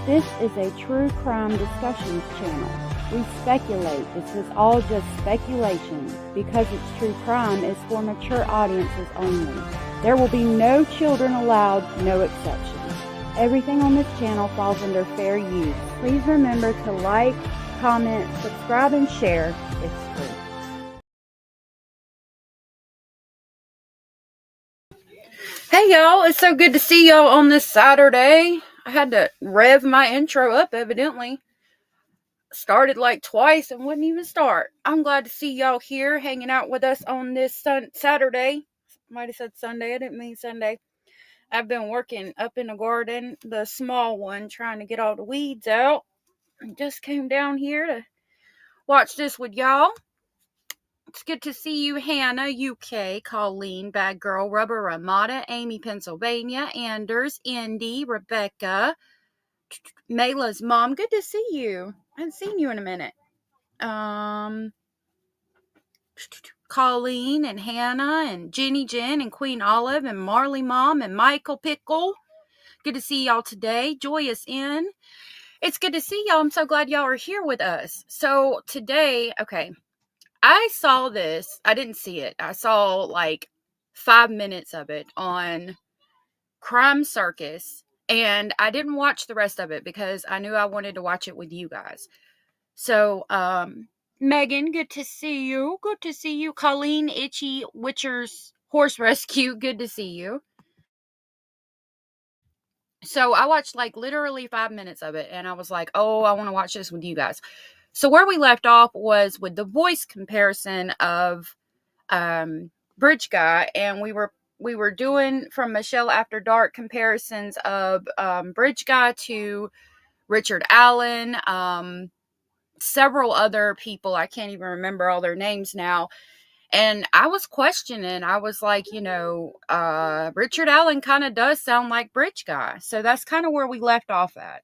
This is a true crime discussions channel. We speculate. This is all just speculation. Because it's true crime, it's for mature audiences only. There will be no children allowed, no exceptions. Everything on this channel falls under fair use. Please remember to like, comment, subscribe, and share. It's free. Hey y'all, it's so good to see y'all on this Saturday. I had to rev my intro up, evidently. Started like twice and wouldn't even start. I'm glad to see y'all here hanging out with us on this Saturday. Might have said Sunday, I didn't mean Sunday. I've been working up in the garden, the small one, trying to get all the weeds out. I just came down here to watch this with y'all. It's good to see you, Hannah, UK, Colleen, Bad Girl, Rubber, Ramada, Amy, Pennsylvania, Anders, Indy, Rebecca, Mayla's mom. Good to see you. I haven't seen you in a minute. Colleen and Hannah and Jenny Jen and Queen Olive and Marley Mom and Michael Pickle. Good to see y'all today. Joyous in. It's good to see y'all. I'm so glad y'all are here with us. So today, okay, I saw this. I didn't see it. I saw like 5 minutes of it on Crime Circus, and I didn't watch the rest of it because I knew I wanted to watch it with you guys. So, Megan, good to see you. Good to see you. Colleen, Itchy Witcher's Horse Rescue, good to see you. So I watched like literally 5 minutes of it, and I was like, oh, I want to watch this with you guys. So where we left off was with the voice comparison of Bridge Guy, and we were doing from Michelle After Dark comparisons of Bridge Guy to Richard Allen, several other people. I can't even remember all their names now. And I was questioning. I was like, Richard Allen kind of does sound like Bridge Guy. So that's kind of where we left off at.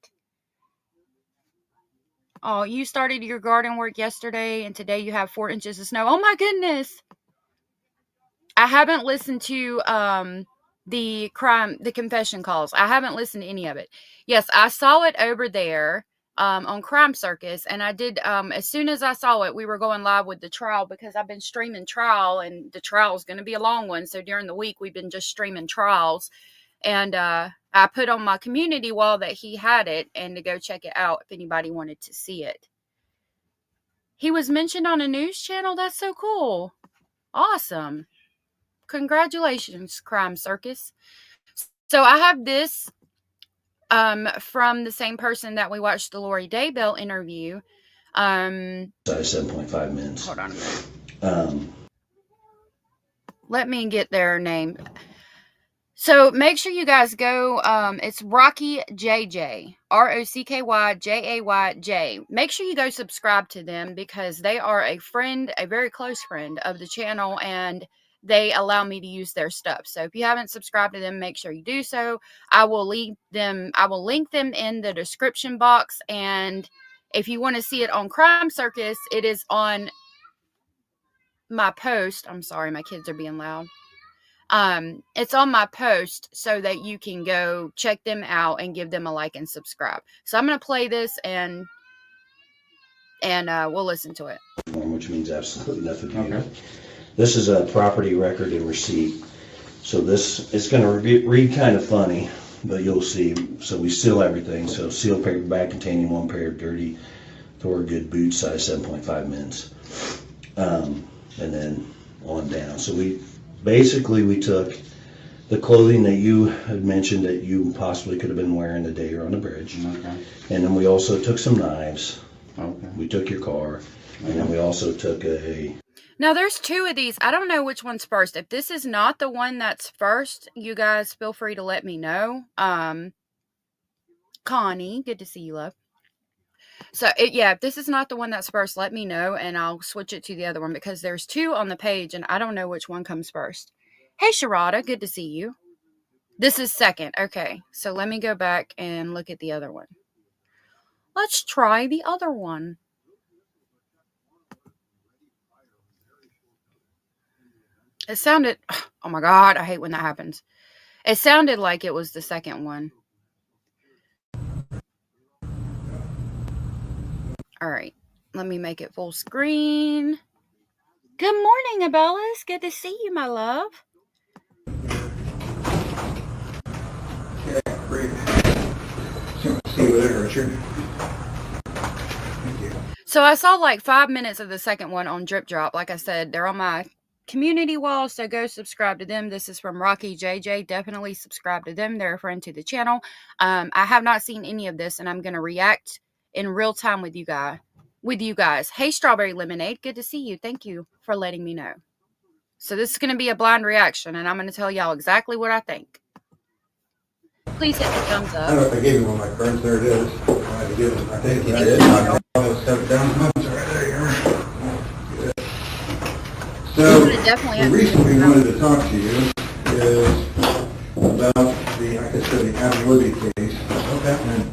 Oh, you started your garden work yesterday, and today you have 4 inches of snow. Oh my goodness. I haven't listened to the confession calls. I haven't listened to any of it. Yes, I saw it over there on Crime Circus, and I did as soon as I saw it, we were going live with the trial because I've been streaming trial, and the trial is going to be a long one. So during the week, we've been just streaming trials, and I put on my community wall that he had it and to go check it out if anybody wanted to see it. He was mentioned on a news channel. That's so cool. Awesome. Congratulations, Crime Circus. So I have this from the same person that we watched the Lori Daybell interview. 7.5 minutes. Hold on a minute. Let me get their name. So make sure you guys go. It's Rocky JJ, ROCKYJAYJ. Make sure you go subscribe to them because they are a friend, a very close friend of the channel, and they allow me to use their stuff. So if you haven't subscribed to them, make sure you do so. I will link them in the description box. And if you want to see it on Crime Circus, it is on my post. I'm sorry, my kids are being loud. It's on my post so that you can go check them out and give them a like and subscribe. So I'm going to play this and we'll listen to it. Which means absolutely nothing to you. Okay. This is a property record and receipt. So this, it's going to read kind of funny, but you'll see. So we seal everything. So sealed paper bag containing 1 pair of dirty Thorgood boots, size 7.5 mins. And then on down. So we took the clothing that you had mentioned that you possibly could have been wearing the day you're on the bridge. Okay. And then we also took some knives. Okay. We took your car. Okay. And then we also took a... Now there's 2 of these. I don't know which one's first. If this is not the one that's first, you guys feel free to let me know. Connie, good to see you, love. So, if this is not the one that's first, let me know, and I'll switch it to the other one, because there's 2 on the page, and I don't know which one comes first. Hey, Sharada, good to see you. This is second. Okay, so let me go back and look at the other one. Let's try the other one. It sounded, oh my God, I hate when that happens. It sounded like it was the second one. All right, let me make it full screen. Good morning, Abellas. Good to see you, my love. Yeah, great. See you later, Richard. Thank you. So I saw like 5 minutes of the second one on Drip Drop. Like I said, they're on my community wall, so go subscribe to them. This is from Rocky JJ. Definitely subscribe to them. They're a friend to the channel. I have not seen any of this, and I'm going to react in real time with you guys. Hey, Strawberry Lemonade. Good to see you. Thank you for letting me know. So this is going to be a blind reaction, and I'm going to tell y'all exactly what I think. Please hit the thumbs I don't know up. if I gave you one of my cards. There it is. I had to give it. I think I Thank did. you. I was set down. Right there you are. Good. So, the reason we wanted to talk to you is about the, like I said, the Abbey case. Okay. And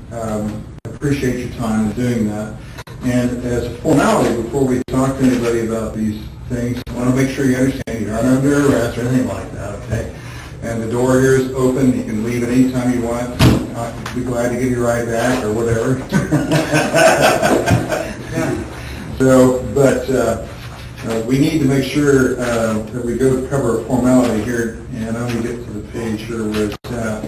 I appreciate your time in doing that. And as a formality, before we talk to anybody about these things, I want to make sure you understand you're not under arrest or anything like that, okay? And the door here is open. You can leave anytime you want. I'd be glad to give you a ride back or whatever. So, but we need to make sure that we go cover a formality here, and I'm going to get to the page here where it's at.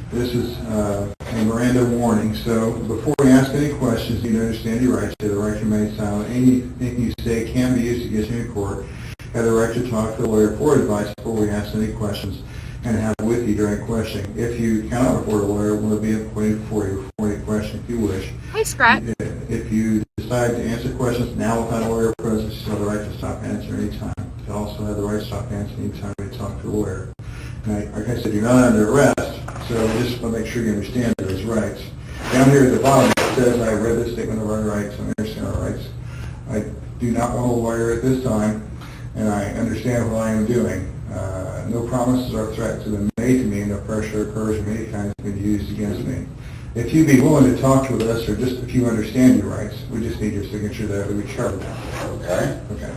This is a Miranda warning. So before we ask any questions, you need to understand your rights. You have the right to remain silent. Anything you say can be used against you in court. You have the right to talk to a lawyer for advice before we ask any questions and have it with you during questioning. If you cannot afford a lawyer, we'll be appointed for you for any question if you wish. Hey, Scrat. If you decide to answer questions now without a lawyer present, you still have the right to stop answering anytime. You also have the right to stop answering anytime you talk to a lawyer. Now, like I said, you're not under arrest, so we just want to make sure you understand those rights. Down here at the bottom it says, I read this statement of our rights and I understand our rights. I do not want a lawyer at this time, and I understand what I am doing. No promises or threats have been made to me, no pressure or coercion of any kind has been used against me. If you'd be willing to talk with us, or just if you understand your rights, we just need your signature that we charge. Okay. Okay.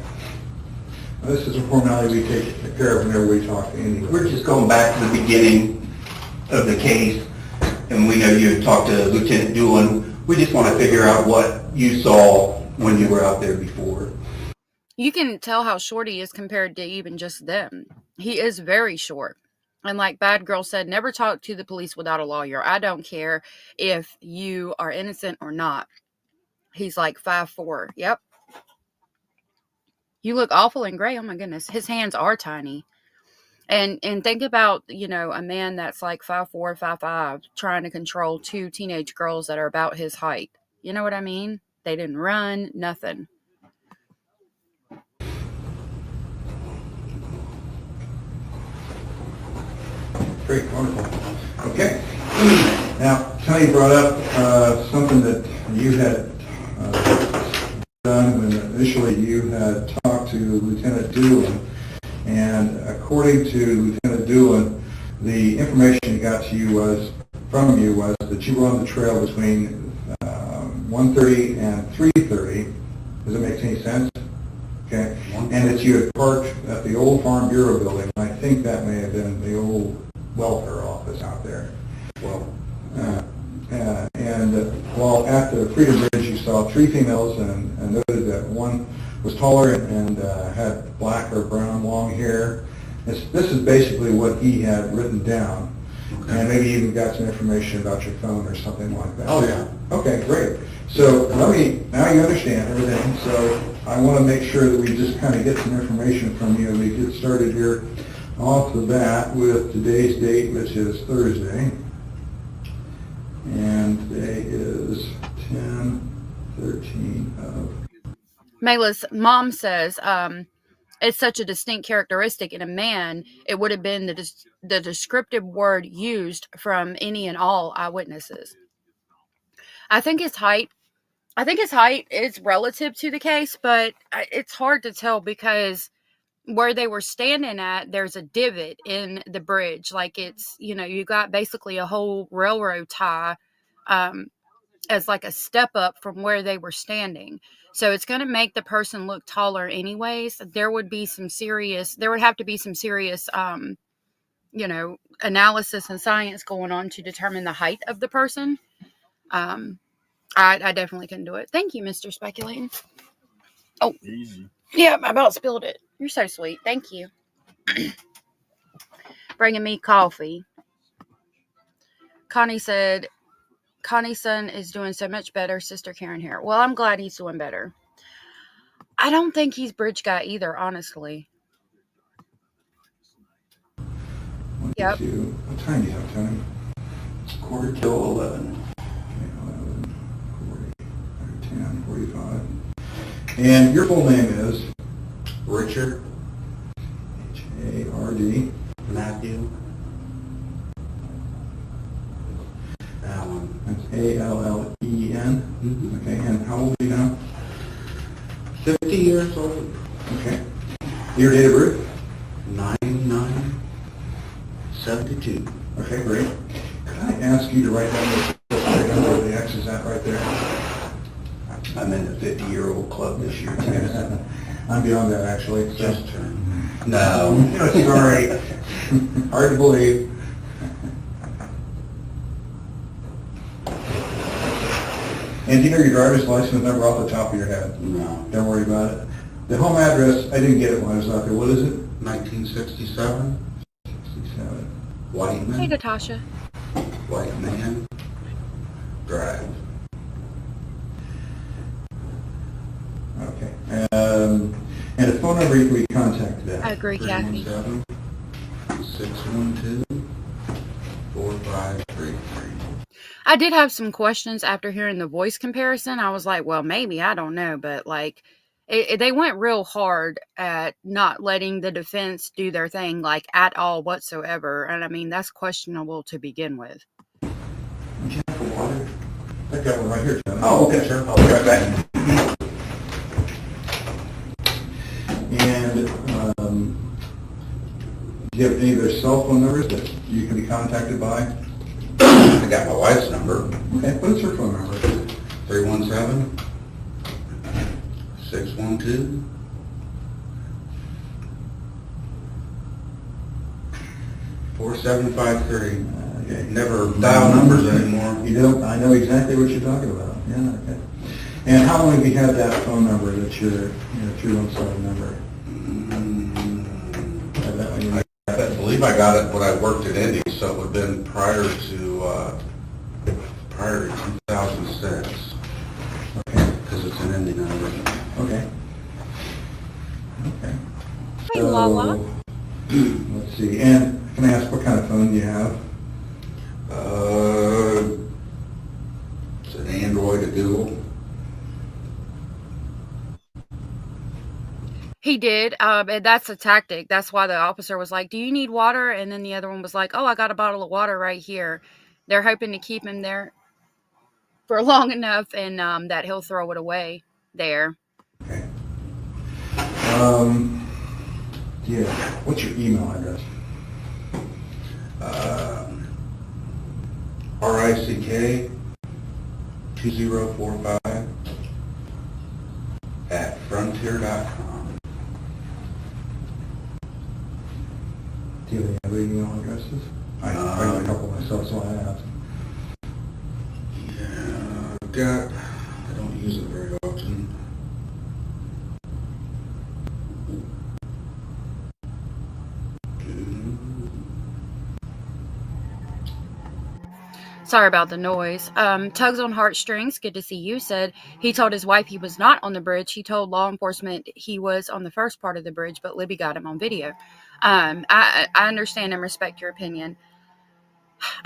Now, this is a formality we take care of whenever we talk to anyone. We're just going back to the beginning of the case, and we know you had talked to Lieutenant Doolin. We just want to figure out what you saw when you were out there before. You can tell how short he is compared to even just them. He is very short. And like Bad Girl said, never talk to the police without a lawyer. I don't care if you are innocent or not. He's like 5'4". Yep. You look awful in gray. Oh my goodness. His hands are tiny. And think about, a man that's like 5'4", 5'5", trying to control two teenage girls that are about his height. You know what I mean? They didn't run, nothing. Great, wonderful. Okay. Now, Tony brought up something that you had done when initially you had talked to Lieutenant Doolin. And according to Lieutenant Doolin, the information he got to you from you was that you were on the trail between 1:30 and 3:30. Does that make any sense? Okay. And that you had parked at the old Farm Bureau building. I think that may have been the old welfare office out there. Well, While at the Freedom Bridge, you saw three females and noted that one was taller and had black or brown long hair. This is basically what he had written down. Okay. And maybe even got some information about your phone or something like that. Oh, yeah. Okay, great. So now you understand everything. So I want to make sure that we just kind of get some information from you. We get started here off the bat with today's date, which is Thursday. And today is 10/13 of... Mayla's mom says, it's such a distinct characteristic in a man, it would have been the descriptive word used from any and all eyewitnesses. I think his height is relative to the case, but it's hard to tell because where they were standing at, there's a divot in the bridge. Like it's, you got basically a whole railroad tie as like a step up from where they were standing. So it's going to make the person look taller anyways. There would have to be some serious, analysis and science going on to determine the height of the person. I definitely couldn't do it. Thank you, Mr. Speculating. Oh, Easy. yeah, I about spilled it. You're so sweet. Thank you. Bringing me coffee. Connie said, Connie's son is doing so much better, Sister Karen here. Well, I'm glad he's doing better. I don't think he's bridge guy either, honestly. Yep. What time do you have, Tony? It's quarter till 11. Okay, 11, 40, 10:45. And your full name is? Richard, H-A-R-D. Matthew, Allen. That's A-L-L-E-N. Mhm. Okay, and how old are you now? 50 years old. Okay. Your date of birth? 9972. Okay, great. Could I ask you to write down where the X is at right there? I'm in the 50-year-old club this year, too. I'm beyond that, actually. So. Just turned. No. Sorry. Hard to believe. And do you know your driver's license number off the top of your head? No. Don't worry about it. The home address, I didn't get it when I was out there. What is it? 1967, 67. Whiteman. Hey, Natasha. White Man Drive. Okay. And a phone number we contact that. I agree, Kathy. 317-612-4533. I did have some questions after hearing the voice comparison. I was like, well, maybe, I don't know. But, like, they went real hard at not letting the defense do their thing, like, at all whatsoever. And, I mean, that's questionable to begin with. Would you have the water? I got one right here, Tony. Oh, okay, sure. I'll be right back. And do you have any of their cell phone numbers that you can be contacted by? I got my wife's number, Okay, what is her phone number? 317-612. 4753. Okay. Never dial numbers anymore. You don't, I know exactly what you're talking about. Yeah, okay. And how long have you had that phone number, that's your 317 number? Had that when you were- I believe I got it when I worked at Indy, so it would have been prior to 2006, Okay, because it's an Indy number. okay. Okay. Hey, Lala. Let's see, and can I ask what kind of phone you have? It's an Android, a Google. He did. And that's a tactic. That's why the officer was like, do you need water? And then the other one was like, oh, I got a bottle of water right here. They're hoping to keep him there for long enough and that he'll throw it away there. Okay. Yeah, what's your email address? RICK 2045 at frontier.com. Do you have any other email addresses? I got a couple myself, so I asked. Yeah, I don't use it very often. Sorry about the noise. Tugs on Heartstrings, good to see you, said he told his wife he was not on the bridge. He told law enforcement he was on the first part of the bridge, but Libby got him on video. I understand and respect your opinion.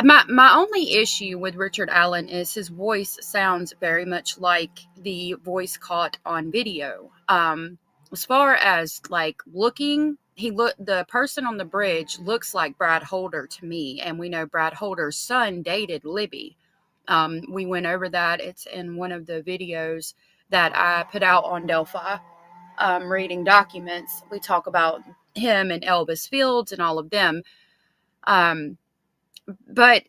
My only issue with Richard Allen is his voice sounds very much like the voice caught on video. As far as like looking, the person on the bridge looks like Brad Holder to me, and we know Brad Holder's son dated Libby. We went over that. It's in one of the videos that I put out on Delphi. Reading documents, we talk about him and Elvis Fields and all of them. But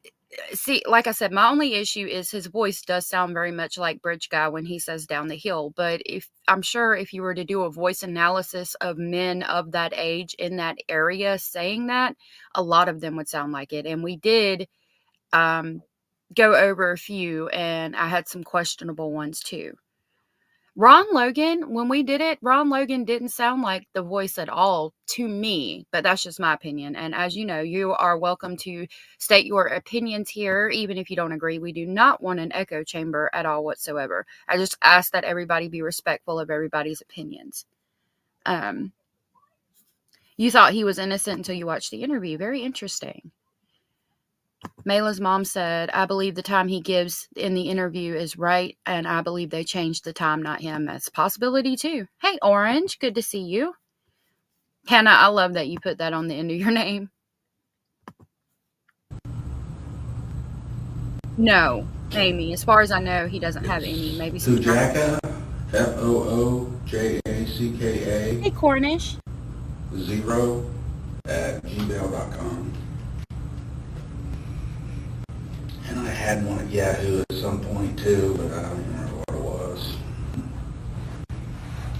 see, like I said, my only issue is his voice does sound very much like Bridge Guy when he says down the hill. But I'm sure if you were to do a voice analysis of men of that age in that area saying that, a lot of them would sound like it. And we did go over a few, and I had some questionable ones too. Ron Logan, when we did it, Ron Logan didn't sound like the voice at all to me, but that's just my opinion. And as you know, you are welcome to state your opinions here, even if you don't agree. We do not want an echo chamber at all whatsoever. I just ask that everybody be respectful of everybody's opinions. You thought he was innocent until you watched the interview. Very interesting. Mayla's mom said, I believe the time he gives in the interview is right, and I believe they changed the time, not him. That's a possibility, too. Hey, Orange, good to see you. Hannah, I love that you put that on the end of your name. No, Amy. As far as I know, he doesn't have any. Maybe some. Foojacka, Foojacka, Hey, Cornish. 0@gmail.com. And I had one at Yahoo at some point too, but I don't remember what it was.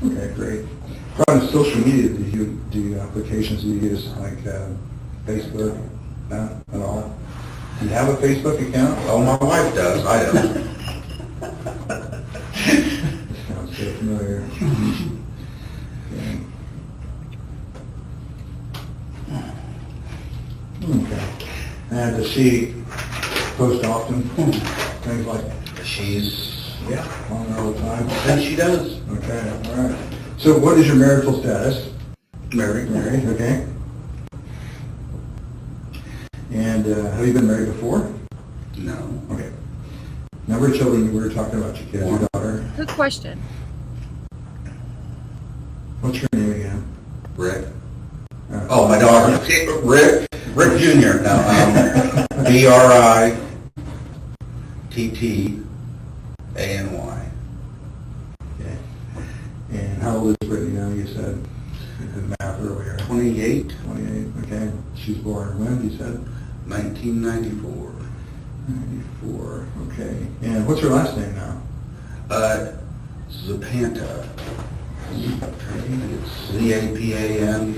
Okay, great. What kind of social media applications do you use, like Facebook? Not at all? Do you have a Facebook account? Oh, my wife does, I don't. Sounds so familiar. Okay. And does she post often? Things like She's, yeah, on all the time? I think she does. Okay, all right. So what is your marital status? Married. Married, okay. And have you been married before? No. Okay. Number of children, we were talking about your kids, your daughter. Good question. What's your name again? Rick. Oh, my daughter. Rick Jr. No, Brittany. Okay. And how old is Brittany now, you said? You did math earlier. 28, 28, okay. She's born when, you said? 1994. 94, okay. And what's her last name now? Zapanta. It's Zapanta.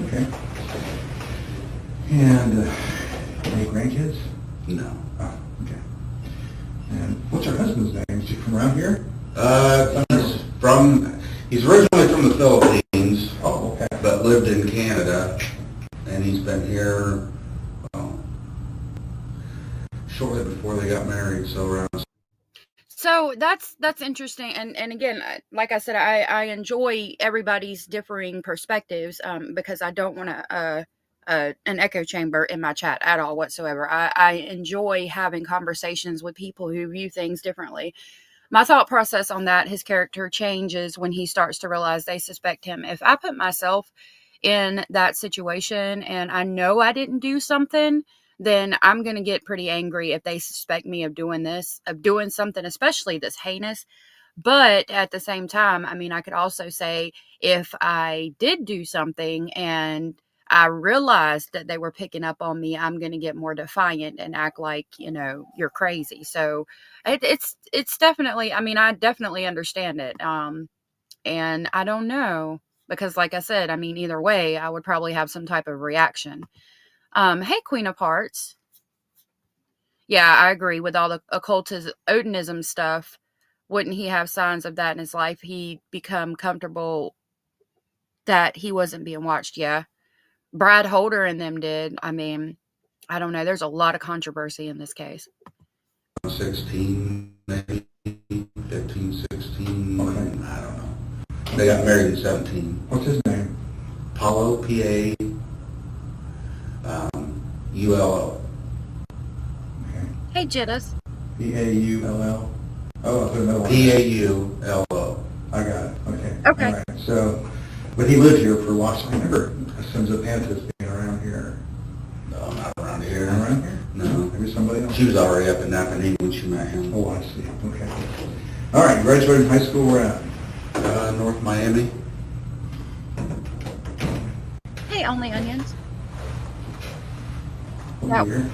Okay. And any grandkids? No. Oh, okay. And what's her husband's name? Is he from around here? He's originally from the Philippines, Oh, okay. but lived in Canada, and he's been here, well, shortly before they got married, so around. So that's interesting, and again, like I said, I enjoy everybody's differing perspectives, because I don't want an echo chamber in my chat at all whatsoever. I enjoy having conversations with people who view things differently. My thought process on that, his character changes when he starts to realize they suspect him. If I put myself in that situation and I know I didn't do something, then I'm going to get pretty angry if they suspect me of doing something, especially this heinous. But at the same time, I mean, I could also say if I did do something and I realized that they were picking up on me, I'm going to get more defiant and act like, you're crazy. So it's definitely, I mean, I definitely understand it. And I don't know, because like I said, I mean, either way, I would probably have some type of reaction. Hey, Queen of Hearts. Yeah, I agree with all the occultism stuff. Wouldn't he have signs of that in his life? He'd become comfortable that he wasn't being watched. Yeah. Brad Holder and them did. I mean, I don't know. There's a lot of controversy in this case. 16, maybe 15, 16, I don't know. They got married in 17. What's his name? Paulo, P-A-U-L-O. Okay. Hey, Jittas. P-A-U-L-L? Oh, I put another one. P-A-U-L-O. I got it, okay. Okay. All right. So, but he lived here for a while, so I never assumed Zapanta's being around here. No, not around here. Not around here? No. Maybe somebody else? She was already up in Napanee when she met him. Oh, I see, okay. All right, graduated high school, where at? North Miami. Hey, Only Onions. What year?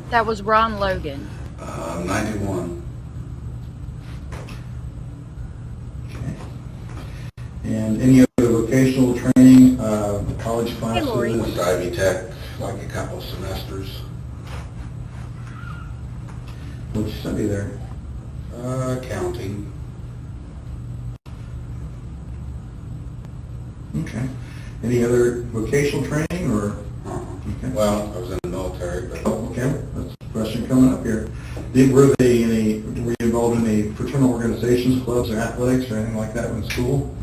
That was Ron Logan. 91. Okay. And any other vocational training, college classes? Lori. Went to Ivy Tech, like a couple semesters. What'd you study there? Accounting. Okay. Any other vocational training or? Okay. Well, I was in the military, but Okay, that's a question coming up here. Were you involved in any fraternal organizations, clubs, or athletics, or anything like that in school?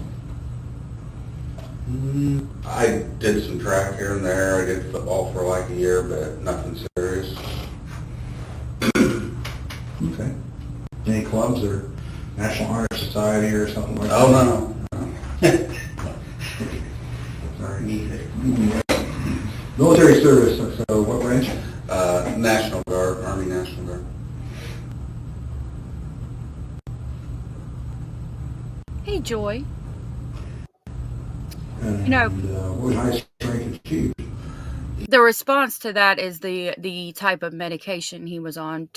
I did some track here and there. I did football for like a year, but nothing serious. Okay. Any clubs or National Honor Society or something like that? Oh, no. Sorry. Military service, so what branch? National Guard, Army National Guard. Hey, Joy. And, You know, what highest rank achieved? the response to that is the type of medication he was on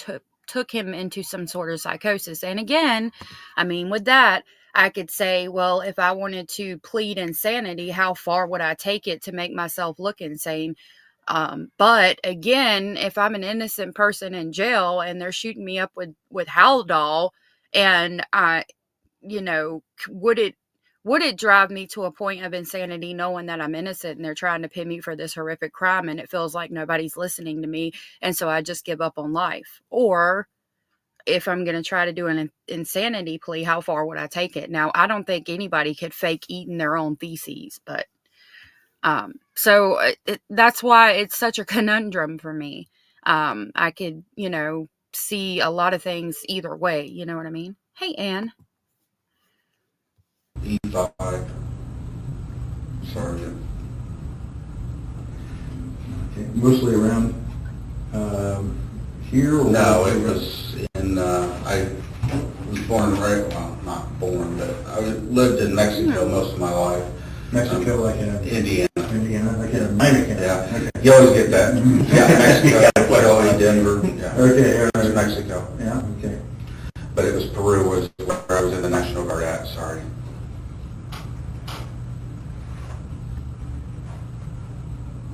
took him into some sort of psychosis. And again, I mean, with that, I could say, well, if I wanted to plead insanity, how far would I take it to make myself look insane? But again, if I'm an innocent person in jail and they're shooting me up with Haldol, and would it drive me to a point of insanity knowing that I'm innocent and they're trying to pin me for this horrific crime and it feels like nobody's listening to me, and so I just give up on life? Or if I'm going to try to do an insanity plea, how far would I take it? Now, I don't think anybody could fake eating their own feces, but that's why it's such a conundrum for me. I could, see a lot of things either way. You know what I mean? Hey, Ann. E5 sergeant. Okay. Mostly around here? Or No, it was in, I was born right, well, not born, but I lived in Mexico most of my life. Mexico, like in Indiana. Indiana, like in m8ken. Yeah, Okay. you always get that. Yeah, Mexico, Puerto Denver. Yeah. Okay, all It was right. Mexico. Yeah, okay. But it was Peru was where I was in the National Guard at, sorry.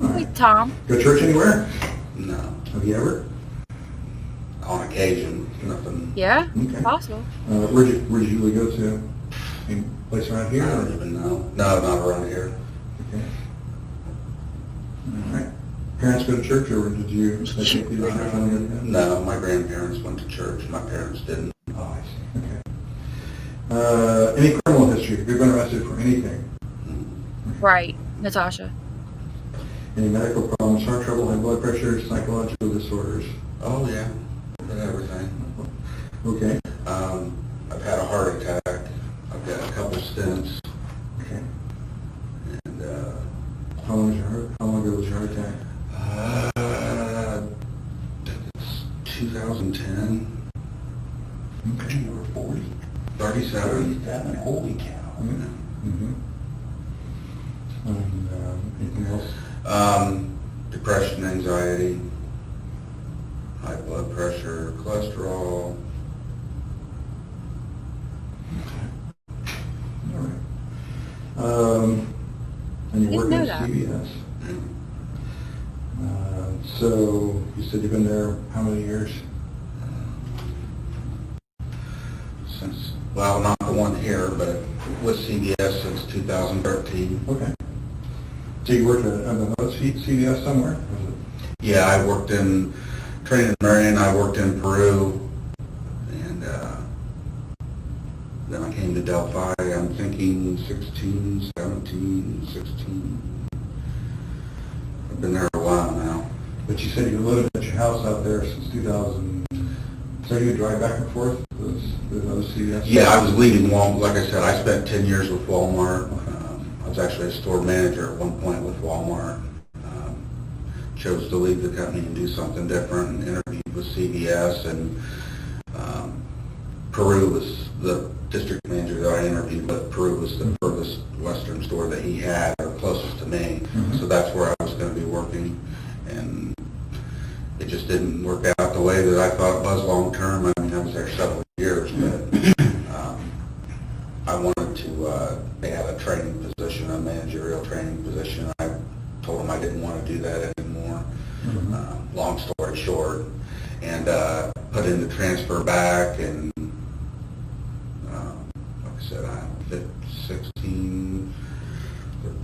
All Hey, right. Tom. Go to church anywhere? No, Have you ever? on occasion, nothing. Yeah, Okay. possible. Where'd you usually go to? Any place around I here? don't even know. No, not around here. Okay. All right. Parents go to church, or did you take you to church when you were young? No, my grandparents went to church. My parents didn't. Oh, I see. Okay. Any criminal history? Have you been arrested for anything? Right, Natasha. Any medical problems, heart trouble, high blood pressure, psychological disorders? Oh, yeah, did everything. Okay. I've had a heart attack. I've got a couple stents, Okay. and How long ago was your heart attack? I think it's 2010. Okay. You were 40. 37. Holy cow. Mm-hmm. And anything else? Depression, anxiety, high blood pressure, cholesterol. All right. And you work Didn't at know that. CVS. So you said you've been there how many years? Since, well, not the one here, but with CBS since 2013. Okay. So you worked at another CVS somewhere? Was it? Yeah, I worked in training in Marion, I worked in Peru, and then I came to Delphi. I'm thinking 16, 17, 16. I've been there a while now. But you said you lived at your house out there since 2000. So you would drive back and forth to another CVS? Yeah, I was leading Walmart. Like I said, I spent 10 years with Walmart. I was actually a store manager at one point with Walmart. Chose to leave the company and do something different, and interviewed with CVS, and Peru was the district manager that I interviewed with. Peru was the furthest western store that he had, or closest to me. Mm-hmm. So that's where I was going to be working, and it just didn't work out the way that I thought it was long term. I mean, I was there several years, but I wanted to, they had a training position, a managerial training position. I told them I didn't want to do that anymore. Mm-hmm. Long story short. And put in the transfer back, and like I said, I'm 16, I'm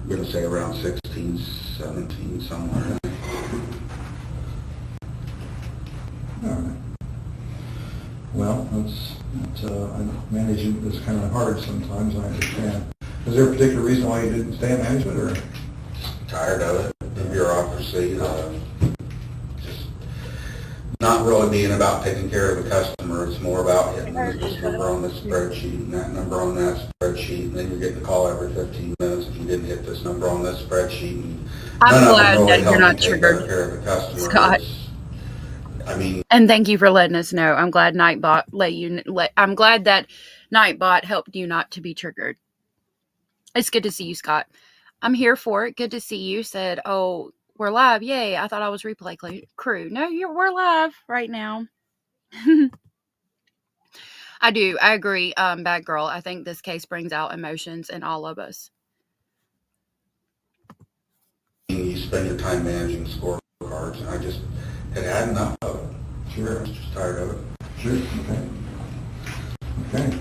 going to say around 16, 17, somewhere. All right. Well, managing is kind of hard sometimes, I understand. Is there a particular reason why you didn't stay in management, or? Tired of it, the bureaucracy, just not really being about taking care of the customer. It's more about hitting this number on this spreadsheet and that number on that spreadsheet, and then you're getting a call every 15 minutes if you didn't hit this number on this spreadsheet. And I'm none of glad them really that you're help not you take triggered, care of the customer. Scott. I mean, And thank you for letting us know. I'm glad Nightbot I'm glad that Nightbot helped you not to be triggered. It's good to see you, Scott. I'm here for it. Good to see you. Said, oh, we're live. Yay. I thought I was replay crew. No, we're live right now. I do. I agree. Bad girl. I think this case brings out emotions in all of us. you spend your time managing scorecards, and I just had enough of it. Sure, I was just tired of it. Sure, okay.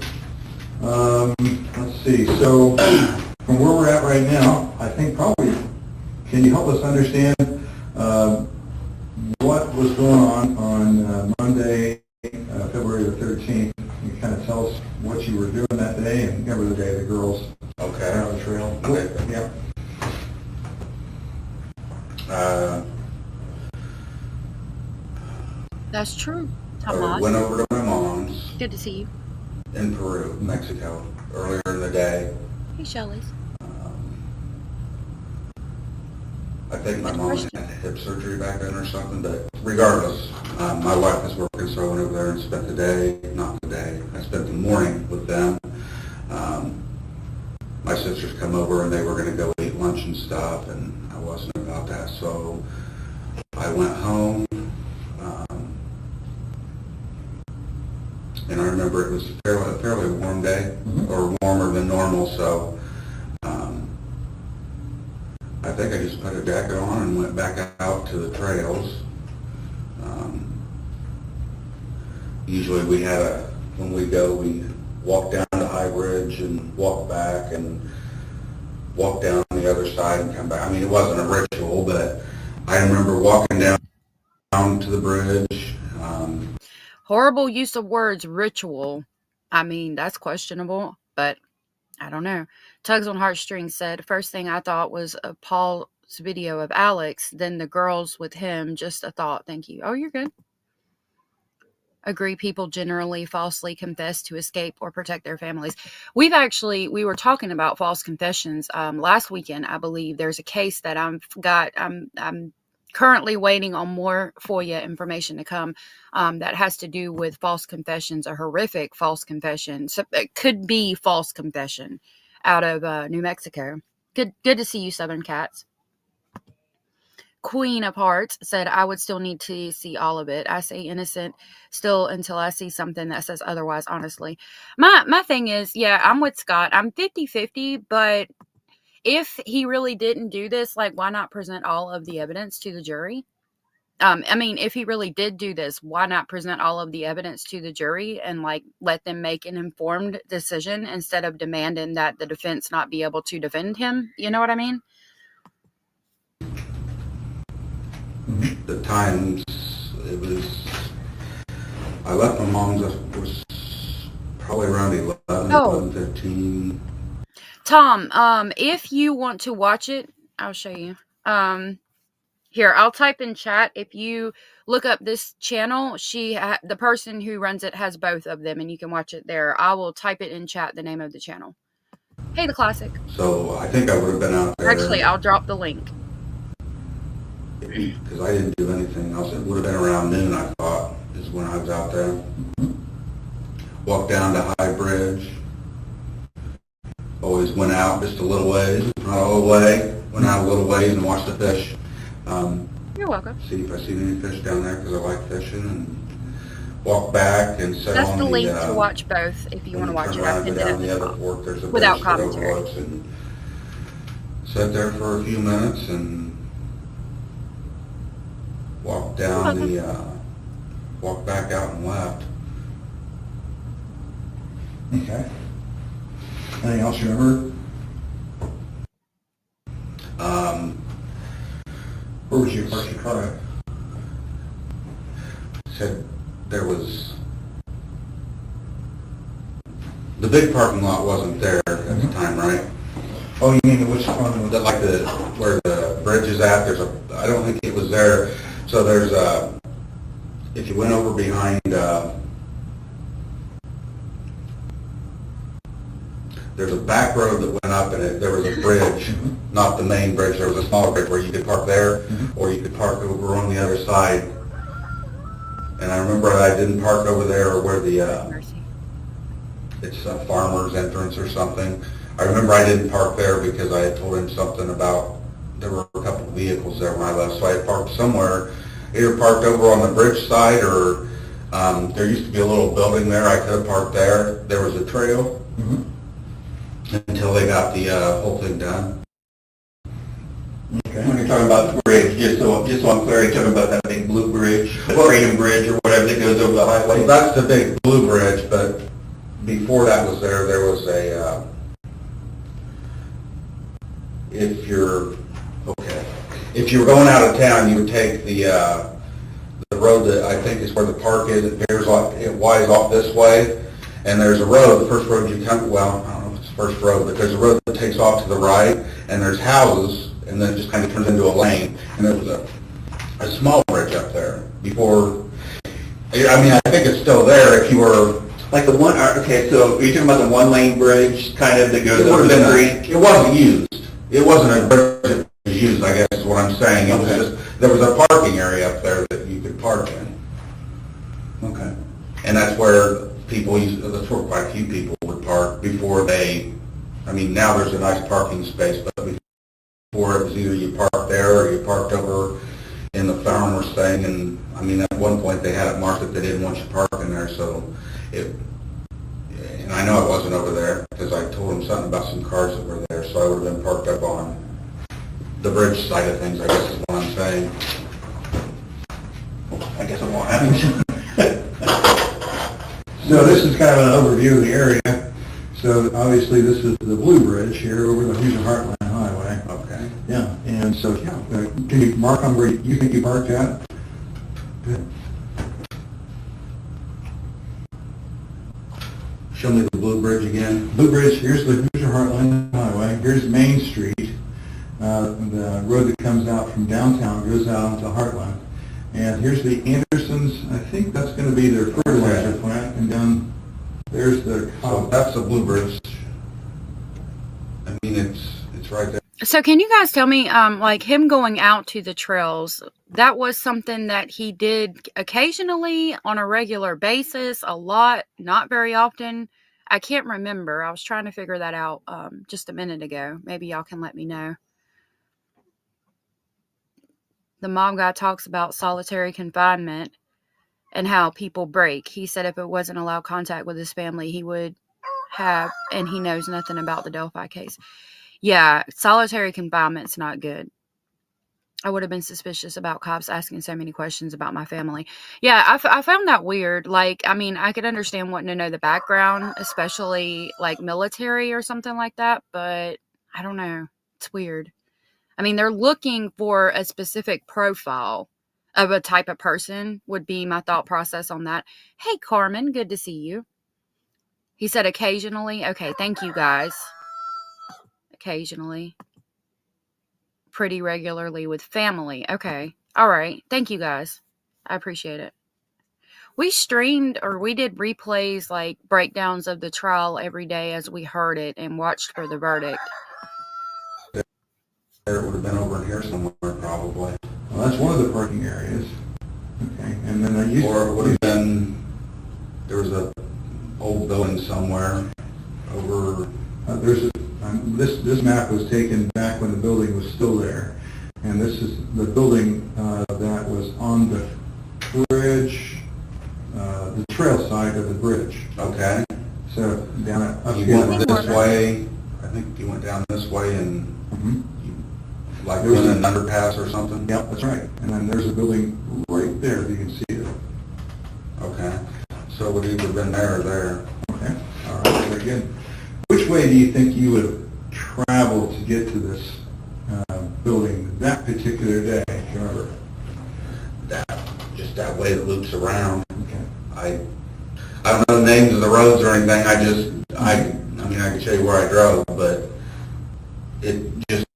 Let's see, so from where we're at right now, I think probably, can you help us understand what was going on Monday, February the 13th? You kind of tell us what you were doing that day, and remember the day the girls went on the trail. Okay. Yeah. That's true. I went over to my mom's Good to see you. in Peru, Mexico, earlier in the day. Hey, Shelley's. I think my mom had hip surgery back then or something, but regardless, my wife was working, so I went over there and spent the day, not the day, I spent the morning with them. My sisters come over and they were going to go eat lunch and stuff, and I wasn't about that, so I went home. And I remember it was a fairly warm day, or warmer than normal, so I think I just put a jacket on and went back out to the trails. Usually when we go, we walk down to High Bridge and walk back and walk down the other side and come back. I mean, it wasn't a ritual, but I remember walking down to the bridge. Horrible use of words, ritual. I mean, that's questionable, but I don't know. Tugs on Heartstrings said, first thing I thought was Paul's video of Alex, then the girls with him, just a thought. Thank you. Oh, you're good. Agree, people generally falsely confess to escape or protect their families. We were talking about false confessions last weekend, I believe. There's a case that I'm currently waiting on more FOIA information to come that has to do with false confessions, a horrific false confession. So it could be false confession out of New Mexico. Good to see you, Southern Cats. Queen of Hearts said, I would still need to see all of it. I say innocent still until I see something that says otherwise, honestly. My thing is, yeah, I'm with Scott. I'm 50-50, but if he really didn't do this, like, why not present all of the evidence to the jury? I mean, if he really did do this, why not present all of the evidence to the jury and, like, let them make an informed decision instead of demanding that the defense not be able to defend him? You know what I mean? The times, I left my mom's, it was probably around 11:15. Tom, if you want to watch it, I'll show you. Here, I'll type in chat. If you look up this channel, the person who runs it has both of them, and you can watch it there. I will type it in chat, the name of the channel. Hey, the classic. So I think I would have been out there. Actually, I'll drop the link. Because I didn't do anything else. It would have been around noon, I thought, is when I was out there. Walked down to High Bridge. Always went out just a little ways, not all the way. Went out a little ways and watched the fish. You're welcome. See if I see any fish down there because I like fishing. And walked back and sat That's on the link to watch both if you want to watch it. I pinned it at the top. Without commentary. And sat there for a few minutes and walked down walked back out and left. Okay. Anything else you remember? Where was you parked your car at? Said there was, the big parking lot wasn't there at the time, right? Oh, you mean which one? That, like where the bridge is at, I don't think it was there. So there's if you went over behind, there's a back road that went up and there was a bridge, not the main bridge, there was a smaller bridge where you could park there, or you could park over on the other side. And I remember I didn't park over there where it's a farmer's entrance or something. I remember I didn't park there because I had told him something about, there were a couple of vehicles there when I left, so I had parked somewhere, either parked over on the bridge side or there used to be a little building there, I could have parked there. There was a trail until they got the whole thing done. Okay. When you're talking about the bridge, just so I'm clear, you're talking about that big blue bridge, the Freedom Bridge or whatever that goes over the highway? Well, that's the big blue bridge, but before that was there was a, if you're going out of town, you would take the road that I think is where the park is. It veers off, it winds off this way, and there's a road, the first road you come, well, I don't know if it's the first road, but there's a road that takes off to the right, and there's houses, and then it just kind of turns into a lane, and there was a small bridge up there before, I mean, I think it's still there if you were... Like the one, okay, so you're talking about the one-lane bridge kind of that goes It over would the have street? been, it wasn't used. It wasn't a bridge that was used, I guess is what I'm saying. It was Okay. just, there was a parking area up there that you could park in. Okay. And that's where that's where quite a few people would park before they, I mean, now there's a nice parking space, but before it was either you parked there or you parked over in the farmer's thing. And I mean, at one point they had it marked that they didn't want you parking there, so and I know it wasn't over there because I told them something about some cars that were there, so I would have been parked up on the bridge side of things, I guess is what I'm saying. I guess it won't happen. So this is kind of an overview of the area. So obviously this is the Blue Bridge here over the Houston Heartland Highway. Okay. Yeah, and so, can you mark on where you think you parked at? Good. Show me the blue bridge again. Blue Bridge, here's the Houston Heartland Highway, here's Main Street. The road that comes out from downtown goes out onto Heartland. And here's the Andersons, I think that's going to be their fertilizer plant, and down there's the... So that's the blue bridge. I mean, it's right there. So can you guys tell me, like him going out to the trails, that was something that he did occasionally, on a regular basis, a lot, not very often? I can't remember. I was trying to figure that out just a minute ago. Maybe y'all can let me know. The mob guy talks about solitary confinement and how people break. He said if it wasn't allowed contact with his family, he would have, and he knows nothing about the Delphi case. Yeah, solitary confinement's not good. I would have been suspicious about cops asking so many questions about my family. Yeah, I found that weird. Like, I mean, I could understand wanting to know the background, especially like military or something like that, but I don't know. It's weird. I mean, they're looking for a specific profile of a type of person would be my thought process on that. Hey, Carmen, good to see you. He said occasionally. Okay, thank you guys. Occasionally. Pretty regularly with family. Okay. All right. Thank you guys. I appreciate it. We streamed, or we did replays, like breakdowns of the trial every day as we heard it and watched for the verdict. There would have been over in here somewhere probably. Well, that's one of the parking areas. Okay, and then Or it would have been, there was a old building somewhere over... this map was taken back when the building was still there, and this is the building that was on the bridge, the trail side of the bridge. Okay. So down up You here. went this way, I think you went down this way and like There's in an a- underpass or something? Yep, that's right. And then there's a building right there, if you can see it. so it would either been there or there. Okay, all right, very good. Which way do you think you would have traveled to get to this building that particular day, if you remember? Just that way that loops around. Okay. I don't know the names of the roads or anything, I mean, I can show you where I drove, but it just,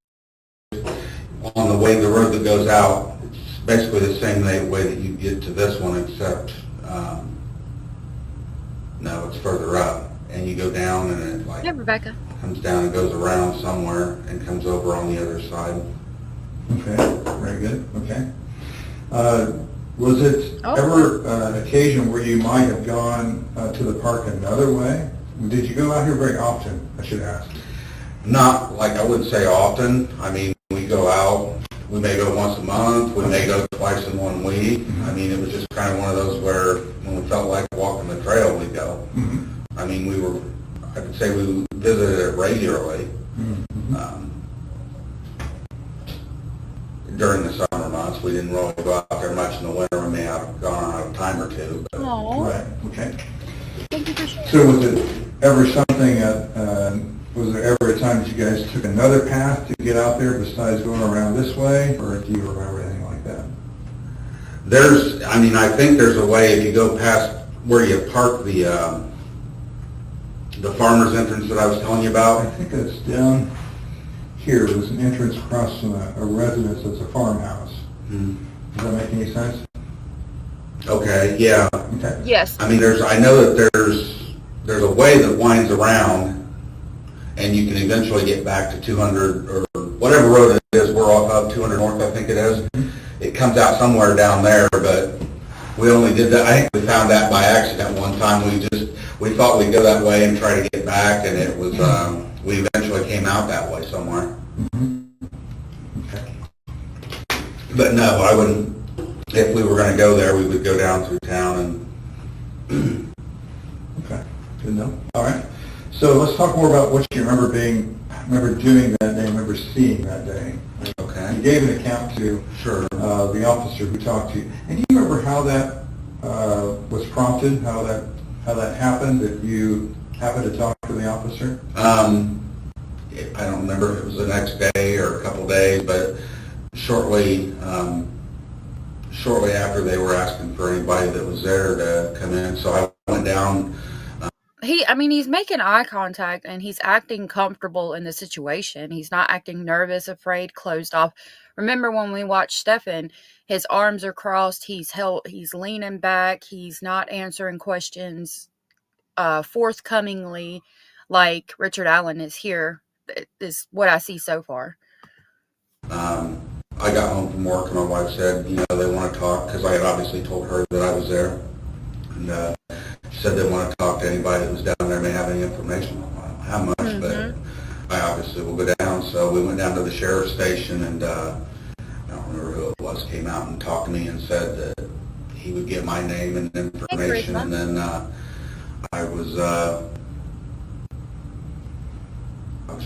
on the way, the road that goes out, it's basically the same way that you get to this one, except, no, it's further up, and you go down and it like Yeah, Rebecca. comes down and goes around somewhere and comes over on the other side. Okay, very good, okay. Was it Oh. ever an occasion where you might have gone to the park another way? Did you go out here very often, I should ask? Not, like, I wouldn't say often. I mean, we go out, we may go once a month, we may go twice in 1 week. I mean, it was just kind of one of those where when we felt like walking the trail, we'd go. I mean, I could say we visited it regularly. During the summer months, we didn't really go out there much in the winter. We may have gone out a time or two. But Oh, Right, okay. thank you for sharing. So was it ever something, was there ever a time that you guys took another path to get out there besides going around this way, or do you remember anything like that? I think there's a way if you go past where you park the farmer's entrance that I was telling you I about. think it's down here, there's an entrance across from a residence that's a farmhouse. Does that make any sense? Okay, yeah. Okay. Yes. I mean, I know that there's a way that winds around, and you can eventually get back to 200, or whatever road it is, we're off of 200 North, I think it is. It comes out somewhere down there, but we only did that, I think we found that by accident one time. We thought we'd go that way and try to get back, and it was, we eventually came out that way somewhere. Okay. But no, I wouldn't, if we were gonna go there, we would go down through town and Okay, good enough. All right. So let's talk more about what you remember doing that day, remember seeing that day. You okay. gave an account to Sure. the officer who talked to you. And do you remember how that was prompted, how that happened, that you happened to talk to the officer? I don't remember if it was the next day or a couple days, but shortly after they were asking for anybody that was there to come in, so I went down. He's making eye contact and he's acting comfortable in the situation. He's not acting nervous, afraid, closed off. Remember when we watched Stefan, his arms are crossed, he's leaning back, he's not answering questions forthcomingly like Richard Allen is here, is what I see so far. I got home from work and my wife said, they want to talk, because I had obviously told her that I was there. And she said they want to talk to anybody that was down there, may have any information. I don't know how much, but I obviously will go down. So we went down to the sheriff's station, and I don't remember who it was, came out and talked to me and said that he would get my name and information. And then I was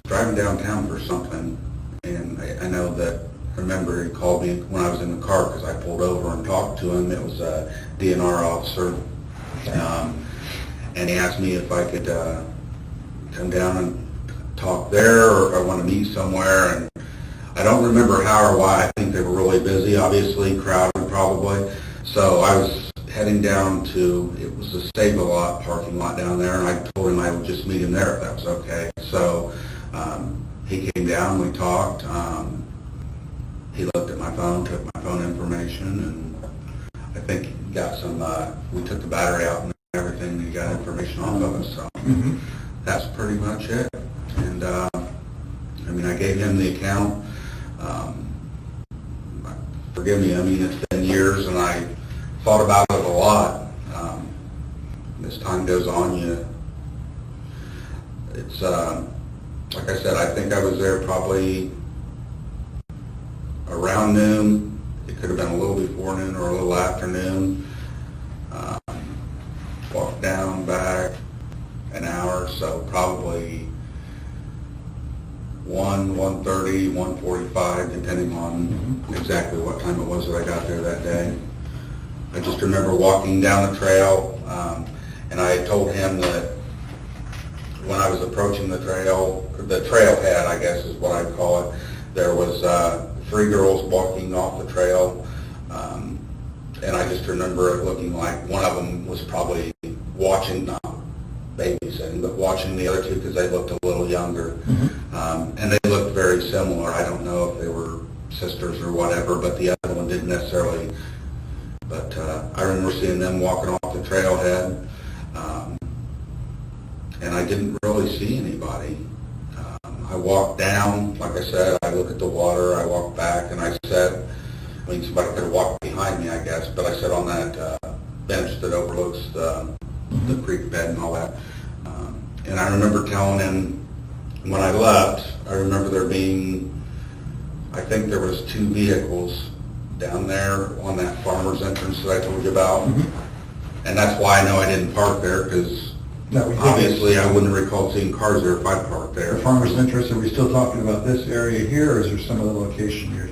driving downtown for something, and I know that, I remember he called me when I was in the car because I pulled over and talked to him. It was a DNR officer, and he asked me if I could come down and talk there, or if I want to meet somewhere. And I don't remember how or why. I think they were really busy, obviously, crowded probably. So I was heading down to, it was a Save-A-Lot parking lot down there, and I told him I would just meet him there if that was okay. So he came down, we talked. He looked at my phone, took my phone information, and I think he got some, we took the battery out and everything, and he got information off of us. So that's pretty much it. And I gave him the account. Forgive me, it's been years, and I thought about it a lot. As time goes on, it's, like I said, I think I was there probably around noon. It could have been a little before noon or a little after noon. Walked down, back an hour, so probably 1:30, 1:45, depending on exactly what time it was that I got there that day. I just remember walking down the trail, And I had told him that when I was approaching the trailhead, I guess is what I'd call it, there was 3 girls walking off the trail. And I just remember it looking like one of them was probably watching, not babysitting, but watching the other 2 because they looked a little younger. And they looked very similar. I don't know if they were sisters or whatever, but the other one didn't necessarily. But I remember seeing them walking off the trailhead, and I didn't really see anybody. I walked down, like I said, I looked at the water, I walked back, and I sat, I mean, somebody could have walked behind me, I guess, but I sat on that bench that overlooks the creek bed and all that. And I remember telling him, when I left, I remember there being, I think there was 2 vehicles down there on that farmer's entrance that I told you about. And that's why I know I didn't park there, because obviously I wouldn't recall seeing cars there if I parked there. The farmer's interest, are we still talking about this area here, or is there some other location here?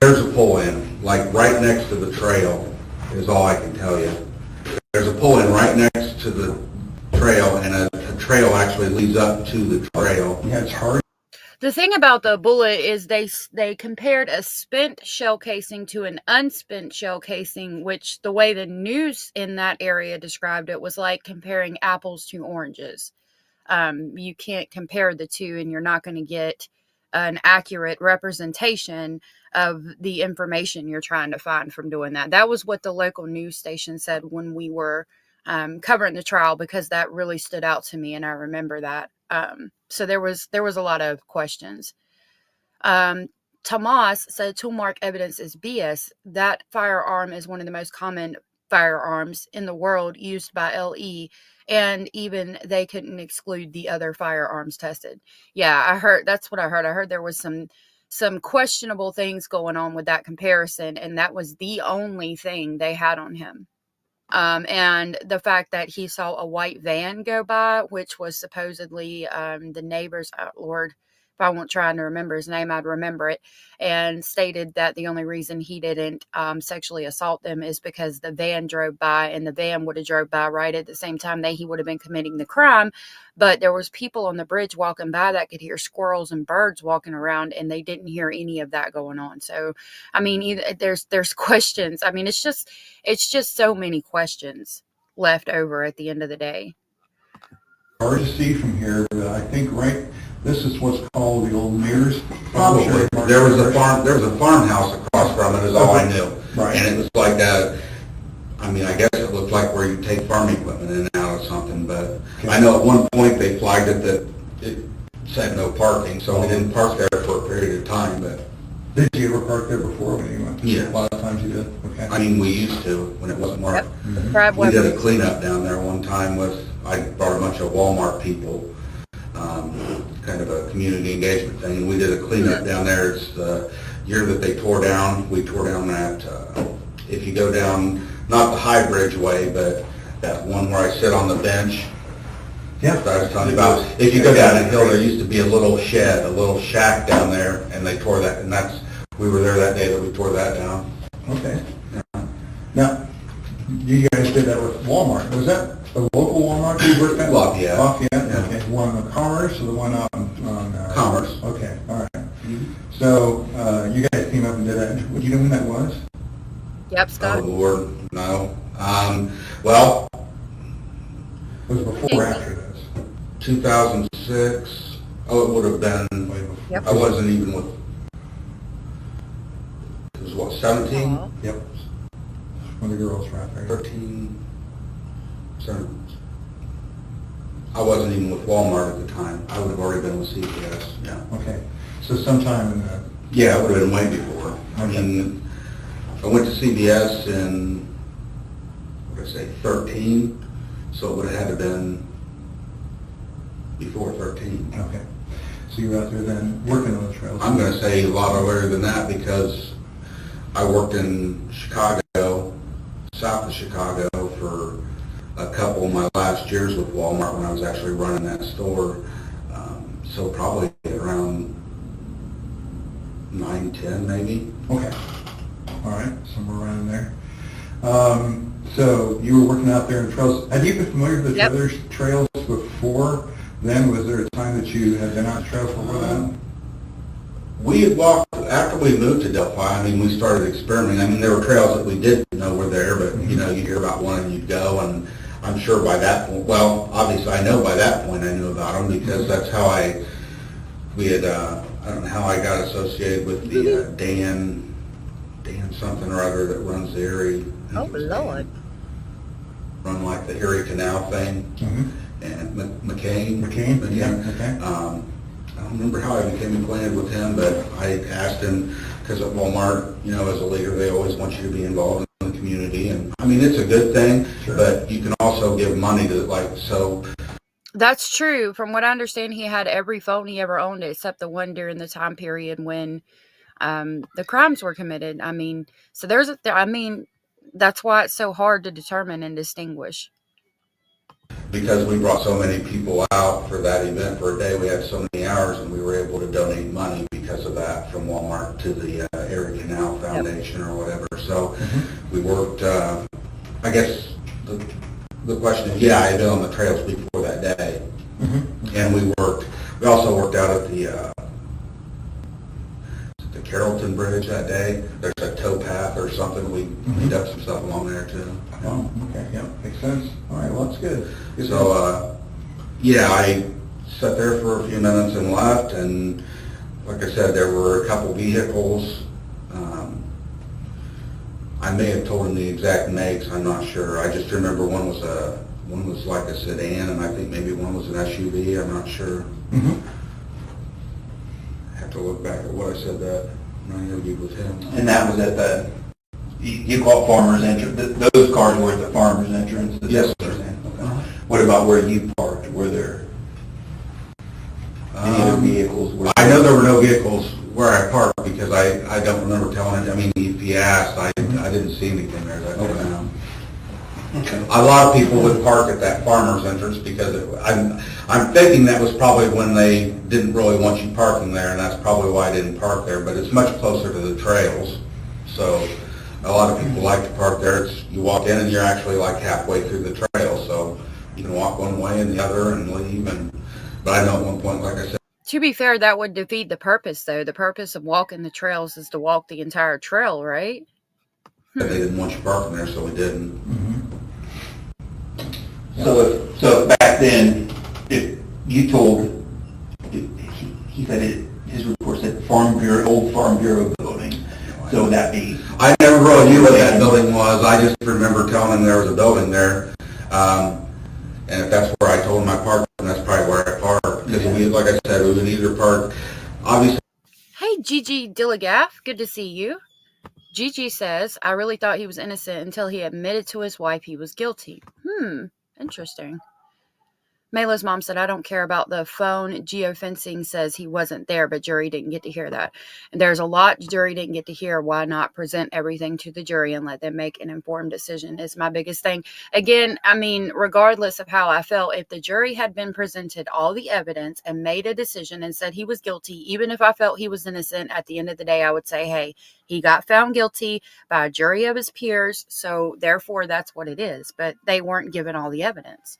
There's a pull-in, like right next to the trail, is all I can tell you. There's a pull-in right next to the trail, and a trail actually leads up to the trail. Yeah, it's hard. The thing about the bullet is they compared a spent shell casing to an unspent shell casing, which the way the news in that area described it was like comparing apples to oranges. You can't compare the two, and you're not going to get an accurate representation of the information you're trying to find from doing that. That was what the local news station said when we were covering the trial, because that really stood out to me, and I remember that. So there was a lot of questions. Tomas said toolmark evidence is BS. That firearm is one of the most common firearms in the world used by LE, and even they couldn't exclude the other firearms tested. Yeah, I heard, that's what I heard. I heard there was some questionable things going on with that comparison, and that was the only thing they had on him. And the fact that he saw a white van go by, which was supposedly the neighbor's, Lord, if I weren't trying to remember his name, I'd remember it, and stated that the only reason he didn't sexually assault them is because the van drove by, and the van would have drove by right at the same time that he would have been committing the crime. But there was people on the bridge walking by that could hear squirrels and birds walking around, and they didn't hear any of that going on. So, I mean, there's questions. I mean, it's just so many questions left over at the end of the day. Hard to see from here, but I think this is what's called the old Mears. Probably. There was a farmhouse across from it, is all I knew. Right. And it was like that. I mean, I guess it looked like where you take farm equipment in and out or something, but I know at one point they flagged it that it said no parking, so we didn't park there for a period of time, but. Did you ever park there before when you went? Yeah. A lot of times you did? Okay. I mean, we used to when it wasn't marked. Yep. We did a cleanup down there one time I brought a bunch of Walmart people, kind of a community engagement thing, and we did a cleanup down there. It's the year that they tore down, we tore down that, if you go down, not the High Bridge way, but that one where I sit on the bench. Yeah. That I was telling you about. If you go down that hill, there used to be a little shed, a little shack down there, and they tore that, and we were there that day that we tore that down. Okay. Now, you guys did that with Walmart. Was that a local Walmart you worked at? Lafayette. Lafayette, Yeah. okay. One on Commerce or the one on Commerce. Okay, all right. So, you guys came up and did that. Do you know when that was? Yep, Scott. Oh, Lord, no. Well, Was it before or after this? 2006, it would have been, Way before. Yep. I wasn't even with, it was what, 17? Aw. Yep. When the girls were out there. 13, 17. I wasn't even with Walmart at the time. I would have already been with CVS, yeah. Okay. So sometime in the, Yeah, it would have been way before. I Okay. mean, I went to CVS in, what did I say, 13, so it would have had to been before 13. okay. So you were out there then working on the trails? I'm going to say a lot earlier than that because I worked in Chicago, south of Chicago, for a couple of my last years with Walmart when I was actually running that store. So probably around 9, 10 maybe. Okay. All right, somewhere around there. So you were working out there in trails. Have you been familiar with the Yep. other trails before then? Was there a time that you had been on trails before that? We had walked, after we moved to Delphi, I mean, we started experimenting. I mean, there were trails that we didn't know were there, but, you know, you'd hear about one and you'd go, and I'm sure by that point, well, obviously I know by that point I knew about them because that's how I don't know how I got associated with the Dan something or other that runs the Erie. Oh, Lord. Run like the Erie Canal thing. Mm-hmm. And m8nd. McCain? Yeah, okay. I don't remember how I became acquainted with him, but I asked him, because at Walmart, you know, as a leader, they always want you to be involved in the community. And, I mean, it's a good thing, Sure. but you can also give money to, like, so. That's true. From what I understand, he had every phone he ever owned except the one during the time period when the crimes were committed. I mean, so that's why it's so hard to determine and distinguish. Because we brought so many people out for that event for a day, we had so many hours, and we were able to donate money because of that from Walmart to the Erie Canal Foundation or whatever. So we worked, I guess the question is, yeah, I had been on the trails before that day. And we also worked out at the Carrollton Bridge that day. There's a tow path or something. We cleaned up some stuff along there too. Oh, okay, yeah, makes sense. All right, well, that's good. So, yeah, I sat there for a few minutes and left, and like I said, there were a couple vehicles. I may have told him the exact makes, I'm not sure. I just remember one was like a sedan, and I think maybe one was an SUV, I'm not sure. I have to look back at what I said that when I interviewed with him. And that was at the, you call it farmer's entrance, those cars were at the farmer's entrance? Is Yes, that what you're sir. saying? Okay. What about where you parked? Were there any other vehicles? I know there were no vehicles where I parked because I don't remember telling him. I mean, if he asked, I didn't see anything there that day. Okay. A lot of people would park at that farmer's entrance because I'm thinking that was probably when they didn't really want you parking there, and that's probably why I didn't park there. But it's much closer to the trails, so a lot of people like to park there. You walk in and you're actually like halfway through the trail, so you can walk one way and the other and leave. But I know at one point, like I said, To be fair, that would defeat the purpose, though. The purpose of walking the trails is to walk the entire trail, right? they didn't want you parking there, so we didn't. So back then, if you told, he said his report said old Farm Bureau building, so would that be? I never really knew what that building was. I just remember telling him there was a building there. And if that's where I told him I parked, then that's probably where I parked. Because we, like I said, we would either park, obviously. Hey, Gigi Dilligaff, good to see you. Gigi says, I really thought he was innocent until he admitted to his wife he was guilty. Interesting. Mayla's mom said, I don't care about the phone. Geofencing says he wasn't there, but jury didn't get to hear that. And there's a lot jury didn't get to hear. Why not present everything to the jury and let them make an informed decision is my biggest thing. Again, I mean, regardless of how I felt, if the jury had been presented all the evidence and made a decision and said he was guilty, even if I felt he was innocent, at the end of the day, I would say, hey, he got found guilty by a jury of his peers, so therefore that's what it is. But they weren't given all the evidence.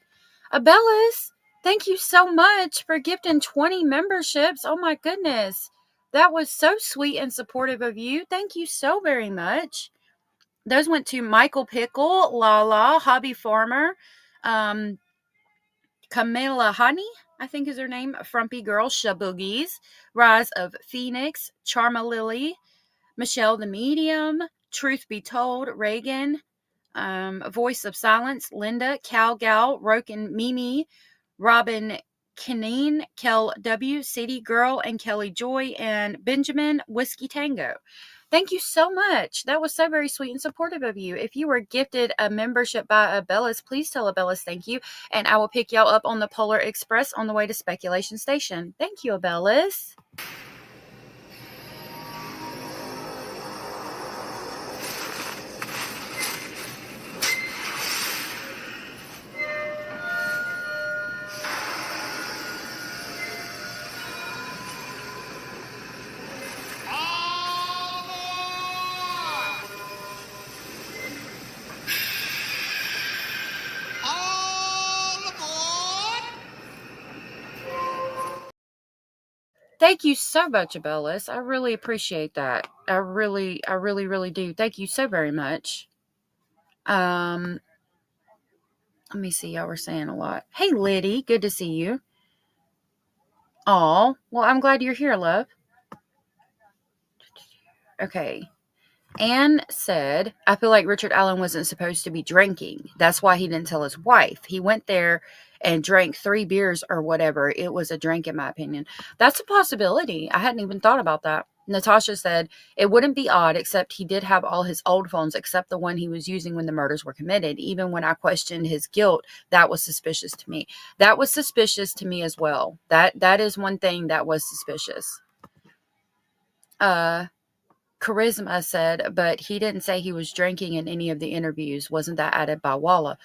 Abellis, thank you so much for gifting 20 memberships. Oh my goodness. That was so sweet and supportive of you. Thank you so very much. Those went to Michael Pickle, Lala, Hobby Farmer, Camilla Honey, I think is her name, Frumpy Girl, Shaboogies, Rise of Phoenix, Charma Lily, Michelle the Medium, Truth Be Told, Reagan, Voice of Silence, Linda, Cal Gal, Roken Mimi, Robin Kineen, Kel W, City Girl, and Kelly Joy, and Benjamin Whiskey Tango. Thank you so much. That was so very sweet and supportive of you. If you were gifted a membership by Abellis, please tell Abellis thank you, and I will pick y'all up on the Polar Express on the way to Speculation Station. Thank you, Abellis. Thank you so much, Abellis. I really appreciate that. I really, really do. Thank you so very much. Let me see. Y'all were saying a lot. Hey, Liddy. Good to see you. Aw. Well, I'm glad you're here, love. Okay. Anne said, I feel like Richard Allen wasn't supposed to be drinking. That's why he didn't tell his wife. He went there and drank 3 beers or whatever. It was a drink, in my opinion. That's a possibility. I hadn't even thought about that. Natasha said, it wouldn't be odd, except he did have all his old phones, except the one he was using when the murders were committed. Even when I questioned his guilt, that was suspicious to me. That was suspicious to me as well. That is one thing that was suspicious. Charisma said, but he didn't say he was drinking in any of the interviews. Wasn't that added by Walla?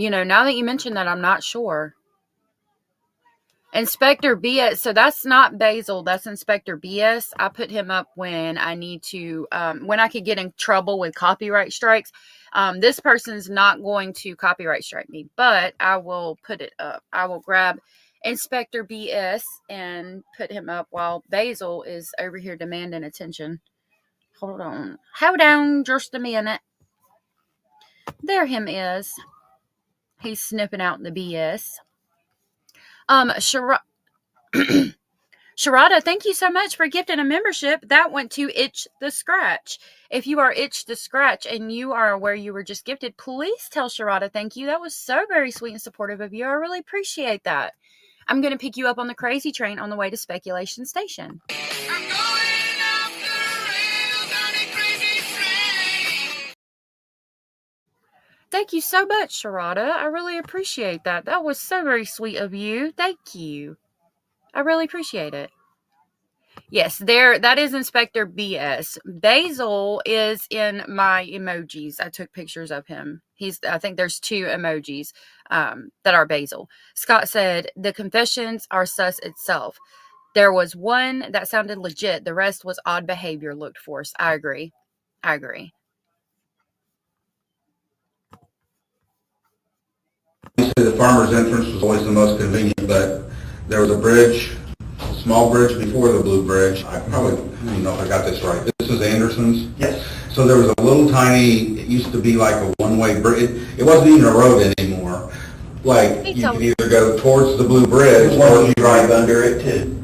You know, now that you mention that, I'm not sure. Inspector BS. So that's not Basil. That's Inspector BS. I put him up when I need to, when I could get in trouble with copyright strikes. This person's not going to copyright strike me, but I will put it up. I will grab Inspector BS and put him up while Basil is over here demanding attention. Hold on just a minute. There him is. He's sniffing out the BS. Sharada, thank you so much for gifting a membership. That went to Itch the Scratch. If you are Itch the Scratch and you are where you were just gifted, please tell Sharada thank you. That was so very sweet and supportive of you. I really appreciate that. I'm going to pick you up on the crazy train on the way to Speculation Station. I'm going off the rails on a crazy train. Thank you so much, Sharada. I really appreciate that. That was so very sweet of you. Thank you. I really appreciate it. Yes, that is Inspector BS. Basil is in my emojis. I took pictures of him. I think there's 2 emojis that are Basil. Scott said, the confessions are sus itself. There was one that sounded legit. The rest was odd behavior looked forced. I agree. The farmer's entrance was always the most convenient, but there was a bridge, a small bridge before the blue bridge. I don't know if I got this right. This is Anderson's? Yes. So there was a little tiny, it used to be like a one-way bridge. It wasn't even a road anymore. Like, you could either go towards the blue bridge Or you drive under it too.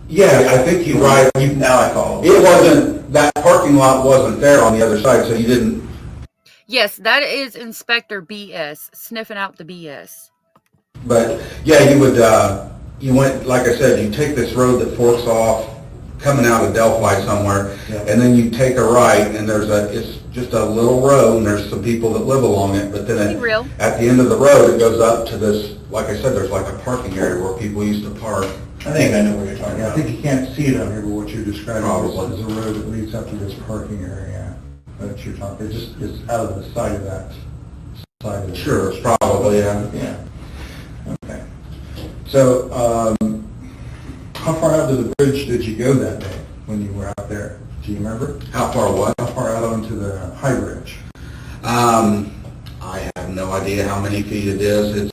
Yeah, I think you ride. Now I follow. It wasn't, that parking lot wasn't there on the other side, so you didn't. Yes, that is Inspector BS, sniffing out the BS. But, yeah, you would, you went, like I said, you take this road that forks off, coming out of Delphi somewhere, and then you take a right, and it's just a little road, and there's some people that live along it, but then at the end of the road, it goes up to this, like I said, there's like a parking area where people used to park. I think I know what you're talking about. I think you can't see it on here, but what you're describing is a road that leads up to this parking area that you're talking. It's out of the side of that side of the Sure, probably, yeah. Yeah. Okay. So, how far out to the bridge did you go that day when you were out there? Do you remember? How far what? How far out onto the high bridge? I have no idea how many feet it is.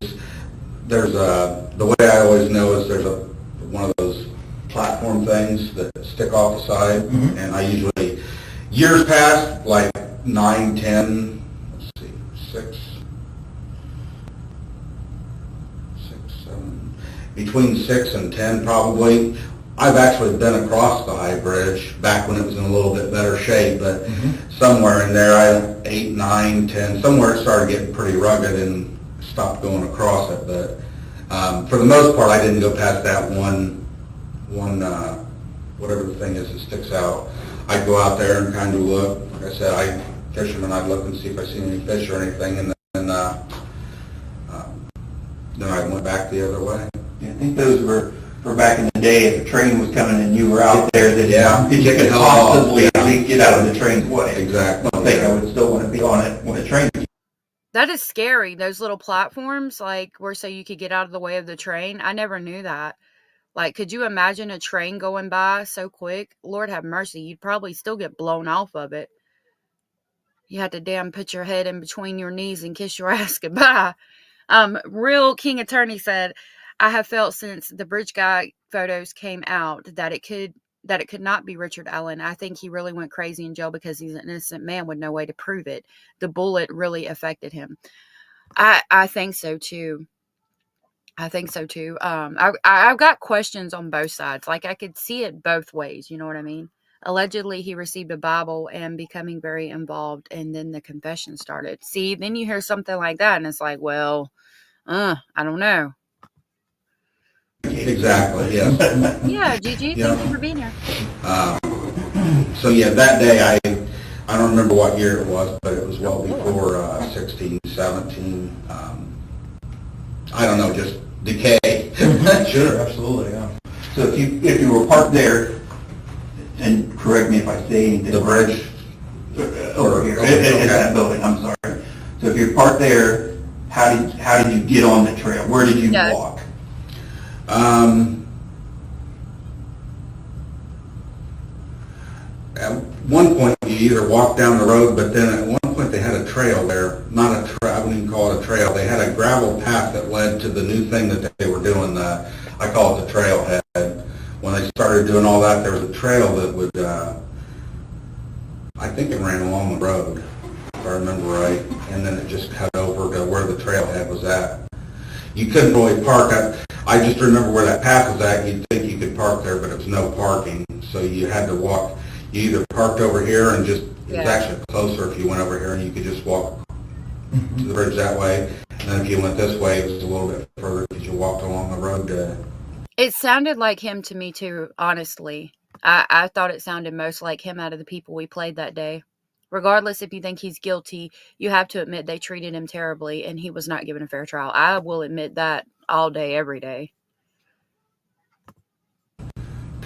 The way I always know is there's one of those platform things that stick off the side, and I usually, years past, like 9, 10, let's see, 6, 7, between 6 and 10 probably. I've actually been across the high bridge back when it was in a little bit better shape, but somewhere in there, 8, 9, 10, somewhere it started getting pretty rugged and stopped going across it. But for the most part, I didn't go past that one whatever the thing is that sticks out. I'd go out there and kind of look. Like I said, fisherman, I'd look and see if I see any fish or anything, and then I went back the other way. Yeah, I think those were back in the day, if a train was coming and you were out there, that you could possibly get out of the train's way. Exactly. I think I would still want to be on it when a train. That is scary. Those little platforms, like, where so you could get out of the way of the train. I never knew that. Like, could you imagine a train going by so quick? Lord have mercy. You'd probably still get blown off of it. You had to put your head in between your knees and kiss your ass goodbye. Real King Attorney said, I have felt since the bridge guy photos came out that it could not be Richard Allen. I think he really went crazy in jail because he's an innocent man with no way to prove it. The bullet really affected him. I think so too. I think so too. I've got questions on both sides. Like I could see it both ways. You know what I mean? Allegedly, he received a Bible and becoming very involved, and then the confession started. See, then you hear something like that, and it's like, well, I don't know. Exactly, yes. Yeah, Gigi, Yeah. thank you for being here. So yeah, that day, I don't remember what year it was, but it was well before 16, 17. I don't know, just decay. Sure, absolutely, yeah. So if you were parked there, and correct me if I say anything. The bridge? Over here, Okay. at that building, I'm sorry. So if you're parked there, how did you get on the trail? Where did you No. walk? At one point, you either walked down the road, but then at one point they had a trail there. Not a trail, I wouldn't even call it a trail. They had a gravel path that led to the new thing that they were doing. I call it the trailhead. When they started doing all that, there was a trail that would, I think it ran along the road, if I remember right, and then it just cut over to where the trailhead was at. You couldn't really park. I just remember where that path was at. You'd think you could park there, but it was no parking. So you had to walk. You either parked over here and just, it was actually closer if you went over here and you could just walk to the bridge that way. And then if you went this way, it was a little bit further because you walked along the road. It sounded like him to me too, honestly. I thought it sounded most like him out of the people we played that day. Regardless if you think he's guilty, you have to admit they treated him terribly and he was not given a fair trial. I will admit that all day, every day.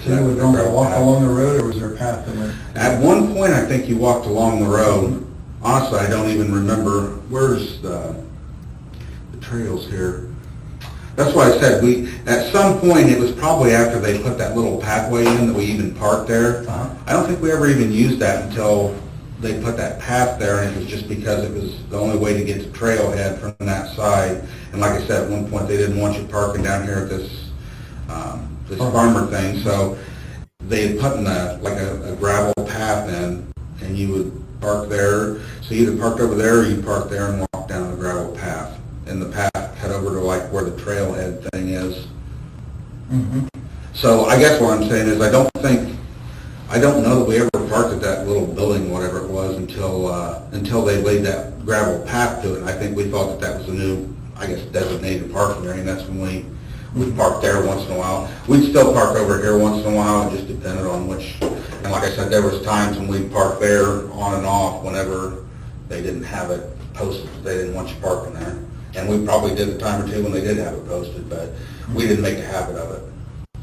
So you would normally walk along the road, or was there a path that went? At one point, I think you walked along the road. Honestly, I don't even remember. Where's the trails here? That's why I said at some point, it was probably after they put that little pathway in that we even parked there. I don't think we ever even used that until they put that path there, and it was just because it was the only way to get to trailhead from that side. And like I said, at one point, they didn't want you parking down here at this farmer thing, so they had put in a gravel path in, and you would park there. So you either parked over there, or you parked there and walked down the gravel path. And the path cut over to where the trailhead thing is. Mm-hmm. So I guess what I'm saying is I don't know that we ever parked at that little building, whatever it was, until they laid that gravel path to it. And I think we thought that was a new, I guess, designated parking area, and that's when we parked there once in a while. We'd still park over here once in a while. It just depended on which. And like I said, there was times when we'd park there on and off whenever they didn't have it posted. They didn't want you parking there. And we probably did a time or two when they did have it posted, but we didn't make a habit of it.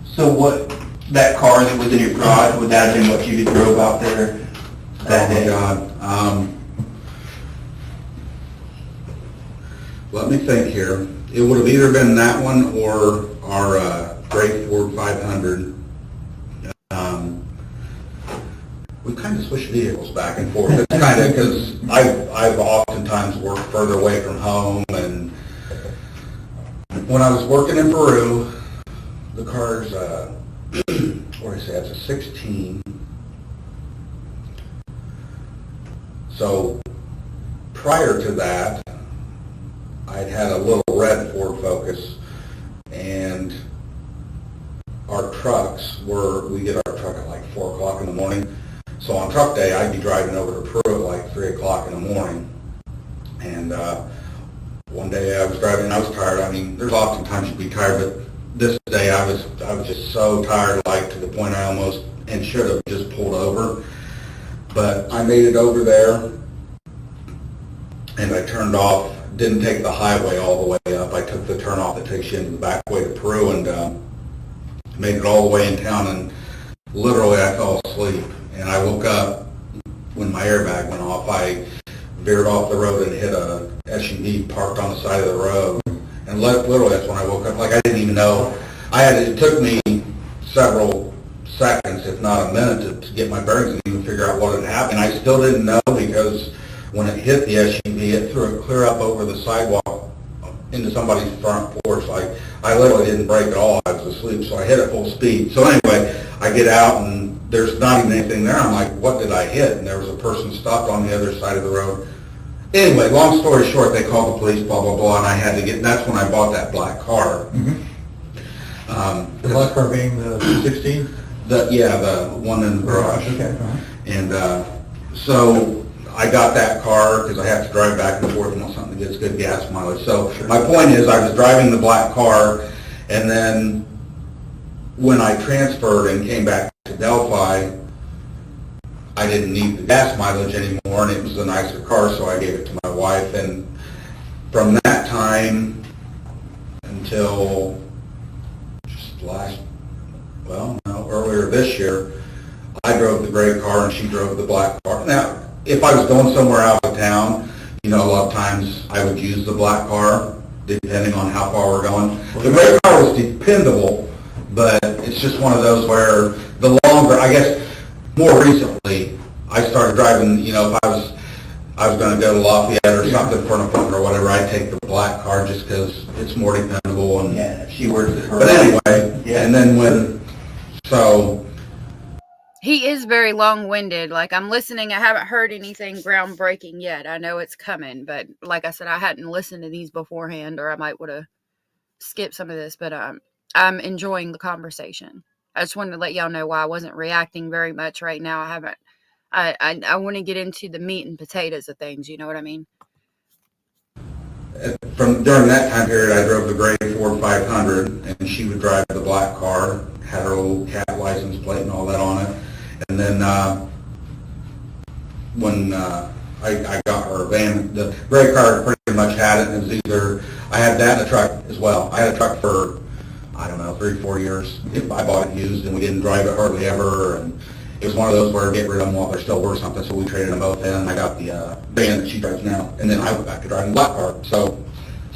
So that car that was in your garage, would that have been what you drove out there that day? Oh my God. Let me think here. It would have either been that one or our gray Ford 500. We kind of switch vehicles back and forth. It's kind of because I've oftentimes worked further away from home, and when I was working in Peru, the car's, what do I say, it's a 16. So prior to that, I'd had a little red Ford Focus, and our trucks we get our truck at like 4 o'clock in the morning. So on truck day, I'd be driving over to Peru at like 3 o'clock in the morning. And one day I was driving and I was tired. I mean, there's often times you'd be tired, but this day I was just so tired, like to the point I almost and should have just pulled over. But I made it over there, and I turned off, didn't take the highway all the way up. I took the turn off that takes you into the back way to Peru, and made it all the way in town, and literally I fell asleep. And I woke up when my airbag went off. I veered off the road and hit a SUV parked on the side of the road. And literally that's when I woke up. Like I didn't even know. It took me several seconds, if not a minute, to get my bearings and even figure out what had happened. I still didn't know because when it hit the SUV, it threw it clear up over the sidewalk into somebody's front porch. Like, I literally didn't brake at all. I was asleep, so I hit at full speed. So anyway, I get out and there's not even anything there. I'm like, what did I hit? And there was a person stopped on the other side of the road. Anyway, long story short, they called the police, blah, blah, blah, and I had to get, that's when I bought that black car. The black car being the 16? The one in the garage. Okay. And so I got that car because I have to drive back and forth and want something that gets good gas mileage. So my point is, I was driving the black car, and then when I transferred and came back to Delphi, I didn't need the gas mileage anymore, and it was a nicer car, so I gave it to my wife. And from that time until just earlier this year, I drove the gray car and she drove the black car. Now, if I was going somewhere out of town, a lot of times I would use the black car, depending on how far we're going. The gray car was dependable, but it's just one of those where the longer, I guess, more recently, I started driving, if I was going to go to Lafayette or something for an appointment or whatever, I'd take the black car just because it's more dependable. And Yeah, she works at her. but anyway, Yeah. and then so He is very long-winded. Like, I'm listening. I haven't heard anything groundbreaking yet. I know it's coming, but like I said, I hadn't listened to these beforehand, or I might would have skipped some of this, but I'm enjoying the conversation. I just wanted to let y'all know why I wasn't reacting very much right now. I want to get into the meat and potatoes of things, you know what I mean? during that time period, I drove the gray Ford 500, and she would drive the black car, had her old cat license plate and all that on it. And then when I got her van, the gray car pretty much had it, and it was either, I had that and a truck as well. I had a truck for, I don't know, 3 or 4 years. I bought it used, and we didn't drive it hardly ever, and it was one of those where get rid of them while they're still worth something, so we traded them both in, and I got the van that she drives now, and then I went back to driving the black car, so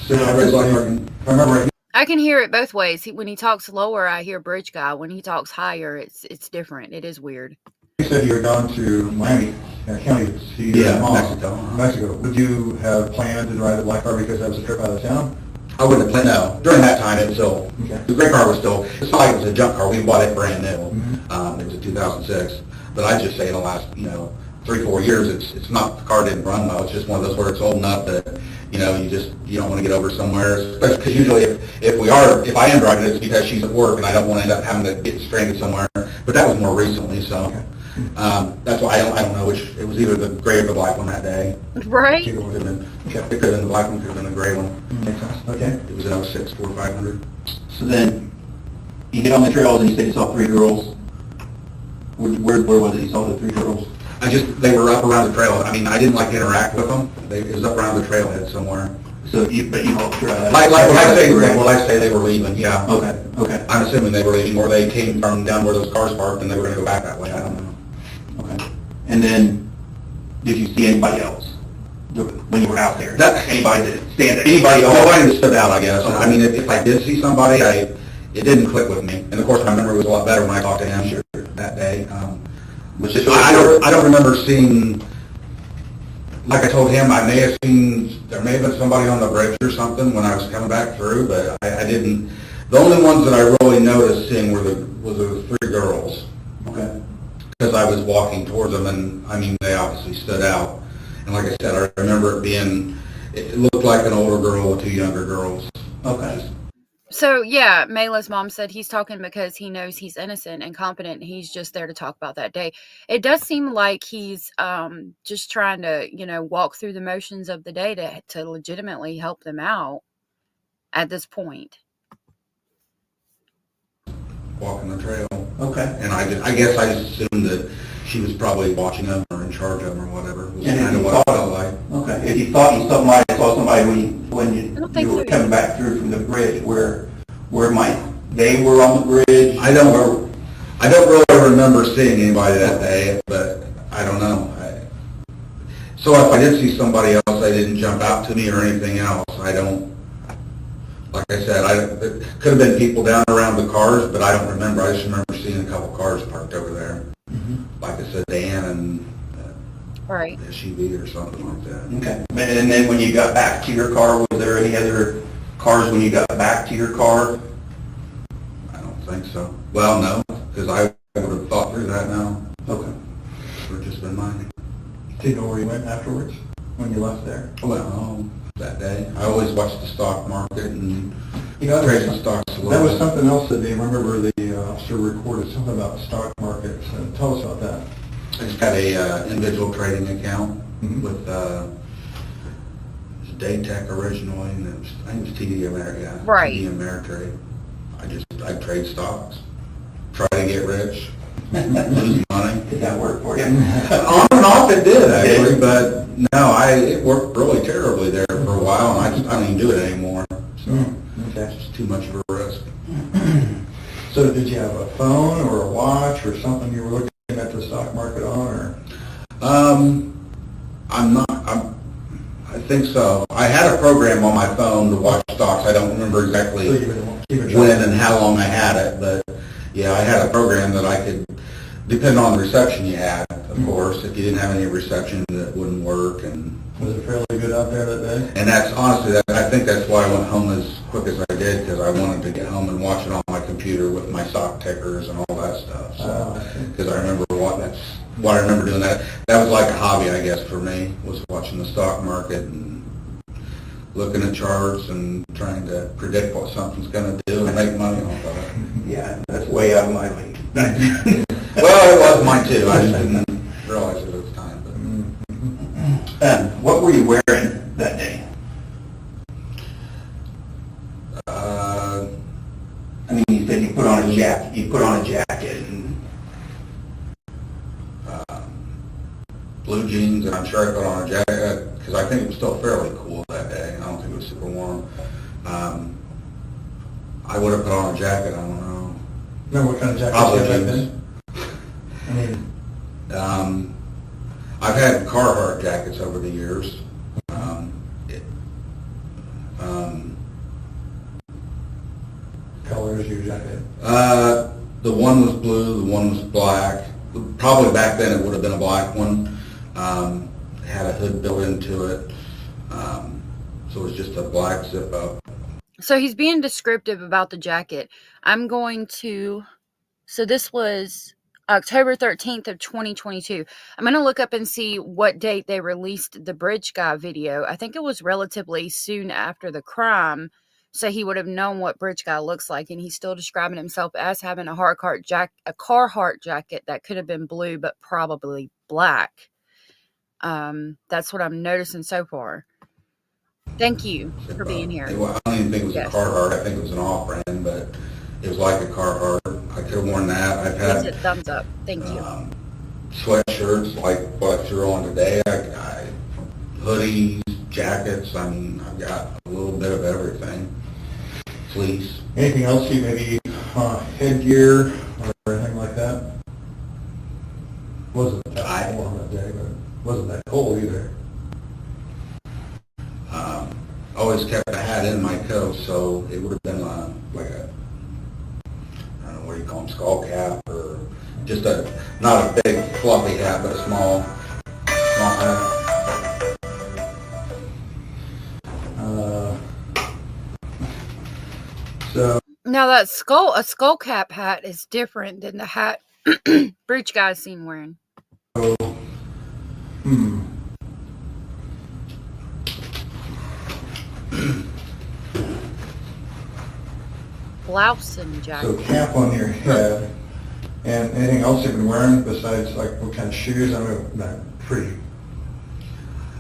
I raised black car. If I remember right, I can hear it both ways. When he talks lower, I hear bridge guy. When he talks higher, it's different. It is weird. you said you were gone to Miami County to see your mom. Mexico. Mexico. Would you have planned to drive the black car because that was a trip out of town? I wouldn't have planned, no. During that time, it was still, Okay. the gray car was still, it's not like it was a junk car. We bought it brand new. It was a 2006. But I just say in the last, 3, 4 years, it's not, the car didn't run well. It's just one of those where it's old enough that, you don't want to get over somewhere. Especially because usually if I am driving it, it's because she's at work and I don't want to end up having to get stranded somewhere. But that was more recently, so. Okay. That's why I don't know which, it was either the gray or the black one that day. Right? It could have been, it could have been the black one, could have been the gray one. Makes sense. Okay. It was an 06 Ford 500. So then, you get on the trails and you said you saw 3 girls. Where was it you saw the 3 girls? They were up around the trail. I mean, I didn't interact with them. It was up around the trailhead somewhere. So you helped her. Like when I say they were leaving, yeah. Okay. I'm assuming they were leaving, or they came from down where those cars parked and they were going to go back that way. I don't know. Okay. And then, did you see anybody else when you were out there? Anybody that stand there? Nobody that stood out, I guess. Okay. I mean, if I did see somebody, it didn't click with me. And of course, my memory was a lot better when I talked to him that day. I don't remember seeing, like I told him, there may have been somebody on the bridge or something when I was coming back through, but I didn't. The only ones that I really noticed seeing were the 3 girls. Okay. Because I was walking towards them, and I mean, they obviously stood out. And like I said, I remember it looked like an older girl with 2 younger girls. Okay. So, yeah, Mayla's mom said he's talking because he knows he's innocent and competent. He's just there to talk about that day. It does seem like he's just trying to, walk through the motions of the day to legitimately help them out at this point. Walking the trail. Okay. And I guess I just assumed that she was probably watching them or in charge of them or whatever. It was And if kind of you what it thought- felt like. Okay. If you thought you saw somebody when I don't think you were so. coming back through from the bridge, where they were on the bridge? I don't really remember seeing anybody that day, but I don't know. So if I did see somebody else, they didn't jump out to me or anything else. Like I said, it could have been people down around the cars, but I don't remember. I just remember seeing a couple cars parked over there. Like I said, Dan and Right. SUV or something like that. Okay. And then when you got back to your car, was there any other cars when you got back to your car? I don't think so. Well, no, because I would have thought through that now. Okay. We've just been minding. Do you know where you went afterwards, when you left there? Well, that day, I always watch the stock market and You know, trade the stocks a that little was bit. something else that they remember the officer recorded, something about the stock market. So tell us about that. I just got a individual trading account Mhm. with Daytech originally, and it was, I think it was TD Ameritrade. Yeah, Right. TD Ameritrade. I trade stocks, try to get rich, lose money. Did that work for you? On and off it did actually, but no, it worked really terribly there for a while, and I don't even do it anymore. So Okay. it's just too much of a risk. So did you have a phone or a watch or something you were looking at the stock market on, or? I think so. I had a program on my phone to watch stocks. I don't remember So exactly you've been keeping track? when and how long I had it, but yeah, I had a program that I could, depending on the reception you had, of course. If you didn't have any reception, that wouldn't work, and Was it fairly good out there that day? that's honestly, I think that's why I went home as quick as I did, because I wanted to get home and watch it on my computer with my stock tickers and all that stuff. Oh, I see. Because I remember that's what I remember doing that. That was like a hobby, I guess, for me, was watching the stock market and looking at charts and trying to predict what something's going to do and make money off of it. Yeah, that's way out of my league. Well, it was mine too. I just didn't realize it at the time. What were you wearing that day? But, I mean, you said you put on a jacket, and blue jeans, and I'm sure I put on a jacket because I think it was still fairly cool that day. I don't think it was super warm. I would have put on a jacket. I don't know. Remember what kind of jacket Probably you had back jeans. then? I mean, I've had Carhartt jackets over the years. colors of your jacket. The one was blue, the one was black. Probably back then it would have been a black one. It had a hood built into it. So it was just a black zip up. So he's being descriptive about the jacket. So this was October 13th of 2022. I'm going to look up and see what date they released the bridge guy video. I think it was relatively soon after the crime, so he would have known what bridge guy looks like, and he's still describing himself as having a Carhartt jacket that could have been blue, but probably black. That's what I'm noticing so far. Thank you for being here. I don't even think it was Yes. a Carhartt. I think it was an off-brand, but it was like a Carhartt. I could have worn that. I've Gives had it thumbs up. Thank you. sweatshirts like what I threw on today. Hoodies, jackets. I mean, I've got a little bit of everything. Fleece. Anything else you maybe, headgear or anything like that? Wasn't that warm that day, but wasn't that cold either. Always kept a hat in my coat, so it would have been like a, I don't know, what do you call them, skull cap, or just not a big fluffy hat, but a small hat. So, Now that a skull cap hat is different than the hat Breach guy's seen wearing. Blouse and jacket. so cap on your head, and anything else you've been wearing besides like what kind of shoes? I mean, not pretty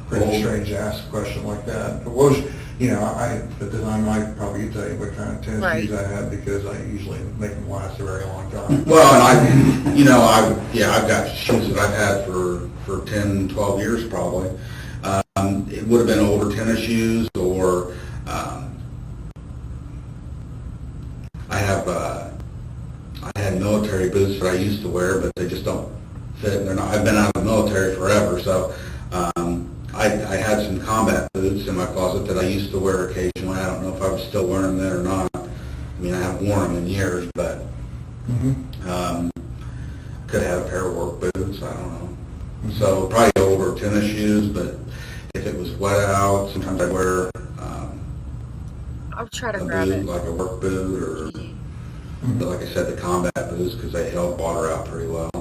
strange to ask a question like that. But what was, at the time I probably tell you what kind of tennis Right. shoes I had because I usually make them last a very long time. Well, and I've got shoes that I've had for 10, 12 years probably. It would have been older tennis shoes, or I had military boots that I used to wear, but they just don't fit. I've been out of the military forever, so I had some combat boots in my closet that I used to wear occasionally. I don't know if I was still wearing them then or not. I mean, I haven't worn them in years, but could have had a pair of work boots. I don't know. So probably older tennis shoes, but if it was wet out, sometimes I'd wear I'll try to a grab boot, it. like a work boot, or, but like I said, the combat boots, because they held water out pretty well.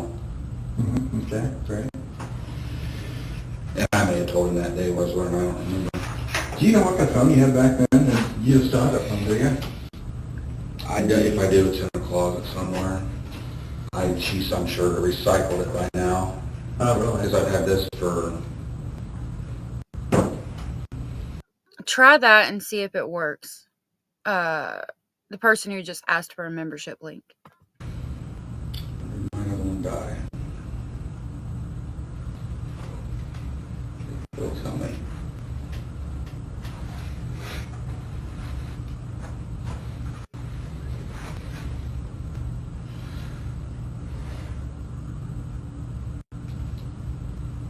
Mhm, okay, great. And I may have told him that day was when, I don't remember. Do you know what kind of phone you had back then? And you just still have that phone, do you? If I do, it's in a closet somewhere. I'm sure they recycled it by now, Oh, really? because I've had this for, Try that and see if it works. The person who just asked for a membership link. another one die. They'll tell me.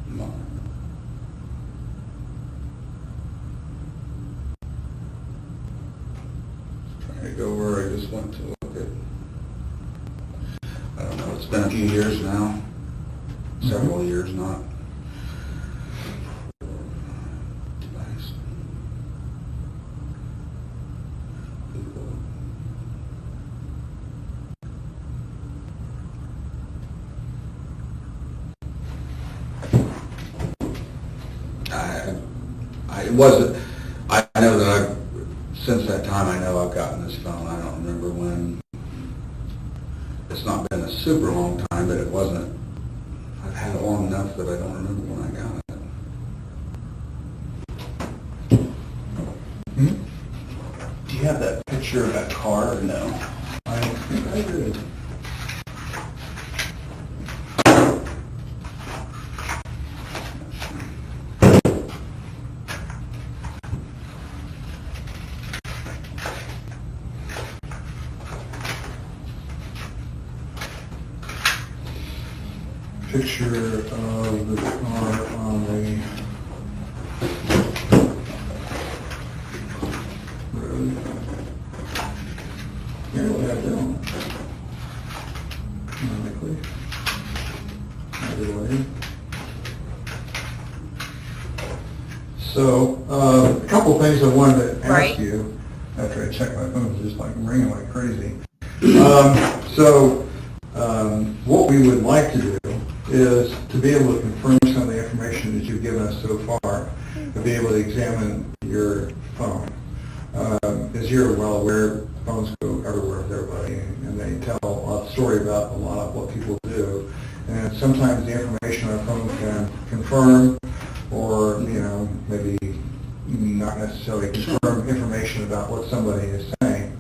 Come on. Trying to go where I just went to look at. I don't know, it's been a few years now. Several years, not. Device. It wasn't, I know that since that time, I know I've gotten this phone. I don't remember when. It's not been a super long time, but it wasn't, I've had it long enough that I don't remember when I got it. Do you have that picture of that car or no? I think I did. Picture of the car on the road. Here we have them. Likely. Either way. So, a couple of things I wanted to Right. ask you after I checked my phone, it was just like ringing like crazy. What we would like to do is to be able to confirm some of the information that you've given us so far, to be able to examine your phone. As you're well aware, phones go everywhere with everybody, and they tell a story about a lot of what people do. And sometimes the information on a phone can confirm, or maybe not necessarily confirm information about what somebody is saying.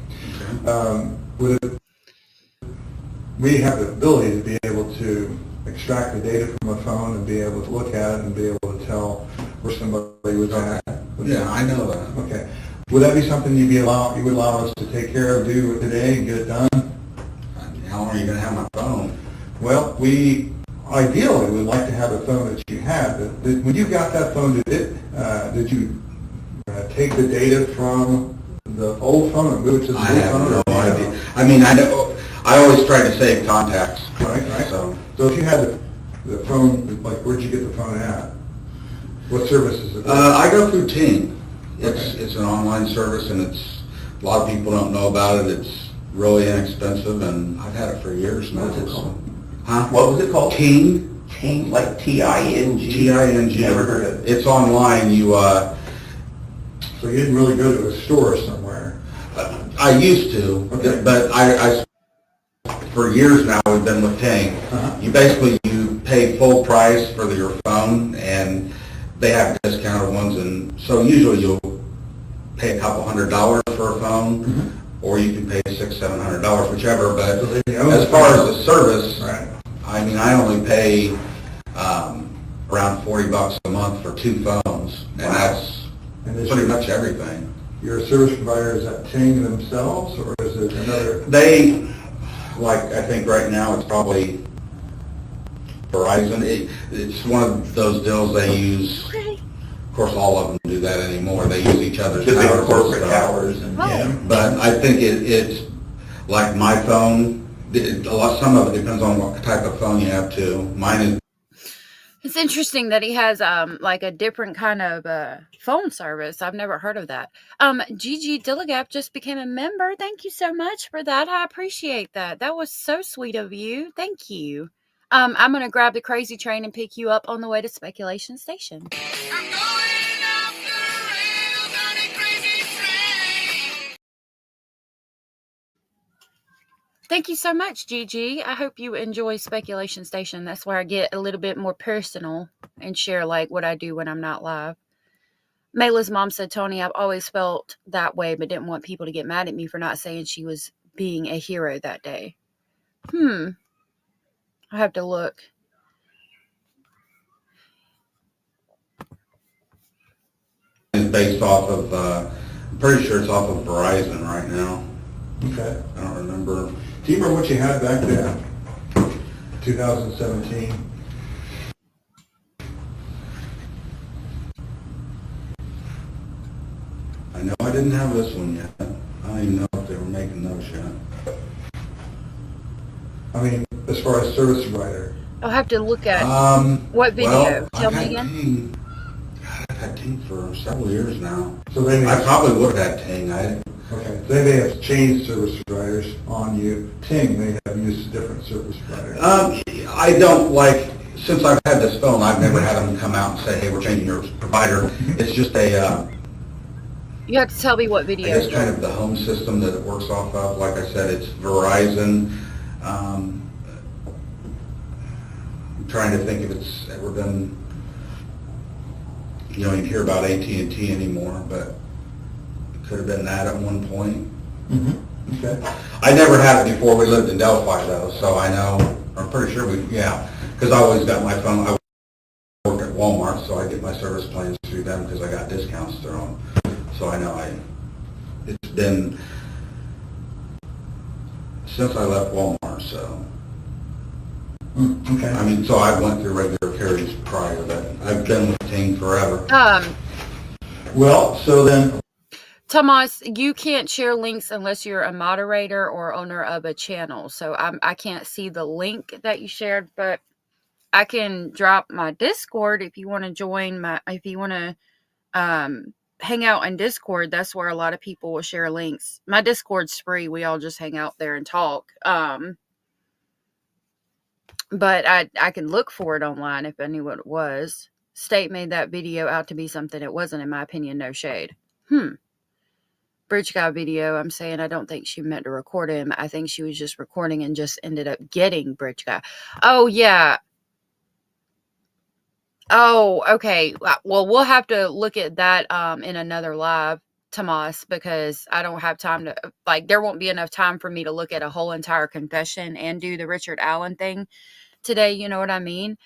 We have the ability to be able to extract the data from a phone and be able to look at it and be able to tell where somebody was at. Yeah, I know that. Okay. Would that be something you would allow us to take care of, do today and get it done? How long are you going to have my phone? Well, we ideally would like to have a phone that you had. When you got that phone, did you take the data from the old phone and move it to the I new have phone? no idea. I mean, I always try to save contacts. Right. So, So if you had the phone, like, where'd you get the phone at? What service is it? I go through Ting. It's an online service, and a lot of people don't know about it. It's really inexpensive, and I've had it for years now. What's it called? Huh? What was it called? Ting. Ting, like T-I-N-G? T-I-N-G. Never heard of it. It's online. So you didn't really go to a store somewhere? I used to, Okay. but I for years now, we've been with Ting. Uh-huh. You pay full price for your phone, and they have discounted ones, and so usually you'll pay a couple $100 for a phone, or you can pay $600-700, whichever. But So they own as the far phone. as the service, Right. I mean, I only pay around $40 a month for 2 phones, and Wow. that's And is pretty your- much everything. Your service provider, is that Ting themselves, or is it another? They, like, I think right now it's probably Verizon. It's one of those deals they use. Of course, all of them do that anymore. They use each other's The big towers. corporate towers and, Oh. yeah. But I think it's like my phone. Some of it depends on what type of phone you have too. Mine is It's interesting that he has like a different kind of phone service. I've never heard of that. Gigi Dilligap just became a member. Thank you so much for that. I appreciate that. That was so sweet of you. Thank you. I'm gonna grab the crazy train and pick you up on the way to Speculation Station. I'm going off the rails on a crazy train. Thank you so much, Gigi. I hope you enjoy Speculation Station. That's where I get a little bit more personal and share like what I do when I'm not live. Mayla's mom said, Tony, I've always felt that way, but didn't want people to get mad at me for not saying she was being a hero that day. I have to look. It's based off of, I'm pretty sure it's off of Verizon right now. Okay. I don't remember. Do you remember what you had back then? 2017? I know I didn't have this one yet. I don't even know if they were making those yet. I mean, as far as service provider. I'll have to look at what video. Well, Tell I've me had again. Ting. God, I've had Ting for several years now. So they may I probably would have had Ting. Okay, they may have changed service providers on you. Ting may have used a different service provider. I don't like, since I've had this phone, I've never had them come out and say, hey, we're changing your provider. It's just a, You have to tell me what I video. guess kind of the home system that it works off of. Like I said, it's Verizon. I'm trying to think if it's ever been, you don't even hear about AT&T anymore, but it could have been that at one point. Mm-hmm. Okay. I never had it before we lived in Delphi though, so I know, I'm pretty sure because I always got my phone, I worked at Walmart, so I get my service plans through them because I got discounts through them. So I know it's been since I left Walmart, so. Okay. I mean, so I went through regular carriers prior, but I've been with Ting forever. Well, so then. Tomas, you can't share links unless you're a moderator or owner of a channel. So I can't see the link that you shared, but I can drop my Discord if you want to join if you want to hang out in Discord. That's where a lot of people will share links. My Discord's free. We all just hang out there and talk. But I can look for it online if I knew what it was. State made that video out to be something it wasn't, in my opinion. No shade. Bridge guy video, I'm saying I don't think she meant to record him. I think she was just recording and just ended up getting Bridge guy. Oh, yeah. Oh, okay. Well, we'll have to look at that in another live, Tomas, because I don't have time to, there won't be enough time for me to look at a whole entire confession and do the Richard Allen thing today. You know what I mean?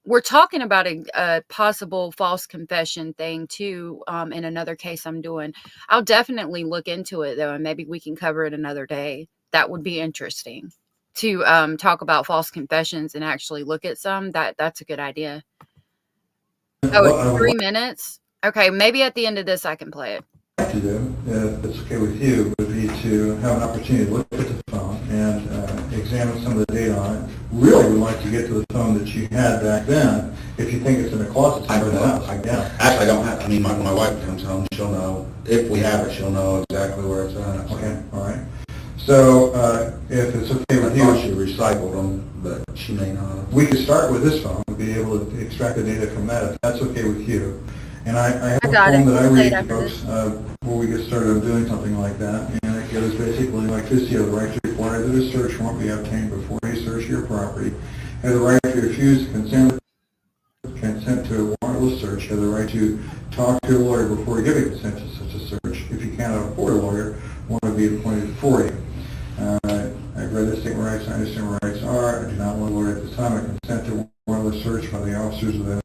We're talking about a possible false confession thing too in another case I'm doing. I'll definitely look into it though, and maybe we can cover it another day. That would be interesting to talk about false confessions and actually look at some. That's a good idea. Oh, 3 minutes? Okay, maybe at the end of this I can play it. To do, if it's okay with you, would be to have an opportunity to look at the phone and examine some of the data on it. Really would like to get to the phone that you had back then. If you think it's in a closet somewhere in the house, Actually, I don't have, I mean, when my wife comes home, she'll know, if we have it, she'll know exactly where it's at. Okay, all right. So if it's okay with I you, thought she recycled them, but she may not. we could start with this phone and be able to extract the data from that, if that's okay with you. And I have a form that I read to folks before we get started on doing something like that, and it goes basically like this: you have the right to require that a search warrant be obtained before you search your property, have the right to refuse consent to a warrantless search, have the right to talk to a lawyer before giving consent to such a search. If you cannot afford a lawyer, one will be appointed for you. I've read the statement rights, I understand what rights are. I do not want a lawyer at this time. I consent to a warrantless search by the officers of the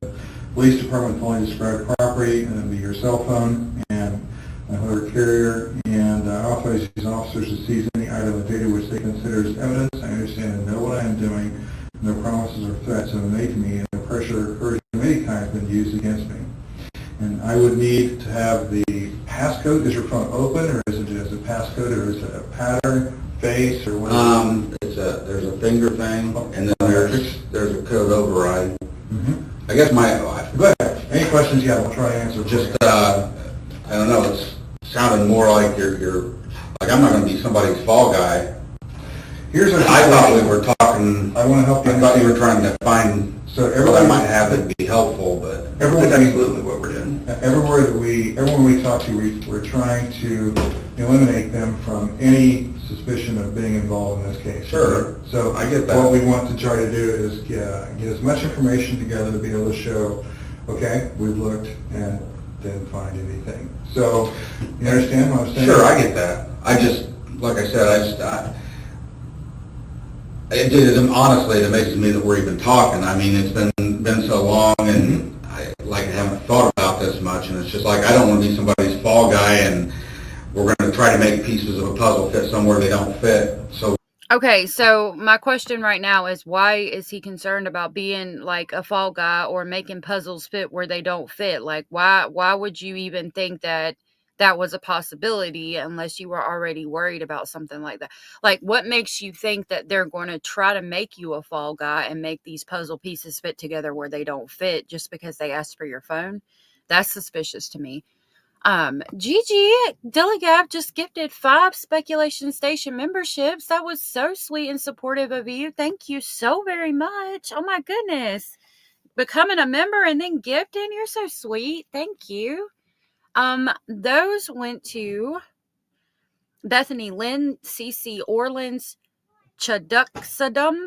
police department to only describe property, and it'll be your cell phone and whoever carrier, and authorize these officers to seize any item of data which they consider as evidence. I understand and know what I am doing. No promises or threats have been made to me, and no pressure or coercion of any kind has been used against me. And I would need to have the passcode. Is your phone open, or is it just a passcode, or is it a pattern, face, or what? It's there's a finger thing, and then there's a code override. I guess Go ahead. Any questions you have, I'll try to answer. just, I don't know, it's sounding more like you're, like I'm not gonna be somebody's fall guy. Here's what I thought we were talking, I want to help you. I thought you were trying to find So what I everybody might have that'd be helpful, but. Everyone, That's absolutely what we're doing. everyone we talk to, we're trying to eliminate them from any suspicion of being involved in this case. Sure. So I get that. what we want to try to do is get as much information together to be able to show, okay, we've looked and didn't find anything. So, you understand what I'm saying? Sure, I get that. I just, like I said, honestly, it amazes me that we're even talking. I mean, it's been so long, and I haven't thought about this much, and it's just like, I don't want to be somebody's fall guy, and we're going to try to make pieces of a puzzle fit somewhere they don't fit. So. Okay, so my question right now is, why is he concerned about being like a fall guy or making puzzles fit where they don't fit? Like, why would you even think that was a possibility unless you were already worried about something like that? Like, what makes you think that they're going to try to make you a fall guy and make these puzzle pieces fit together where they don't fit just because they asked for your phone? That's suspicious to me. Gigi Dilligap just gifted 5 Speculation Station memberships. That was so sweet and supportive of you. Thank you so very much. Oh my goodness. Becoming a member and then gifting, you're so sweet. Thank you. Those went to Bethany Lynn, CC Orleans, Chaduksadum,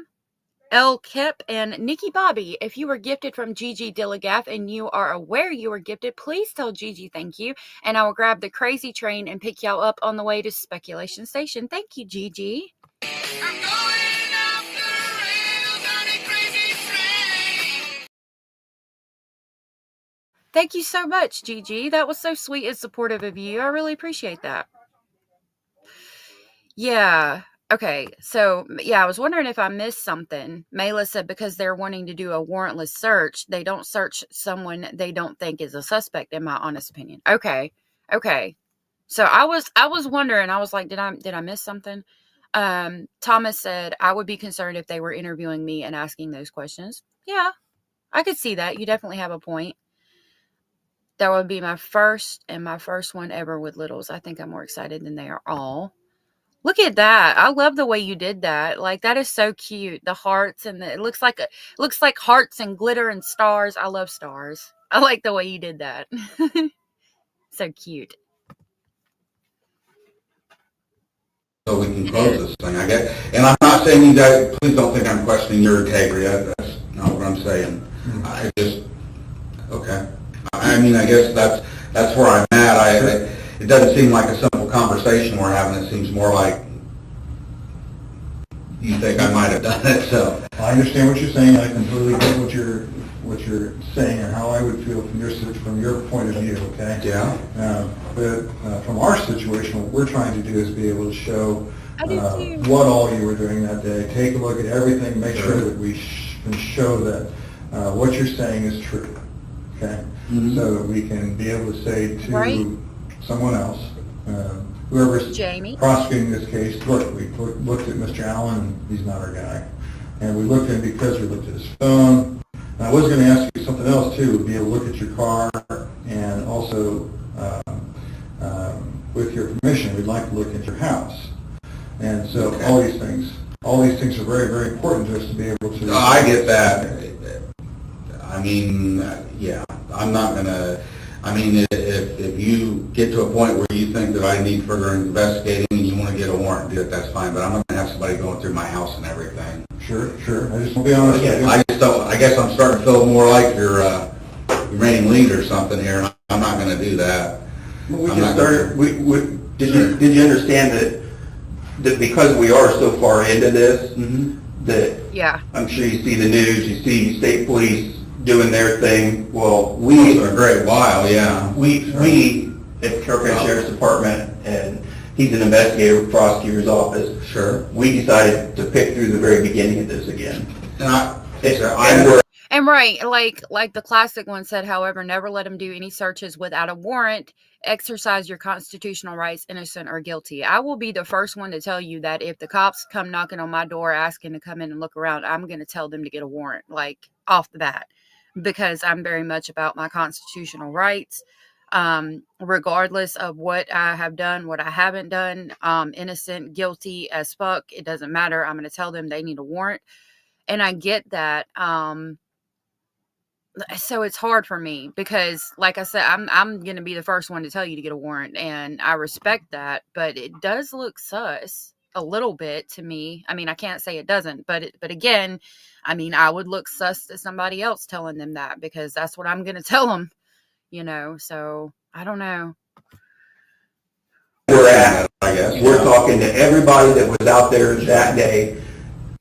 L. Kip, and Nikki Bobby. If you were gifted from Gigi Dilligaff and you are aware you were gifted, please tell Gigi thank you, and I will grab the crazy train and pick y'all up on the way to Speculation Station. Thank you, Gigi. I'm going off the rails on a crazy train. Thank you so much, Gigi. That was so sweet and supportive of you. I really appreciate that. Yeah. Okay, so, yeah, I was wondering if I missed something. Mayla said because they're wanting to do a warrantless search, they don't search someone they don't think is a suspect, in my honest opinion. Okay. So I was wondering, I was like, did I miss something? Thomas said, I would be concerned if they were interviewing me and asking those questions. Yeah, I could see that. You definitely have a point. That would be my first one ever with littles. I think I'm more excited than they are all. Look at that. I love the way you did that. Like, that is so cute. The hearts and it looks like hearts and glitter and stars. I love stars. I like the way you did that. So cute. So we can close this thing, I guess. And I'm not saying you guys, please don't think I'm questioning your integrity. That's not what I'm saying. I just, okay. I mean, I guess that's where I'm at. It doesn't seem like a simple conversation we're having. It seems more like you think I might have done it, so. I understand what you're saying. I completely get what you're saying and how I would feel from your point of view, okay? Yeah. But from our situation, what we're trying to do is be able to show too. what all you were doing that day. Take a look at everything, make sure that we can show that what you're saying is true, okay? Mm-hmm. So that we can be able to say to Right. someone else, whoever's Jamie. prosecuting this case, look, we looked at Mr. Allen, and he's not our guy. And we looked at him because we looked at his phone. And I was going to ask you something else too, be able to look at your car, and also, with your permission, we'd like to look at your house. And so Okay. all these things are very, very important to us to be able to. I get that. I mean, yeah, I'm not gonna, I mean, if you get to a point where you think that I need further investigating and you want to get a warrant, do it, that's fine, but I'm not gonna have somebody going through my house and everything. Sure. I just want to be honest with you. I just don't, I guess I'm starting to feel more like your reigning lead or something here, and I'm not gonna do that. Well, we I'm can not start, did you understand that because we are so far into this, that Yeah. I'm sure you see the news, you see state police doing their thing. Well, For a great while, yeah. we at the Carroll County Sheriff's Department, and he's an investigator with the prosecutor's office. Sure. We decided to pick through the very beginning of this again. And And right, like the classic one said, however, never let them do any searches without a warrant. Exercise your constitutional rights, innocent or guilty. I will be the first one to tell you that if the cops come knocking on my door asking to come in and look around, I'm going to tell them to get a warrant, like off the bat, because I'm very much about my constitutional rights. Regardless of what I have done, what I haven't done, innocent, guilty as fuck, it doesn't matter. I'm going to tell them they need a warrant. And I get that. So it's hard for me because, like I said, I'm going to be the first one to tell you to get a warrant, and I respect that, but it does look sus a little bit to me. I mean, I can't say it doesn't, but again, I mean, I would look sus to somebody else telling them that because that's what I'm going to tell them, so I don't know. We're at, I guess. we're talking to everybody that was out there that day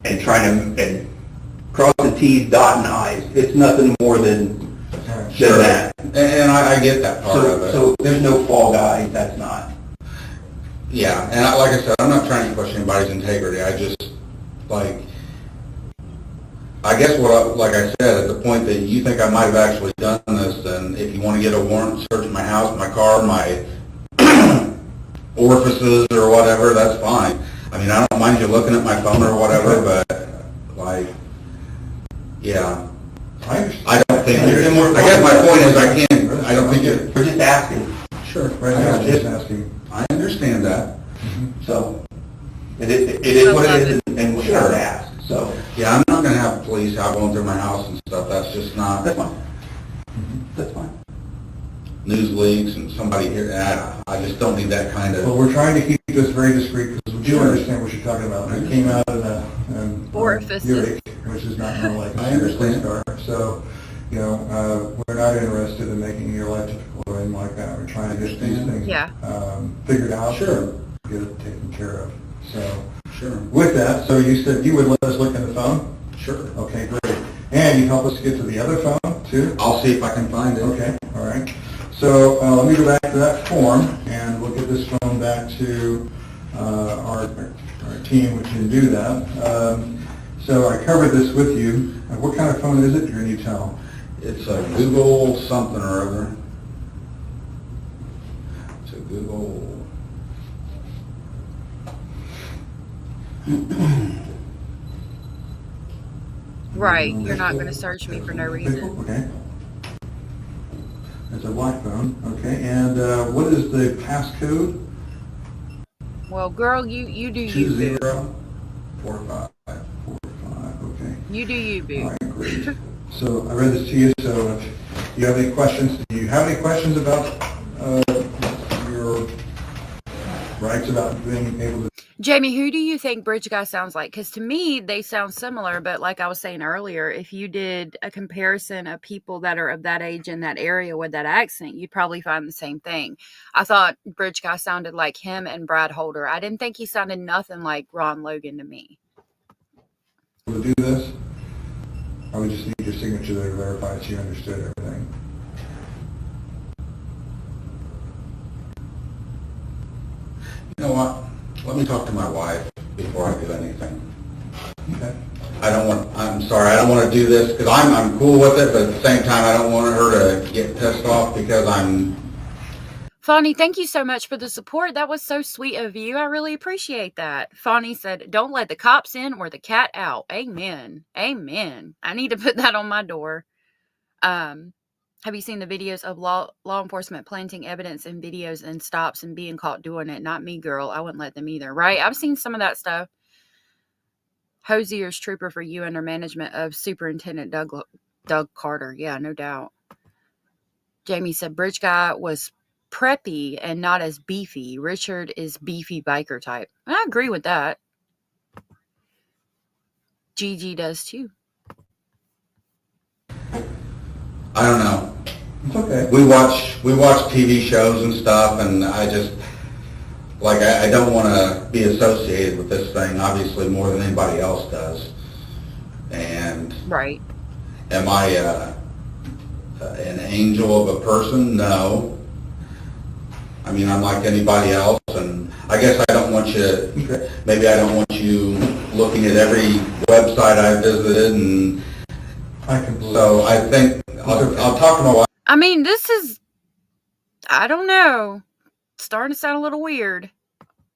and trying to, and cross the T's, dotting the I's. It's nothing more than that. And I get that part of it. So there's no fall guy, that's not. Yeah, and like I said, I'm not trying to question anybody's integrity. I just, like, I guess like I said, at the point that you think I might have actually done this, then if you want to get a warrant, search my house, my car, my orifices or whatever, that's fine. I mean, I don't mind you looking at my phone or whatever, but, like, yeah. I don't think, I guess my point is I don't think it. We're just asking. Sure. Right now, just asking. I understand that. So, it is what it is, and we are asked, so. Yeah, I'm not gonna have police out going through my house and stuff, that's just not. That's fine. That's fine. News leaks and somebody here, I just don't need that kind Well, of. we're trying to keep this very discreet because we do understand what you're talking about. It came out of the Orifices. Buick, which is not normal like I a police understand. car. So, we're not interested in making your life difficult or anything like that. We're trying to get these things Yeah. figured out. Sure. And get it taken care of. So, Sure. with that, so you said you would let us look at the phone? Sure. Okay, great. And you help us get to the other phone too? I'll see if I can find it. Okay, all right. So let me go back to that form, and we'll get this phone back to our team, which can do that. So I covered this with you. What kind of phone is it? Your new tell. It's a Google something or other. It's a Google. Right, you're not going to search me for no reason. Okay. It's a black phone. Okay. And what is the passcode? Well, girl, you do you, boo. 2045. 45. Okay. You do you, All boo. right, great. So I read this to you, so if you have any questions, do you have any questions about your rights about being able to... Jamie, who do you think Bridge Guy sounds like? Because to me, they sound similar, but like I was saying earlier, if you did a comparison of people that are of that age in that area with that accent, you'd probably find the same thing. I thought Bridge Guy sounded like him and Brad Holder. I didn't think he sounded nothing like Ron Logan to me. to do this? Or we just need your signature there to verify that you understood everything? You know what? Let me talk to my wife before I do anything. Okay. I'm sorry, I don't want to do this because I'm cool with it, but at the same time, I don't want her to get pissed off because I'm... Fawny, thank you so much for the support. That was so sweet of you. I really appreciate that. Fawny said, don't let the cops in or the cat out. Amen. Amen. I need to put that on my door. Have you seen the videos of law enforcement planting evidence in videos and stops and being caught doing it? Not me, girl. I wouldn't let them either, right? I've seen some of that stuff. Hosier's trooper for you under management of Superintendent Doug Carter. Yeah, no doubt. Jamie said, Bridge Guy was preppy and not as beefy. Richard is beefy biker type. I agree with that. Gigi does too. I don't know. It's okay. We watch TV shows and stuff, and I just, like, I don't want to be associated with this thing, obviously, more than anybody else does. And Right. am I an angel of a person? No. I mean, I'm like anybody else, and I guess I don't want you, maybe I don't want you looking at every website I visited and I can believe So I think, I'll talk to my wife. I mean, this is, I don't know, starting to sound a little weird.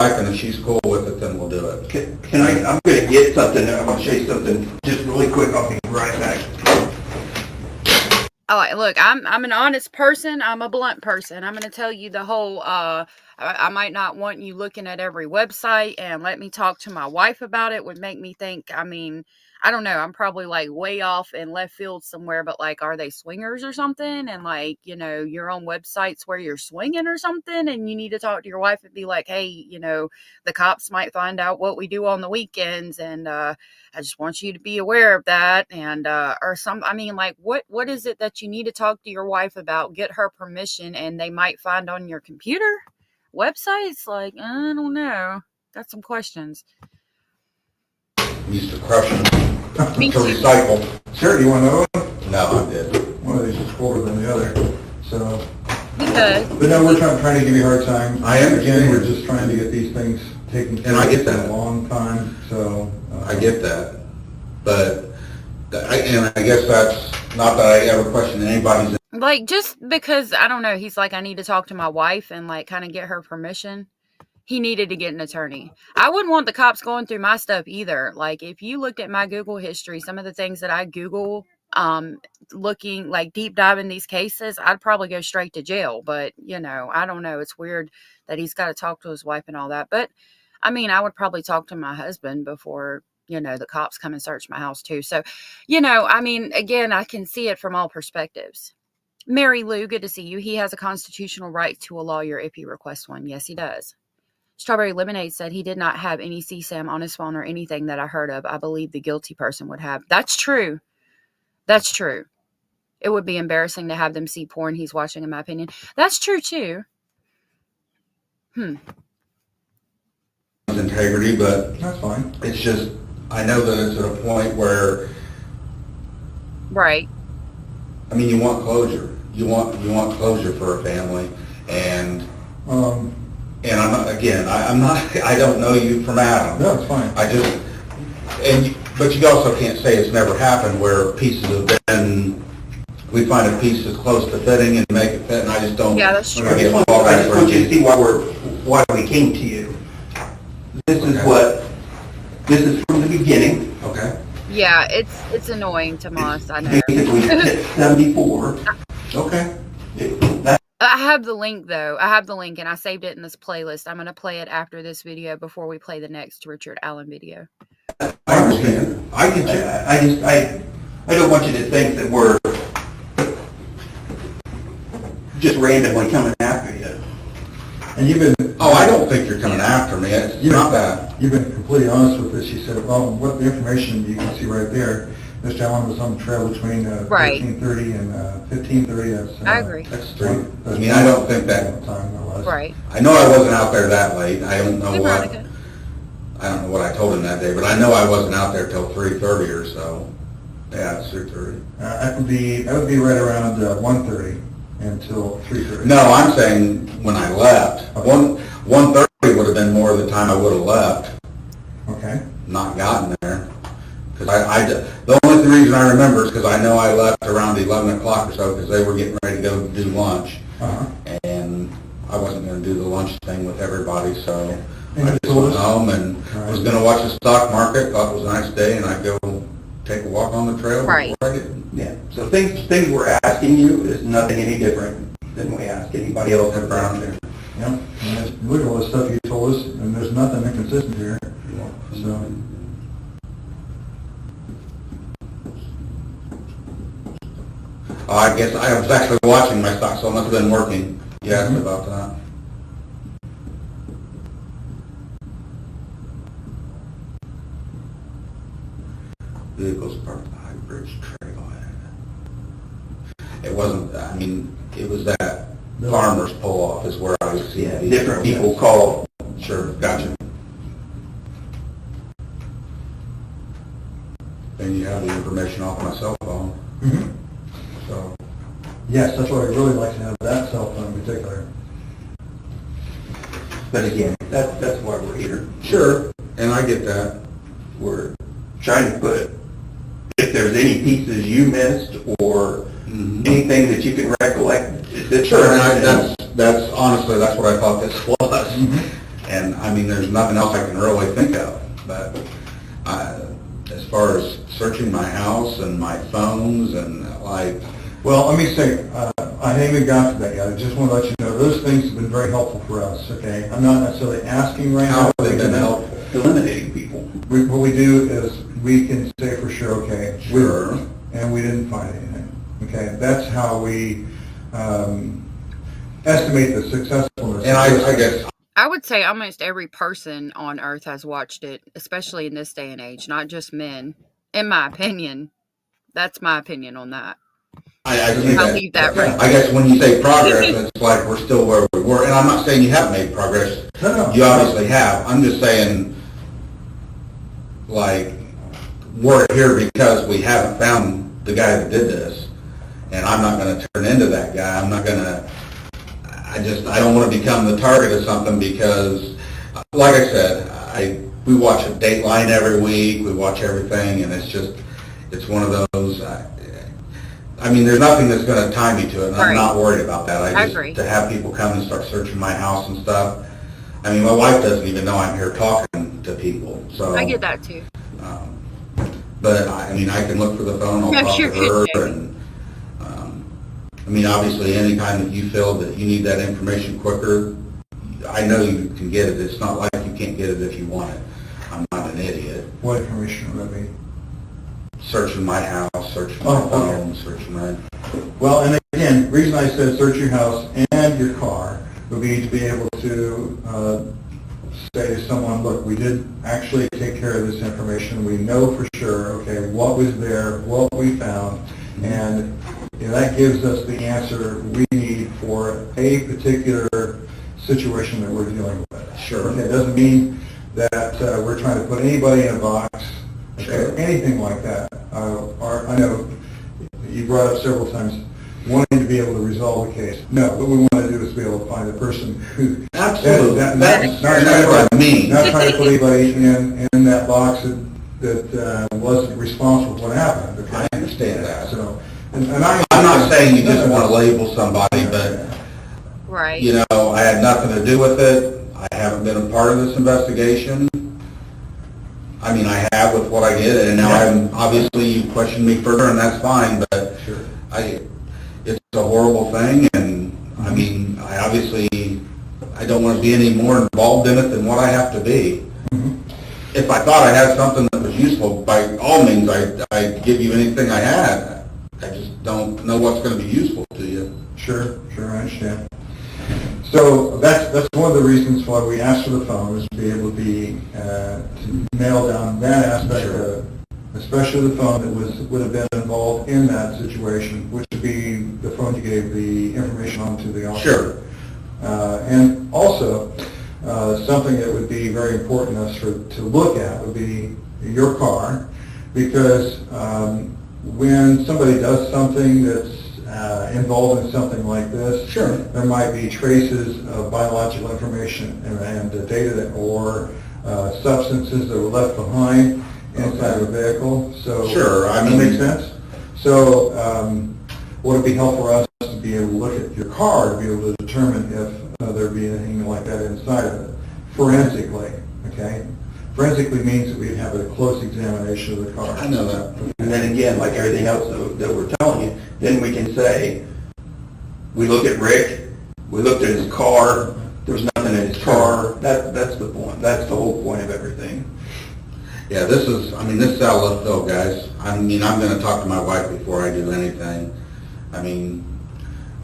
And if she's cool with it, then we'll do it. Can I, I'm gonna get something, I want to show you something just really quick, I'll be right back. Oh, look, I'm an honest person. I'm a blunt person. I'm going to tell you the whole, I might not want you looking at every website, and let me talk to my wife about it would make me think, I mean, I don't know, I'm probably like way off in left field somewhere, but like, are they swingers or something? And like, you know, you're on websites where you're swinging or something, and you need to talk to your wife and be like, hey, you know, the cops might find out what we do on the weekends, and I just want you to be aware of that. And or some, I mean, like, what is it that you need to talk to your wife about? Get her permission, and they might find on your computer websites. Like, I don't know. Got some questions. Used to crush them, Me to too. recycle. Sure, you want another one? No, I did. One of these is colder than the other, so. Because But no, we're trying to give you a hard time. I understand. Again, we're just trying to get these things taken care And I of get for that. a long time, so. I get that. But, and I guess that's, not that I ever question anybody's. like, just because, I don't know, he's like, I need to talk to my wife and like kind of get her permission. He needed to get an attorney. I wouldn't want the cops going through my stuff either. Like, if you looked at my Google history, some of the things that I Google, looking like deep diving these cases, I'd probably go straight to jail. But, you know, I don't know. It's weird that he's got to talk to his wife and all that. But I mean, I would probably talk to my husband before, you know, the cops come and search my house too. So, you know, I mean, again, I can see it from all perspectives. Mary Lou, good to see you. He has a constitutional right to a lawyer if he requests one. Yes, he does. Strawberry Lemonade said he did not have any CSAM on his phone or anything that I heard of. I believe the guilty person would have. That's true. That's true. It would be embarrassing to have them see porn he's watching, in my opinion. That's true, too. Integrity, but That's fine. it's just, I know that it's at a point where, Right. I mean, you want closure. You want closure for a family, and I'm not, again, I'm not, I don't know you from Adam. No, it's fine. I just, but you also can't say it's never happened where pieces have been, we find a piece that's close to fitting and make it fit, and I just don't. Yeah, that's true. I just want you to see why we came to you. This is this is from the beginning. Okay. Yeah, it's annoying to Moss, I know. Basically, hit 74. Okay. I have the link, though. I have the link, and I saved it in this playlist. I'm going to play it after this video before we play the next Richard Allen video. I understand. I get you. I don't want you to think that we're just randomly coming after you. And you've been. Oh, I don't think you're coming after me. It's not that. You've been completely honest with this. You said, well, what the information you can see right there, Mr. Allen was on the trail between Right. 13:30 and 15:30. That's, I agree. That's true. I mean, I don't think that. Time that was. Right. I know I wasn't out there that late. I don't know Hey, what. Veronica. I don't know what I told him that day, but I know I wasn't out there till 3:30 or so. Yeah, it's 3:30. That would be right around 1:30 until 3:30. No, I'm saying when I left. 1:30 would have been more of the time I would have left, Okay. not gotten there. Because the only reason I remember is because I know I left around 11 o'clock or so because they were getting ready to go do lunch. Uh-huh. And I wasn't going to do the lunch thing with everybody, so And I you just told went us- home and Right. was going to watch the stock market, thought it was a nice day, and I'd go take a walk on the trail Right. before I get. Yeah, so things we're asking you is nothing any different than we ask anybody else that's around there. Yep. And look at all the stuff you told us, and there's nothing inconsistent here. So. Oh, I guess I was actually watching my stock, so it must have been working. You asked Mhm. about that. Vehicles parked at the High Bridge Trailhead. It wasn't, I mean, it was that farmer's pull-off is where I was seeing Yeah, these different people call. Sure, gotcha. And you have the information off my cell phone, Mhm. so. Yes, that's what I'd really like to have, that cell phone in particular. But again, that's why we're here. Sure, and I get that. We're trying to put, if there's any pieces you missed or anything that you can recollect. Sure, and that's honestly, that's what I thought this was. And I mean, there's nothing else I can really think of. But as far as searching my house and my phones and like, Well, let me say, I haven't even got to that yet. I just want to let you know, those things have been very helpful for us, okay? I'm not necessarily asking right how now. have they been helpful? Eliminating people. What we do is, we can say for sure, okay, Sure. and we didn't find anything, okay? That's how we estimate the successfulness. And I guess, I would say almost every person on earth has watched it, especially in this day and age, not just men, in my opinion. That's my opinion on that. I think I'll that, leave that right. I guess when you say progress, it's like we're still where we were. And I'm not saying you haven't made progress. No. You obviously have. I'm just saying, like, we're here because we haven't found the guy that did this. And I'm not going to turn into that guy. I'm not going to, I don't want to become the target of something because, like I said, we watch a Dateline every week. We watch everything, and it's one of those, I mean, there's nothing that's going to tie me to it, and I'm not worried about that. I agree. To have people come and start searching my house and stuff. I mean, my wife doesn't even know I'm here talking to people, so. I get that too. But, I mean, I can look for the phone, I'll No, talk you're to her, good, and, I mean, obviously, anytime that you feel that you need that information quicker, I know you can get it. It's not like you can't get it if you want it. I'm not an idiot. What information would that be? Searching my house, searching my phone, searching my... Well, and again, the reason I said search your house and your car would be to be able to say to someone, look, we did actually take care of this information. We know for sure, okay, what was there, what we found, and that gives us the answer we need for a particular situation that we're dealing with. Sure. Okay, it doesn't mean that we're trying to put anybody in a box, okay, Sure. or anything like that. Or I know you brought up several times wanting to be able to resolve the case. No, what we want to do is be able to find the person who... Absolutely. That's what I mean. Not trying to put anybody in that box that wasn't responsible for what happened. Okay? I understand that. So, I'm not saying you just want to label somebody, but, Right. you know, I had nothing to do with it. I haven't been a part of this investigation. I mean, I have with what I did, and now obviously you question me further, and that's fine, but Sure. it's a horrible thing, and I mean, I don't want to be any more involved in it than what I have to be. If I thought I had something that was useful, by all means, I'd give you anything I had. I just don't know what's going to be useful to you. Sure, I understand. So that's one of the reasons why we asked for the phone, is to be able to nail down that aspect of it, especially the phone that would have been involved in that situation, which would be the phone you gave the information on to the officer. Sure. And also, something that would be very important to look at would be your car, because when somebody does something that's involved in something like this, Sure. there might be traces of biological information and data or substances that were left behind inside of a vehicle. So, Sure, I does mean- that make sense? So, would it be helpful for us to be able to look at your car to be able to determine if there be anything like that inside of it, forensically, okay? Forensically means that we'd have a close examination of the car. I know that. And then again, like everything else that we're telling you, then we can say, we looked at Rick, we looked at his car, there was nothing in his car. That's the point. That's the whole point of everything. Yeah, this is out of left field, guys. I mean, I'm going to talk to my wife before I do anything. I mean,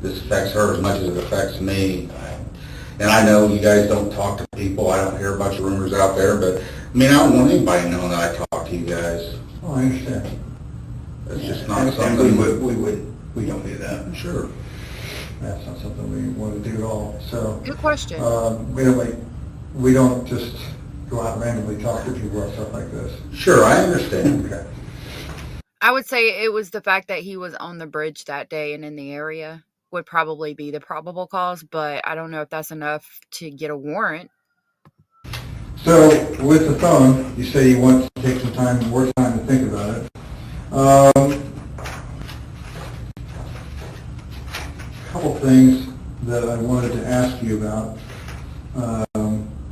this affects her as much as it affects me. And I know you guys don't talk to people. I don't hear a bunch of rumors out there, but I mean, I don't want anybody knowing that I talk to you guys. Oh, I understand. It's just not And something. we don't do that. Sure. That's not something we want to do at all. So, Good question. we don't just go out and randomly talk to people about stuff like this. Sure, I understand. Okay. I would say it was the fact that he was on the bridge that day and in the area would probably be the probable cause, but I don't know if that's enough to get a warrant. So with the phone, you say you want to take some time, more time to think about it. Couple things that I wanted to ask you about.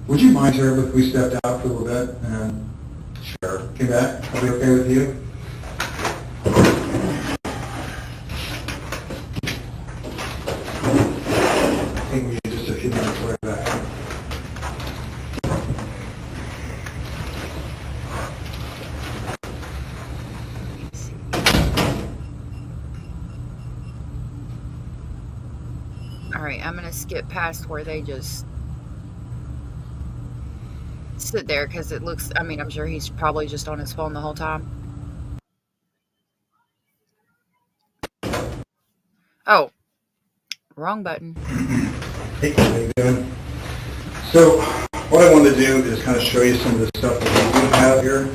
Would you mind, sir, if we stepped out for a little bit and came back? Are we okay with you? I think we need just a few minutes right back. All right, I'm going to skip past where they just sit there because it looks, I mean, I'm sure he's probably just on his phone the whole time. Oh, wrong button. Hey, how you doing? So, what I wanted to do is kind of show you some of the stuff that we do have here.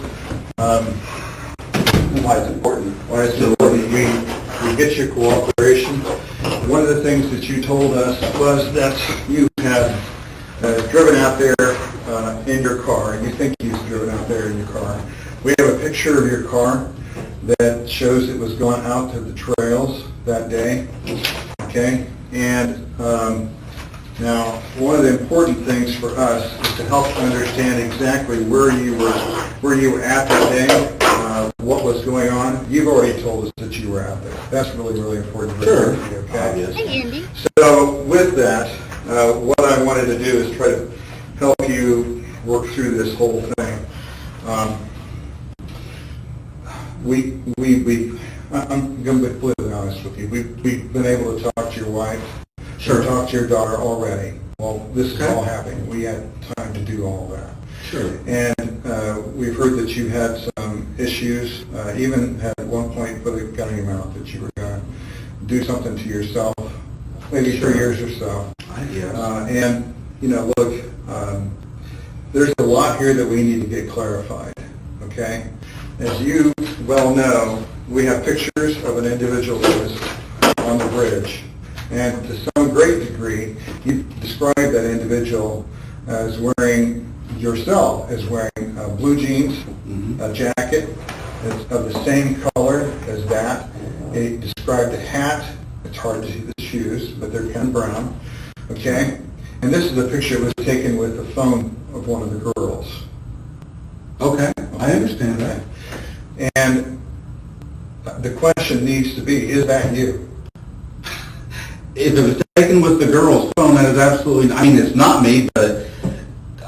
Why it's important. Why it's important. We get your cooperation. One of the things that you told us was that you had driven out there in your car, and you think you've driven out there in your car. We have a picture of your car that shows it was going out to the trails that day. Okay? And now, one of the important things for us is to help understand exactly where you were at that day, what was going on. You've already told us that you were out there. That's really, really important. Sure. For you, okay? Hey, Andy. So with that, what I wanted to do is try to help you work through this whole thing. I'm going to be completely honest with you. We've been able to talk to your wife, talk to your daughter already. Well, this is all happening. We had time to do all that. Sure. And we've heard that you had some issues, even at one point put a gun in your mouth that you were going to do something to yourself, maybe 3 years or so. Yes. And, look, there's a lot here that we need to get clarified, okay? As you well know, we have pictures of an individual that was on the bridge. And to some great degree, you described that individual as wearing, yourself as wearing blue jeans, a jacket of the same color as that. He described a hat. It's hard to see the shoes, but they're kind of brown. Okay? And this is a picture that was taken with the phone of one of the girls. Okay, I understand that. And the question needs to be, is that you? If it was taken with the girl's phone, that is absolutely, I mean, it's not me, but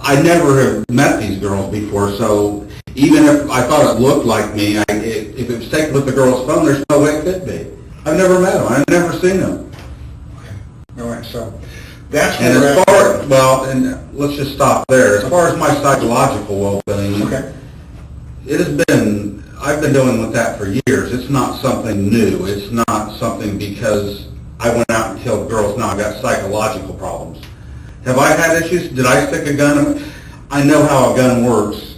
I never have met these girls before, so even if I thought it looked like me, if it was taken with the girl's phone, there's no way it could be. I've never met them. I've never seen them. All right, so that's And where as far, well, and let's just stop there. As far as my psychological well-being, okay. it has been, I've been dealing with that for years. It's not something new. It's not something because I went out and killed girls. Now I've got psychological problems. Have I had issues? Did I stick a gun? I know how a gun works,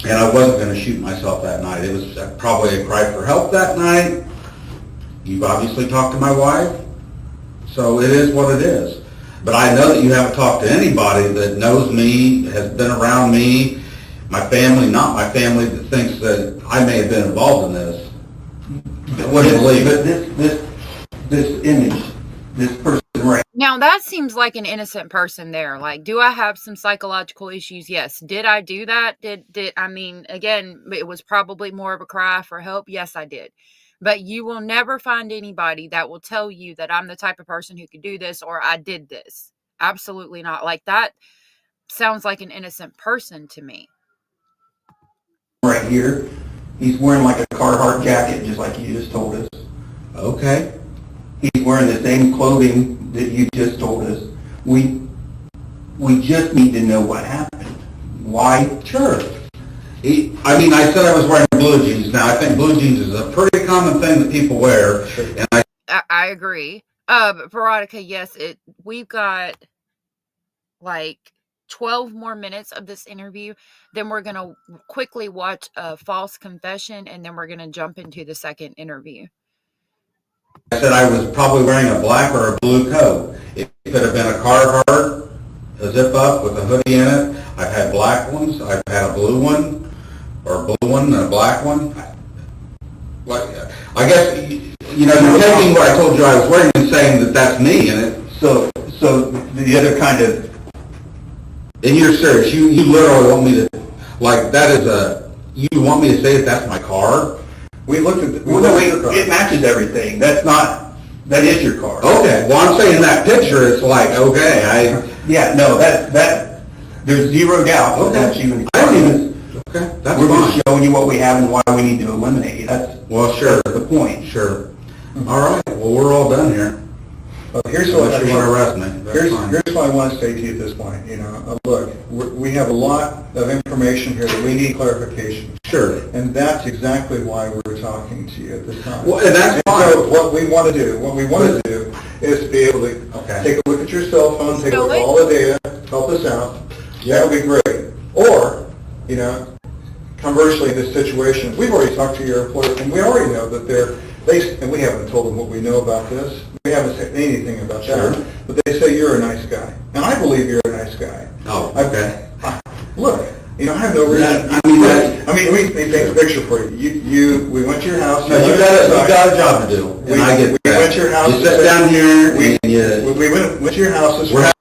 and I wasn't going to shoot myself that night. It was probably a cry for help that night. You've obviously talked to my wife, so it is what it is. But I know that you haven't talked to anybody that knows me, has been around me, my family, not my family, that thinks that I may have been involved in this. Wouldn't believe it. This image, this person right Now, that seems like an innocent person there. Like, do I have some psychological issues? Yes. Did I do that? I mean, again, it was probably more of a cry for help. Yes, I did. But you will never find anybody that will tell you that I'm the type of person who could do this or I did this. Absolutely not. Like, that sounds like an innocent person to me. right here, he's wearing like a Carhartt jacket, just like you just told us. Okay. He's wearing the same clothing that you just told us. We just need to know what happened. Why? Sure. I said I was wearing blue jeans. Now, I think blue jeans is a pretty common thing that people wear. And I agree. But Veronica, yes, we've got like 12 more minutes of this interview. Then we're going to quickly watch a false confession, and then we're going to jump into the second interview. I said I was probably wearing a black or a blue coat. It could have been a Carhartt, a zip-up with a hoodie in it. I've had black ones. I've had a blue one, or a blue one and a black one. like, I guess, you know, you're taking what I told you I was wearing and saying that that's me, and it, So the other kind of, and you're serious, you literally want me to, like, that is you want me to say that that's my car? we looked at, it matches everything. That is your car. Okay, well, I'm saying that picture, it's like, okay, Yeah, no, there's zero doubt that that's you in the I car. don't even, okay, that's We're fine. just showing you what we have and why we need to eliminate it. Well, sure, That's the point. sure. All right, well, we're all done here. Here's what Unless you want to arrest me, that's fine. Here's what I want to say to you at this point, you know, look, we have a lot of information here that we need clarification. Sure. And that's exactly why we're talking to you at this time. Well, and that's So fine. what we want to do is be able to Okay. take a look at your cell phone, take a look at Really? all the data, help us out. That would be great. Or, you know, conversely, in this situation, we've already talked to your employer, and we already know that and we haven't told them what we know about this. We haven't said anything about that. Sure. But they say you're a nice guy. And I believe you're a nice guy. Oh, okay. Look, you know, I have no reason. I mean, that- let me paint a picture for you. We went to your house. No, you got a job to do, and I get We that. went to your house. You sit down here, We and you, we went to your house this We're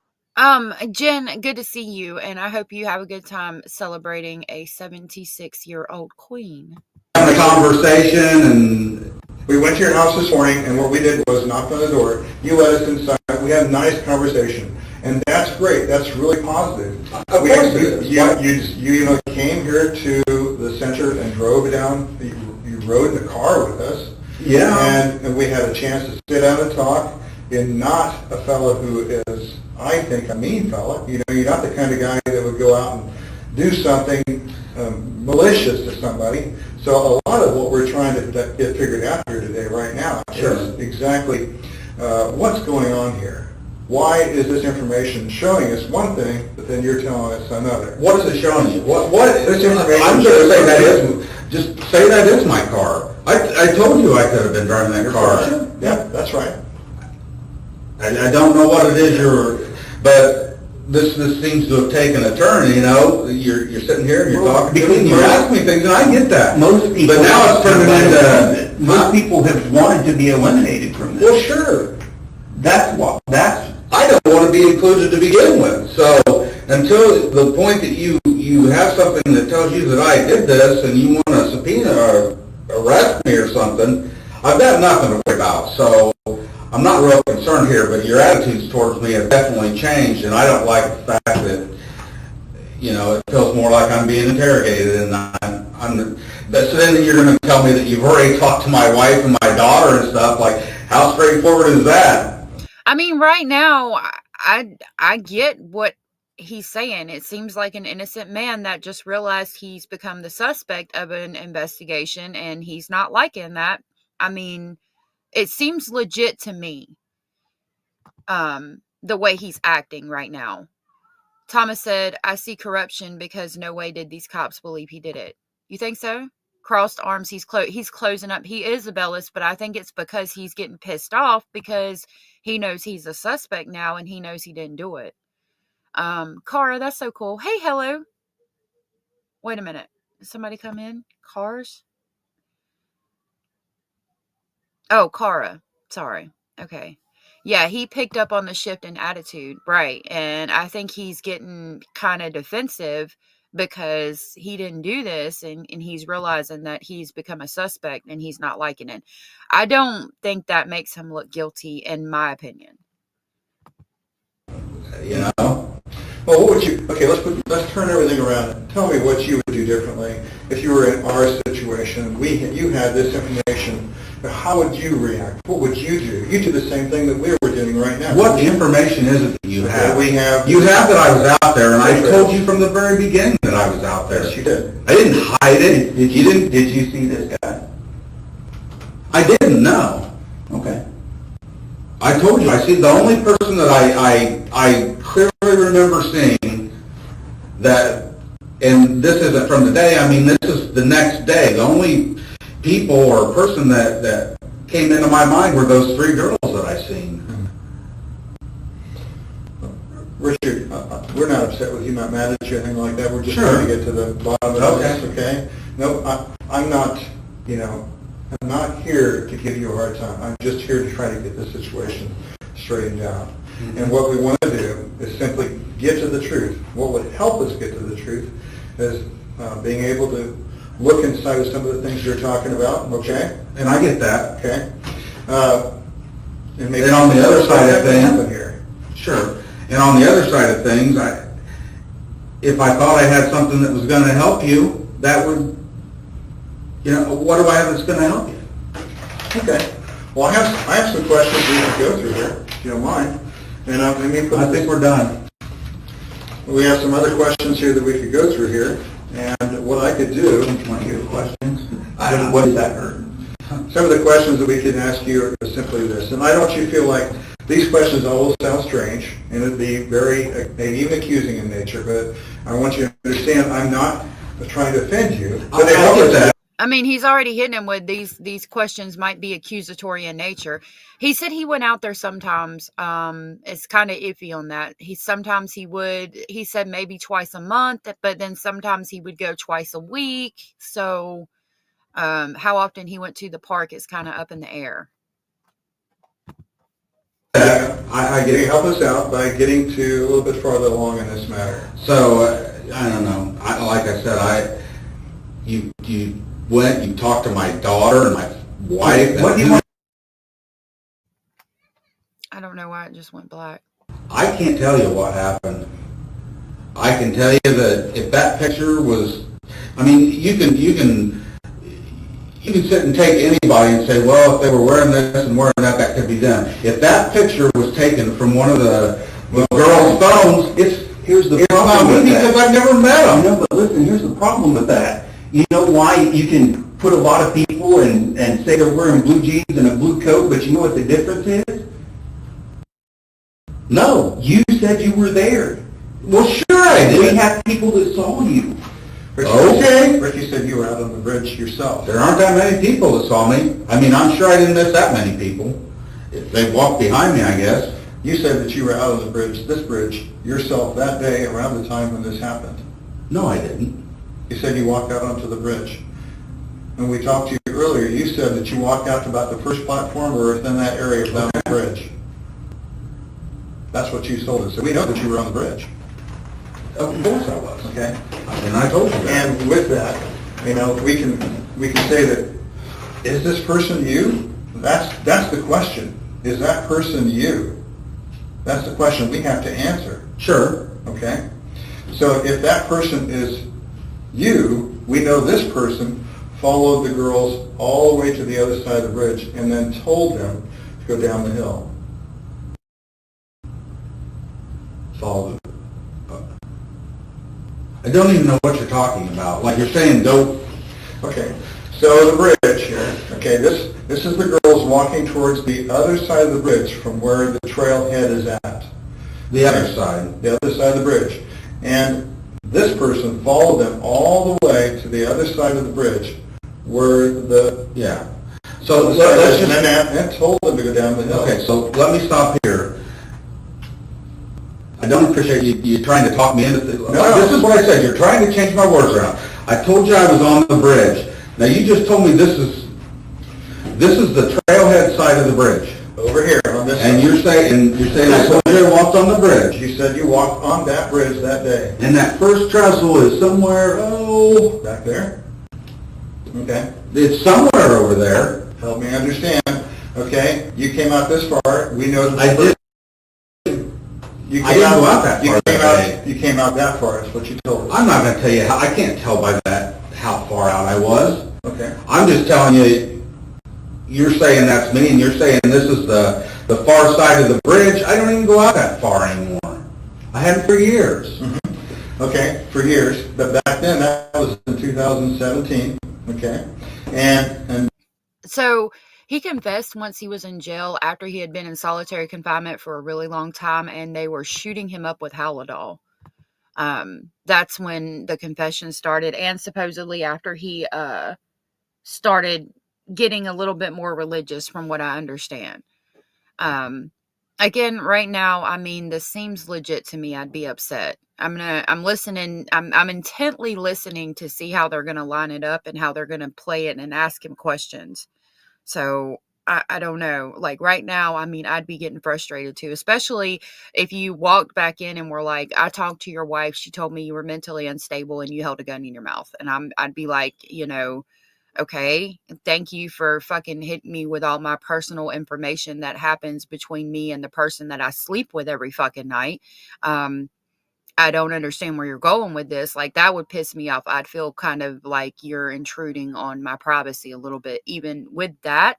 Jen, good to see you, and I hope you have a good time celebrating a 76-year-old queen. having a conversation, and We went to your house this morning, and what we did was knocked on the door. You let us inside. We had a nice conversation, and that's great. That's really positive. Of course it is. You came here to the center and drove down. You rode in the car with us. yeah. And we had a chance to sit down and talk. You're not a fellow who is, I think, a mean fellow. You know, you're not the kind of guy that would go out and do something malicious to somebody. So a lot of what we're trying to get figured out here today, right now, Sure. is exactly what's going on here. Why is this information showing us one thing, but then you're telling us another? What is it showing you? What, This information I'm going to say that is, just say that is my car. I told you I could have been driving that car. Yeah, that's right. I don't know what it is but this seems to have taken a turn, you know? You're sitting here and you're talking to me, and you're asking me things, and I get that. Most people. But now it's turning into... Most people have wanted to be eliminated from this. Well, sure. That's I don't want to be included to begin with. So until the point that you have something that tells you that I did this and you want to subpoena or arrest me or something, I've got nothing to worry about. So I'm not real concerned here, but your attitudes towards me have definitely changed, and I don't like the fact that, you know, it feels more like I'm being interrogated, and so then you're going to tell me that you've already talked to my wife and my daughter and stuff. Like, how straightforward is that? I mean, right now, I get what he's saying. It seems like an innocent man that just realized he's become the suspect of an investigation, and he's not liking that. I mean, it seems legit to me, the way he's acting right now. Thomas said, I see corruption because no way did these cops believe he did it. You think so? Crossed arms, he's closing up. He is Isabellis, but I think it's because he's getting pissed off because he knows he's a suspect now and he knows he didn't do it. Cara, that's so cool. Hey, hello. Wait a minute. Did somebody come in? Cars? Oh, Cara. Sorry. Okay. Yeah, he picked up on the shift in attitude. Right. And I think he's getting kind of defensive because he didn't do this and he's realizing that he's become a suspect and he's not liking it. I don't think that makes him look guilty, in my opinion. You know? Well, what would you, okay, let's turn everything around. Tell me what you would do differently if you were in our situation. You had this information. How would you react? What would you do? You do the same thing that we were doing right now. What information is it that you have? We have... You have that I was out there, and I told you from the very beginning that I was out there. Yes, you did. I didn't hide it. Did you see this guy? I didn't know. Okay. I told you, I see the only person that I clearly remember seeing that, and this isn't from the day, I mean, this is the next day. The only people or person that came into my mind were those three girls that I seen. Richard, we're not upset with you, not mad at you, anything like that. We're just Sure. trying to get to the bottom of this, okay? No, I'm not, I'm not here to give you a hard time. I'm just here to try to get this situation straightened out. And what we want to do is simply get to the truth. What would help us get to the truth is being able to look inside of some of the things you're talking about, okay? And I get that. Okay? And on the other side of things, here. sure. And on the other side of things, if I thought I had something that was going to help you, that would, what do I have that's going to help you? Okay. Well, I have some questions we can go through here, if you don't mind. And let me put I think we're done. We have some other questions here that we could go through here. And what I could do, Want to hear the questions? What does that hurt? some of the questions that we can ask you are simply this. And I don't want you to feel like these questions all sound strange and it'd be very, even accusing in nature, but I want you to understand I'm not trying to offend you. But they help us out. I mean, he's already hitting him with these questions might be accusatory in nature. He said he went out there sometimes. It's kind of iffy on that. He said maybe twice a month, but then sometimes he would go twice a week. So how often he went to the park is kind of up in the air. I Can get you it. help us out by getting to a little bit farther along in this matter? So, I don't know. Like I said, you went, you talked to my daughter and my wife. What do you want? I don't know why it just went black. I can't tell you what happened. I can tell you that if that picture was, I mean, you can sit and take anybody and say, well, if they were wearing this and wearing that, that could be them. If that picture was taken from one of the girls' phones, Here's the it's not problem with me that. because I've never met them. No, but listen, here's the problem with that. You know why you can put a lot of people and say they're wearing blue jeans and a blue coat, but you know what the difference is? No. You said you were there. Well, sure I We did. have people that saw you. Okay. Ricky said you were out on the bridge yourself. There aren't that many people that saw me. I mean, I'm sure I didn't miss that many people. If they walked behind me, I guess. You said that you were out on the bridge, this bridge, yourself that day around the time when this happened. No, I didn't. You said you walked out onto the bridge. When we talked to you earlier, you said that you walked out to about the first platform or within that area down the bridge. That's what you told us. So we know that you were on the bridge. Of course I was. Okay? And I told you that. And with that, we can say that, is this person you? That's the question. Is that person you? That's the question we have to answer. Sure. Okay? So if that person is you, we know this person followed the girls all the way to the other side of the bridge and then told them to go down the hill. Followed. I don't even know what you're talking about. Like you're saying, don't. Okay, so the bridge here, okay, this is the girls walking towards the other side of the bridge from where the trailhead is at. The other side. The other side of the bridge. And this person followed them all the way to the other side of the bridge where the... Yeah. So let's let's just. and told them to go down the hill. Okay, so let me stop here. I don't appreciate you trying to talk me into this. No. This is what I said. You're trying to change my words around. I told you I was on the bridge. Now you just told me this is the trailhead side of the bridge. Over here on this And side. you're saying I told you I walked on the bridge. You said you walked on that bridge that day. And that first trestle is somewhere, Back there? Okay. it's somewhere over there. Help me understand. Okay, you came out this far. We know that I did. You I didn't go out that far that day. You came out that far, is what you told us. I'm not going to tell you how, I can't tell by that how far out I was. Okay. I'm just telling you, you're saying that's me, and you're saying this is the far side of the bridge. I don't even go out that far anymore. I haven't for years. Mm-hmm. Okay, for years, but back then, that was in 2017, okay? And So he confessed once he was in jail after he had been in solitary confinement for a really long time, and they were shooting him up with Halidol. That's when the confession started, and supposedly after he started getting a little bit more religious, from what I understand. Again, right now, I mean, this seems legit to me. I'd be upset. I'm listening. I'm intently listening to see how they're going to line it up and how they're going to play it and ask him questions. So I don't know. Like right now, I mean, I'd be getting frustrated too, especially if you walked back in and were like, I talked to your wife. She told me you were mentally unstable and you held a gun in your mouth. And I'd be like, okay, thank you for fucking hitting me with all my personal information that happens between me and the person that I sleep with every fucking night. I don't understand where you're going with this. Like, that would piss me off. I'd feel kind of like you're intruding on my privacy a little bit, even with that.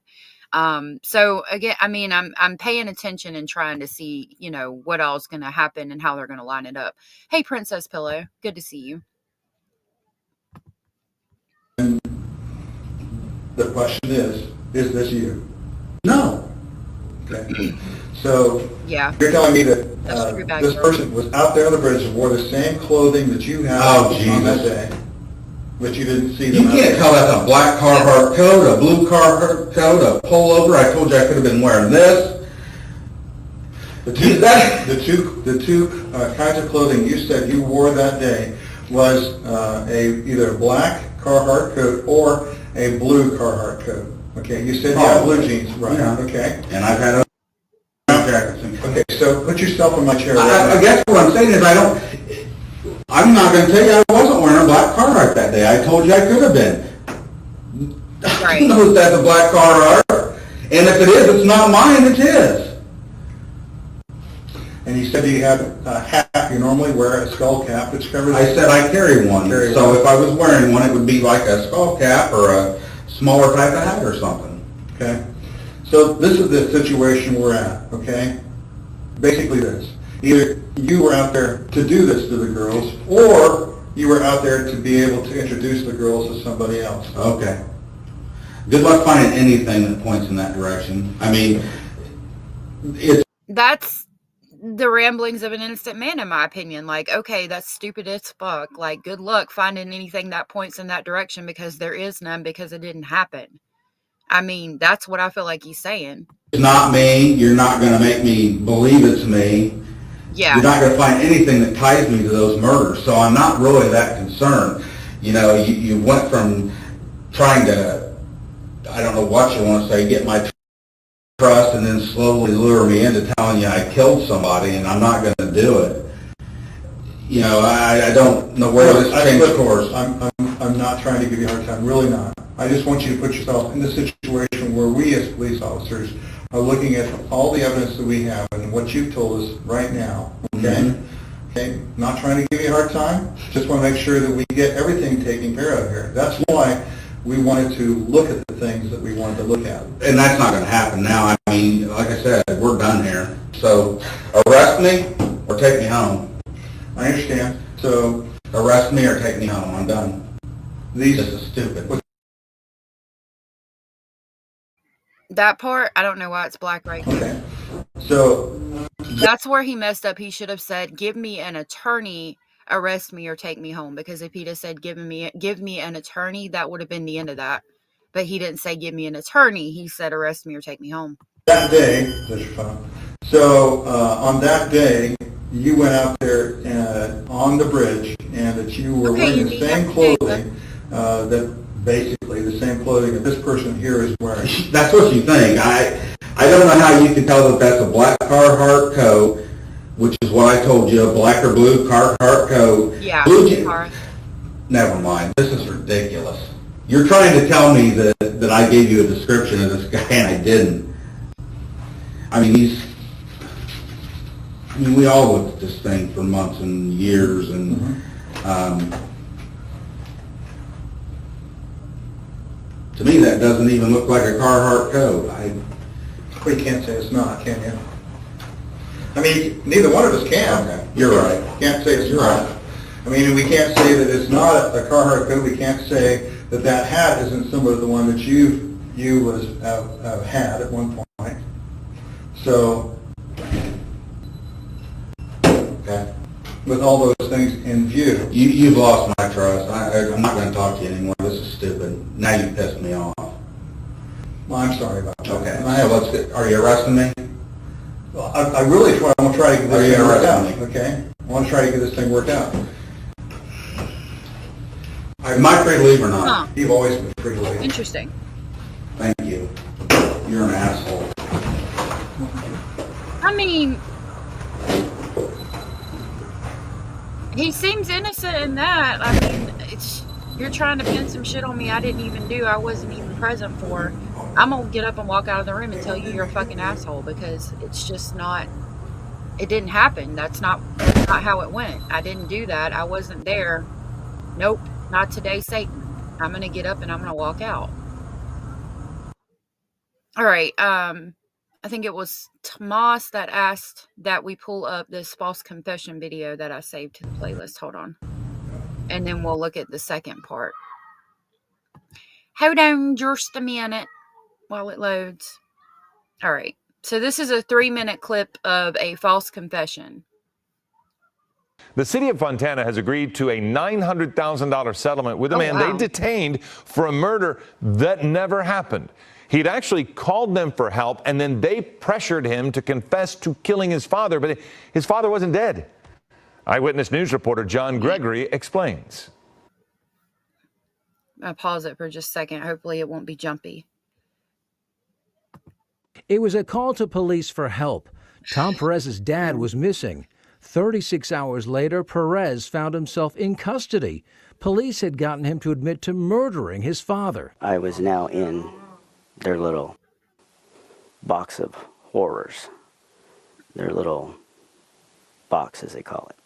So again, I mean, I'm paying attention and trying to see, what all's going to happen and how they're going to line it up. Hey, Princess Pillow, good to see you. The question is this you? No. Okay. So Yeah, you're telling me that that's true. this person was out there on the bridge and wore the same clothing that you had Oh, on that Jesus. day, but you didn't see You them. can't tell that's a black Carhartt coat, a blue Carhartt coat, a pullover. I told you I could have been wearing this. The Is that- two kinds of clothing you said you wore that day was either a black Carhartt coat or a blue Carhartt coat. Okay, you said you had blue jeans, right? Yeah. Okay. And I've had other jackets. Okay, so put yourself in my chair. Right I now. guess what I'm saying is I'm not going to tell you I wasn't wearing a black Carhartt that day. I told you I could have been. Right. Who knows that's a black Carhartt? And if it is, it's not mine, it's his. And you said you had a hat. You normally wear a skull cap, which covers. I said I carry one. Carry So one. if I was wearing one, it would be like a skull cap or a smaller type of hat or something. Okay. So this is the situation we're at. Okay. Basically, this: either you were out there to do this to the girls, or you were out there to be able to introduce the girls to somebody else. Okay. Good luck finding anything that points in that direction. I mean, it's That's the ramblings of an innocent man, in my opinion. Like, okay, that's stupid as fuck. Like, good luck finding anything that points in that direction, because there is none, because it didn't happen. I mean, that's what I feel like he's saying. not me. You're not going to make me believe it's me. Yeah. You're not going to find anything that ties me to those murders. So I'm not really that concerned. You went from trying to, I don't know what you want to say, get my trust and then slowly lure me into telling you I killed somebody, and I'm not going to do it. I don't know where this changed course. I'm not trying to give you a hard time, really not. I just want you to put yourself in the situation where we as police officers are looking at all the evidence that we have and what you've told us right now, okay? Mhm. Okay, not trying to give you a hard time, just want to make sure that we get everything taken care of here. That's why we wanted to look at the things that we wanted to look at. And that's not going to happen now. I mean, like I said, we're done here. So arrest me or take me home. I understand. So Arrest me or take me home. I'm done. these, This is stupid. That part, I don't know why it's black right here. okay. So That's where he messed up. He should have said, give me an attorney, arrest me, or take me home. Because if he'd have said, give me an attorney, that would have been the end of that. But he didn't say, give me an attorney. He said, arrest me or take me home. that day, that's your phone. So on that day, you went out there on the bridge, and that you were Okay, wearing you the need same that clothing that basically the same clothing that this person here is wearing. That's what you think. I don't know how you can tell that that's a black Carhartt coat, which is what I told you, a black or blue Carhartt coat. Yeah. Blue jeans. Car. Never mind. This is ridiculous. You're trying to tell me that I gave you a description of this guy and I didn't. I mean, we all looked at this thing for months and years, and to me that doesn't even look like a Carhartt coat. We can't say it's not, can you? I mean, neither one of us can. Okay, you're right. Can't say it's You're not. right. I mean, we can't say that it's not a Carhartt coat. We can't say that that hat isn't similar to the one that you have had at one point. So, Okay. with all those things in view, You've lost my trust. I'm not going to talk to you anymore. This is stupid. Now you pissed me off. well, I'm sorry about that. Okay. And I So have, let's get, are you arresting me? I really want to try to get Are this you thing worked out, arresting me? okay? I want to try to get this thing worked out. Am I free to leave or not? Huh. You've always been free to leave. Interesting. Thank you. You're an asshole. I mean, he seems innocent in that. I mean, you're trying to pin some shit on me I didn't even do. I wasn't even present for. I'm gonna get up and walk out of the room and tell you you're a fucking asshole, because it's just not. It didn't happen. That's not how it went. I didn't do that. I wasn't there. Nope, not today, Satan. I'm gonna get up and I'm gonna walk out. All right. I think it was Tomas that asked that we pull up this false confession video that I saved to the playlist. Hold on. And then we'll look at the second part. Hold on just a minute while it loads. All right. So this is a 3-minute clip of a false confession. The city of Fontana has agreed to a $900,000 settlement with a man wow. they detained for a murder that never happened. He'd actually called them for help, and then they pressured him to confess to killing his father, but his father wasn't dead. Eyewitness News reporter John Gregory explains. I'll pause it for just a second. Hopefully it won't be jumpy. It was a call to police for help. Tom Perez's dad was missing. 36 hours later, Perez found himself in custody. Police had gotten him to admit to murdering his father. I was now in their little box of horrors, their little box, as they call it.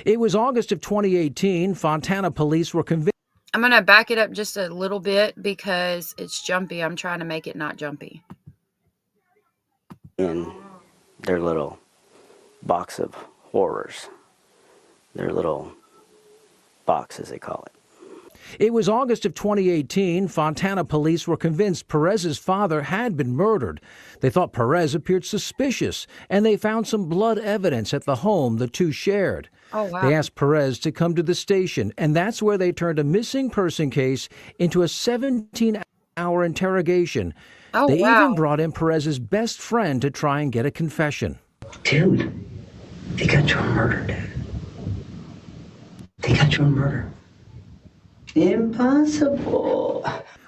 It was August of 2018. Fontana police were convinced. I'm going to back it up just a little bit because it's jumpy. I'm trying to make it not jumpy. In their little box of horrors, their little box, as they call it. It was August of 2018. Fontana police were convinced Perez's father had been murdered. They thought Perez appeared suspicious, and they found some blood evidence at the home the two shared. Oh, wow. They asked Perez to come to the station, and that's where they turned a missing person case into a 17-hour interrogation. Oh, they wow. even brought in Perez's best friend to try and get a confession. Dude, they got you on murder, Dad. They got you on murder. Impossible.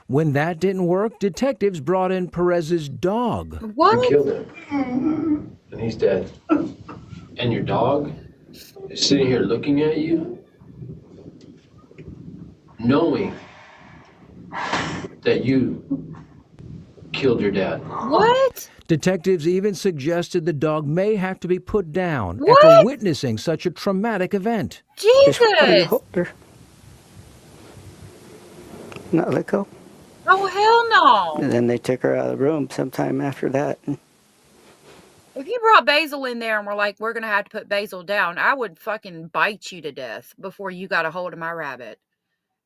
When that didn't work, detectives brought in Perez's dog. What? You killed him, and he's dead. And your dog is sitting here looking at you, knowing that you killed your dad. What? Detectives even suggested the dog may have to be put down What? after witnessing such a traumatic event. Just put it in the Jesus. holder. Not let go. Oh, hell And no. then they took her out of the room sometime after that. If you brought Basil in there and were like, we're going to have to put Basil down, I would fucking bite you to death before you got a hold of my rabbit.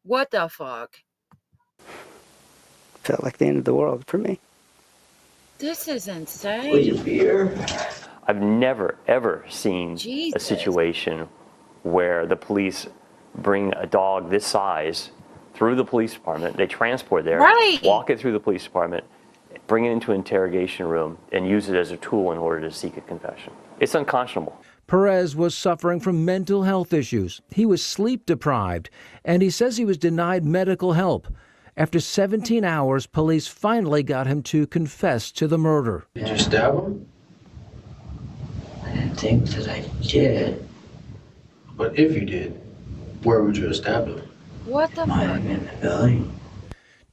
What the fuck? Felt like the end of the world for me. This is Will insane. you beer? I've never, ever seen Jesus. a situation where the police bring a dog this size through the police department. They transport it there, Right. walk it through the police department, bring it into an interrogation room, and use it as a tool in order to seek a confession. It's unconscionable. Perez was suffering from mental health issues. He was sleep deprived, and he says he was denied medical help. After 17 hours, police finally got him to confess to the murder. Did you stab him? I didn't think that I did. But if you did, where would you have stabbed him? What the Might fuck? have been in the belly.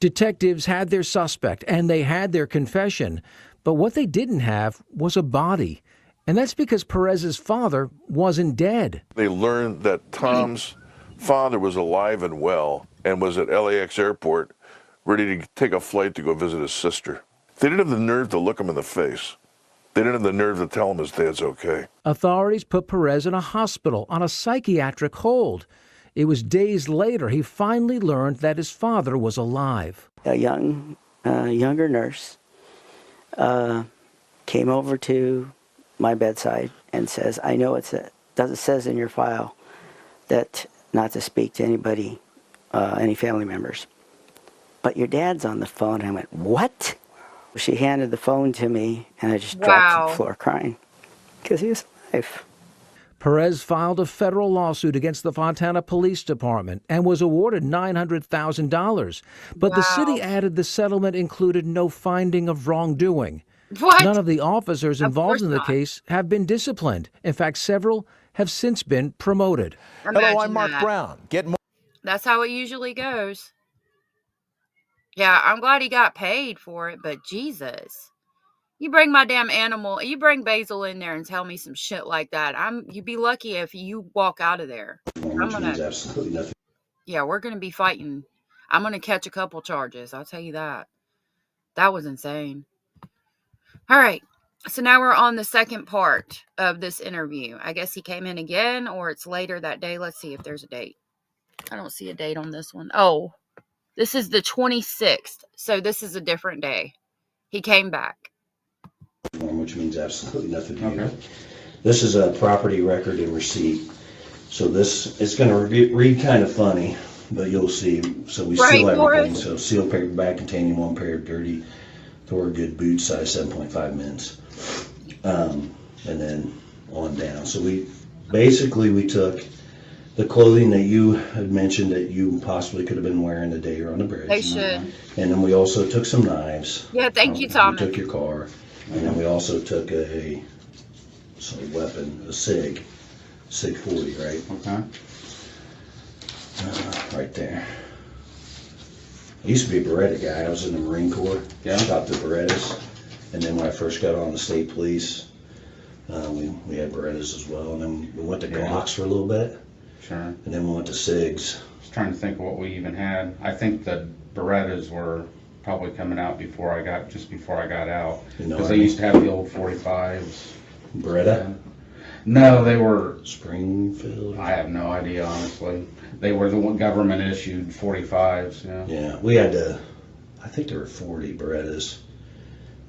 Detectives had their suspect, and they had their confession. But what they didn't have was a body. And that's because Perez's father wasn't dead. They learned that Tom's father was alive and well and was at LAX airport ready to take a flight to go visit his sister. They didn't have the nerve to look him in the face. They didn't have the nerve to tell him his dad's okay. Authorities put Perez in a hospital on a psychiatric hold. It was days later he finally learned that his father was alive. A younger nurse came over to my bedside and says, I know it says in your file that not to speak to anybody, any family members. But your dad's on the phone. I went, what? She handed the phone to me, and I just dropped to Wow. the floor crying because he was alive. Perez filed a federal lawsuit against the Fontana Police Department and was awarded $900,000. But the city Wow. added the settlement included no finding of wrongdoing. What? None of the officers Of involved course in the not. case have been disciplined. In fact, several have since been promoted. Hello, I'm Imagine Mark that. Brown. Get more. That's how it usually goes. Yeah, I'm glad he got paid for it, but Jesus. You bring my damn animal, you bring Basil in there and tell me some shit like that. You'd be lucky if you walk out of there. I'm Which means gonna, absolutely nothing. yeah, we're gonna be fighting. I'm gonna catch a couple charges. I'll tell you that. That was insane. All right. So now we're on the second part of this interview. I guess he came in again or it's later that day. Let's see if there's a date. I don't see a date on this one. Oh, this is the 26th. So this is a different day. He came back. Which means absolutely nothing to you. This is a property record and receipt. So this, it's going to read kind of funny, but you'll see. So we Right, seal everything. Boris? So sealed paper bag containing one pair of dirty Thorgood boots, size 7.5 mins. And then on down. So we took the clothing that you had mentioned that you possibly could have been wearing the day you're on the bridge. They should. And then we also took some knives. Yeah, thank you, We Thomas. took your car. And then we also took a weapon, a SIG 40, right? Okay. Right there. I used to be a Beretta guy. I was in the Marine Corps. Yeah. Shot the Berettas. And then when I first got on the state police, we had Berettas as well. And then we went to Yeah. Glocks for a little bit. Sure. And then we went to SIGs. I was trying to think of what we even had. I think the Berettas were probably coming out just before I got out. In the Because they Army? used to have the old 45s. Beretta? No, they were, Springfield? I have no idea, honestly. They were the government issued 45s, yeah. Yeah, we had I think there were 40 Berettas.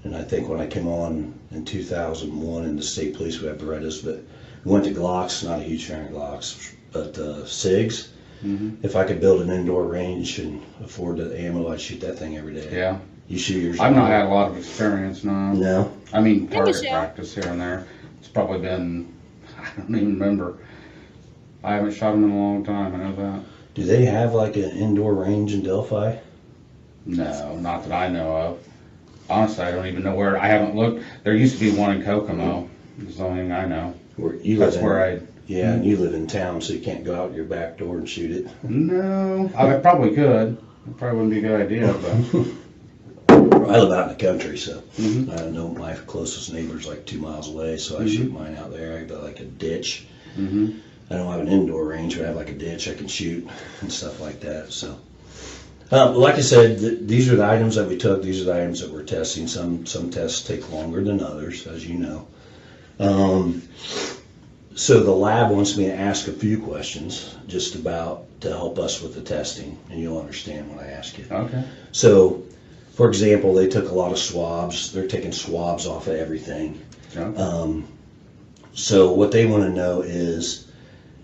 And I think when I came on in 2001 in the state police, we had Berettas, but we went to Glocks, not a huge fan of Glocks, but SIGs. Mm-hmm. If I could build an indoor range and afford the ammo, I'd shoot that thing every day. Yeah. You shoot yours? I've not had a lot of experience, no. No? I mean, target Michelle. practice here and there. It's probably been, I don't even remember. I haven't shot them in a long time, I know that. Do they have like an indoor range in Delphi? No, not that I know of. Honestly, I don't even know where. I haven't looked. There used to be one in Kokomo. That's the only thing I know. Where you That's live in, where I. Yeah, and you live in town, so you can't go out your back door and shoot it. No, I probably could. It probably wouldn't be a good idea, but. I live out in the country, so Mhm. I know my closest neighbor's like 2 miles away, so I shoot mine out there. I got like a ditch. Mm-hmm. I don't have an indoor range, but I have like a ditch I can shoot and stuff like that. So, like I said, these are the items that we took. These are the items that we're testing. Some tests take longer than others, as you know. So the lab wants me to ask a few questions just about to help us with the testing, and you'll understand when I ask you. Okay. So, for example, they took a lot of swabs. They're taking swabs off of everything. Okay. So what they want to know is,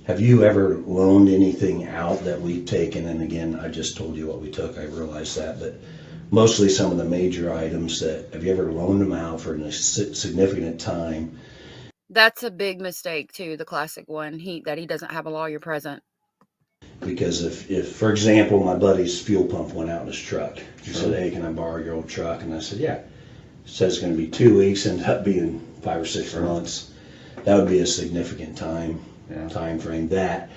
have you ever loaned anything out that we've taken? And again, I just told you what we took. I realized that, but mostly some of the major items have you ever loaned them out for a significant time? That's a big mistake too. The classic one. That he doesn't have a lawyer present. Because if for example, my buddy's fuel pump went out in his truck. He said, "Hey, can I borrow your old truck?" And I said, "Yeah." He said it's going to be 2 weeks, ended up being 5 or 6 months. That would be a significant time frame. That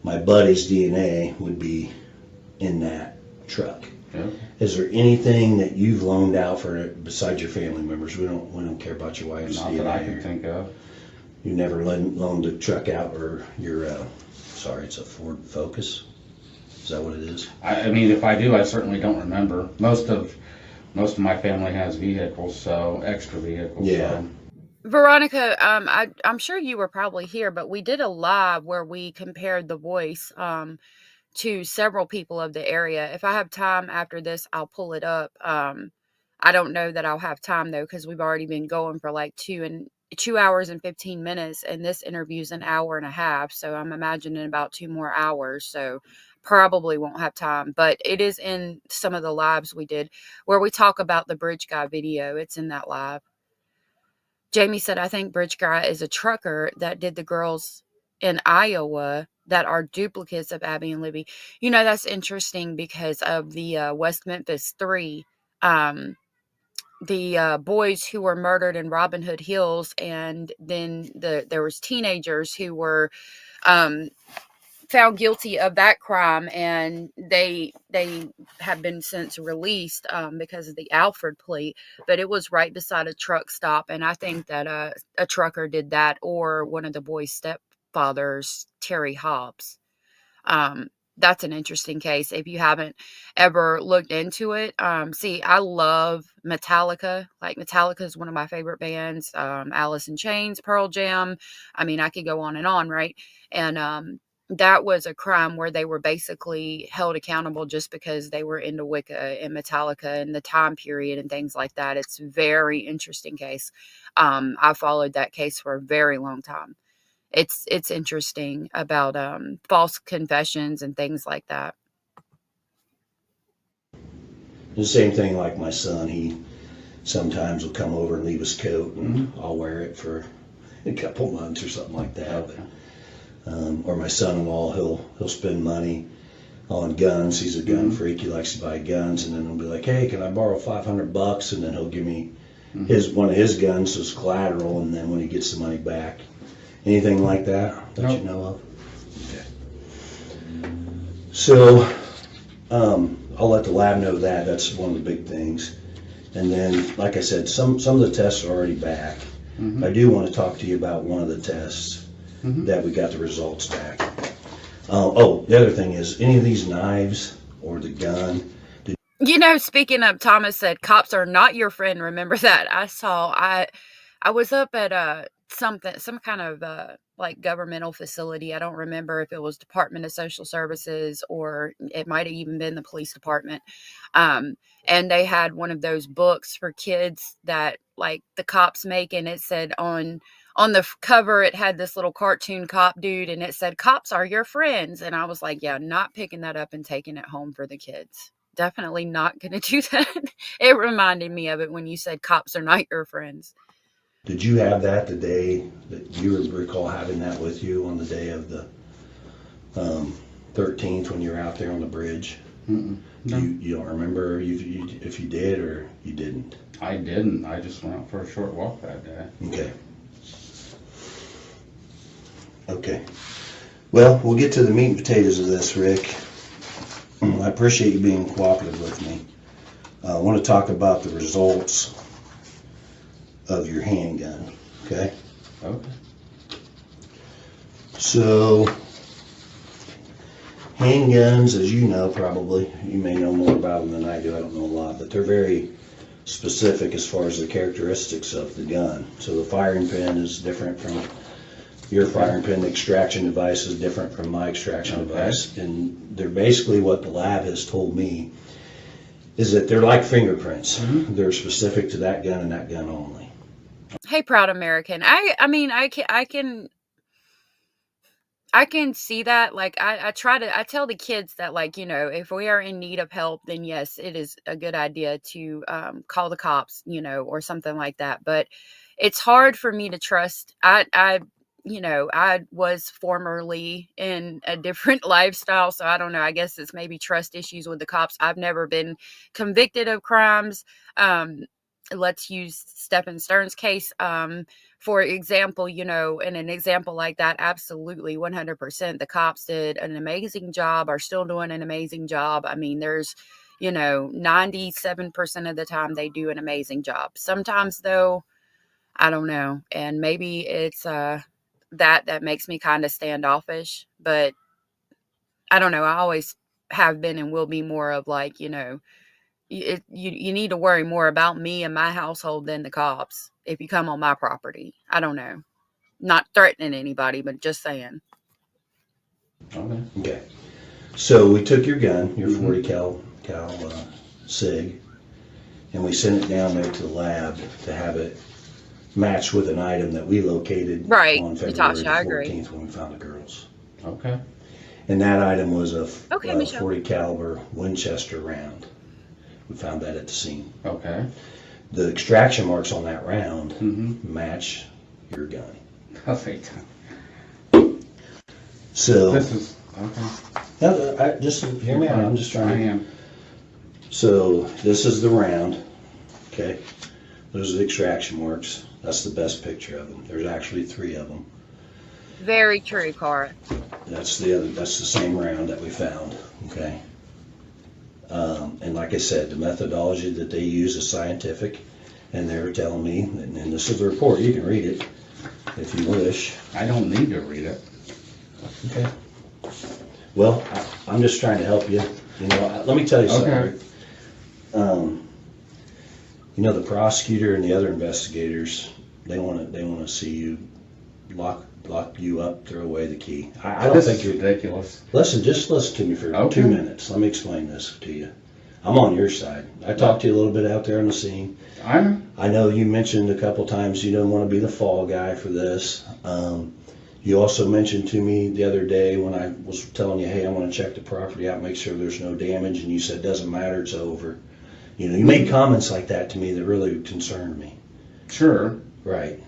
my buddy's DNA would be in that truck. Yeah. Is there anything that you've loaned out for besides your family members? We don't care about your wife's Not DNA. that I can or- think of. You never loaned a truck out, or your it's a Ford Focus. Is that what it is? I mean, if I do, I certainly don't remember. Most of my family has vehicles, so extra vehicles. Yeah. So. Veronica, I'm sure you were probably here, but we did a live where we compared the voice to several people of the area. If I have time after this, I'll pull it up. I don't know that I'll have time though, because we've already been going for like 2 hours and 15 minutes, and this interview's an hour and a half. So I'm imagining about 2 more hours. So probably won't have time, but it is in some of the lives we did where we talk about the Bridge Guy video. It's in that live. Jamie said, I think Bridge Guy is a trucker that did the girls in Iowa that are duplicates of Abby and Libby. You know, that's interesting because of the West Memphis 3, the boys who were murdered in Robin Hood Hills, and then there was teenagers who were found guilty of that crime, and they have been since released because of the Alford plea. But it was right beside a truck stop, and I think that a trucker did that, or one of the boys' stepfathers, Terry Hobbs. That's an interesting case if you haven't ever looked into it. See, I love Metallica. Like, Metallica is one of my favorite bands. Alice in Chains, Pearl Jam. I mean, I could go on, right? And that was a crime where they were basically held accountable just because they were into Wicca and Metallica and the time period and things like that. It's a very interesting case. I followed that case for a very long time. It's interesting about false confessions and things like that. The same thing like my son, he sometimes will come over and leave his coat, and I'll wear it for a couple months or something like that. Or my son-in-law, he'll spend money on guns. He's a gun freak. He likes to buy guns, and then he'll be like, "Hey, can I borrow $500?" And then he'll give me one of his guns as collateral, and then when he gets the money back. Anything like that you know of? Okay. So I'll let the lab know that. That's one of the big things. And then, like I said, some of the tests are already back. I do want to talk to you about one of the tests that we got the results back. The other thing is, any of these knives or the gun. You know, speaking of, Thomas said, cops are not your friend. Remember that? I was up at some kind of like governmental facility. I don't remember if it was Department of Social Services or it might have even been the police department. And they had one of those books for kids that like the cops make, and it said on the cover, it had this little cartoon cop dude, and it said, "Cops are your friends." And I was like, yeah, not picking that up and taking it home for the kids. Definitely not going to do that. It reminded me of it when you said cops are not your friends. Did you have that the day that you recall having that with you on the day of the 13th when you were out there on the bridge? No. You don't remember if you did or you didn't? I didn't. I just went out for a short walk that day. Okay. Well, we'll get to the meat and potatoes of this, Rick. I appreciate you being cooperative with me. I want to talk about the results of your handgun, okay? Okay. So, handguns, as you know probably, you may know more about them than I do, I don't know a lot, but they're very specific as far as the characteristics of the gun. So the firing pin is different from your firing pin, the extraction device is different from my extraction device, and they're basically what the lab has told me is that they're like fingerprints. They're specific to that gun and that gun only. Hey, proud American. I can see that. Like, I tell the kids that, like, you know, if we are in need of help, then yes, it is a good idea to call the cops, you know, or something like that. But it's hard for me to trust. I was formerly in a different lifestyle, so I don't know. I guess it's maybe trust issues with the cops. I've never been convicted of crimes. Let's use Stephen Stern's case. For example, you know, in an example like that, absolutely 100%. The cops did an amazing job, are still doing an amazing job. I mean, there's, you know, 97% of the time they do an amazing job. Sometimes though, I don't know. And maybe it's, that makes me kind of standoffish, but I don't know. I always have been and will be more of like, you know, you need to worry more about me and my household than the cops if you come on my property. I don't know. Not threatening anybody, but just saying. Okay. So we took your gun, your 40 cal SIG, and we sent it down there to the lab to have it matched with an item that we located on February Natasha, the I agree. 14th when we found the girls. Okay. And that item was a Michelle. 40 caliber Winchester round. We found that at the scene. Okay. The extraction marks on that round match your gun. Perfect. So, This is, okay. no, just hear me out, I'm just I trying to. am. So, this is the round, okay? Those are the extraction marks. That's the best picture of them. There's actually 3 of them. Very true, Cara. That's the same round that we found, okay? And like I said, the methodology that they use is scientific, and they were telling me, and this is the report, you can read it if you wish. I don't need to read it. Okay. Well, I'm just trying to help you. You know, let me tell you something. Okay. Rick. You know, the prosecutor and the other investigators, they want to see you lock you up, throw away the key. I don't This think is you're. ridiculous. Just listen to me for Okay. 2 minutes. Let me explain this to you. I'm on your side. I talked to you a little bit out there on the scene. I know you mentioned a couple times you don't want to be the fall guy for this. You also mentioned to me the other day when I was telling you, hey, I want to check the property out, make sure there's no damage, and you said, doesn't matter, it's over. You know, you made comments like that to me that really concerned me. Sure. Right.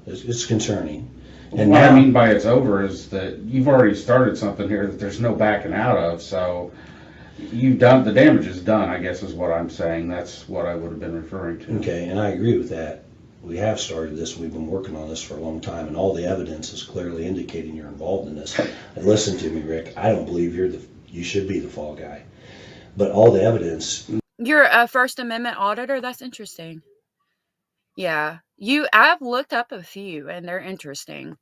It's concerning. And What now, I mean by it's over is that you've already started something here that there's no backing out of, so you've done, the damage is done, I guess is what I'm saying. That's what I would have been referring to. okay, and I agree with that. We have started this, we've been working on this for a long time, and all the evidence is clearly indicating you're involved in this. And listen to me, Rick, I don't believe you should be the fall guy. But all the evidence. You're a First Amendment auditor? That's interesting. Yeah. I've looked up a few, and they're interesting.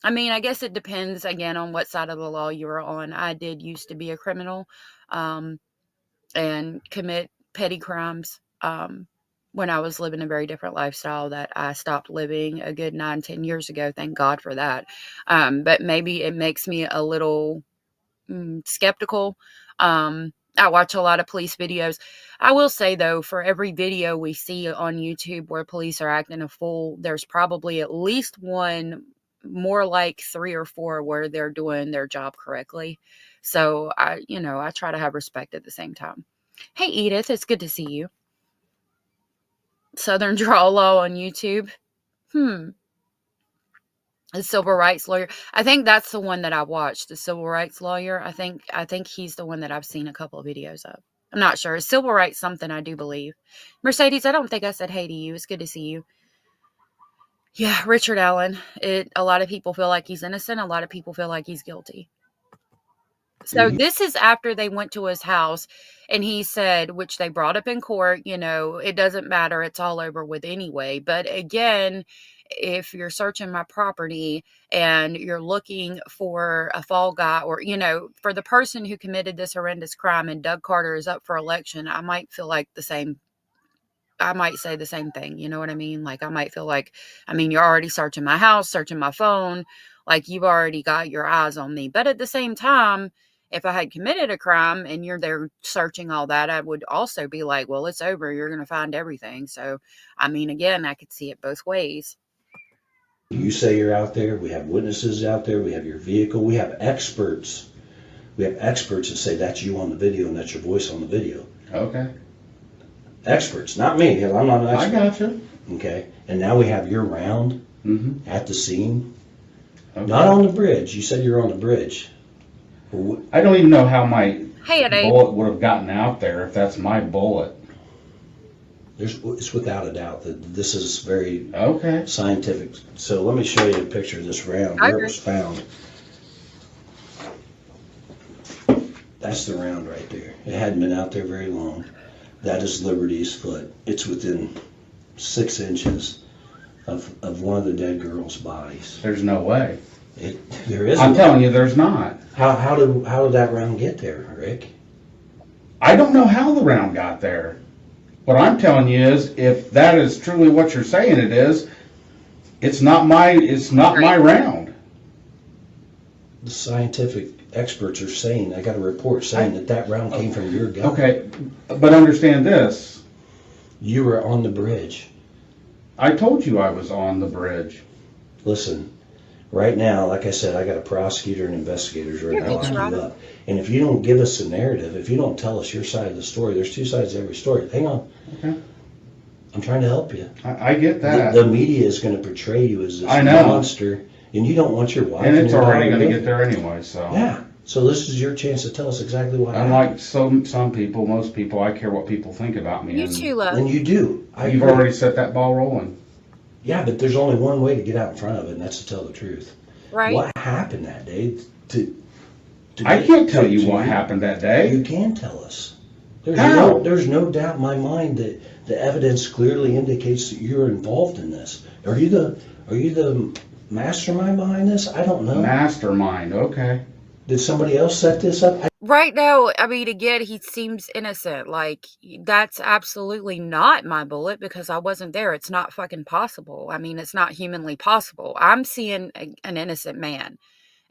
I mean, I guess it depends, again, on what side of the law you're on. I did used to be a criminal and commit petty crimes when I was living a very different lifestyle that I stopped living a good 9-10 years ago. Thank God for that. But maybe it makes me a little skeptical. I watch a lot of police videos. I will say, though, for every video we see on YouTube where police are acting a fool, there's probably at least one, more like 3 or 4, where they're doing their job correctly. So I try to have respect at the same time. Hey, Edith, it's good to see you. Southern Draw Law on YouTube. The civil rights lawyer. I think that's the one that I watched. The civil rights lawyer. I think he's the one that I've seen a couple of videos of. I'm not sure. It's civil rights something, I do believe. Mercedes, I don't think I said hey to you. It's good to see you. Yeah, Richard Allen. A lot of people feel like he's innocent. A lot of people feel like he's guilty. So this is after they went to his house and he said, which they brought up in court, it doesn't matter. It's all over with anyway. But again, if you're searching my property and you're looking for a fall guy or, for the person who committed this horrendous crime and Doug Carter is up for election, I might feel like I might say the same thing. You know what I mean? Like, I might feel like, you're already searching my house, searching my phone. Like, you've already got your eyes on me. But at the same time, if I had committed a crime and you're there searching all that, I would also be like, well, it's over. You're going to find everything. So, again, I could see it both ways. You say you're out there. We have witnesses out there. We have your vehicle. We have experts. We have experts that say that's you on the video and that's your voice on the video. Okay. Experts, not me, because I'm not an expert. I got you. Okay, and now we have your round at the scene. Okay. Not on the bridge. You said you're on the bridge. I don't even know how my Hey, bullet would have gotten out there if that's my bullet. It's without a doubt that this is very Okay. scientific. So let me show you a picture of this round, where it was found. That's the round right there. It hadn't been out there very long. That is Liberty's foot. It's within 6 inches of one of the dead girl's bodies. There's no way. There is. I'm telling you, there's not. How did that round get there, Rick? I don't know how the round got there. What I'm telling you is, if that is truly what you're saying it is, it's not my round. The scientific experts are saying, I got a report saying that round came from your gun. Okay, but understand this. You were on the bridge. I told you I was on the bridge. Listen, right now, like I said, I got a prosecutor and investigators ready to lock you up. And if you don't give us a narrative, if you don't tell us your side of the story, there's 2 sides to every story. Hang on. Okay. I'm trying to help you. I get that. The media is going to portray you as this monster, and you don't want your wife. And it's your already daughter gonna with get you. there anyway, so. Yeah, so this is your chance to tell us exactly what happened. Unlike some people, most people, I care what people think about me. You too, love. And you do. You've agree. already set that ball rolling. Yeah, but there's only one way to get out in front of it, and that's to tell the truth. Right. What happened that day? I can't tell you what happened that day. You can tell us. How? There's no doubt in my mind that the evidence clearly indicates that you're involved in this. Are you the mastermind behind this? I don't know. Mastermind, okay. Did somebody else set this up? Right now, I mean, again, he seems innocent. Like, that's absolutely not my bullet because I wasn't there. It's not fucking possible. I mean, it's not humanly possible. I'm seeing an innocent man.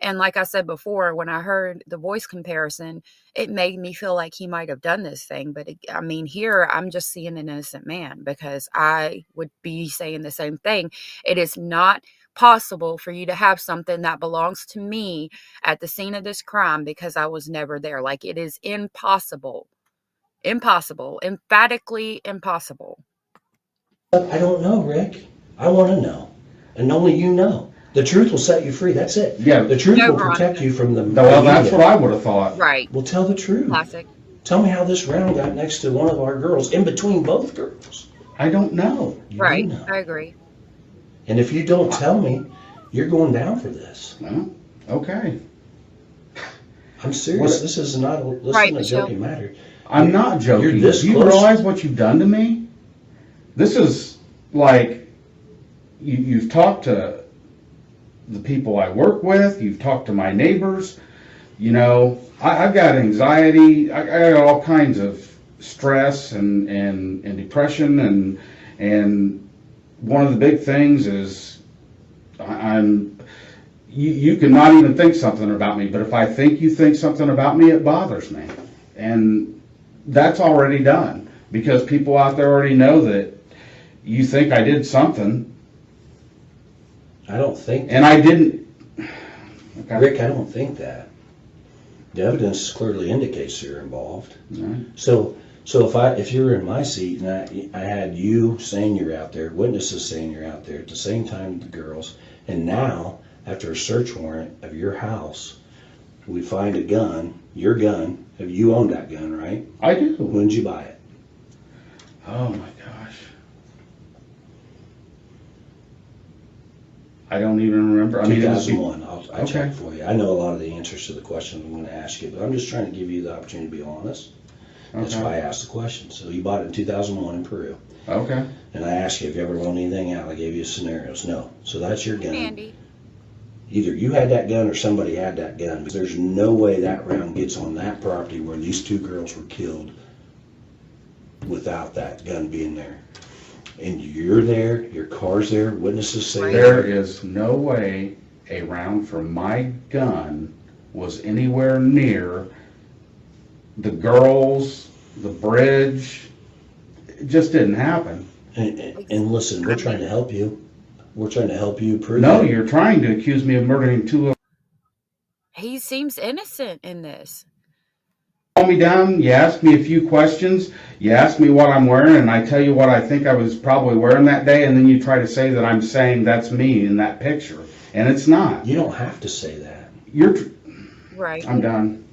And like I said before, when I heard the voice comparison, it made me feel like he might have done this thing. But I mean, here I'm just seeing an innocent man because I would be saying the same thing. It is not possible for you to have something that belongs to me at the scene of this crime because I was never there. Like, it is impossible. Impossible. Emphatically impossible. I don't know, Rick. I want to know. And only you know. The truth will set you free. That's it. Yeah. The truth No, will protect Veronica. you from the Well, that's media. what I would have thought. Right. Well, tell the truth. Classic. Tell me how this round got next to one of our girls, in between both girls. I don't know. You Right. do know. I agree. And if you don't tell me, you're going down for this. Well, okay. I'm serious. What- This is not Right, a Michelle. joking matter. I'm not joking. You're this Do you close. realize what you've done to me? This is like, you've talked to the people I work with, you've talked to my neighbors. You know, I've got anxiety, I got all kinds of stress and depression, and one of the big things is you can not even think something about me, but if I think you think something about me, it bothers me. And that's already done because people out there already know that you think I did something, I don't think and I didn't. Okay. Rick, I don't think that. The evidence clearly indicates you're involved. Right. So if you were in my seat and I had you saying you're out there, witnesses saying you're out there at the same time the girls, and now after a search warrant of your house, we find a gun, your gun. Have you owned that gun, right? I do. When did you buy it? Oh my gosh. I don't even remember. I mean, it was 2001. I'll check Okay. for you. I know a lot of the answers to the questions I'm going to ask you, but I'm just trying to give you the opportunity to be honest. That's Okay. why I asked the question. So you bought it in 2001 in Peru. Okay. And I asked you if you ever loaned anything out. I gave you scenarios. No. So that's your gun. Andy. Either you had that gun or somebody had that gun. There's no way that round gets on that property where these two girls were killed without that gun being there. And you're there, your car's there, witnesses say There is no way a round from my gun was anywhere near the girls, the bridge. It just didn't happen. And listen, we're trying to help you. We're trying to help you prove No, it. you're trying to accuse me of murdering two little. He seems innocent in this. Calm me down, you ask me a few questions, you ask me what I'm wearing, and I tell you what I think I was probably wearing that day, and then you try to say that I'm saying that's me in that picture. And it's not. You don't have to say that. Right. I'm done.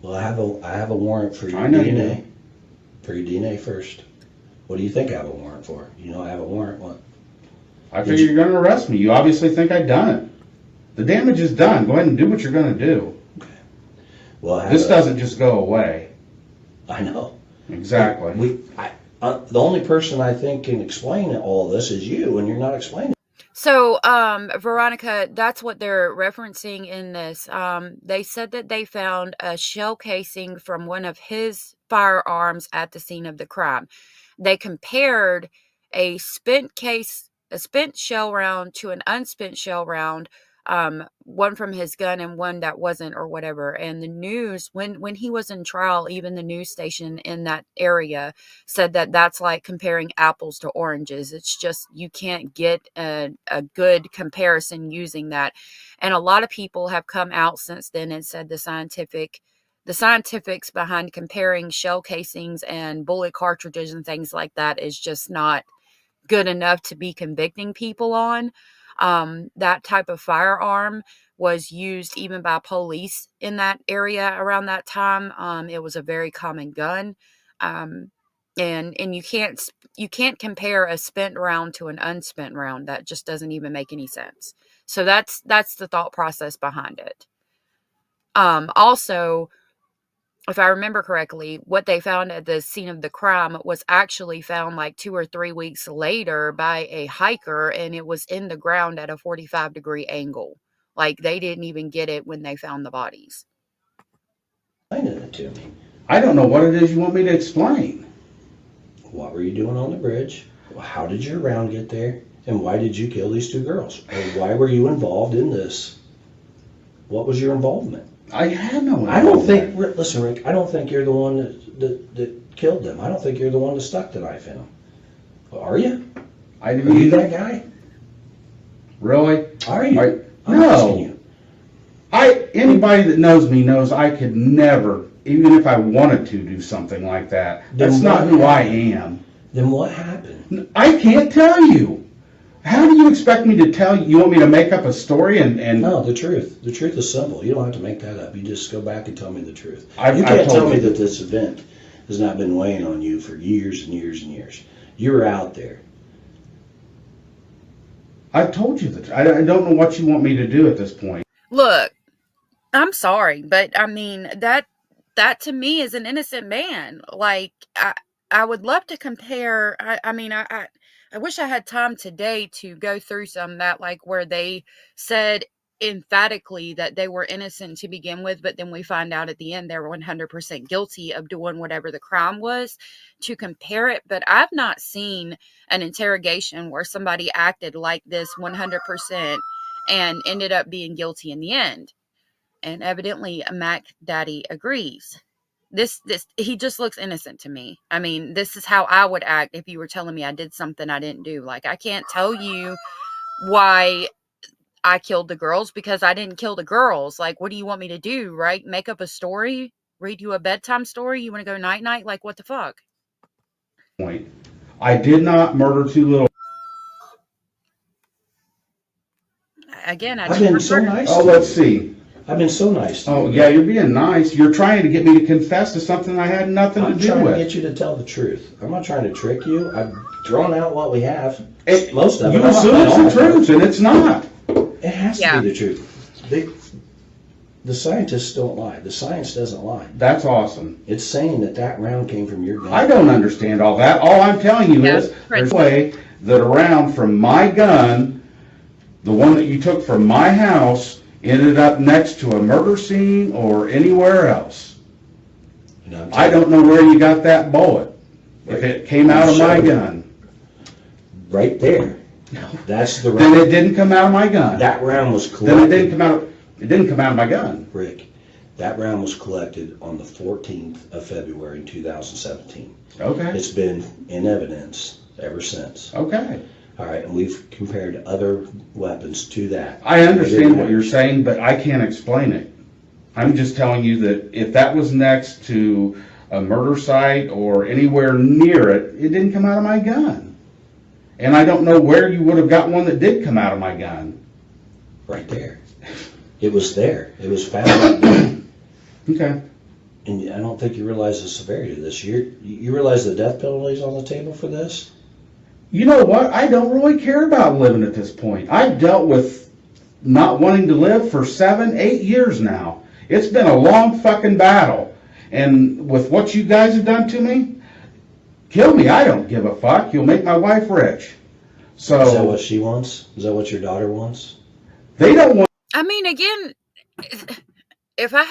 Well, I have a warrant for your I know you DNA. do. For your DNA first. What do you think I have a warrant for? You know I have a warrant. What? I figure you're going to arrest me. You obviously think I've done it. The damage is done. Go ahead and do what you're going to do. Well, This doesn't just go away. I know. Exactly. The only person I think can explain all this is you, and you're not explaining. So, Veronica, that's what they're referencing in this. They said that they found a shell casing from one of his firearms at the scene of the crime. They compared a spent shell round to an unspent shell round, one from his gun and one that wasn't or whatever. And the news, when he was in trial, even the news station in that area said that that's like comparing apples to oranges. It's just, you can't get a good comparison using that. And a lot of people have come out since then and said the scientifics behind comparing shell casings and bullet cartridges and things like that is just not good enough to be convicting people on. That type of firearm was used even by police in that area around that time. It was a very common gun. And you can't compare a spent round to an unspent round. That just doesn't even make any sense. So that's the thought process behind it. Also, if I remember correctly, what they found at the scene of the crime was actually found like 2 or 3 weeks later by a hiker, and it was in the ground at a 45-degree angle. Like, they didn't even get it when they found the bodies. Explain it to me. I don't know what it is you want me to explain. What were you doing on the bridge? How did your round get there? And why did you kill these 2 girls? Or why were you involved in this? What was your involvement? I had no involvement. I don't think, listen, Rick, I don't think you're the one that killed them. I don't think you're the one that stuck the knife in them. Are you? I Are didn't you either. that guy? Really? Are you? I'm No. asking you. Anybody that knows me knows I could never, even if I wanted to, do something like that. Then That's not what who I happened? am. Then what happened? I can't tell you. How do you expect me to tell you? You want me to make up a story and No, the truth. The truth is simple. You don't have to make that up. You just go back and tell me the truth. I've You can't told tell me you. that this event has not been weighing on you for years and years and years. You're out there. I've told you that. I don't know what you want me to do at this point. Look, I'm sorry, but I mean, that to me is an innocent man. Like, I would love to compare. I wish I had time today to go through some that, like, where they said emphatically that they were innocent to begin with, but then we find out at the end they were 100% guilty of doing whatever the crime was, to compare it. But I've not seen an interrogation where somebody acted like this 100% and ended up being guilty in the end. And evidently Mac Daddy agrees. This he just looks innocent to me. I mean, this is how I would act if you were telling me I did something I didn't do. Like, I can't tell you why I killed the girls because I didn't kill the girls. Like, what do you want me to do, right? Make up a story? Read you a bedtime story? You want to go night-night? Like, what the fuck? I did not murder 2 little. Again, I've been so nice Oh, to let's you. see. I've been so nice to you. Oh, yeah, you're being nice. You're trying to get me to confess to something I had nothing I'm to do trying to with. get you to tell the truth. I'm not trying to trick you. I've drawn out what we have. It- Most of it. You assume not all it's of the it. truth, and it's not. It has Yeah. to be the truth. The scientists don't lie. The science doesn't lie. That's awesome. It's saying that round came from your gun. I don't understand all that. All I'm telling you Yeah, is right. there's a way that a round from my gun, the one that you took from my house, ended up next to a murder scene or anywhere else. And I'm I telling don't know where you got that bullet. If it came out of my Sure. gun, you, right there. That's the then round. it didn't come out of my gun. That round was Then collected. it didn't come out of my gun. Rick, that round was collected on the 14th of February in 2017. Okay. It's been in evidence ever since. Okay. All right, and we've compared other weapons to that. I understand what you're saying, but I can't explain it. I'm just telling you that if that was next to a murder site or anywhere near it, it didn't come out of my gun. And I don't know where you would have got one that did come out of my gun. Right there. It was there. It was found right there. Okay. And I don't think you realize the severity of this. You realize the death penalty is on the table for this? You know what? I don't really care about living at this point. I've dealt with not wanting to live for 7, 8 years now. It's been a long fucking battle. And with what you guys have done to me, kill me. I don't give a fuck. You'll make my wife rich. So Is that what she wants? Is that what your daughter wants? they don't want. I mean, again, if I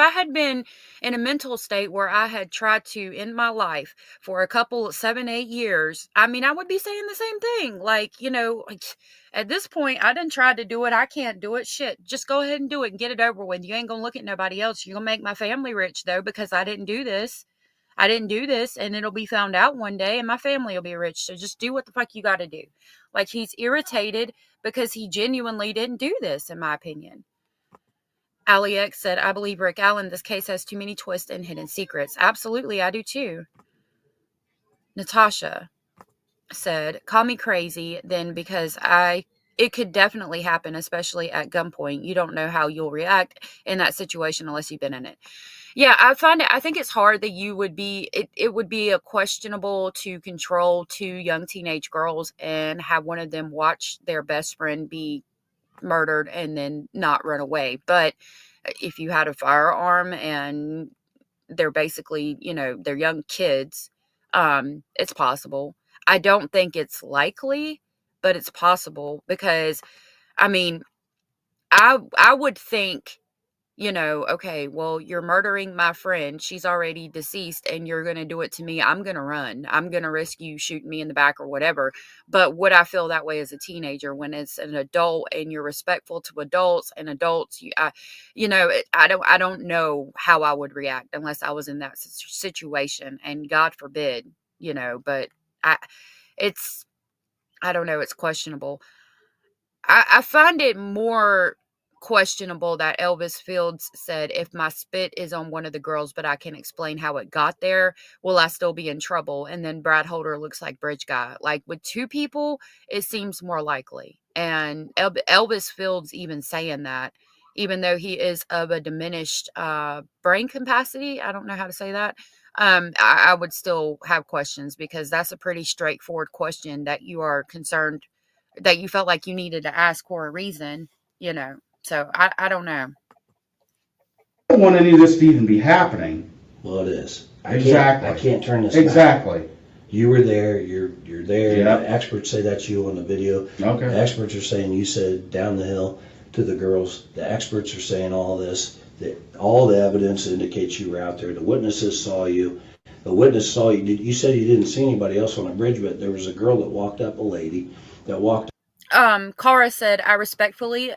had been in a mental state where I had tried to end my life for a couple 7, 8 years, I mean, I would be saying the same thing. Like, at this point, I done tried to do it. I can't do it. Shit, just go ahead and do it and get it over with. You ain't gonna look at nobody else. You're gonna make my family rich though, because I didn't do this. And it'll be found out one day and my family will be rich. So just do what the fuck you gotta do. Like, he's irritated because he genuinely didn't do this, in my opinion. Ali X said, I believe Rick Allen, this case has too many twists and hidden secrets. Absolutely, I do too. Natasha said, call me crazy then, because I it could definitely happen, especially at gunpoint. You don't know how you'll react in that situation unless you've been in it. Yeah, I think it's hard that it would be a questionable to control two young teenage girls and have one of them watch their best friend be murdered and then not run away. But if you had a firearm and they're basically, they're young kids, it's possible. I don't think it's likely, but it's possible because, I mean, I would think, okay, well, you're murdering my friend. She's already deceased and you're going to do it to me. I'm going to run. I'm going to risk you shooting me in the back or whatever. But would I feel that way as a teenager when it's an adult and you're respectful to adults and adults? I don't know how I would react unless I was in that situation, and God forbid, but I, it's, I don't know. It's questionable. I find it more questionable that Elvis Fields said, if my spit is on one of the girls, but I can explain how it got there, will I still be in trouble? And then Brad Holder looks like Bridge Guy. Like with two people, it seems more likely. And Elvis Fields even saying that, even though he is of a diminished brain capacity, I don't know how to say that. I would still have questions because that's a pretty straightforward question that you are concerned that you felt like you needed to ask for a reason, So I don't know. I don't want any of this to even be happening. Well, it is. Exactly. I can't turn this back. Exactly. You were there. You're there. Yep. The experts say that's you on the video. Okay. The experts are saying you said down the hill to the girls. The experts are saying all this. That all the evidence indicates you were out there. The witnesses saw you. The witness saw you. You said you didn't see anybody else on the bridge, but there was a girl that walked up, a lady that walked. Cara said, I respectfully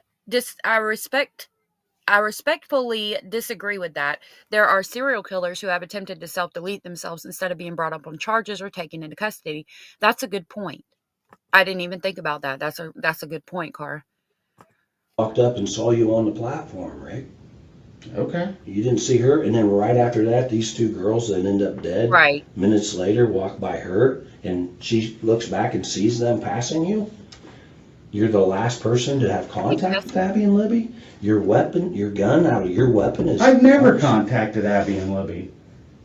disagree with that. There are serial killers who have attempted to self-delete themselves instead of being brought up on charges or taken into custody. That's a good point. I didn't even think about that. That's a good point, Cara. Walked up and saw you on the platform, right? Okay. You didn't see her, and then right after that, these two girls that end up dead. Right. Minutes later, walk by her, and she looks back and sees them passing you. You're the last person to have contact with Abby and Libby. Your gun out of your weapon is. I've never contacted Abby and Libby.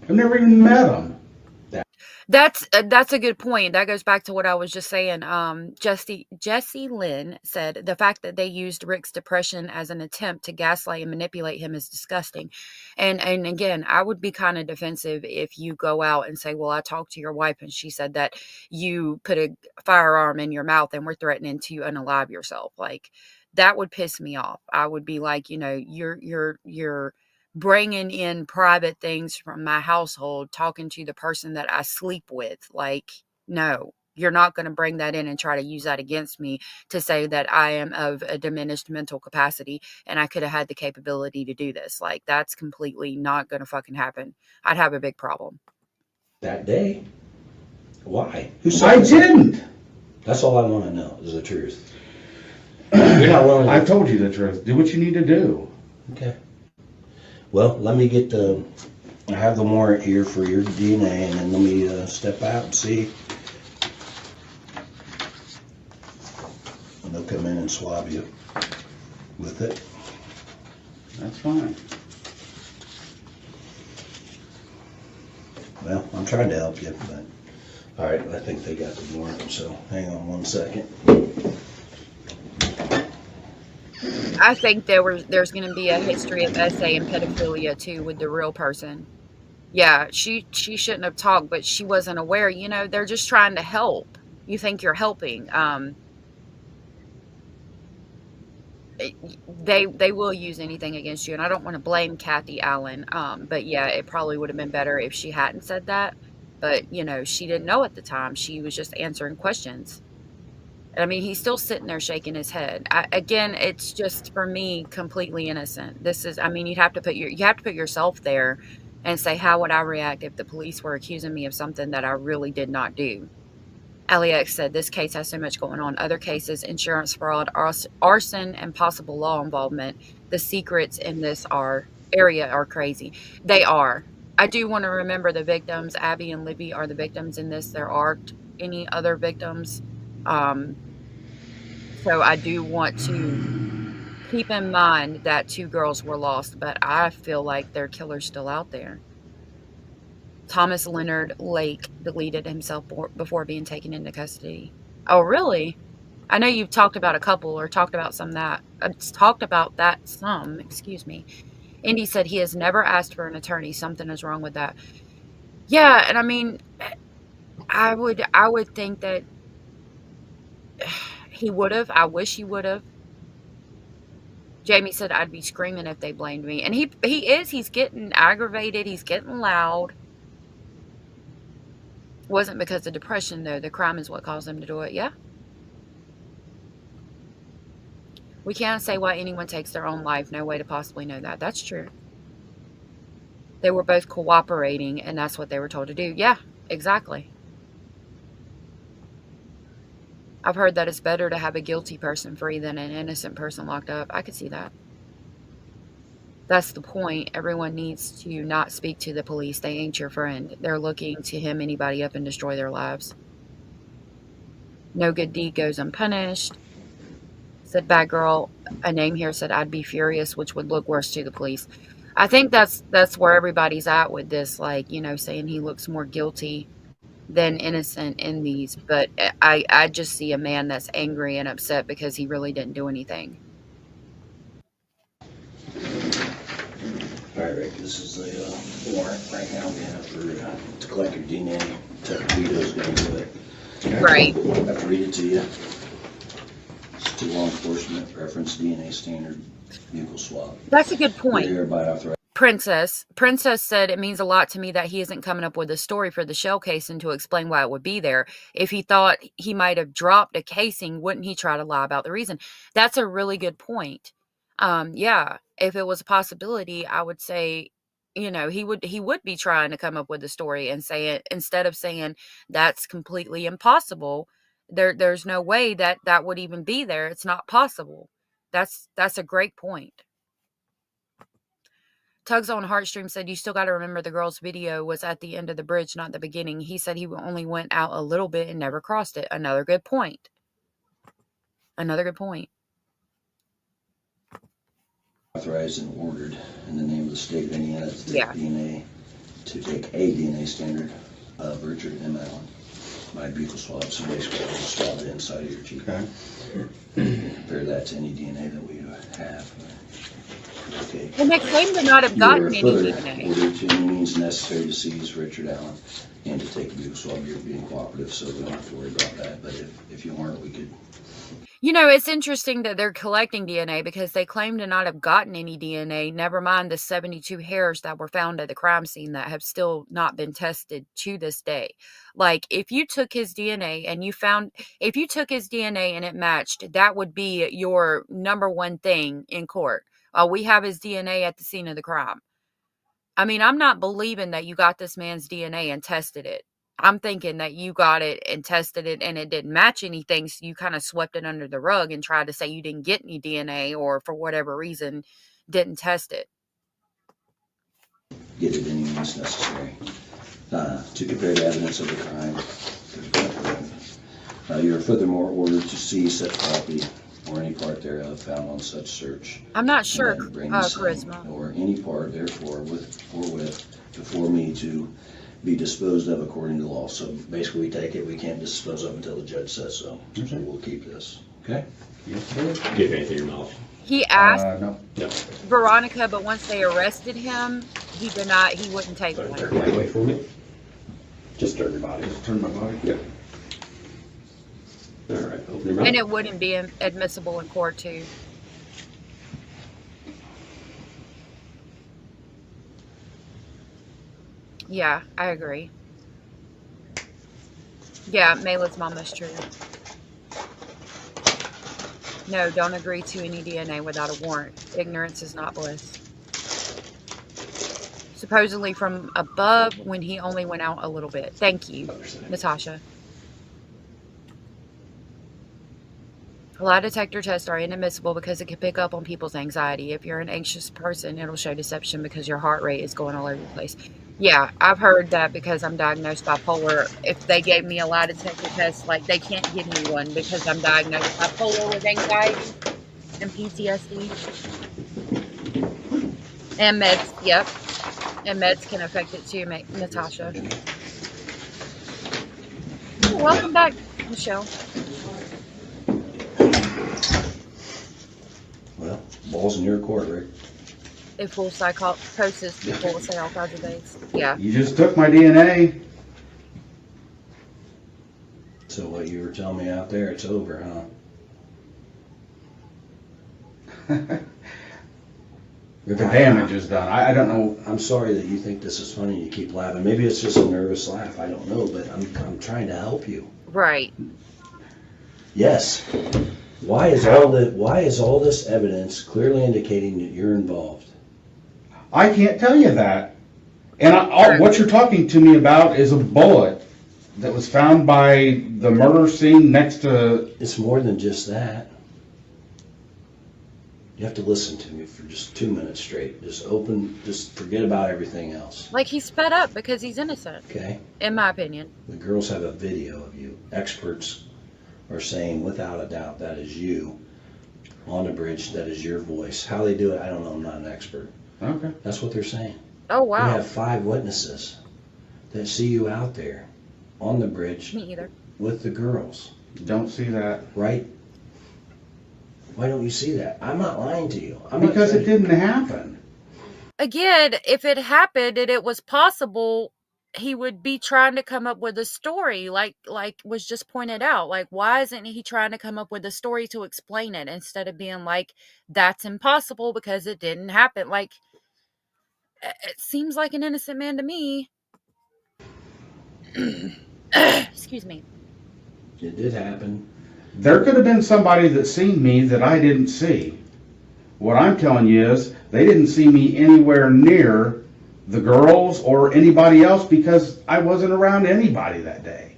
I've never even met them. That's a good point. That goes back to what I was just saying. Jesse Lynn said the fact that they used Rick's depression as an attempt to gaslight and manipulate him is disgusting. And again, I would be kind of defensive if you go out and say, well, I talked to your wife and she said that you put a firearm in your mouth and we're threatening to unalive yourself. Like that would piss me off. I would be like, you're bringing in private things from my household, talking to the person that I sleep with. Like, no, you're not going to bring that in and try to use that against me to say that I am of a diminished mental capacity and I could have had the capability to do this. Like, that's completely not going to fucking happen. I'd have a big problem. That day? Why? I didn't. That's all I want to know is the truth. You're not willing. I've told you the truth. Do what you need to do. Okay. Well, let me get I have the warrant here for your DNA, and then let me step out and see. And they'll come in and swab you with it. That's fine. Well, I'm trying to help you, but all right, I think they got the warrant, so hang on 1 second. I think there's going to be a history of SA and pedophilia too with the real person. Yeah, she shouldn't have talked, but she wasn't aware. They're just trying to help. You think you're helping. They will use anything against you, and I don't want to blame Kathy Allen. But yeah, it probably would have been better if she hadn't said that. But she didn't know at the time. She was just answering questions. I mean, he's still sitting there shaking his head. Again, it's just for me completely innocent. You have to put yourself there and say, how would I react if the police were accusing me of something that I really did not do? LEX said this case has so much going on. Other cases, insurance fraud, arson, and possible law involvement. The secrets in this area are crazy. They are. I do want to remember the victims. Abby and Libby are the victims in this. There aren't any other victims. So I do want to keep in mind that 2 girls were lost, but I feel like their killer's still out there. Thomas Leonard Lake deleted himself before being taken into custody. Oh, really? I know you've talked about a couple or talked about some, excuse me. Indy said he has never asked for an attorney. Something is wrong with that. Yeah, and I mean, I would think that he would have. I wish he would have. Jamie said I'd be screaming if they blamed me. And he's getting aggravated, he's getting loud. Wasn't because of depression though. The crime is what caused him to do it. Yeah. We can't say why anyone takes their own life. No way to possibly know that. That's true. They were both cooperating and that's what they were told to do. Yeah, exactly. I've heard that it's better to have a guilty person free than an innocent person locked up. I could see that. That's the point. Everyone needs to not speak to the police. They ain't your friend. They're looking to hem anybody up and destroy their lives. No good deed goes unpunished. Said bad girl. A name here said I'd be furious, which would look worse to the police. I think that's where everybody's at with this, like, you know, saying he looks more guilty than innocent in these. But I just see a man that's angry and upset because he really didn't do anything. All right, Rick, this is the warrant right now we have to collect your DNA. Vito's going to do it. Okay. Right. I have to read it to you. It's to law enforcement, reference DNA standard, buccal swab. That's a good point. You're hereby authorized. Princess said it means a lot to me that he isn't coming up with a story for the shell casing to explain why it would be there. If he thought he might have dropped a casing, wouldn't he try to lie about the reason? That's a really good point. Yeah, if it was a possibility, I would say, you know, he would be trying to come up with a story and say it instead of saying that's completely impossible. There's no way that would even be there. It's not possible. That's a great point. Tugs on Heartstream said, you still got to remember the girl's video was at the end of the bridge, not the beginning. He said he only went out a little bit and never crossed it. Another good point. Another good point. Authorized and ordered in the name of the state of Indiana to take a DNA standard of Richard M. Allen by buccal swab. So basically, I'll just swab the inside of your cheek. Okay. Compare that to any DNA that we have. Okay. And they claim to not have gotten any DNA. Ordered to any means necessary to seize Richard Allen and to take a buccal swab. You're being cooperative, so we don't have to worry about that. But if you weren't, we could. You know, it's interesting that they're collecting DNA because they claim to not have gotten any DNA, never mind the 72 hairs that were found at the crime scene that have still not been tested to this day. Like, if you took his DNA and it matched, that would be your number one thing in court. We have his DNA at the scene of the crime. I mean, I'm not believing that you got this man's DNA and tested it. I'm thinking that you got it and tested it and it didn't match anything, so you kind of swept it under the rug and tried to say you didn't get any DNA or for whatever reason didn't test it. Get it any means necessary to compare the evidence of the crime. You are furthermore ordered to seize such property or any part thereof found on such search. I'm not sure, Charisma. Or any part, therefore, with before me to be disposed of according to law. So basically, we take it, we can't dispose of until the judge says so. Okay. So we'll keep this. Okay? Yes, sir. Do you have anything in your mouth? He asked No. Veronica, but once they arrested him, he denied he wouldn't take one. Turn right away from me. Just turn your body. Just turn my body? Yeah. All right, open your mouth. And it wouldn't be admissible in court, too. Yeah, I agree. Yeah, Mayla's mom is true. No, don't agree to any DNA without a warrant. Ignorance is not bliss. Supposedly from above when he only went out a little bit. Thank you, Natasha. Lie detector tests are inadmissible because it can pick up on people's anxiety. If you're an anxious person, it'll show deception because your heart rate is going all over the place. Yeah, I've heard that because I'm diagnosed bipolar. If they gave me a lie detector test, like they can't give me one because I'm diagnosed bipolar with anxiety and PTSD. And meds, yep. And meds can affect it too, Natasha. Welcome back, Michelle. Well, ball's in your court, Rick. A full psychosis, people will say all kinds of things. Yeah. You just took my DNA. So what you were telling me out there, it's over, huh? The damage is done. I don't know. I'm sorry that you think this is funny and you keep laughing. Maybe it's just a nervous laugh. I don't know, but I'm trying to help you. Right. Yes. Why is all this evidence clearly indicating that you're involved? I can't tell you that. And what you're talking to me about is a bullet that was found by the murder scene next to... It's more than just that. You have to listen to me for just 2 minutes straight. Just forget about everything else. Like he's sped up because he's innocent. Okay? In my opinion. The girls have a video of you. Experts are saying without a doubt that is you on the bridge, that is your voice. How they do it, I don't know. I'm not an expert. Okay. That's what they're saying. Oh, wow. We have 5 witnesses that see you out there on the bridge. Me either. With the girls. Don't see that. Right? Why don't you see that? I'm not lying to you. Because it didn't happen. Again, if it happened and it was possible, he would be trying to come up with a story, like was just pointed out. Like, why isn't he trying to come up with a story to explain it instead of being like, that's impossible because it didn't happen? Like, it seems like an innocent man to me. Excuse me. It did happen. There could have been somebody that seen me that I didn't see. What I'm telling you is they didn't see me anywhere near the girls or anybody else because I wasn't around anybody that day.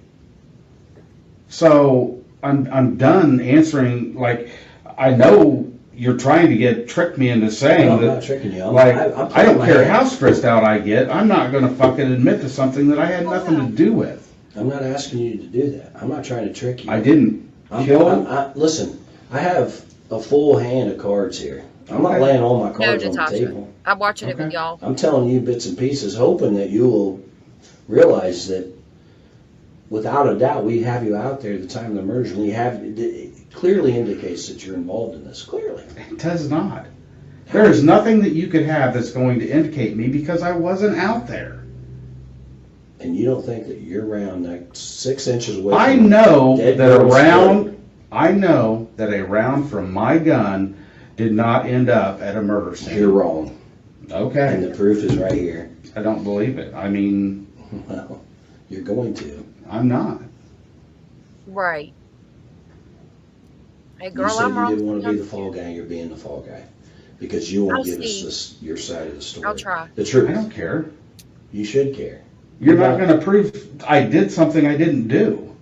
So I'm done answering. Like, I know you're trying to trick me into saying No, I'm that. not tricking you. I don't care how stressed out I get. I'm not going to fucking admit to something that I had nothing to do with. I'm not asking you to do that. I'm not trying to trick you. I didn't listen, I have a full hand of cards here. I'm not laying all my cards on the table. I'm watching it with y'all. I'm telling you bits and pieces, hoping that you will realize that without a doubt we have you out there at the time of the murder. It clearly indicates that you're involved in this. Clearly. It does not. There is nothing that you could have that's going to indicate me because I wasn't out there. And you don't think that you're around like 6 inches away I from know dead that girl's a round from my gun did not end up at a murder scene. You're wrong. Okay. And the proof is right here. I don't believe it. I mean... Well, you're going to. I'm not. Right. Hey, girl, You said I'm wrong. you didn't want to be the fall guy, you're being the fall guy. Because you won't I'll give see. us your side of the story. I'll try. The truth. I don't care. You should care. You're not going to prove I did something I didn't do.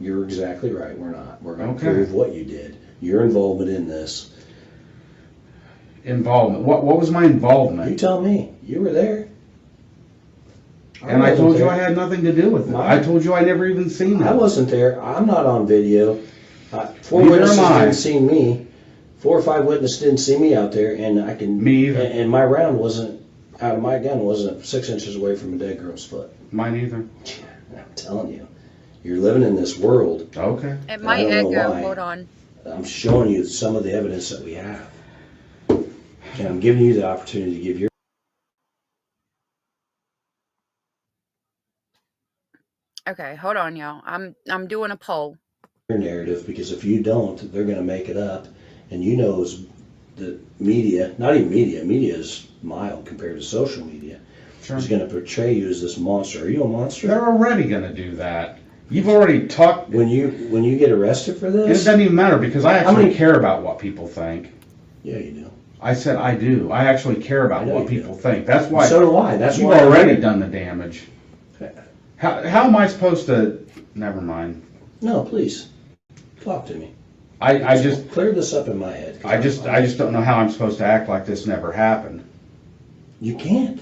You're exactly right. We're not. We're going to Okay. prove what you did. Your involvement in this. Involvement. What was my involvement? You tell me. You were there. And I wasn't told you there. I had nothing to do with it. I told you I never even seen I it. wasn't there. I'm not on video. 4 Neither witnesses am I. didn't see me. 4 or 5 witnesses didn't see me out there, and I can. Me either. And my round wasn't out of my gun. Wasn't 6 inches away from a dead girl's foot. Mine either. I'm telling you, you're living in this world. Okay. It might I don't know echo. why. Hold on. I'm showing you some of the evidence that we have, and I'm giving you the opportunity to give your. Okay, hold on, y'all. I'm doing a poll. Your narrative, because if you don't, they're going to make it up, and you know the media, not even media is mild compared to social media, is going to portray you as this monster. Are you a monster? They're already going to do that. You've already talked. When you get arrested for It this, doesn't even matter because I actually care about what people think. Yeah, you do. I said I do. I actually care about what people think. That's why. So do I. That's you've why already done the damage. How am I supposed to? Never mind. No, please talk to me. I just clear this up in my head. I just don't know how I'm supposed to act like this never happened. You can't.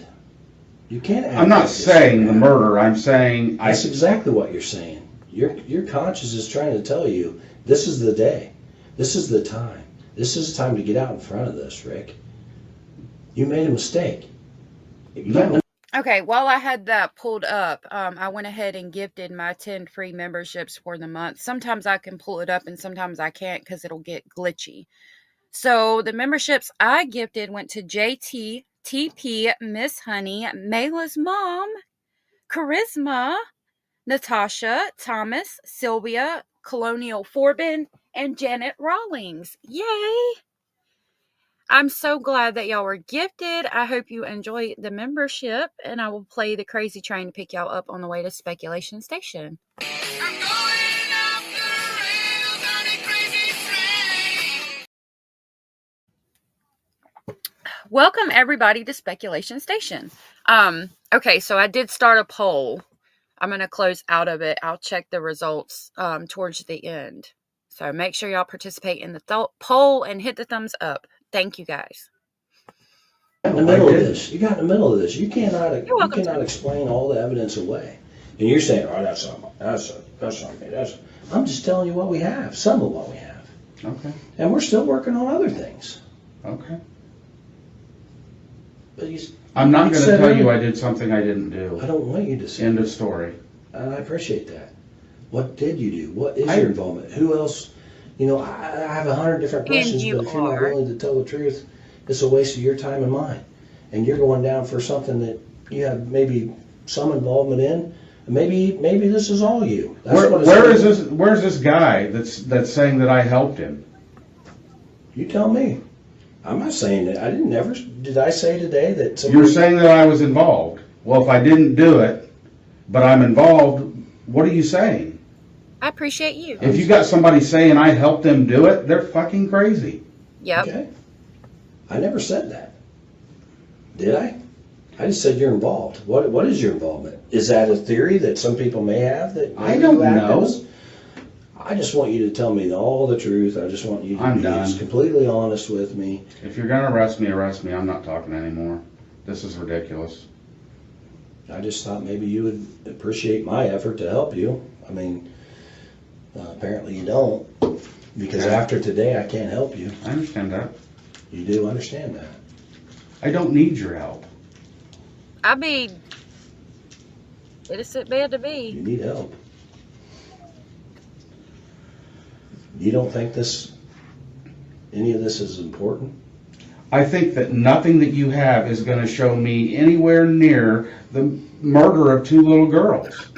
You can't act I'm not like this saying right the now. murder. I'm saying That's exactly what you're saying. Your conscience is trying to tell you this is the day. This is the time. This is time to get out in front of this, Rick. You made a mistake. Okay, while I had that pulled up, I went ahead and gifted my 10 free memberships for the month. Sometimes I can pull it up and sometimes I can't because it'll get glitchy. So the memberships I gifted went to JT, TP, Miss Honey, Mayla's mom, Charisma, Natasha, Thomas, Sylvia, Colonial Forbin, and Janet Rawlings. Yay! I'm so glad that y'all were gifted. I hope you enjoy the membership, and I will play the crazy train to pick y'all up on the way to Speculation Station. Welcome everybody to Speculation Station. Okay, so I did start a poll. I'm going to close out of it. I'll check the results towards the end. So make sure y'all participate in the poll and hit the thumbs up. Thank you guys. In the middle of this. You got in the middle of this. You cannot explain all the evidence away. And you're saying, oh, that's not me. I'm just telling you what we have, some of what we have. Okay. And we're still working on other things. Okay. But I'm not going to tell you I did something I didn't do. I don't want you to say. End of story. And I appreciate that. What did you do? What is your involvement? Who else? You know, I have 100 different questions, but if you're not willing to tell the truth, it's a waste of your time and mine. And you're going down for something that you have maybe some involvement in. Maybe this is all you. Where's this guy that's saying that I helped him? You tell me. I'm not saying that. Did I say today that somebody... You're saying that I was involved. Well, if I didn't do it, but I'm involved, what are you saying? I appreciate you. If you got somebody saying I helped them do it, they're fucking crazy. Yep. Okay. I never said that. Did I? I just said you're involved. What is your involvement? Is that a theory that some people may have that I don't know. I just want you to tell me all the truth. I just want you to be completely honest with me. If you're gonna arrest me, arrest me. I'm not talking anymore. This is ridiculous. I just thought maybe you would appreciate my effort to help you. I mean, apparently you don't, because after today I can't help you. I understand that. You do understand that. I don't need your help. I mean, it's bad to be. You need help. You don't think any of this is important? I think that nothing that you have is going to show me anywhere near the murder of 2 little girls.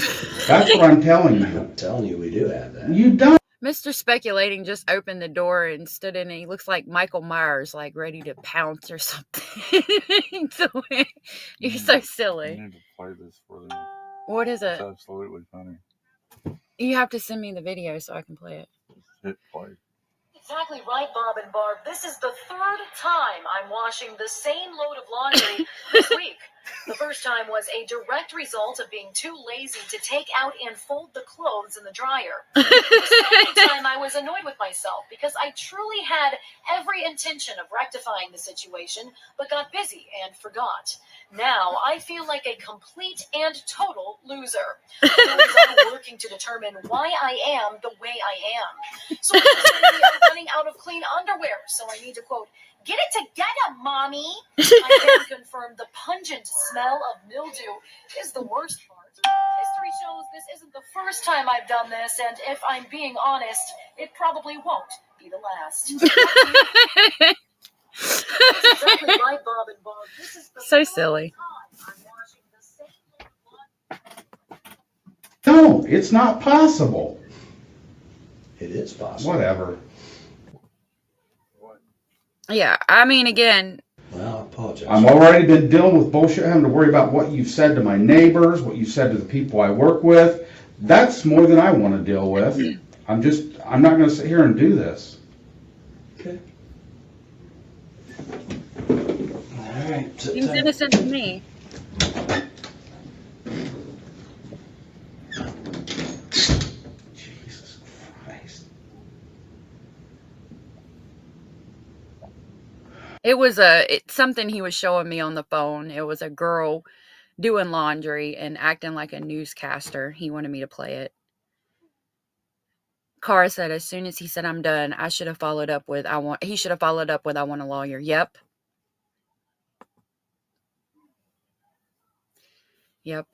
That's what I'm telling you. I'm telling you we do have that. You don't. Mr. Speculating just opened the door and stood in, and he looks like Michael Myers, like ready to pounce or something. You're so silly. I need to play this for them. What is it? It's absolutely funny. You have to send me the video so I can play it. Hit play. Exactly right, Bob and Barb. This is the 3rd time I'm washing the same load of laundry this week. The first time was a direct result of being too lazy to take out and fold the clothes in the dryer. The second time I was annoyed with myself because I truly had every intention of rectifying the situation, but got busy and forgot. Now I feel like a complete and total loser. I'm working to determine why I am the way I am. So we are running out of clean underwear, so I need to quote, "Get it together, mommy." I can confirm the pungent smell of mildew is the worst part. History shows this isn't the first time I've done this, and if I'm being honest, it probably won't be the last. That's exactly right, Bob and Bob. This is the So silly. No, it's not possible. It is possible. Whatever. Yeah, I mean, again. Well, I apologize. I'm already been dealing with bullshit, having to worry about what you've said to my neighbors, what you've said to the people I work with. That's more than I want to deal with. I'm not going to sit here and do this. Okay. All right. Seems innocent to me. Jesus Christ. It was something he was showing me on the phone. It was a girl doing laundry and acting like a newscaster. He wanted me to play it. Cara said as soon as he said I'm done, he should have followed up with I want a lawyer. Yep. Yep.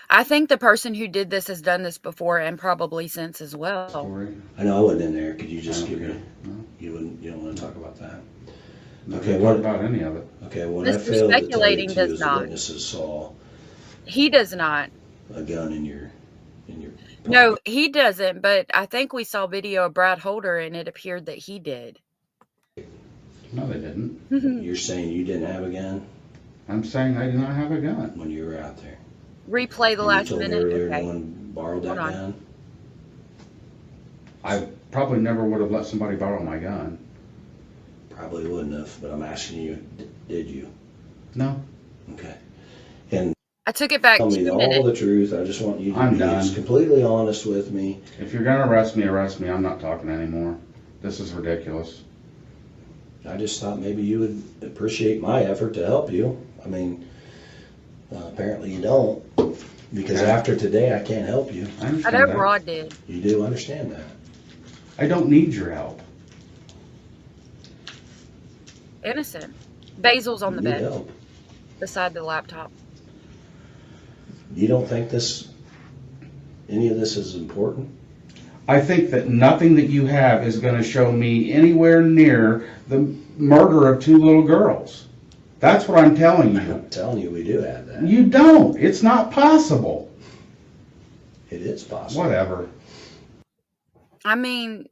I think the person who did this has done this before and probably since as well. Story. I know I wasn't in there. Could you just give me? You don't want to talk about that. Okay, what about any of it? Okay, what I Mr. failed to tell you Speculating too does is the not. witnesses saw He does not. a gun in your. No, he doesn't, but I think we saw video of Brad Holder and it appeared that he did. No, they didn't. You're saying you didn't have a gun I'm saying I did not have a gun. when you were out there. Replay the And last you told me minute. earlier Okay. no one borrowed that Hold on. gun. I probably never would have let somebody borrow my gun. Probably wouldn't have, but I'm asking you, did you? No. Okay. And I took it back tell 2 me all minutes. the truth. I just want you to I'm be done. just completely honest with me. If you're gonna arrest me, arrest me. I'm not talking anymore. This is ridiculous. I just thought maybe you would appreciate my effort to help you. I mean, apparently you don't, because after today I can't help you. I I understand know that. Rod did. You do understand that. I don't need your help. Innocent. Basil's on the You need bed help. beside the laptop. You don't think any of this is important? I think that nothing that you have is going to show me anywhere near the murder of 2 little girls. That's what I'm telling you. I'm telling you we do have that. You don't. It's not possible. It is possible. Whatever. I mean,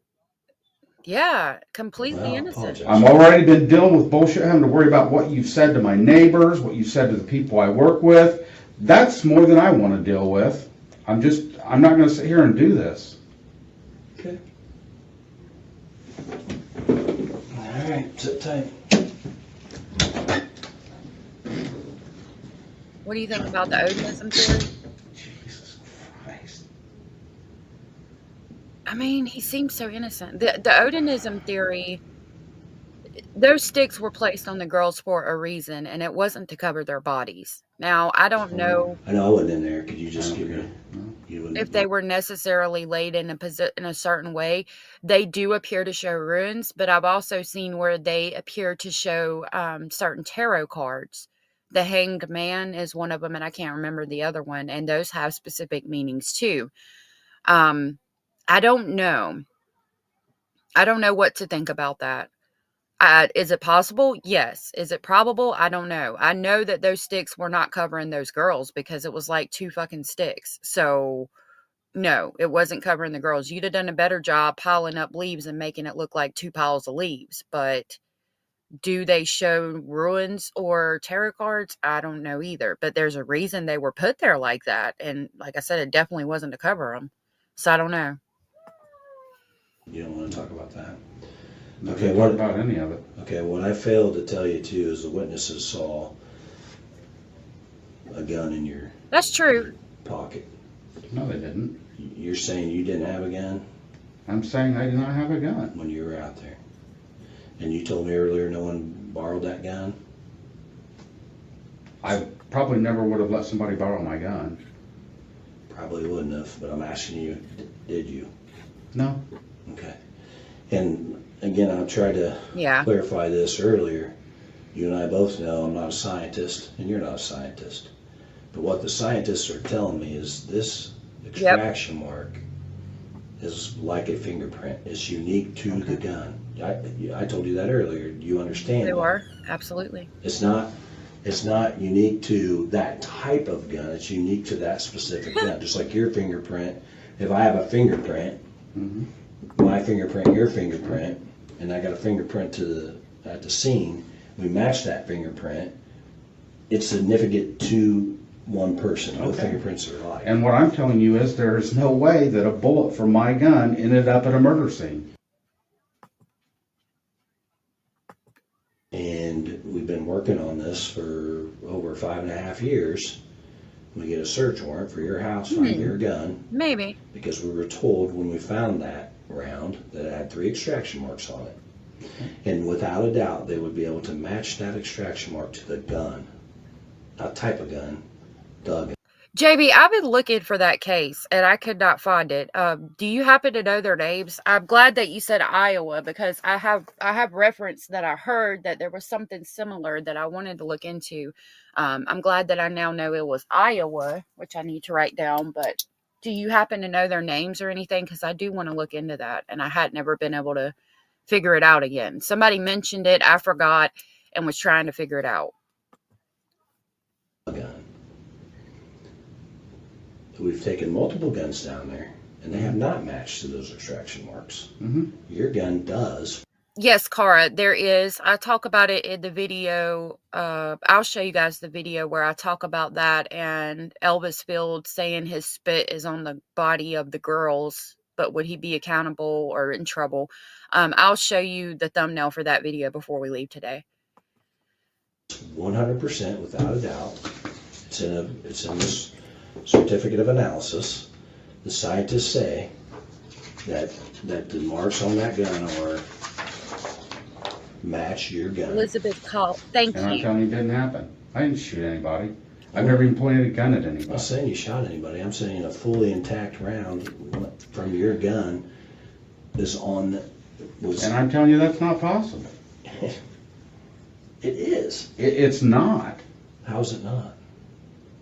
yeah, completely Well, innocent. apologize. I'm already been dealing with bullshit, having to worry about what you've said to my neighbors, what you've said to the people I work with. That's more than I want to deal with. I'm not going to sit here and do this. Okay. All right, sit tight. What do you think about the Odinism theory? Jesus Christ. I mean, he seems so innocent. The Odinism theory, those sticks were placed on the girls for a reason, and it wasn't to cover their bodies. Now, I don't know I know I wasn't in there. Could you just give me? You wouldn't. if they were necessarily laid in a certain way. They do appear to show ruins, but I've also seen where they appear to show certain tarot cards. The Hanged Man is one of them, and I can't remember the other one, and those have specific meanings too. I don't know. I don't know what to think about that. Is it possible? Yes. Is it probable? I don't know. I know that those sticks were not covering those girls because it was like 2 fucking sticks. So, no, it wasn't covering the girls. You'd have done a better job piling up leaves and making it look like 2 piles of leaves. But do they show ruins or tarot cards? I don't know either. But there's a reason they were put there like that. And like I said, it definitely wasn't to cover them. So I don't know. You don't want to talk about that. Okay, what about any of it? Okay, what I failed to tell you too is the witnesses saw a gun in your That's true. pocket. No, they didn't. You're saying you didn't have a gun I'm saying I did not have a gun. when you were out there. And you told me earlier no one borrowed that gun? I probably never would have let somebody borrow my gun. Probably wouldn't have, but I'm asking you, did you? No. Okay. And again, I'll try to Yeah. clarify this earlier. You and I both know I'm not a scientist, and you're not a scientist. But what the scientists are telling me is this extraction mark is like a fingerprint. It's unique to the gun. I told you that earlier. Do you understand? They that? were. Absolutely. It's not unique to that type of gun. It's unique to that specific gun. Just like your fingerprint. If I have a fingerprint, my fingerprint, your fingerprint, and I got a fingerprint at the scene, we match that fingerprint. It's significant to one person. Both fingerprints are alike. And what I'm telling you is there is no way that a bullet from my gun ended up at a murder scene. And we've been working on this for over 5.5 years. We get a search warrant for your house, find your gun, Maybe. because we were told when we found that round that it had 3 extraction marks on it. And without a doubt, they would be able to match that extraction mark to the gun. Not type of gun, the gun. JB, I've been looking for that case and I could not find it. Do you happen to know their names? I'm glad that you said Iowa because I have reference that I heard that there was something similar that I wanted to look into. I'm glad that I now know it was Iowa, which I need to write down. But do you happen to know their names or anything? Because I do want to look into that, and I had never been able to figure it out again. Somebody mentioned it, I forgot, and was trying to figure it out. Gun. We've taken multiple guns down there, and they have not matched to those extraction marks. Mm-hmm. Your gun does. Yes, Cara, there is. I talk about it in the video. I'll show you guys the video where I talk about that and Elvis Field saying his spit is on the body of the girls, but would he be accountable or in trouble? I'll show you the thumbnail for that video before we leave today. 100% without a doubt. It's in this certificate of analysis. The scientists say that the marks on that gun are match your gun. Elizabeth Call, thank And I'm you. telling you, it didn't happen. I didn't shoot anybody. I've never even pointed a gun at I'm anybody. not saying you shot anybody. I'm saying a fully intact round from your gun is on. And I'm telling you, that's not possible. It is. It's not. How's it not?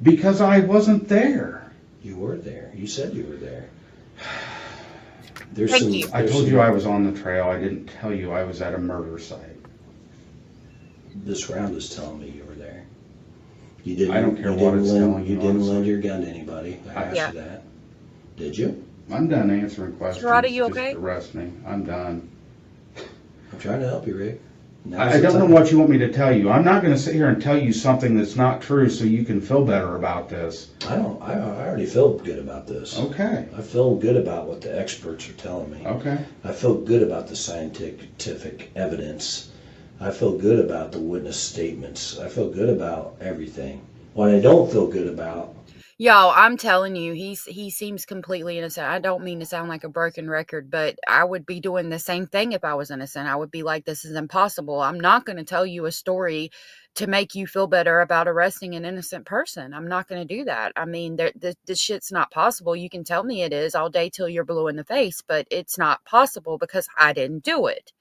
Because I wasn't there. You were there. You said you were there. Thank you. I told you I was on the trail. I didn't tell you I was at a murder site. This round is telling me you were there. You didn't. I don't care what it's telling you. You didn't honestly. lend your gun to anybody. I asked you that. Did you? I'm done answering questions. Gerardo, you Just okay? arrest me. I'm done. I'm trying to help you, Rick. I don't know what you want me to tell you. I'm not going to sit here and tell you something that's not true so you can feel better about this. I already feel good about this. Okay. I feel good about what the experts are telling me. Okay. I feel good about the scientific evidence. I feel good about the witness statements. I feel good about everything. What I don't feel good about. Y'all, I'm telling you, he seems completely innocent. I don't mean to sound like a broken record, but I would be doing the same thing if I was innocent. I would be like, this is impossible. I'm not going to tell you a story to make you feel better about arresting an innocent person. I'm not going to do that. I mean, this shit's not possible. You can tell me it is all day till you're blue in the face, but it's not possible because I didn't do it.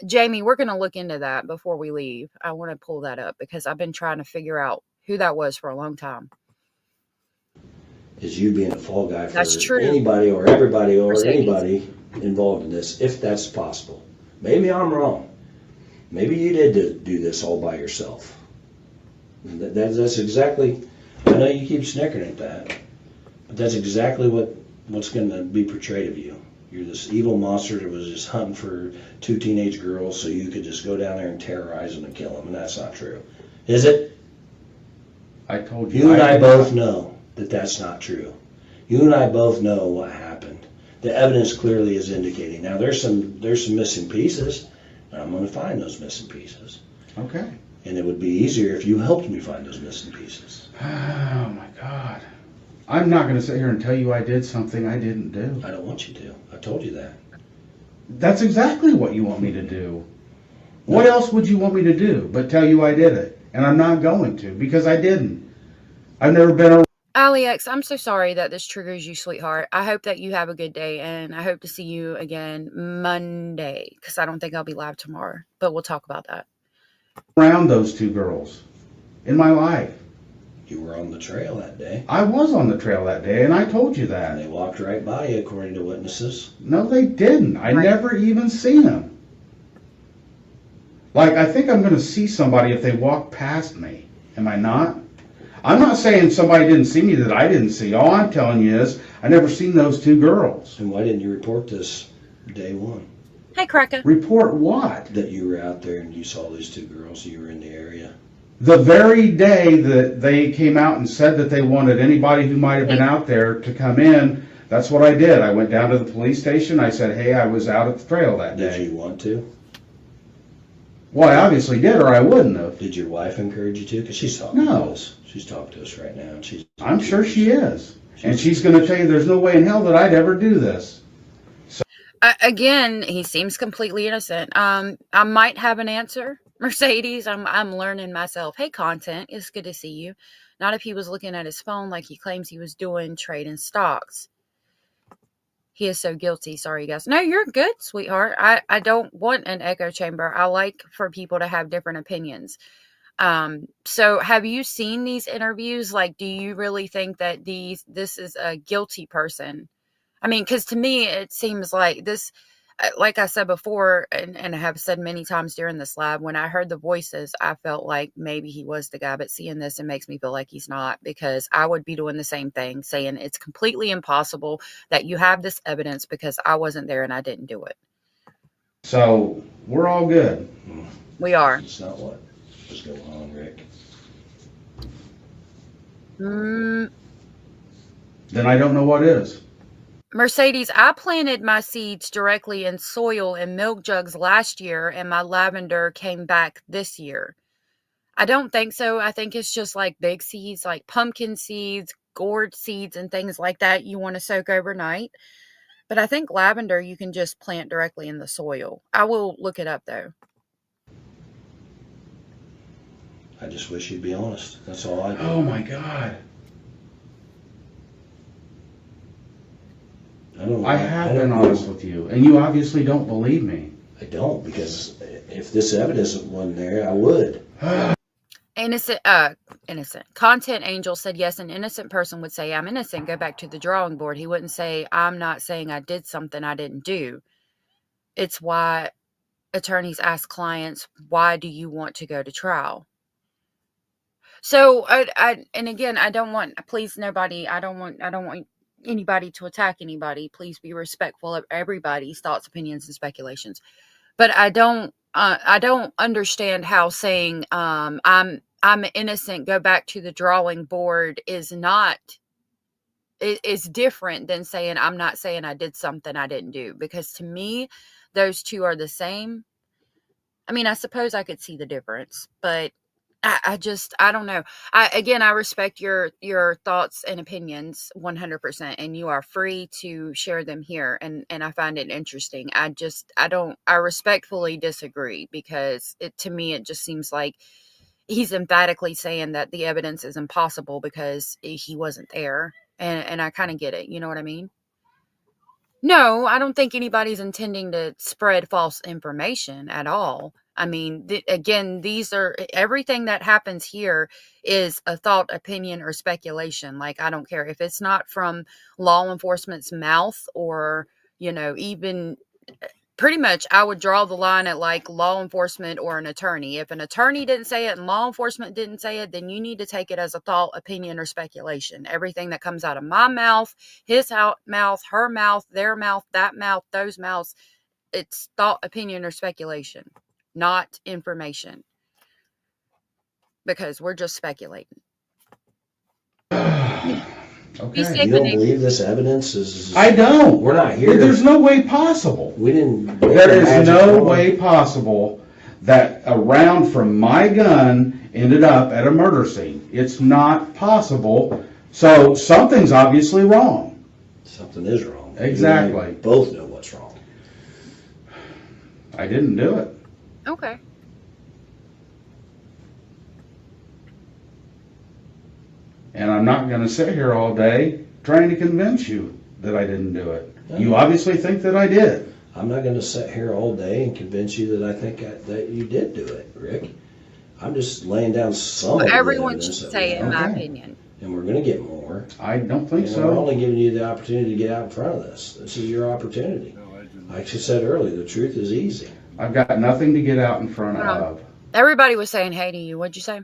Jamie, we're going to look into that before we leave. I want to pull that up because I've been trying to figure out who that was for a long time. Is you being a fall guy for That's true. anybody or everybody or Mercedes. anybody involved in this, if that's possible. Maybe I'm wrong. Maybe you did do this all by yourself. That's exactly, I know you keep snickering at that, but that's exactly what's going to be portrayed of you. You're this evil monster that was just hunting for two teenage girls so you could just go down there and terrorize them and kill them, and that's not true. Is it? I told you. You and I both know that that's not true. You and I both know what happened. The evidence clearly is indicating. Now there's some missing pieces, and I'm going to find those missing pieces. Okay. And it would be easier if you helped me find those missing pieces. Oh my God. I'm not going to sit here and tell you I did something I didn't do. I don't want you to. I told you that. That's exactly what you want me to do. What else would you want me to do but tell you I did it? And I'm not going to because I didn't. I've never been a Alex, I'm so sorry that this triggers you, sweetheart. I hope that you have a good day, and I hope to see you again Monday, because I don't think I'll be live tomorrow, but we'll talk about that. around those two girls in my life. You were on the trail that day. I was on the trail that day, and I told you And that. they walked right by you, according to witnesses. No, they didn't. I never even seen them. Like, I think I'm going to see somebody if they walk past me. Am I not? I'm not saying somebody didn't see me that I didn't see. All I'm telling you is I never seen those two girls. And why didn't you report this day one? Hey, Cracker. Report what? That you were out there and you saw these two girls, you were in the area. The very day that they came out and said that they wanted anybody who might have been out there to come in, that's what I did. I went down to the police station. I said, hey, I was out at the trail that day. Did you want to? Well, I obviously did, or I wouldn't have. Did your wife encourage you to? Because she's talking No. to us. She's talking to us right now. And I'm sure she is. And she's going to tell you there's no way in hell that I'd ever do this. Again, he seems completely innocent. I might have an answer, Mercedes. I'm learning myself. Hey, content, it's good to see you. Not if he was looking at his phone like he claims he was doing trading stocks. He is so guilty. Sorry, guys. No, you're good, sweetheart. I don't want an echo chamber. I like for people to have different opinions. So have you seen these interviews? Like, do you really think that this is a guilty person? I mean, because to me, it seems like this, like I said before, and I have said many times during this lab, when I heard the voices, I felt like maybe he was the guy, but seeing this, it makes me feel like he's not, because I would be doing the same thing, saying it's completely impossible that you have this evidence because I wasn't there and I didn't do it. So we're all good. We are. It's not what was going on, Rick. Then I don't know what is. Mercedes, I planted my seeds directly in soil and milk jugs last year, and my lavender came back this year. I don't think so. I think it's just like big seeds, like pumpkin seeds, gourd seeds, and things like that you want to soak overnight. But I think lavender you can just plant directly in the soil. I will look it up, though. I just wish you'd be honest. That's all I do. Oh my God. I have been honest with you, and you obviously don't believe me. I don't, because if this evidence wasn't there, I would. Innocent content angel said yes, an innocent person would say I'm innocent, go back to the drawing board. He wouldn't say I'm not saying I did something I didn't do. It's why attorneys ask clients, why do you want to go to trial? So and again, I don't want anybody to attack anybody. Please be respectful of everybody's thoughts, opinions, and speculations. But I don't understand how saying I'm innocent, go back to the drawing board is different than saying I'm not saying I did something I didn't do, because to me those two are the same. I mean, I suppose I could see the difference, but I don't know. I respect your thoughts and opinions 100%, and you are free to share them here. And I find it interesting. I respectfully disagree, because to me, it just seems like he's emphatically saying that the evidence is impossible because he wasn't there. And I kind of get it. You know what I mean? No, I don't think anybody's intending to spread false information at all. I mean, again, everything that happens here is a thought, opinion, or speculation. Like, I don't care if it's not from law enforcement's mouth, or, even pretty much I would draw the line at like law enforcement or an attorney. If an attorney didn't say it and law enforcement didn't say it, then you need to take it as a thought, opinion, or speculation. Everything that comes out of my mouth, his mouth, her mouth, their mouth, that mouth, those mouths, it's thought, opinion, or speculation, not information, because we're just speculating. Okay. You don't believe this evidence is... I don't. We're not here. There's no way possible. There is no way possible that a round from my gun ended up at a murder scene. It's not possible. So something's obviously wrong. Something is wrong. Exactly. We both know what's wrong. I didn't do it. Okay. And I'm not going to sit here all day trying to convince you that I didn't do it. No. You obviously think that I did. I'm not going to sit here all day and convince you that I think that you did do it, Rick. I'm just laying down some of the everyone evidence should say it, in my opinion. And we're going to get more. I don't think so. We're only giving you the opportunity to get out in front of this. This is your opportunity. Like you said earlier, the truth is easy. I've got nothing to get out in front of. Everybody was saying hey to you. What'd you say?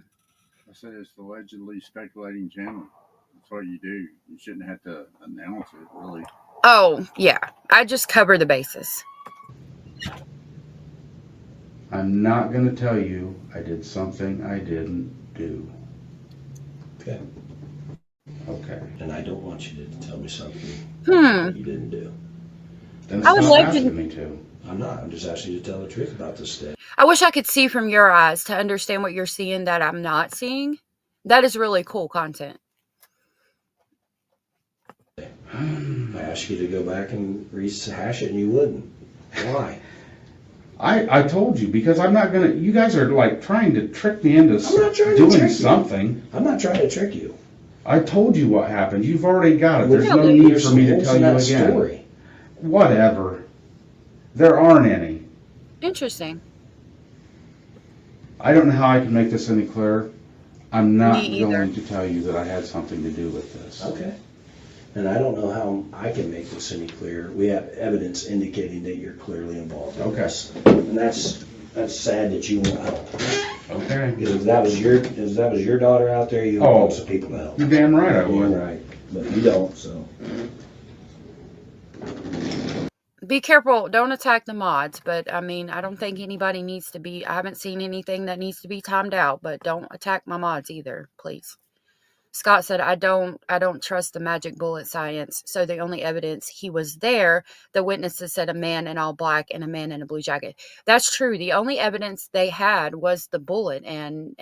I said it's allegedly speculating channel. That's what you do. You shouldn't have to announce it, really. Oh, yeah. I just cover the bases. I'm not going to tell you I did something I didn't do. Okay. Okay. And I don't want you to tell me something that you didn't do. Then stop asking me to. I'm not. I'm just asking you to tell the truth about this day. I wish I could see from your eyes to understand what you're seeing that I'm not seeing. That is really cool content. I asked you to go back and rehash it and you wouldn't. Why? I told you, because I'm not gonna, you guys are like trying to trick me into I'm not trying to doing trick you. something. I'm not trying to trick you. I told you what happened. You've already got it. There's Yeah, no Luke. need There's for some me to holes tell in you that again. story. Whatever. There aren't any. Interesting. I don't know how I can make this any clearer. I'm not Me either. going to tell you that I had something to do with this. Okay. And I don't know how I can make this any clearer. We have evidence indicating that you're clearly involved in Okay. this. And that's sad that you won't help. Okay. Because if that was your daughter out there, you would want some people to help. You're damn right I You're would. right. But you don't, so. Be careful. Don't attack the mods. But I mean, I don't think anybody needs to be. I haven't seen anything that needs to be timed out. But don't attack my mods either, please. Scott said, I don't trust the magic bullet science. So the only evidence he was there, the witnesses said a man in all black and a man in a blue jacket. That's true. The only evidence they had was the bullet. And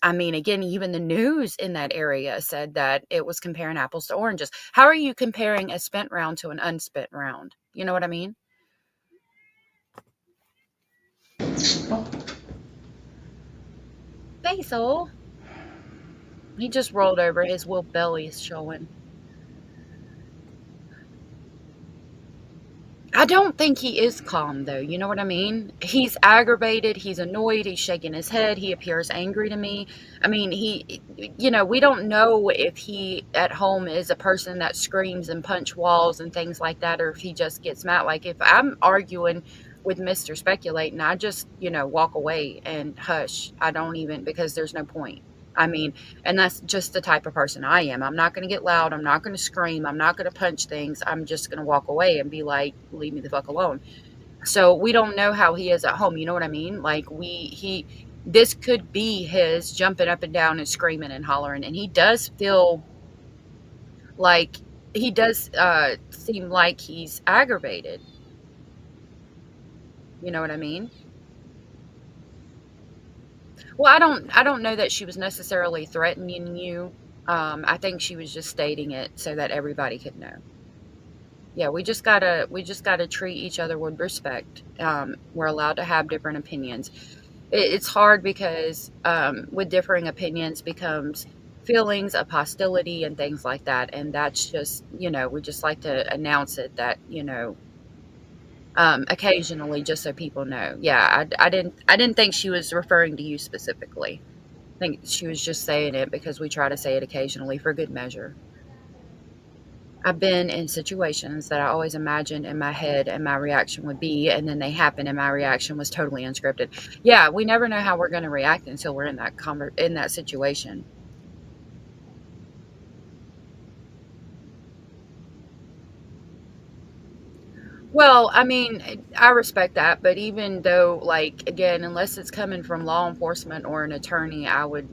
I mean, again, even the news in that area said that it was comparing apples to oranges. How are you comparing a spent round to an unspent round? You know what I mean? Basil. He just rolled over. His wool belly is showing. I don't think he is calm, though. You know what I mean? He's aggravated. He's annoyed. He's shaking his head. He appears angry to me. I mean, we don't know if he at home is a person that screams and punch walls and things like that, or if he just gets mad. Like, if I'm arguing with Mr. Speculating, I just, walk away and hush. I don't even, because there's no point. I mean, and that's just the type of person I am. I'm not going to get loud. I'm not going to scream. I'm not going to punch things. I'm just going to walk away and be like, leave me the fuck alone. So we don't know how he is at home. You know what I mean? Like this could be his jumping up and down and screaming and hollering. And he does feel like, he does seem like he's aggravated. You know what I mean? Well, I don't know that she was necessarily threatening you. I think she was just stating it so that everybody could know. Yeah, we just gotta treat each other with respect. We're allowed to have different opinions. It's hard because with differing opinions becomes feelings of hostility and things like that, and that's just we just like to announce it that occasionally, just so people know. Yeah, I didn't think she was referring to you specifically. I think she was just saying it because we try to say it occasionally for good measure. I've been in situations that I always imagined in my head and my reaction would be, and then they happen and my reaction was totally unscripted. Yeah, we never know how we're going to react until we're in that situation. Well, I mean, I respect that, but even though, like, again, unless it's coming from law enforcement or an attorney, I would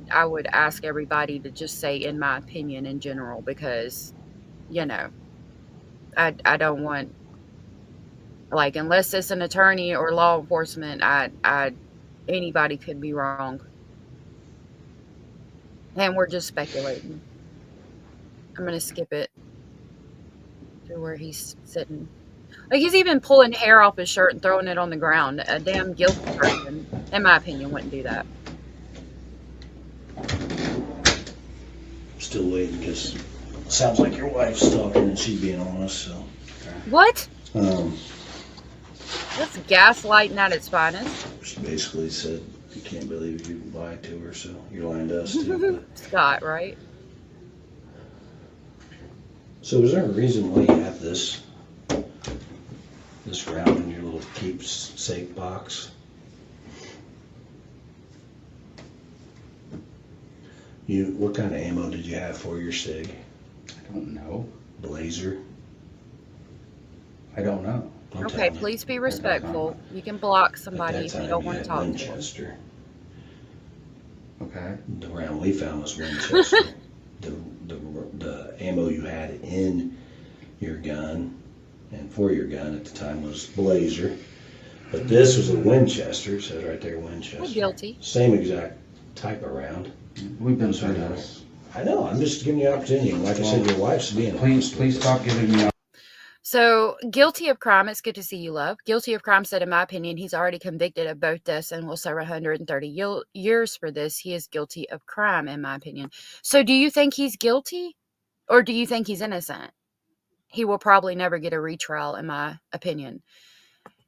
ask everybody to just say, in my opinion, in general, because, I don't want, like, unless it's an attorney or law enforcement, anybody could be wrong. And we're just speculating. I'm going to skip it to where he's sitting. Like, he's even pulling hair off his shirt and throwing it on the ground. A damn guilty person, in my opinion, wouldn't do that. Still waiting because it sounds like your wife's talking and she's being honest, so. What? Um, That's gaslighting at its finest. She basically said, you can't believe you lied to her, so you're lying to us too. Scott, right? So is there a reason why you have this round in your little keepsake box? What kind of ammo did you have for your SIG? I don't know. Blazer? I don't know. Okay, please be respectful. You can block somebody if you don't want to talk to them. Winchester. Okay. The round we found was Winchester. the ammo you had in your gun and for your gun at the time was Blazer. But this was a Winchester, it says right there Winchester. We're guilty. Same exact type of round. We've been through this. I know, I'm just giving you an opportunity. And like I said, your wife's being honest. Please stop giving me So, guilty of crime, it's good to see you, love. Guilty of crime said, in my opinion, he's already convicted of both deaths and will serve 130 years for this. He is guilty of crime, in my opinion. So, do you think he's guilty or do you think he's innocent? He will probably never get a retrial, in my opinion.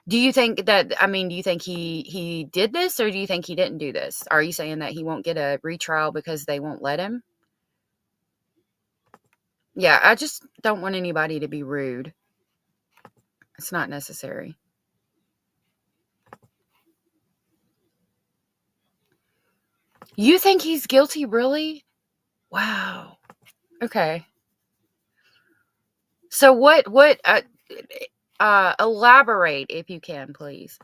Do you think that, I mean, do you think he did this or do you think he didn't do this? Are you saying that he won't get a retrial because they won't let him? Yeah, I just don't want anybody to be rude. It's not necessary. You think he's guilty, really? Wow. Okay. So what elaborate if you can, please.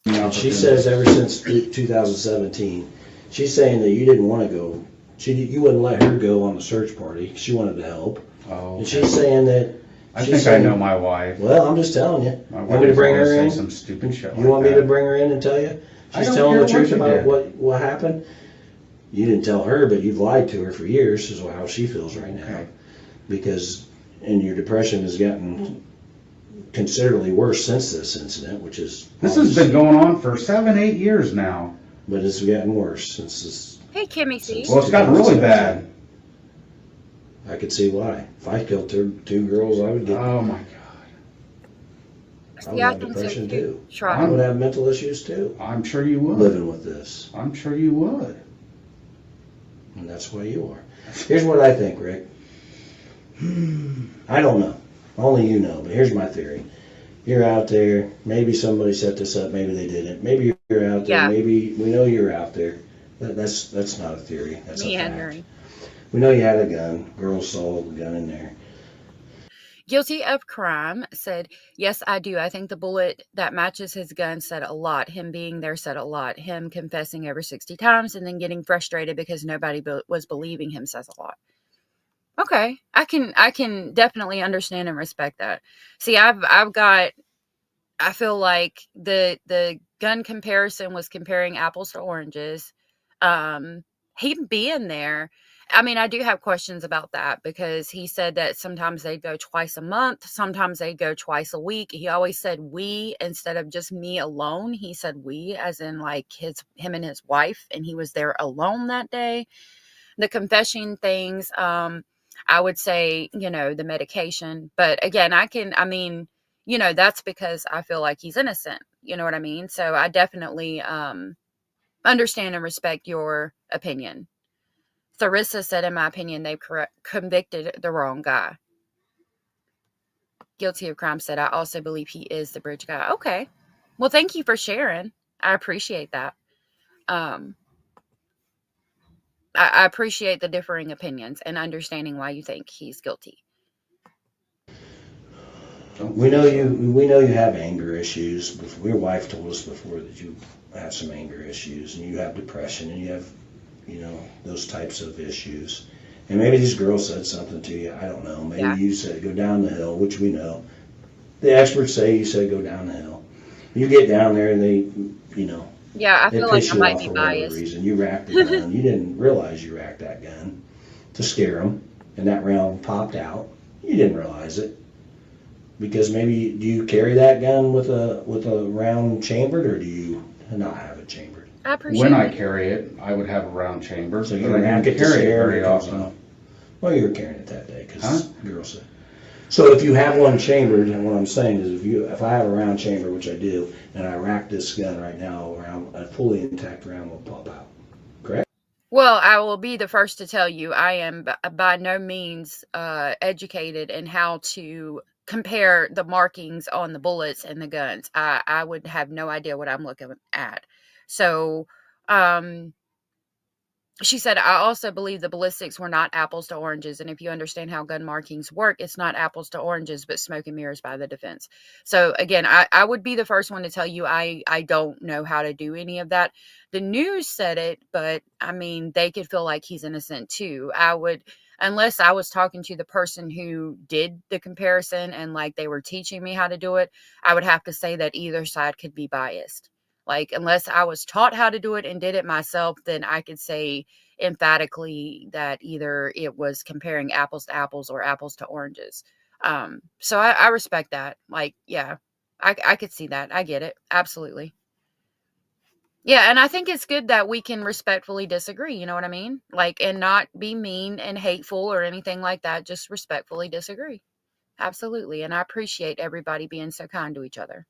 And she says ever since 2017, she's saying that you didn't want to go. You wouldn't let her go on the search party. She wanted to help. Oh, And she's saying that. I think I know my wife. Well, I'm just telling you. My Want me to bring her in? some stupid shit. You want me to bring her in and tell you? I She's don't telling care the truth what you about did. what happened. You didn't tell her, but you've lied to her for years, is how she feels right now. Okay. Because, and your depression has gotten considerably worse since this incident, which is. This has been going on for 7-8 years now. But it's gotten worse since this. Hey, Kimmy C. Well, it's gotten really bad. I could see why. If I killed two girls, I would get. Oh my God. I would have depression too. I would have mental issues too. I'm sure you would. Living with this. I'm sure you would. And that's why you are. Here's what I think, Rick. I don't know. Only you know, but here's my theory. You're out there. Maybe somebody set this up. Maybe they didn't. Maybe you're out there. Yeah. Maybe we know you're out there. That's not a theory. That's a fact. Meandering. We know you had a gun. Girls saw the gun in there. Guilty of crime said, yes, I do. I think the bullet that matches his gun said a lot. Him being there said a lot. Him confessing over 60 times and then getting frustrated because nobody was believing him says a lot. Okay. I can definitely understand and respect that. See, I feel like the gun comparison was comparing apples to oranges. He being there, I mean, I do have questions about that because he said that sometimes they'd go twice a month, sometimes they'd go twice a week. He always said we instead of just me alone. He said we as in like him and his wife, and he was there alone that day. The confession things, I would say, the medication. But again, that's because I feel like he's innocent. You know what I mean? So I definitely understand and respect your opinion. Theresa said, in my opinion, they've convicted the wrong guy. Guilty of crime said, I also believe he is the bridge guy. Okay. Well, thank you for sharing. I appreciate that. I appreciate the differing opinions and understanding why you think he's guilty. We know you have anger issues. Your wife told us before that you have some anger issues and you have depression and you have, those types of issues. And maybe these girls said something to you. I don't know. Maybe you said go down the hill, which we know. The experts say you said go down the hill. You get down there and they, Yeah, I they feel like piss I you might off be for whatever biased. reason. You racked the gun. You didn't realize you racked that gun to scare them, and that round popped out. You didn't realize it. Because maybe, do you carry that gun with a round chambered, or do you not have it chambered? I appreciate When I it. carry it, I would have a round chamber, So but you I rack don't it to carry it scare very them. often. Well, you were carrying it that day because girls said. So if you have one chambered, and what I'm saying is if I have a round chamber, which I do, and I rack this gun right now around a fully intact round will pop out. Correct? Well, I will be the first to tell you I am by no means educated in how to compare the markings on the bullets and the guns. I would have no idea what I'm looking at. So, she said, I also believe the ballistics were not apples to oranges. And if you understand how gun markings work, it's not apples to oranges, but smoke and mirrors by the defense. So again, I would be the first one to tell you I don't know how to do any of that. The news said it, but I mean, they could feel like he's innocent too. Unless I was talking to the person who did the comparison and like they were teaching me how to do it, I would have to say that either side could be biased. Like, unless I was taught how to do it and did it myself, then I could say emphatically that either it was comparing apples to apples or apples to oranges. So I respect that. Like, yeah, I could see that. I get it. Absolutely. Yeah, and I think it's good that we can respectfully disagree, you know what I mean? Like, and not be mean and hateful or anything like that, just respectfully disagree. Absolutely. And I appreciate everybody being so kind to each other.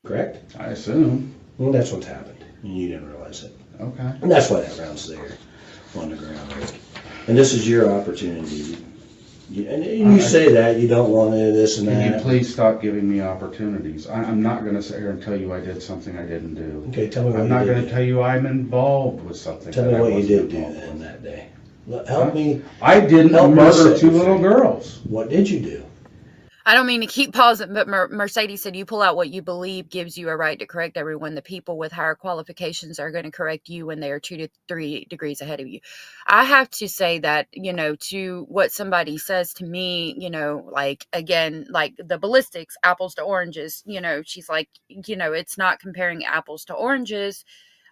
Correct? I assume. Well, that's what's happened, and you didn't realize it. Okay. And that's why that round's there on the ground, Rick. And this is your opportunity. And you say that, you don't want to this and that. Can you please stop giving me opportunities? I'm not going to sit here and tell you I did something I didn't do. Okay, tell me what I'm you not did. going to tell you I'm involved with something. Tell me that I what you wasn't did do involved then with. that day. Help me. I didn't help me murder set two you little free. girls. What did you do? I don't mean to keep pausing, but Mercedes said you pull out what you believe gives you a right to correct everyone. The people with higher qualifications are going to correct you when they are 2 to 3 degrees ahead of you. I have to say that, to what somebody says to me, like, again, like the ballistics, apples to oranges, she's like, it's not comparing apples to oranges.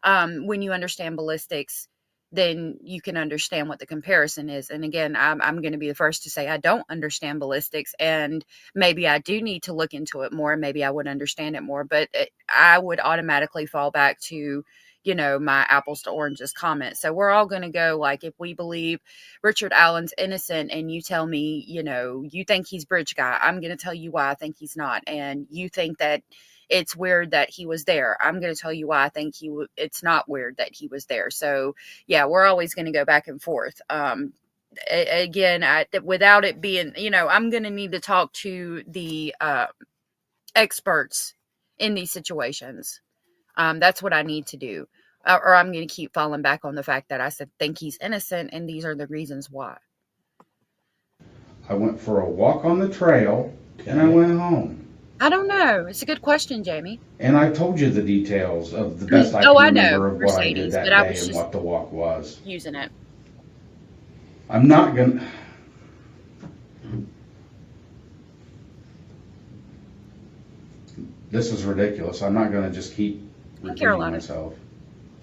When you understand ballistics, then you can understand what the comparison is. And again, I'm going to be the first to say I don't understand ballistics, and maybe I do need to look into it more. Maybe I would understand it more, but I would automatically fall back to, my apples to oranges comment. So we're all going to go, like, if we believe Richard Allen's innocent and you tell me, you think he's bridge guy, I'm going to tell you why I think he's not. And you think that it's weird that he was there, I'm going to tell you why I think it's not weird that he was there. So yeah, we're always going to go back and forth. Again, without it being, I'm going to need to talk to the experts in these situations. That's what I need to do. Or I'm going to keep falling back on the fact that I think he's innocent, and these are the reasons why. I went for a walk on the trail, and I went home. I don't know. It's a good question, Jamie. And I told you the details of the best I can remember of what I did that day and what the walk was. Using it. I'm not going to... This is ridiculous. I'm not going to just keep repeating myself.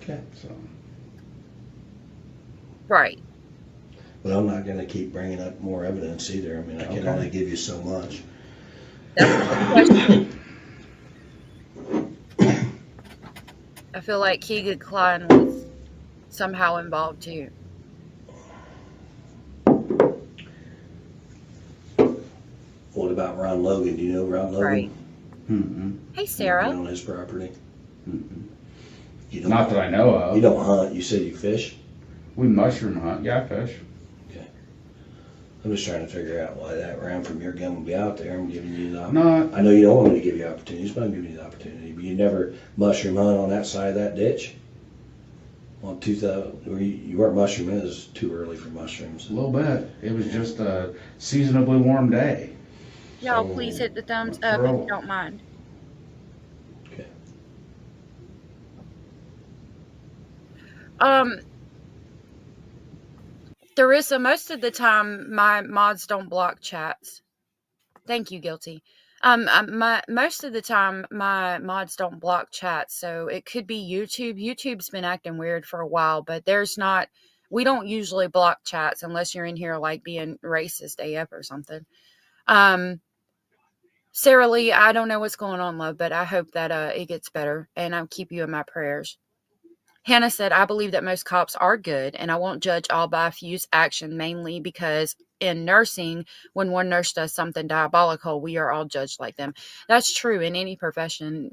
Okay. So. Right. But I'm not going to keep bringing up more evidence either. I mean, I can only give you so much. I feel like Keegan Klein was somehow involved too. What about Ron Logan? Do you know Ron Logan? Right. Mm-hmm. Hey, Sarah. You on his property? Mm-hmm. You don't, not that I know of. You don't hunt. You said you fish? We mushroom hunt. Yeah, I fish. Okay. I'm just trying to figure out why that round from your gun will be out there. I'm giving you the opportunity. I know you don't want me to give you opportunities, but I'm giving you the opportunity. But you never mushroom hunt on that side of that ditch? On 2000, you weren't mushrooming. It was too early for mushrooms. A little bit. It was just a seasonably warm day. Y'all, please hit the thumbs up if you don't mind. Okay. Theresa, most of the time my mods don't block chats. Thank you, Guilty. Most of the time my mods don't block chats, so it could be YouTube. YouTube's been acting weird for a while, but we don't usually block chats unless you're in here like being racist AF or something. Sarah Lee, I don't know what's going on, love, but I hope that it gets better, and I'll keep you in my prayers. Hannah said, I believe that most cops are good, and I won't judge all by a few's action, mainly because in nursing, when one nurse does something diabolical, we are all judged like them. That's true in any profession.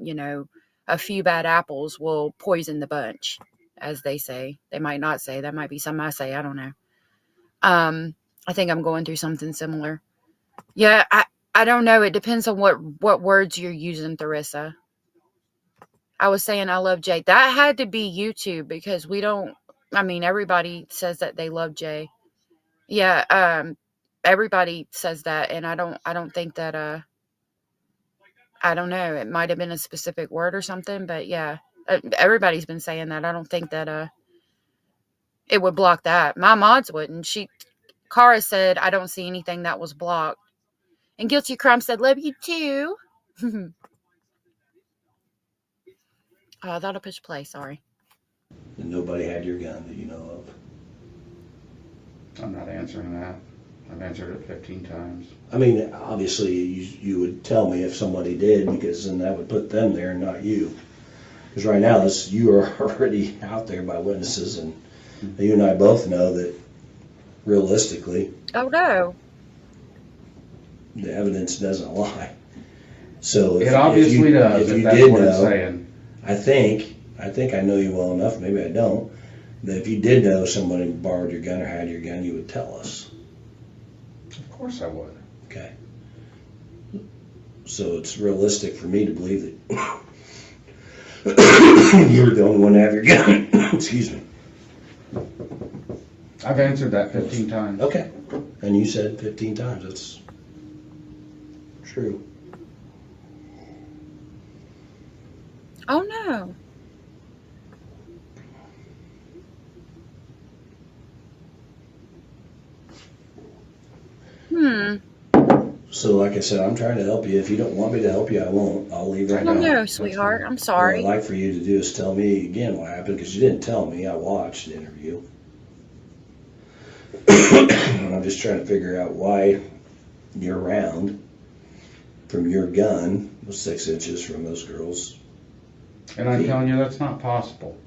A few bad apples will poison the bunch, as they say. They might not say. That might be something I say. I don't know. I think I'm going through something similar. Yeah, I don't know. It depends on what words you're using, Theresa. I was saying I love Jay. That had to be YouTube because everybody says that they love Jay. Yeah, everybody says that, and I don't think that I don't know. It might have been a specific word or something, but yeah, everybody's been saying that. I don't think that it would block that. My mods wouldn't. Cara said I don't see anything that was blocked. And Guilty Crime said, love you too. I thought I pushed play, sorry. And nobody had your gun that you know of? I'm not answering that. I've answered it 15 times. I mean, obviously, you would tell me if somebody did, because then that would put them there and not you. Because right now, you are already out there by witnesses, and you and I both know that realistically, Oh no. the evidence doesn't lie. So It obviously does, if that's what it's saying. I think I know you well enough, maybe I don't, that if you did know somebody borrowed your gun or had your gun, you would tell us. Of course I would. Okay. So it's realistic for me to believe that you're the only one to have your gun. Excuse me. I've answered that 15 times. Okay. And you said 15 times. That's true. Oh no. So like I said, I'm trying to help you. If you don't want me to help you, I won't. I'll leave right Oh now. no, sweetheart. I'm What sorry. I'd like for you to do is tell me again what happened, because you didn't tell me. I watched the interview. And I'm just trying to figure out why your round from your gun was 6 inches from those girls. And I'm telling you, that's not possible.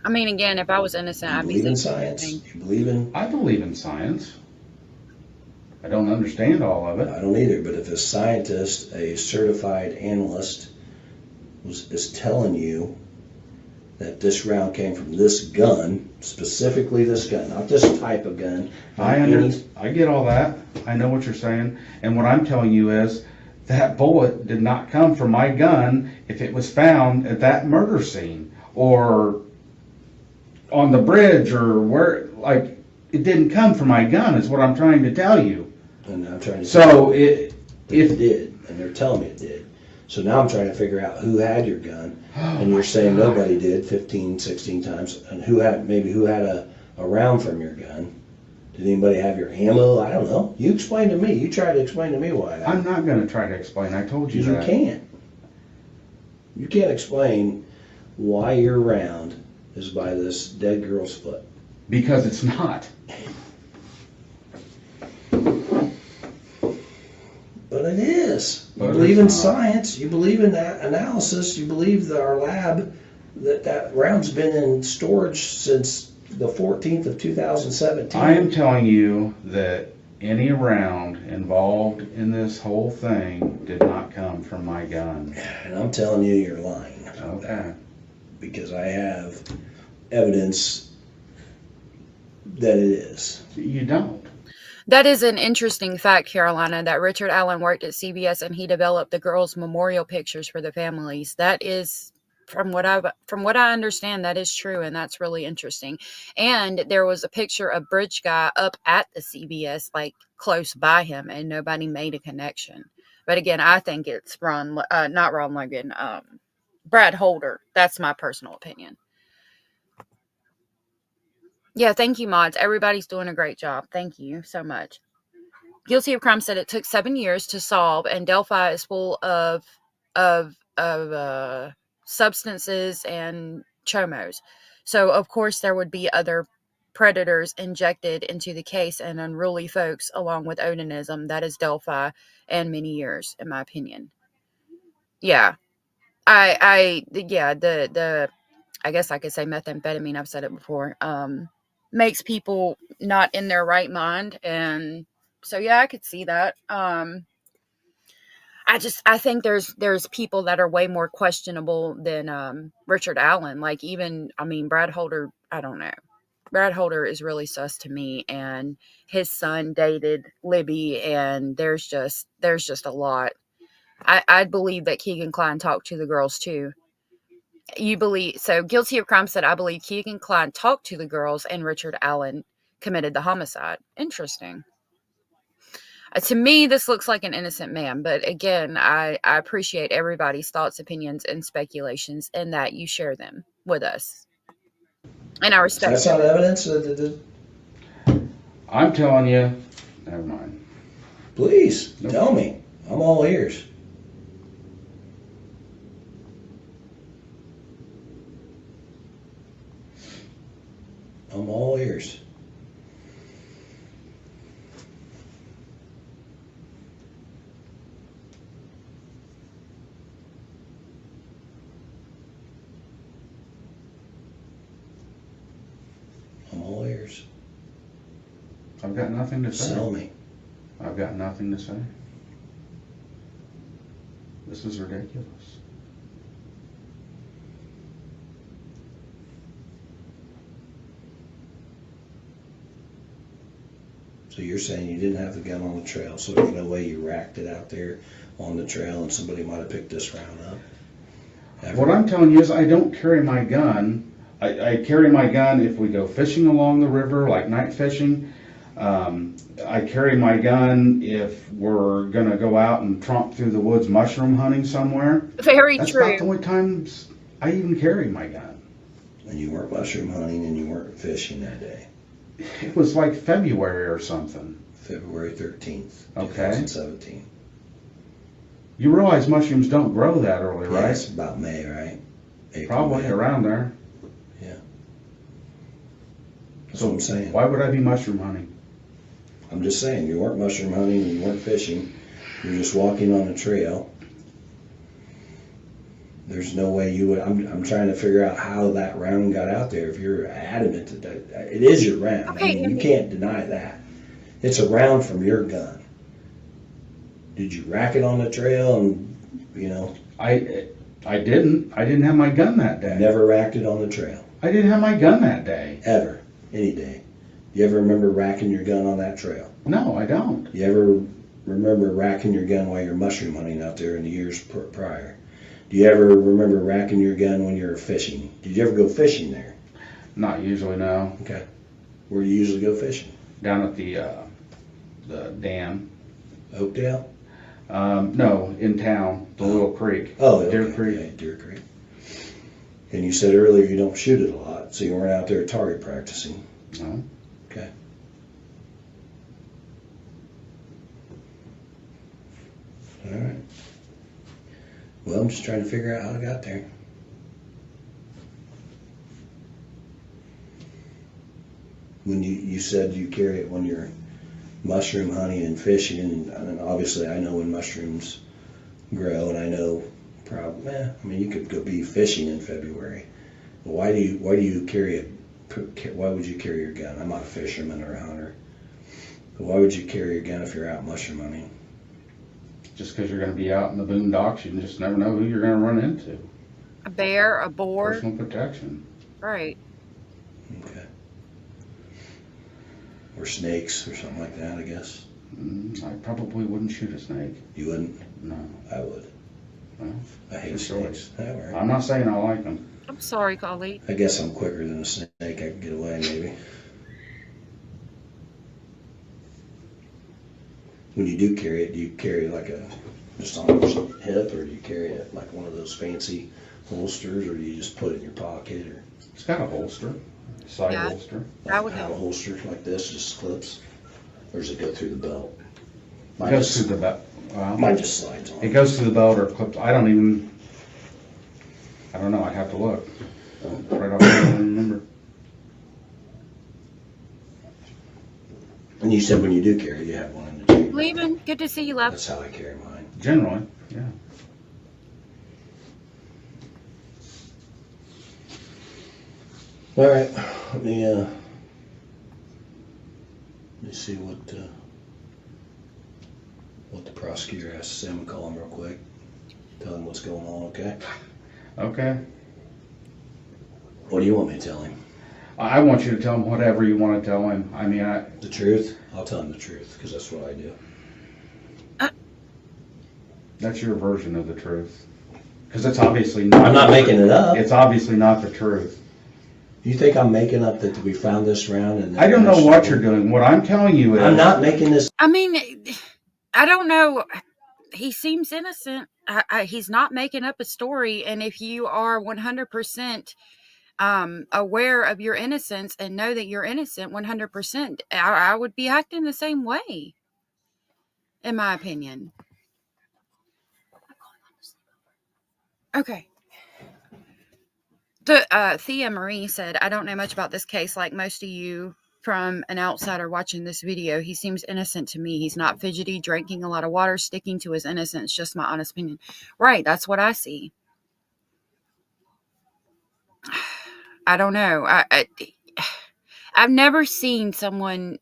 I mean, again, if I was innocent, I'd be Believe in saying science? anything. You believe in? I believe in science. I don't understand all of it. I don't either, but if a scientist, a certified analyst, is telling you that this round came from this gun, specifically this gun, not this type of gun. I get all that. I know what you're saying. And what I'm telling you is that bullet did not come from my gun if it was found at that murder scene or on the bridge or where, like, it didn't come from my gun is what I'm trying to tell you. And I'm trying to So if it did, and they're telling me it did. So now I'm trying to figure out who had your gun, and you're saying nobody did 15, 16 times, and who had a round from your gun. Did anybody have your ammo? I don't know. You explain to me. You try to explain to me why. I'm not going to try to explain. I told you You that. can't. You can't explain why your round is by this dead girl's foot. Because it's not. But it is. You But believe it's in not. science. You believe in that analysis. You believe that our lab, that round's been in storage since the 14th of 2017. I am telling you that any round involved in this whole thing did not come from my gun. And I'm telling you, you're lying. Okay. Because I have evidence that it is. You don't. That is an interesting fact, Carolina, that Richard Allen worked at CBS and he developed the girls' memorial pictures for the families. That is, from what I understand, that is true, and that's really interesting. And there was a picture of Bridge Guy up at the CBS, like close by him, and nobody made a connection. But again, I think it's not Ron Logan, Brad Holder. That's my personal opinion. Yeah, thank you, mods. Everybody's doing a great job. Thank you so much. Guilty of Crime said it took 7 years to solve, and Delphi is full of substances and chomos. So, of course, there would be other predators injected into the case and unruly folks, along with Odinism. That is Delphi and many years, in my opinion. Yeah. I guess I could say methamphetamine. I've said it before. Makes people not in their right mind, and so yeah, I could see that. I think there's people that are way more questionable than Richard Allen. Like even, I mean, Brad Holder. I don't know. Brad Holder is really sus to me, and his son dated Libby, and there's just a lot. I'd believe that Keegan Kline talked to the girls too. You believe so? Guilty of Crime said, I believe Keegan Kline talked to the girls and Richard Allen committed the homicide. Interesting. To me, this looks like an innocent man, but again, I appreciate everybody's thoughts, opinions, and speculations, and that you share them with us. And I respect That's not it. evidence? I'm telling you, never mind. Please, tell me. I'm all ears. I'm all ears. I've got nothing to say. Sell me. I've got nothing to say. This is ridiculous. So you're saying you didn't have the gun on the trail, so there's no way you racked it out there on the trail and somebody might have picked this round up? Ever? What I'm telling you is I don't carry my gun. I carry my gun if we go fishing along the river, like night fishing. I carry my gun if we're gonna go out and tromp through the woods mushroom hunting somewhere. Very That's true. about the only times I even carry my gun. And you weren't mushroom hunting and you weren't fishing that day. It was like February or something. February 13th, Okay. 2017. You realize mushrooms don't grow that early, Yeah, right? it's about May, right? April, Probably May. around there. Yeah. That's what I'm saying. Why would I be mushroom hunting? I'm just saying, you weren't mushroom hunting and you weren't fishing. You're just walking on a trail. There's no way you would. I'm trying to figure out how that round got out there. If you're adamant that it is your round, Okay, I mean, you can't deny that. It's a round from your gun. Did you rack it on the trail? And I didn't. I didn't have my gun that day. never racked it on the trail I didn't have my gun that day. ever, any day. You ever remember racking your gun on that trail? No, I don't. You ever remember racking your gun while you're mushroom hunting out there in the years prior? Do you ever remember racking your gun when you were fishing? Did you ever go fishing there? Not usually, no. Okay. Where do you usually go fishing? Down at the dam. Oakdale? No, in town, the little creek. Oh, Deer okay. Creek. Okay, Deer Creek. And you said earlier you don't shoot it a lot, so you weren't out there target practicing. No. Okay. All right. Well, I'm just trying to figure out how I got there. When you said you carry it when you're mushroom hunting and fishing, and obviously I know when mushrooms grow, and I know probably, I mean, you could go be fishing in February. But why do you carry it? Why would you carry your gun? I'm not a fisherman or a hunter. But why would you carry your gun if you're out mushroom hunting? Just because you're going to be out in the boondocks, you just never know who you're going to run into. A bear, a boar. Personal protection. Right. Okay. Or snakes or something like that, I guess. I probably wouldn't shoot a snake. You wouldn't? No. I would. Well, I hate your snakes. choice. All right. I'm not saying I like them. I'm sorry, colleague. I guess I'm quicker than a snake. I can get away, maybe. When you do carry it, do you carry like just on your hip, or do you carry it like one of those fancy holsters, or do you just put it in your pocket, or It's got a holster, side Yeah. holster. That would have a help. holster like this, just clips, or does it go through the belt? It goes through the belt. Well, Mine just slides on. it goes through the belt or clips. I don't know. I'd have to look. Right off, I don't remember. And you said when you do carry, you have one in the chamber. Leaving. Good to see you, love. That's how I carry mine. Generally, yeah. All right, let me see what the prosecutor has to say. I'm gonna call him real quick. Tell him what's going on, okay? Okay. What do you want me to tell him? I want you to tell him whatever you want to tell him. I mean, The truth? I'll tell him the truth, because that's what I do. that's your version of the truth. Because it's obviously not. I'm not making it up. It's obviously not the truth. You think I'm making up that we found this round? And I don't know what you're doing. What I'm telling you is. I'm not making this. I mean, I don't know. He seems innocent. He's not making up a story. And if you are 100% aware of your innocence and know that you're innocent 100%, I would be acting the same way, in my opinion. Okay. Thea Marie said, I don't know much about this case like most of you. From an outsider watching this video, he seems innocent to me. He's not fidgety, drinking a lot of water, sticking to his innocence. Just my honest opinion. Right, that's what I see. I don't know. I've never seen someone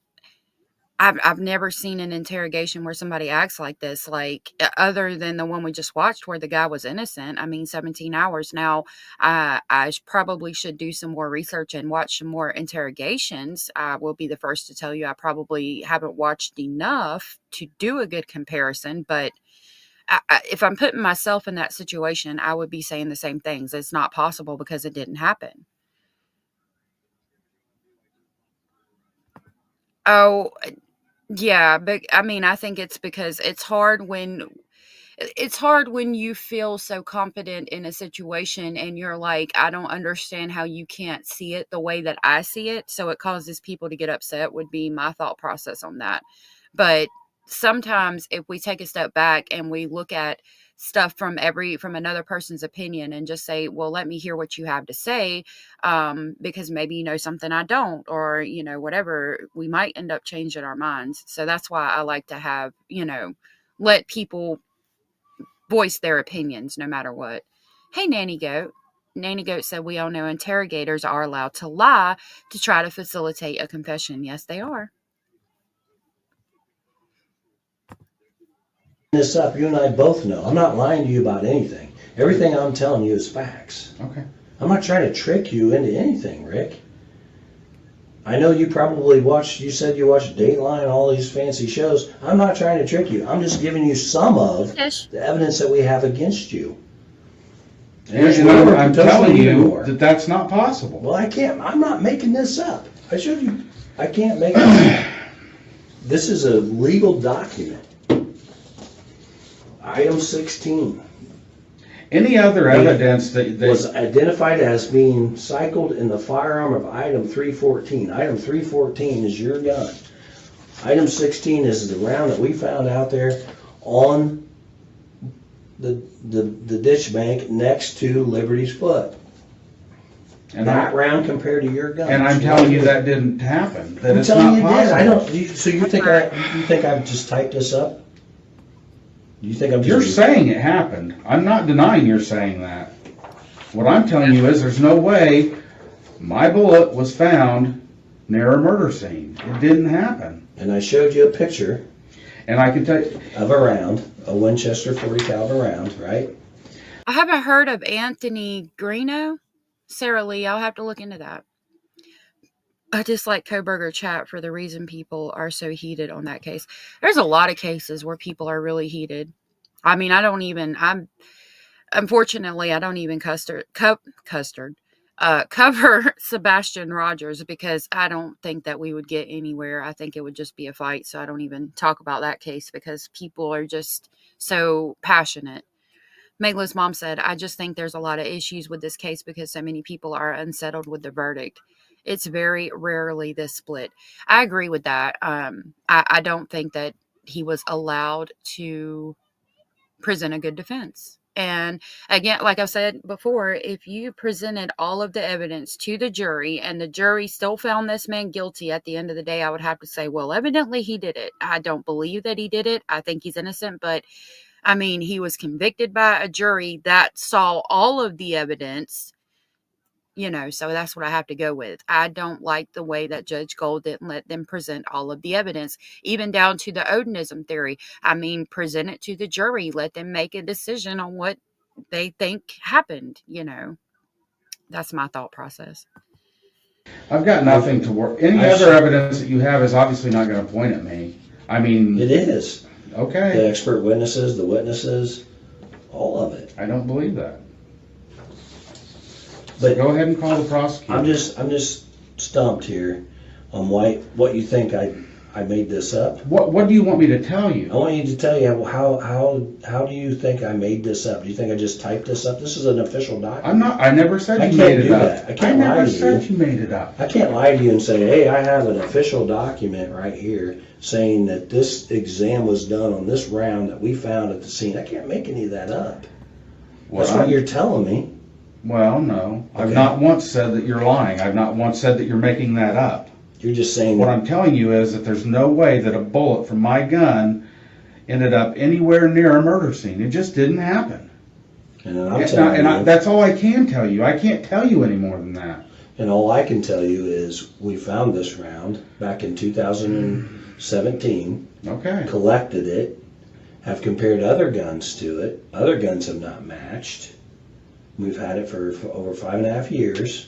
I've never seen an interrogation where somebody acts like this, like other than the one we just watched where the guy was innocent. I mean, 17 hours. Now, I probably should do some more research and watch some more interrogations. I will be the first to tell you I probably haven't watched enough to do a good comparison, but if I'm putting myself in that situation, I would be saying the same things. It's not possible because it didn't happen. Oh, yeah, but I mean, I think it's because it's hard when you feel so confident in a situation and you're like, I don't understand how you can't see it the way that I see it. So it causes people to get upset, would be my thought process on that. But sometimes if we take a step back and we look at stuff from another person's opinion and just say, well, let me hear what you have to say, because maybe you know something I don't, or whatever, we might end up changing our minds. So that's why I like to have, let people voice their opinions no matter what. Hey, Nanny Goat. Nanny Goat said, we all know interrogators are allowed to lie to try to facilitate a confession. Yes, they are. This up, you and I both know. I'm not lying to you about anything. Everything I'm telling you is facts. Okay. I'm not trying to trick you into anything, Rick. I know you probably you said you watched Dateline, all these fancy shows. I'm not trying to trick you. I'm just giving you some of the evidence that we have against you. And I'm telling you that that's not possible. Well, I'm not making this up. I showed you. I can't make it up. This is a legal document. Item 16. Any other evidence that was identified as being cycled in the firearm of item 314. Item 314 is your gun. Item 16 is the round that we found out there on the ditch bank next to Liberty's foot. And that round compared to your gun. And I'm telling you that didn't happen. That I'm it's telling not you possible. did. So you think I've just typed this up? Do you think I'm just... You're saying it happened. I'm not denying you're saying that. What I'm telling you is there's no way my bullet was found near a murder scene. It didn't happen. And I showed you a picture. And I can tell you... Of a round, a Winchester .40 caliber round, right? I haven't heard of Anthony Greeno. Sarah Lee, I'll have to look into that. I just like Coburger Chat for the reason people are so heated on that case. There's a lot of cases where people are really heated. I mean, unfortunately, I don't even cover Sebastian Rogers because I don't think that we would get anywhere. I think it would just be a fight. So I don't even talk about that case because people are just so passionate. Megla's mom said, I just think there's a lot of issues with this case because so many people are unsettled with the verdict. It's very rarely this split. I agree with that. I don't think that he was allowed to present a good defense. And again, like I've said before, if you presented all of the evidence to the jury and the jury still found this man guilty at the end of the day, I would have to say, well, evidently he did it. I don't believe that he did it. I think he's innocent, but I mean, he was convicted by a jury that saw all of the evidence, so that's what I have to go with. I don't like the way that Judge Gold didn't let them present all of the evidence, even down to the Odinism theory. I mean, present it to the jury, let them make a decision on what they think happened, That's my thought process. I've got nothing to work. Any other evidence that you have is obviously not going to point at me. I mean... It is. Okay. The expert witnesses, the witnesses, all of it. I don't believe that. But go ahead and call the prosecutor. I'm just stumped here on what you think I made this up. What do you want me to tell you? I want you to tell you how do you think I made this up? Do you think I just typed this up? This is an official document. I never said you made it up. I can't lie to you. I never said you made it up. I can't lie to you and say, hey, I have an official document right here saying that this exam was done on this round that we found at the scene. I can't make any of that up. That's what you're telling me. Well, no. Okay. I've not once said that you're lying. I've not once said that you're making that up. You're just saying what I'm telling you is that there's no way that a bullet from my gun ended up anywhere near a murder scene. It just didn't happen. And that's all I can tell you. I can't tell you any more than that. And all I can tell you is we found this round back in 2000. 17, Okay. collected it, have compared other guns to it. Other guns have not matched. We've had it for over 5.5 years.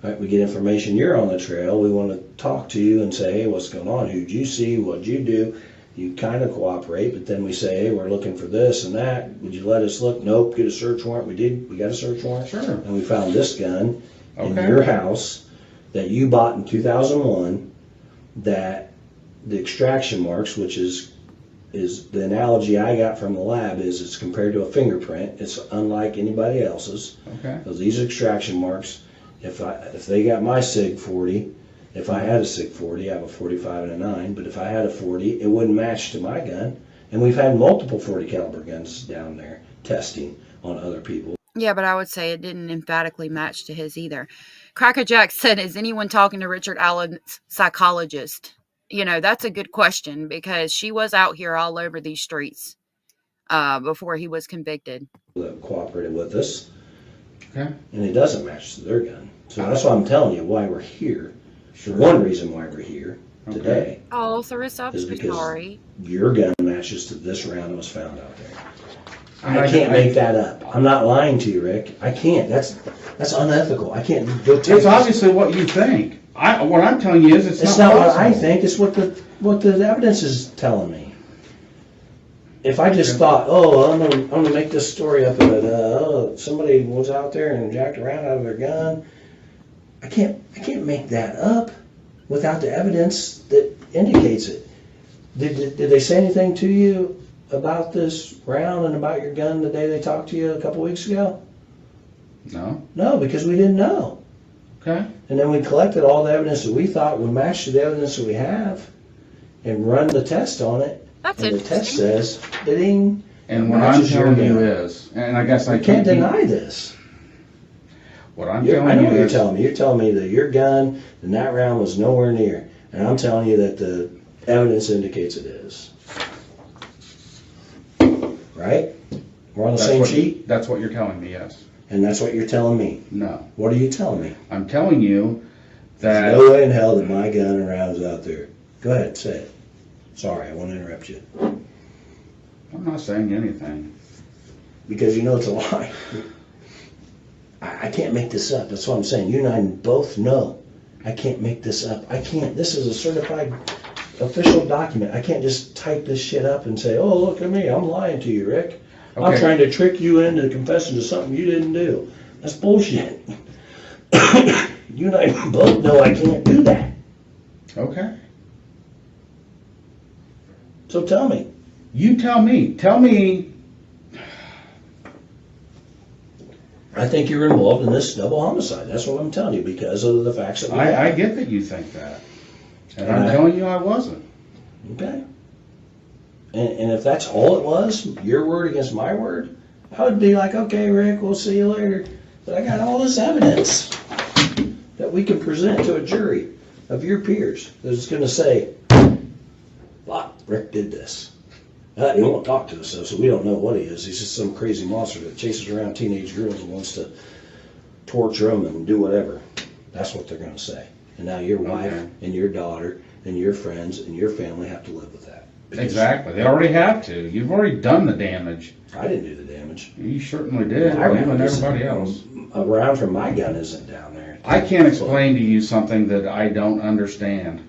Right, we get information, you're on the trail, we want to talk to you and say, hey, what's going on? Who'd you see? What'd you do? You kind of cooperate, but then we say, hey, we're looking for this and that. Would you let us look? Nope, get a search warrant. We did. We got a search warrant. Sure. And we found this gun in Okay. your house that you bought in 2001 that the extraction marks, which is the analogy I got from the lab, is it's compared to a fingerprint. It's unlike anybody else's. Okay. Because these extraction marks, if they got my SIG 40, if I had a SIG 40, I have a 45 and a 9, but if I had a 40, it wouldn't match to my gun. And we've had multiple 40 caliber guns down there testing on other people. Yeah, but I would say it didn't emphatically match to his either. Cracker Jack said, is anyone talking to Richard Allen's psychologist? You know, that's a good question because she was out here all over these streets before he was convicted. That cooperated with us. Okay. And it doesn't match to their gun. So that's why I'm telling you why we're here. Sure. One reason why we're here today Oh, Theresa, I'm is so because sorry. your gun matches to this round that was found out there. And I can't make that up. I'm not lying to you, Rick. I can't. That's unethical. I can't go take It's obviously what you think. What I'm telling you is It's not what I think. It's what the evidence is telling me. If I just thought, oh, I'm gonna make this story up that somebody was out there and jacked around out of their gun, I can't make that up without the evidence that indicates it. Did they say anything to you about this round and about your gun the day they talked to you a couple weeks ago? No. No, because we didn't know. Okay. And then we collected all the evidence that we thought would match to the evidence that we have and run the test on it. That's and the test says, ding. And what I'm telling you is, and I guess I can't deny this. What I'm I telling know you what you're is, telling me. You're telling me that your gun and that round was nowhere near. And I'm telling you that the evidence indicates it is. Right? We're on the same sheet? That's what you're telling me, yes. And that's what you're telling me? No. What are you telling me? I'm telling you that... There's no way in hell that my gun and round is out there. Go ahead, say it. Sorry, I want to interrupt you. I'm not saying anything. Because you know it's a lie. I can't make this up. That's what I'm saying. You and I both know I can't make this up. I can't. This is a certified official document. I can't just type this shit up and say, oh, look at me. I'm lying to you, Rick. Okay. I'm trying to trick you into confessing to something you didn't do. That's bullshit. You and I both know I can't do that. Okay. So tell me. You tell me. Tell me. I think you're involved in this double homicide. That's what I'm telling you because of the facts that we have. I get that you think that. And I'm telling you I wasn't. Okay. And if that's all it was, your word against my word, I would be like, okay, Rick, we'll see you later. But I got all this evidence that we can present to a jury of your peers that's going to say, wow, Rick did this. He won't talk to us, though, so we don't know what he is. He's just some crazy monster that chases around teenage girls and wants to torture them and do whatever. That's what they're going to say. And now your wife and your daughter and your friends and your family have to live with that. Exactly. They already have to. You've already done the damage. I didn't do the damage. You certainly did. My You round and isn't- everybody else. A round from my gun isn't down there. I can't explain to you something that I don't understand.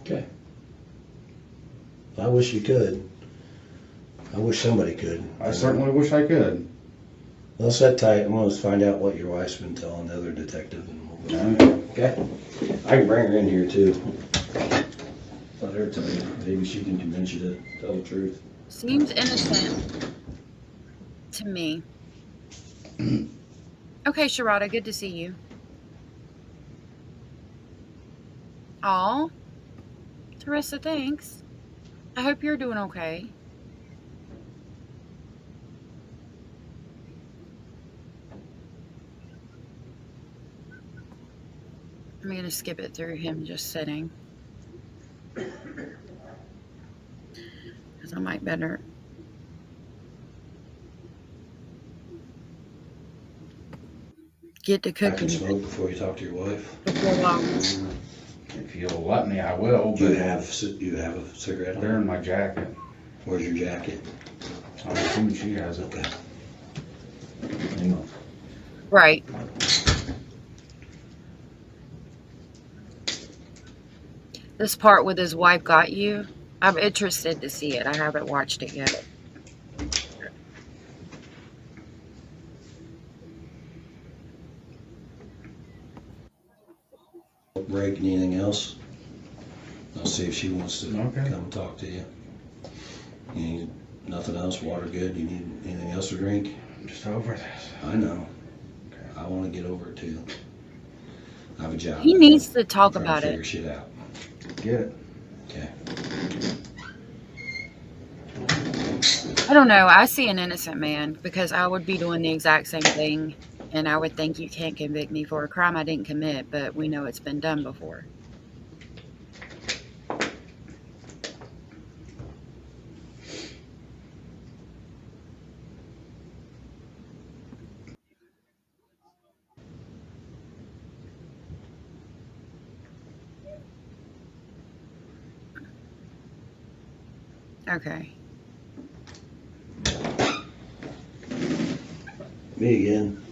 Okay. I wish you could. I wish somebody could. I certainly wish I could. Well, sit tight. I'm going to find out what your wife's been telling the other detective. And we'll go from there. Okay? I can bring her in here, too. Let her tell you. Maybe she can convince you to tell the truth. Seems innocent to me. Okay, Sharada, good to see you. Aw. Teresa, thanks. I hope you're doing okay. I'm going to skip it through him just sitting. Because I might better. get to I can cooking smoke before you talk to your wife. before long. If you'll let me, I will. Do But you have a cigarette on? they're in my jacket. Where's your jacket? I'm assuming she has it. Okay. Hang on. Right. This part with his wife got you. I'm interested to see it. I haven't watched it yet. Break, anything else? I'll see if she wants to Okay. come talk to you. You need nothing else? Water good? You need anything else to drink? I'm just over this. I know. I want to get over it too. I have a job. He needs to talk I'm trying about to figure it. shit out. Get it. Okay. I don't know. I see an innocent man because I would be doing the exact same thing. And I would think you can't convict me for a crime I didn't commit, but we know it's been done before. Okay. Me again.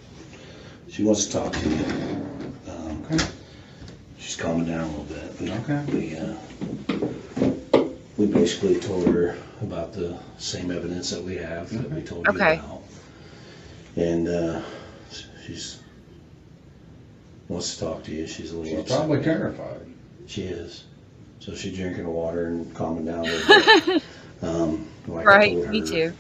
She wants to talk to you. Okay. She's calming down a little bit. Okay. We basically told her about the same evidence that we have that we told you Okay. about. And she's wants to talk to you. She's a little She's upset. probably terrified. She is. So she's drinking her water and calming down a little bit. Like I Right. told her, Me too.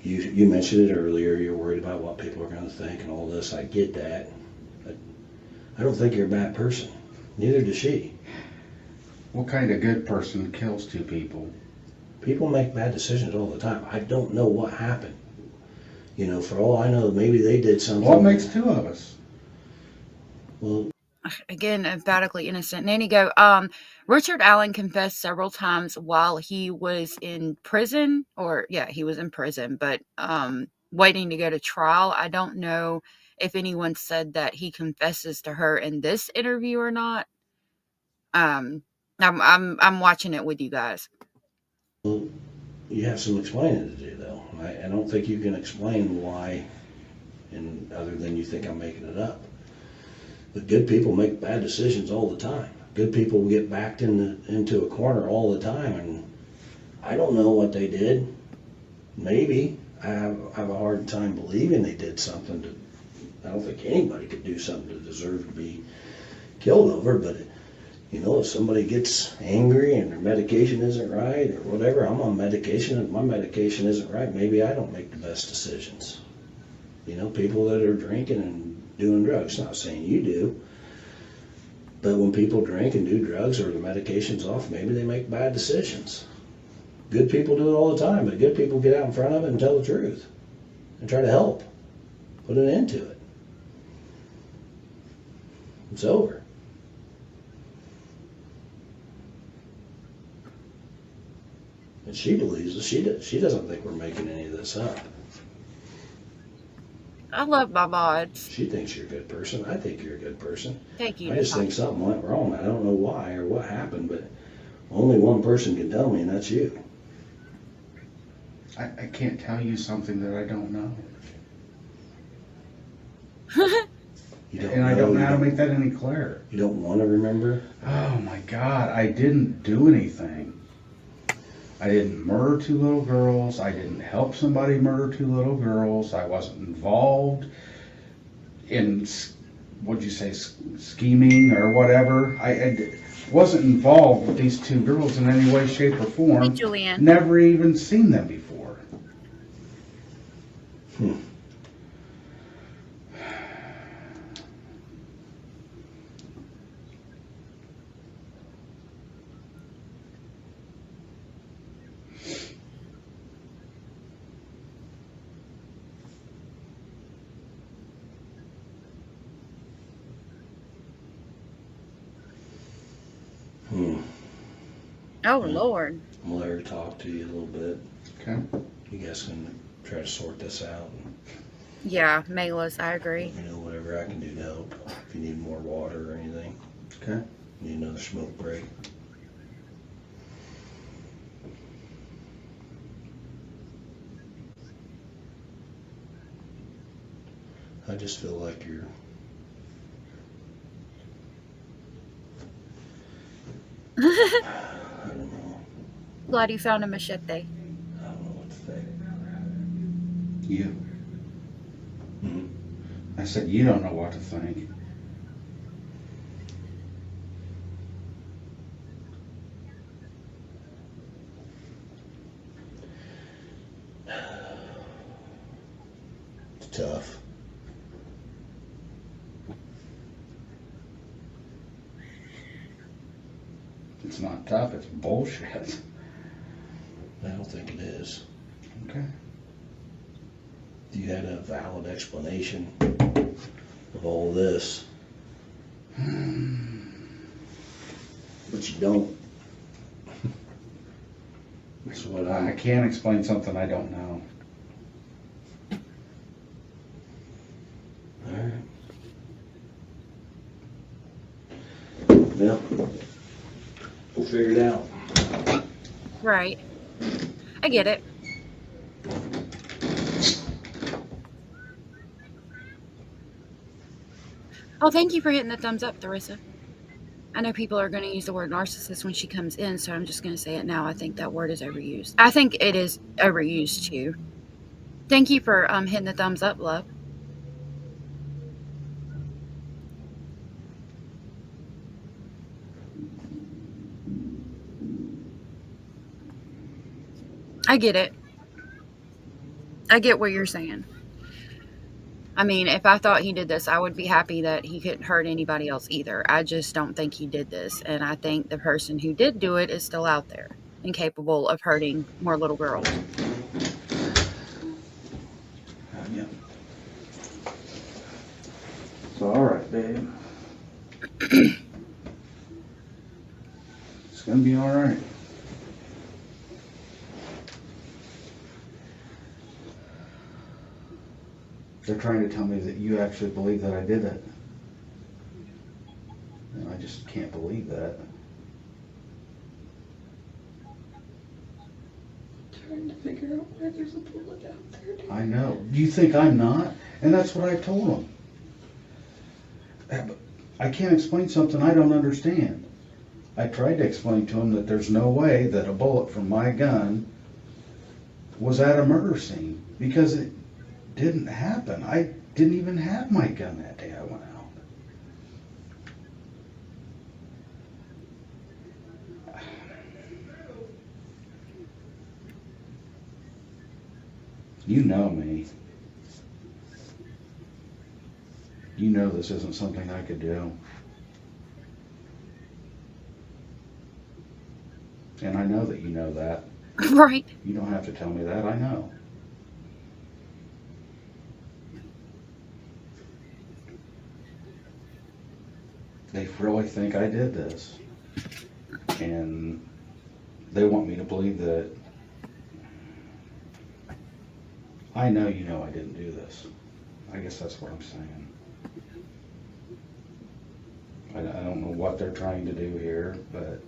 you mentioned it earlier. You're worried about what people are going to think and all this. I get that. But I don't think you're a bad person. Neither does she. What kind of good person kills two people? People make bad decisions all the time. I don't know what happened. You know, for all I know, maybe they did something. What makes two of us? Well, Again, emphatically innocent. Nanny go, Richard Allen confessed several times while he was in prison, or yeah, he was in prison, but waiting to go to trial. I don't know if anyone said that he confesses to her in this interview or not. I'm watching it with you guys. you have some explaining to do, though. I don't think you can explain why, and other than you think I'm making it up. But good people make bad decisions all the time. Good people get backed into a corner all the time, and I don't know what they did. Maybe. I have a hard time believing they did something to. I don't think anybody could do something to deserve to be killed over, but you know, if somebody gets angry and their medication isn't right or whatever, I'm on medication. If my medication isn't right, maybe I don't make the best decisions. You know, people that are drinking and doing drugs, not saying you do, but when people drink and do drugs or the medication's off, maybe they make bad decisions. Good people do it all the time, but good people get out in front of it and tell the truth and try to help, put an end to it. It's over. And she believes it. She doesn't think we're making any of this up. I love my mods. She thinks you're a good person. I think you're a good person. Thank you. I just think something went wrong. I don't know why or what happened, but only one person can tell me, and that's you. I can't tell you something that I don't know. You don't And I don't know how to you make that any clearer. You don't want to remember? Oh my God, I didn't do anything. I didn't murder two little girls. I didn't help somebody murder two little girls. I wasn't involved in, what'd you say, scheming or whatever. I wasn't involved with these two girls in any way, shape, or form. Hey, Julianne. Never even seen them before. Oh, Lord. I'm gonna let her talk to you a little bit. Okay. You guys can try to sort this out. Yeah, Mayla's, I agree. Let me know whatever I can do to help. If you need more water or anything. Okay. Need another smoke break. I just feel like you're I don't know. Glad you found a machete. I don't know what to think. You. I said, you don't know what to think. It's tough. It's not tough, it's bullshit. I don't think it is. Okay. You had a valid explanation of all this. But you don't. That's what I can't explain something I don't know. Alright. Well, we'll figure it out. Right. I get it. Oh, thank you for hitting the thumbs up, Theresa. I know people are going to use the word narcissist when she comes in, so I'm just going to say it now. I think that word is overused. I think it is overused too. Thank you for hitting the thumbs up, love. I get it. I get what you're saying. I mean, if I thought he did this, I would be happy that he couldn't hurt anybody else either. I just don't think he did this. And I think the person who did do it is still out there and capable of hurting more little girls. Yeah. So, all right, babe. It's gonna be all right. They're trying to tell me that you actually believe that I did it. And I just can't believe that. Trying to figure out why there's a bullet out there. I know. Do you think I'm not? And that's what I told them. I can't explain something I don't understand. I tried to explain to them that there's no way that a bullet from my gun was at a murder scene because it didn't happen. I didn't even have my gun that day I went out. You know me. You know this isn't something I could do. And I know that you know that. Right. You don't have to tell me that, I know. They really think I did this. And they want me to believe that I know you know I didn't do this. I guess that's what I'm saying. I don't know what they're trying to do here, but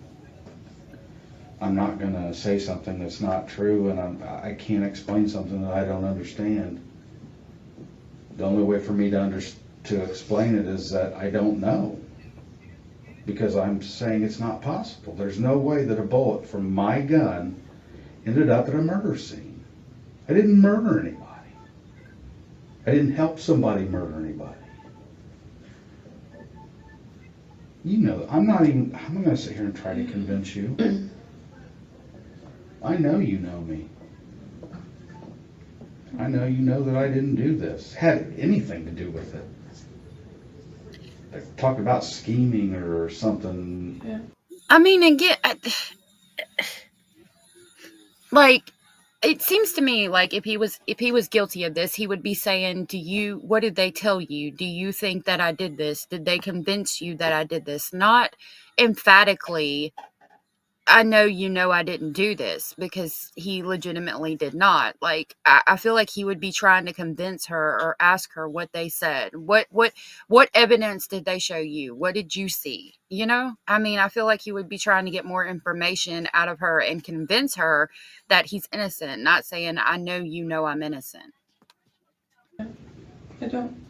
I'm not going to say something that's not true, and I can't explain something that I don't understand. The only way for me to explain it is that I don't know, because I'm saying it's not possible. There's no way that a bullet from my gun ended up at a murder scene. I didn't murder anybody. I didn't help somebody murder anybody. You know, I'm not going to sit here and try to convince you. I know you know me. I know you know that I didn't do this. Had anything to do with it. Talk about scheming or something. Yeah. I mean, again, like, it seems to me like if he was guilty of this, he would be saying, what did they tell you? Do you think that I did this? Did they convince you that I did this? Not emphatically, I know you know I didn't do this, because he legitimately did not. Like, I feel like he would be trying to convince her or ask her what they said. What evidence did they show you? What did you see? You know? I mean, I feel like he would be trying to get more information out of her and convince her that he's innocent, not saying, I know you know I'm innocent. I don't.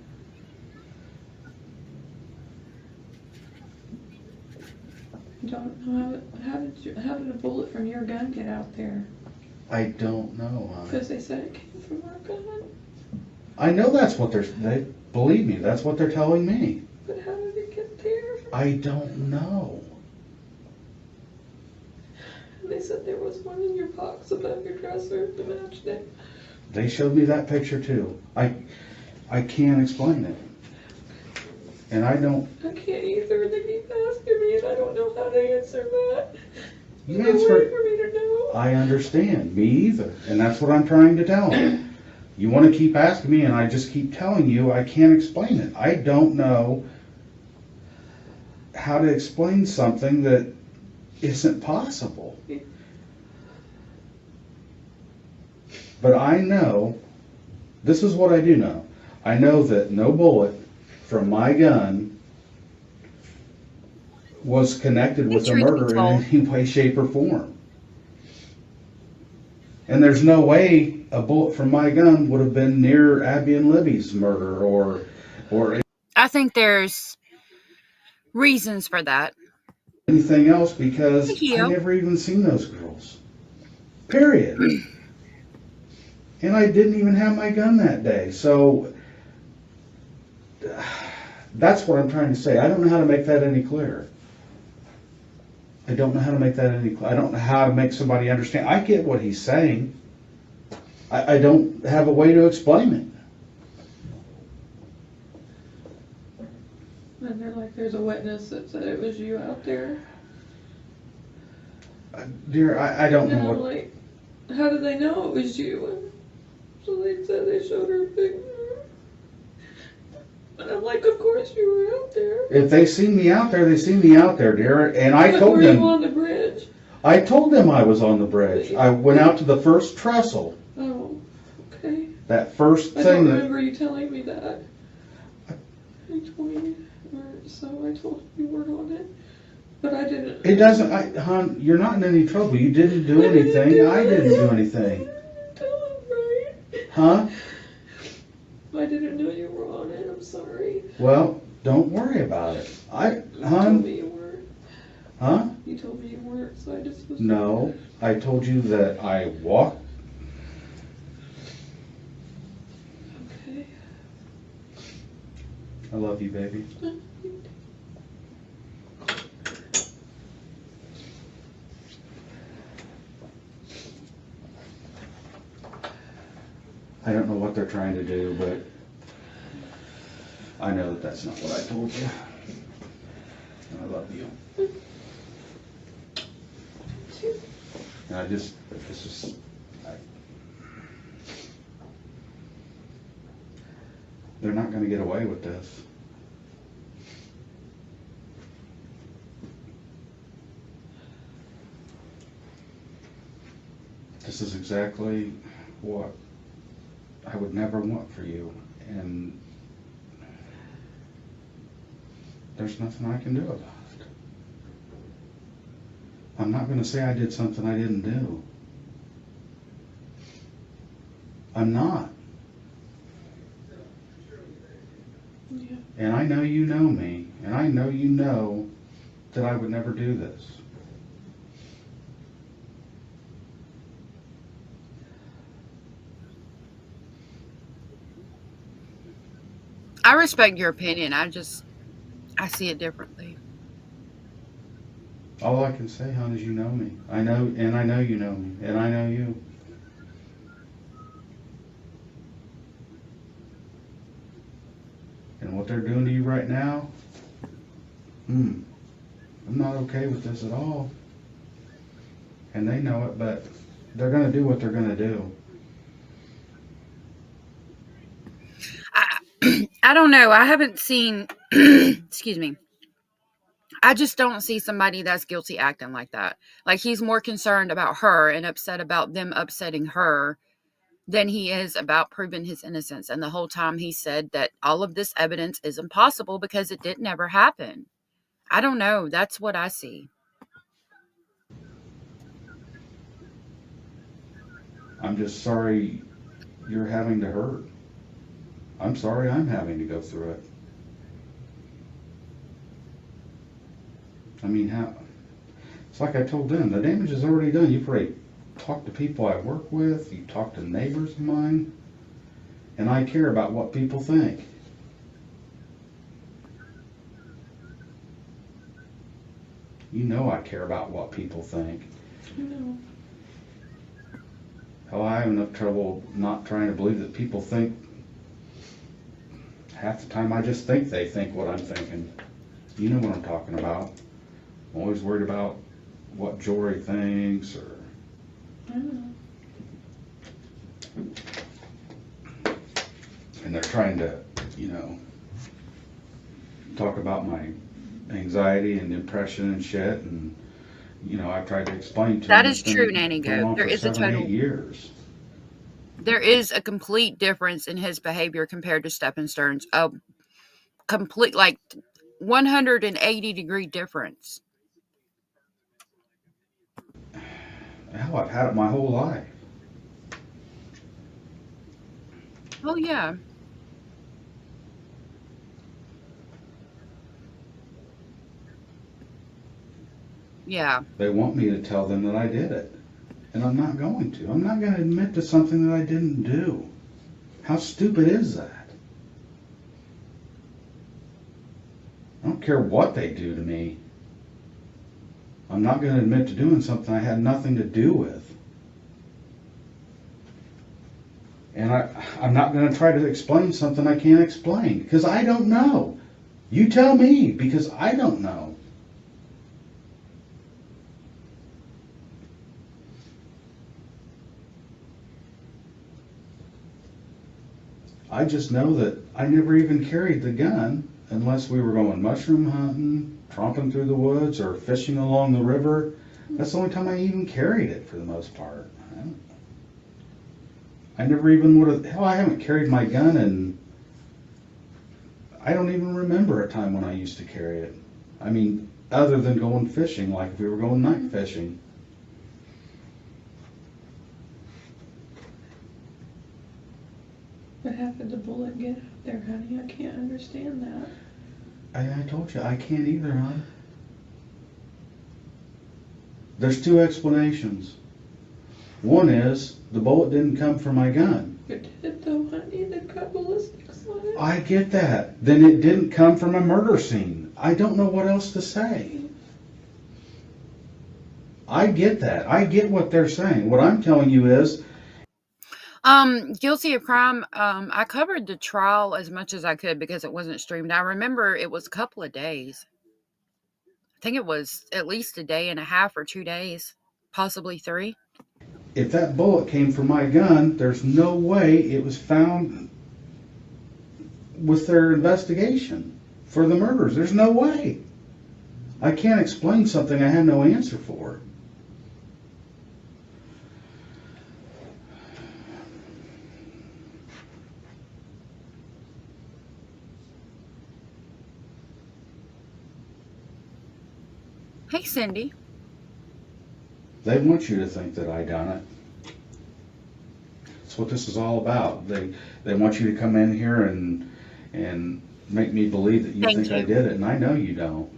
I don't know how did a bullet from your gun get out there? I don't know. Because they said it came from our gun. I know that's what they believe me. That's what they're telling me. But how did it get there? I don't know. They said there was one in your box above your dresser to match it. They showed me that picture too. I can't explain it. And I don't. I can't either. They keep asking me, and I don't know how to answer that. You There's no answer way it. for me to know. I understand. Me either. And that's what I'm trying to tell them. You want to keep asking me, and I just keep telling you I can't explain it. I don't know how to explain something that isn't possible. But I know, this is what I do know. I know that no bullet from my gun was connected with a murder in any way, shape, or form. And there's no way a bullet from my gun would have been near Abby and Libby's murder or I think there's reasons for that. anything else, because Thank I you. never even seen those girls. Period. And I didn't even have my gun that day. So that's what I'm trying to say. I don't know how to make that any clearer. I don't know how to make that any clearer. I don't know how to make somebody understand. I get what he's saying. I don't have a way to explain it. And they're like, there's a witness that said it was you out there. Dear, I don't And know I'm what. like, how did they know it was you? And so they said they showed her a picture. And I'm like, of course you were out there. If they see me out there, they see me out there, dear. And I But told were them. you on the bridge? I told them I was on the bridge. I went out to the first trestle. Oh, okay. That first I thing don't that. remember you telling me that. You told me, so I told you weren't on it. But I didn't. It doesn't, hon, you're not in any trouble. You didn't do anything. I didn't do anything. Huh? I didn't know you were on it. I'm sorry. Well, don't worry about it. You told me Hon? you weren't. Huh? You told me you weren't, so I just was. No, I told you that I walked. Okay. I love you, baby. I don't know what they're trying to do, but I know that that's not what I told you. And I love you. And I just, this is, they're not going to get away with this. This is exactly what I would never want for you, and there's nothing I can do about it. I'm not going to say I did something I didn't do. I'm not. Yeah. And I know you know me, and I know you know that I would never do this. I respect your opinion. I see it differently. All I can say, hon, is you know me. I know, and I know you know me, and I know you. And what they're doing to you right now, I'm not okay with this at all. And they know it, but they're going to do what they're going to do. I don't know. I haven't seen, excuse me. I just don't see somebody that's guilty acting like that. Like, he's more concerned about her and upset about them upsetting her than he is about proving his innocence. And the whole time he said that all of this evidence is impossible because it didn't ever happen. I don't know. That's what I see. I'm just sorry you're having to hurt. I'm sorry I'm having to go through it. I mean, how? It's like I told them, the damage is already done. You've already talked to people I work with, you talked to neighbors of mine, and I care about what people think. You know I care about what people think. No. Hell, I have enough trouble not trying to believe that people think. Half the time I just think they think what I'm thinking. You know what I'm talking about. I'm always worried about what Jory thinks, or I know. and they're trying to, talk about my anxiety and depression and shit, and I've tried to explain to That them is it's been true, Nanny going Goat. on There for is a 7, 8 total. years. There is a complete difference in his behavior compared to Steppenstern's. A complete, like, 180-degree difference. Hell, I've had it my whole life. Oh, yeah. Yeah. They want me to tell them that I did it, and I'm not going to. I'm not going to admit to something that I didn't do. How stupid is that? I don't care what they do to me. I'm not going to admit to doing something I had nothing to do with. And I'm not going to try to explain something I can't explain, because I don't know. You tell me, because I don't know. I just know that I never even carried the gun unless we were going mushroom hunting, tromping through the woods, or fishing along the river. That's the only time I even carried it for the most part. I never even would have, hell, I haven't carried my gun and I don't even remember a time when I used to carry it. I mean, other than going fishing, like if we were going night fishing. But how could the bullet get out there, honey? I can't understand that. I told you, I can't either, hon. There's two explanations. One is, the bullet didn't come from my gun. It did though, honey. They got ballistics on it. I get that. Then it didn't come from a murder scene. I don't know what else to say. I get that. I get what they're saying. What I'm telling you is, Guilty of crime. I covered the trial as much as I could because it wasn't streamed. I remember it was a couple of days. I think it was at least a day and a half or 2 days, possibly 3. if that bullet came from my gun, there's no way it was found with their investigation for the murders. There's no way. I can't explain something I have no answer for. Hey, Cindy. They want you to think that I done it. That's what this is all about. They want you to come in here and make me believe that you Thank think I you. did it, and I know you don't.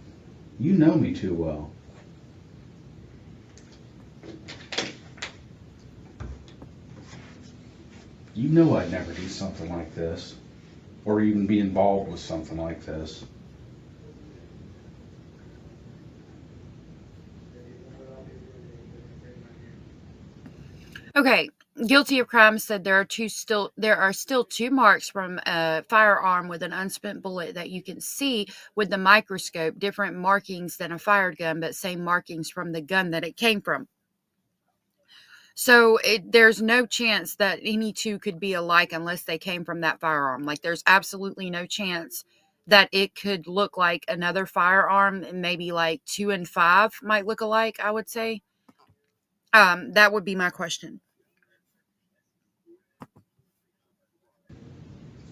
You know me too well. You know I'd never do something like this, or even be involved with something like this. Okay, guilty of crime said there are still 2 marks from a firearm with an unspent bullet that you can see with the microscope, different markings than a fired gun, but same markings from the gun that it came from. So there's no chance that any 2 could be alike unless they came from that firearm. Like, there's absolutely no chance that it could look like another firearm, and maybe like 2 and 5 might look alike, I would say. That would be my question.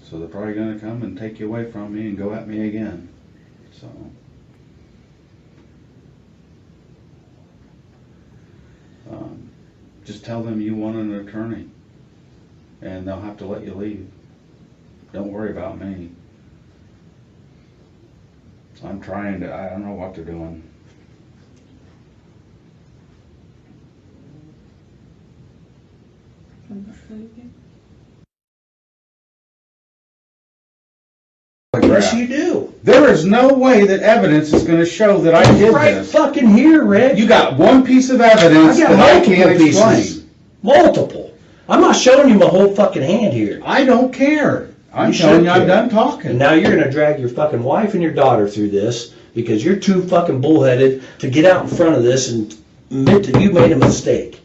So they're probably gonna come and take you away from me and go at me again. So. Just tell them you want an attorney, and they'll have to let you leave. Don't worry about me. I'm trying to, I don't know what they're doing. Yes, you do. There is no way that evidence is gonna show that I did Right this. fucking here, Rick. You got one piece of evidence I got that I multiple can't explain. pieces. Multiple. I'm not showing you my whole fucking hand here. I don't care. I'm You telling should you, I'm care. done And talking. now you're gonna drag your fucking wife and your daughter through this because you're too fucking bullheaded to get out in front of this and admit that you made a mistake.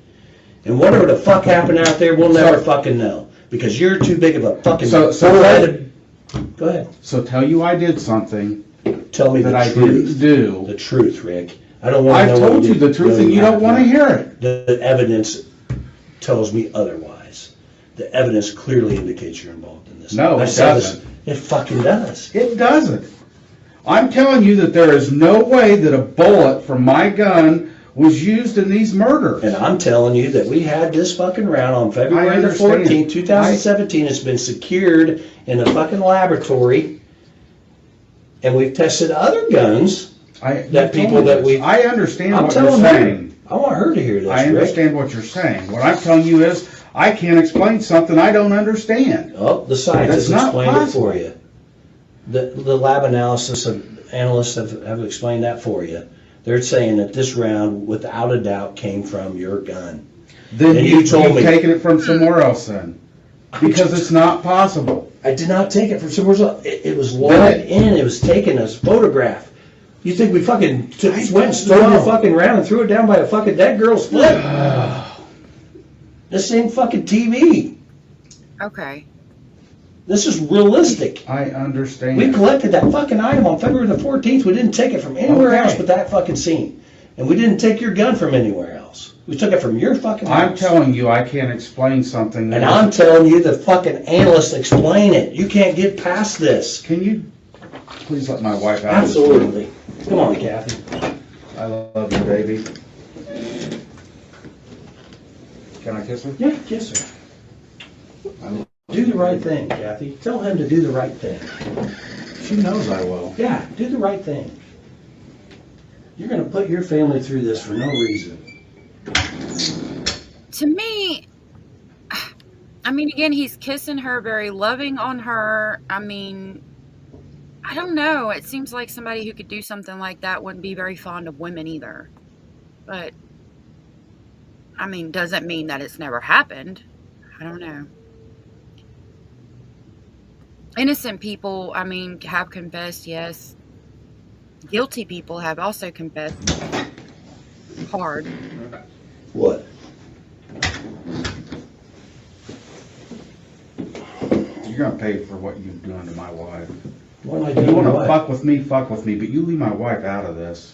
And whatever the fuck happened out there, we'll never fucking know because you're too big of a fucking bullheaded. Go ahead. So tell you I did something Tell me that the I truth. didn't do. The truth, Rick. I don't want to I've know. told you the truth and you don't want to hear it. The evidence tells me otherwise. The evidence clearly indicates you're involved in this. No, I it said this- doesn't. It fucking does. It doesn't. I'm telling you that there is no way that a bullet from my gun was used in these murders. And I'm telling you that we had this fucking round on February the understand. 14th, 2017. It's been secured in a fucking laboratory. And we've tested other guns that people that we... I understand I'm what you're telling her. saying. I want her to hear this, I Rick. understand what you're saying. What I'm telling you is, I can't explain something I don't understand. Oh, the scientists That's not explained it possible. for you. The lab analysis of analysts have explained that for you. They're saying that this round, without a doubt, came from your gun. Then And you've told me taken it from somewhere else then. Because it's not possible. I did not take it from somewhere else. It was logged in. It was taken as photograph. You think we fucking went and stole your fucking round and threw it down by a fucking dead girl's foot? This ain't fucking TV. Okay. This is realistic. I understand. We collected that fucking item on February the 14th. We didn't take it from anywhere Okay. else but that fucking scene. And we didn't take your gun from anywhere else. We took it from your fucking house. I'm telling you, I can't explain something. And I'm telling you, the fucking analysts explain it. You can't get past this. Can you please let my wife out? Absolutely. Come on, Kathy. I love you, baby. Can I kiss her? Yeah, kiss her. Do the right thing, Kathy. Tell him to do the right thing. She knows I will. Yeah, do the right thing. You're going to put your family through this for no reason. To me, I mean, again, he's kissing her, very loving on her. I mean, I don't know. It seems like somebody who could do something like that wouldn't be very fond of women either. But, I mean, doesn't mean that it's never happened. I don't know. Innocent people, I mean, have confessed, yes. Guilty people have also confessed. Hard. What? You're gonna pay for what you've done to my wife. What am I You doing? wanna What? fuck with me, but you leave my wife out of this.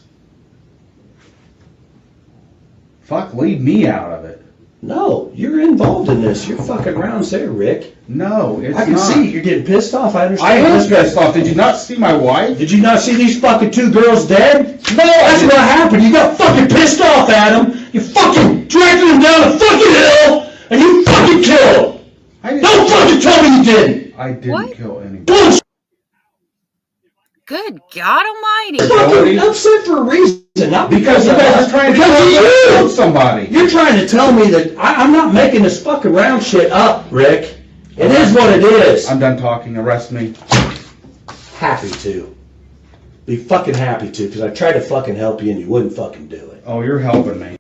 Fuck, leave me out of it. No, you're involved in this. You're fucking rounds there, Rick. No, it's I can not. see you're getting pissed off. I understand. I am this. pissed off. Did you not see my wife? Did you not see these fucking two girls dead? No, that's what happened. You got fucking pissed off at them. You fucking dragged them down the fucking hill, and you fucking killed them. Don't fucking tell me you didn't. I didn't What? kill anybody. Bullshit. Good God Almighty. Fucking upset for a reason, not Because you guys are trying to kill somebody. You're trying to tell me that I'm not making this fucking round shit up, Rick. It is what it is. I'm done talking. Arrest me. Happy to. Be fucking happy to, because I tried to fucking help you and you wouldn't fucking do it. Oh, you're helping me.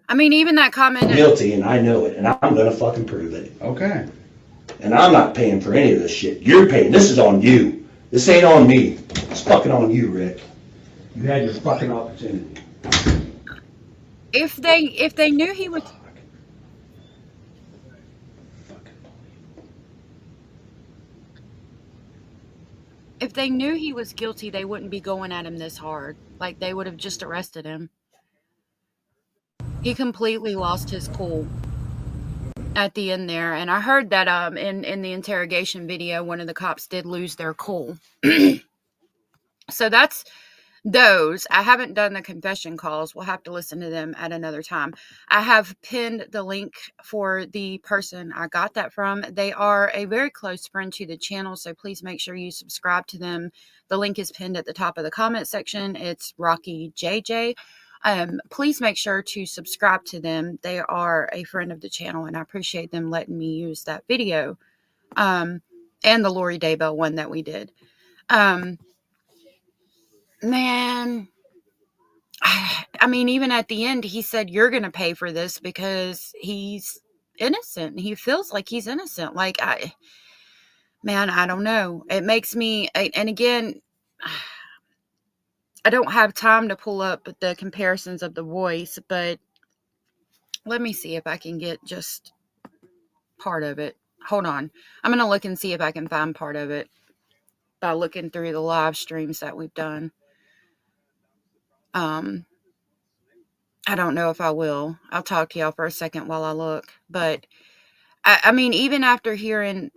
I mean, even that comment. Guilty, and I know it, and I'm gonna fucking prove it. Okay. And I'm not paying for any of this shit. You're paying. This is on you. This ain't on me. It's fucking on you, Rick. You had your fucking opportunity. If they knew he was. If they knew he was guilty, they wouldn't be going at him this hard. Like, they would have just arrested him. He completely lost his cool at the end there. And I heard that in the interrogation video, one of the cops did lose their cool. So that's those. I haven't done the confession calls. We'll have to listen to them at another time. I have pinned the link for the person I got that from. They are a very close friend to the channel, so please make sure you subscribe to them. The link is pinned at the top of the comment section. It's Rocky JJ. Please make sure to subscribe to them. They are a friend of the channel, and I appreciate them letting me use that video. And the Lori Daybell one that we did. Man, I mean, even at the end, he said, "You're going to pay for this," because he's innocent. He feels like he's innocent. Like, I don't know. It makes me, and again, I don't have time to pull up the comparisons of the voice, but let me see if I can get just part of it. Hold on. I'm going to look and see if I can find part of it by looking through the live streams that we've done. I don't know if I will. I'll talk to y'all for a second while I look. But, I mean, even after hearing,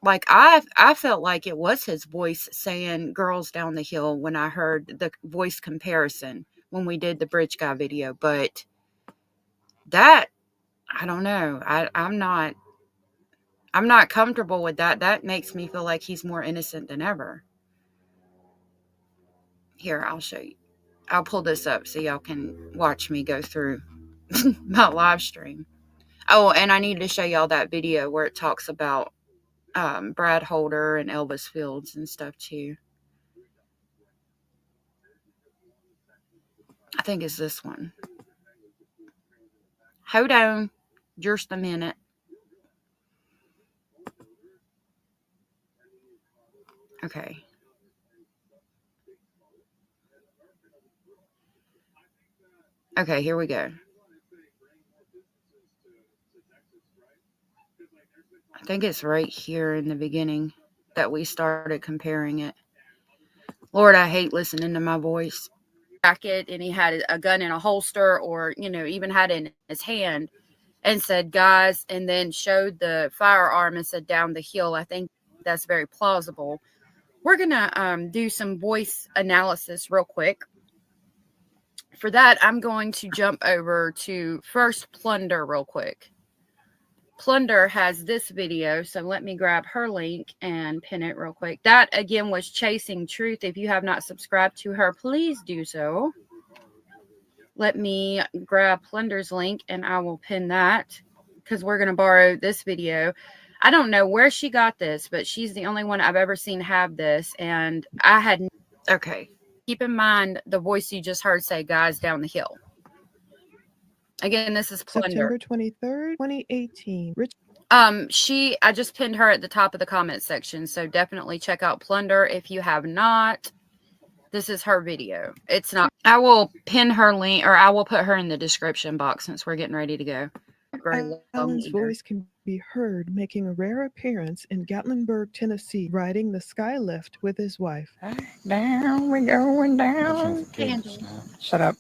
like, I felt like it was his voice saying "girls down the hill" when I heard the voice comparison when we did the Bridge Guy video. But that, I don't know. I'm not comfortable with that. That makes me feel like he's more innocent than ever. Here, I'll show you. I'll pull this up so y'all can watch me go through my live stream. Oh, and I need to show y'all that video where it talks about Brad Holder and Elvis Fields and stuff too. I think it's this one. Hold on just a minute. Okay. Okay, here we go. I think it's right here in the beginning that we started comparing it. Lord, I hate listening to my voice. Jacket, and he had a gun in a holster, or, even had it in his hand, and said, "Guys," and then showed the firearm and said, "Down the hill." I think that's very plausible. We're going to do some voice analysis real quick. For that, I'm going to jump over to first Plunder real quick. Plunder has this video, so let me grab her link and pin it real quick. That, again, was Chasing Truth. If you have not subscribed to her, please do so. Let me grab Plunder's link, and I will pin that, because we're going to borrow this video. I don't know where she got this, but she's the only one I've ever seen have this, and I had... Okay. Keep in mind the voice you just heard say, "Guys down the hill." Again, this is Plunder. September 23rd, 2018. I just pinned her at the top of the comment section, so definitely check out Plunder if you have not. This is her video. It's not... I will pin her link, or I will put her in the description box since we're getting ready to go. Allen's voice can be heard making a rare appearance in Gatlinburg, Tennessee, riding the sky lift with his wife. Down we going down. Shut up.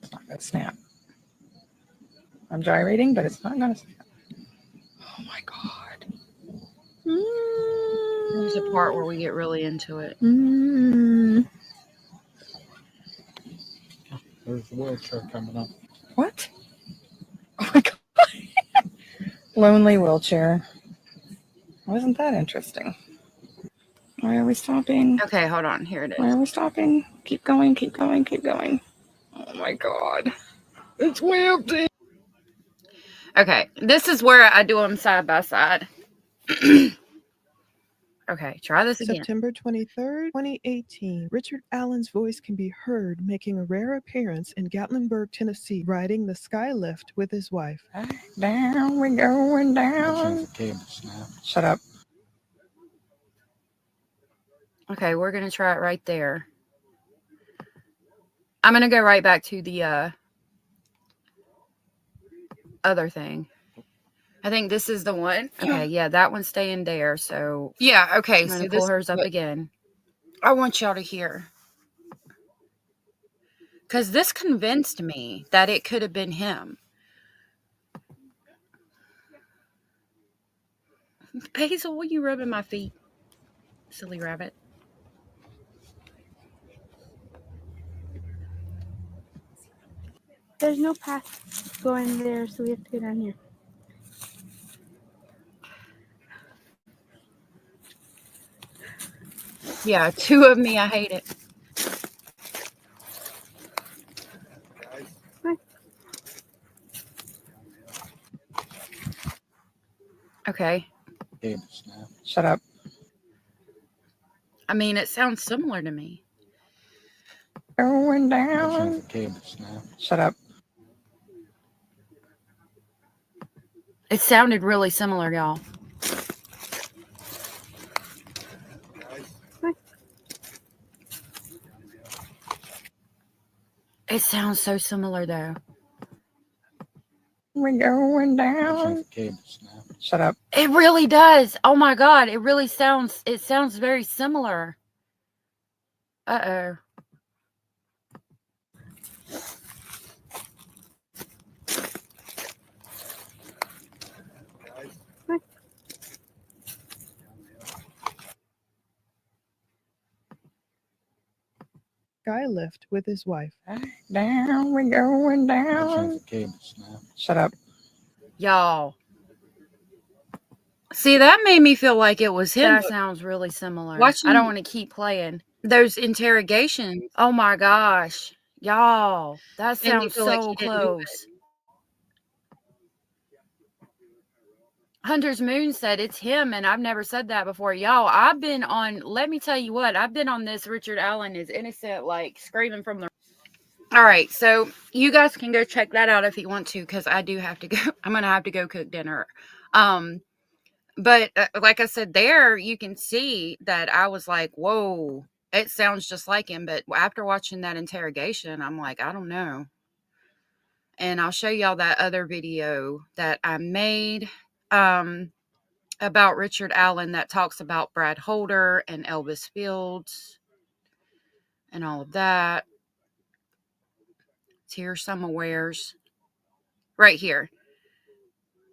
It's not going to snap. I'm gyrating, but it's not going to snap. Oh my God. There's a part where we get really into it. There's the wheelchair coming up. What? Oh my God. Lonely wheelchair. Wasn't that interesting? Why are we stopping? Okay, hold on. Here it is. Why are we stopping? Keep going, keep going, keep going. Oh my God. It's way up there. Okay, this is where I do them side by side. Okay, try this again. September 23rd, 2018. Richard Allen's voice can be heard making a rare appearance in Gatlinburg, Tennessee, riding the sky lift with his wife. Down we going down. Shut up. Okay, we're going to try it right there. I'm going to go right back to the other thing. I think this is the one. Okay, yeah, that one's staying there. So yeah, okay. I'm gonna pull hers up again. I want y'all to hear, because this convinced me that it could have been him. Basil, will you rubbing my feet? Silly rabbit. There's no path going there, so we have to go down here. Yeah, two of me. I hate it. Okay. Shut up. I mean, it sounds similar to me. Going down. Shut up. It sounded really similar, y'all. It sounds so similar, though. We're going down. Shut up. It really does. Oh my God. It really sounds, very similar. Uh-oh. Guy left with his wife. Down, we're going down. Shut up. Y'all. See, that made me feel like it was him. That sounds really similar. I don't want to keep playing. Those interrogations. Oh my gosh. Y'all. That sounds so close. Hunter's Moon said it's him, and I've never said that before. Y'all, I've been on, let me tell you what, I've been on this Richard Allen is innocent, like screaming from the... All right, so you guys can go check that out if you want to, because I do have to go. I'm going to have to go cook dinner. But like I said, there you can see that I was like, whoa, it sounds just like him. But after watching that interrogation, I'm like, I don't know. And I'll show y'all that other video that I made about Richard Allen that talks about Brad Holder and Elvis Fields and all of that. Here's some awares. Right here.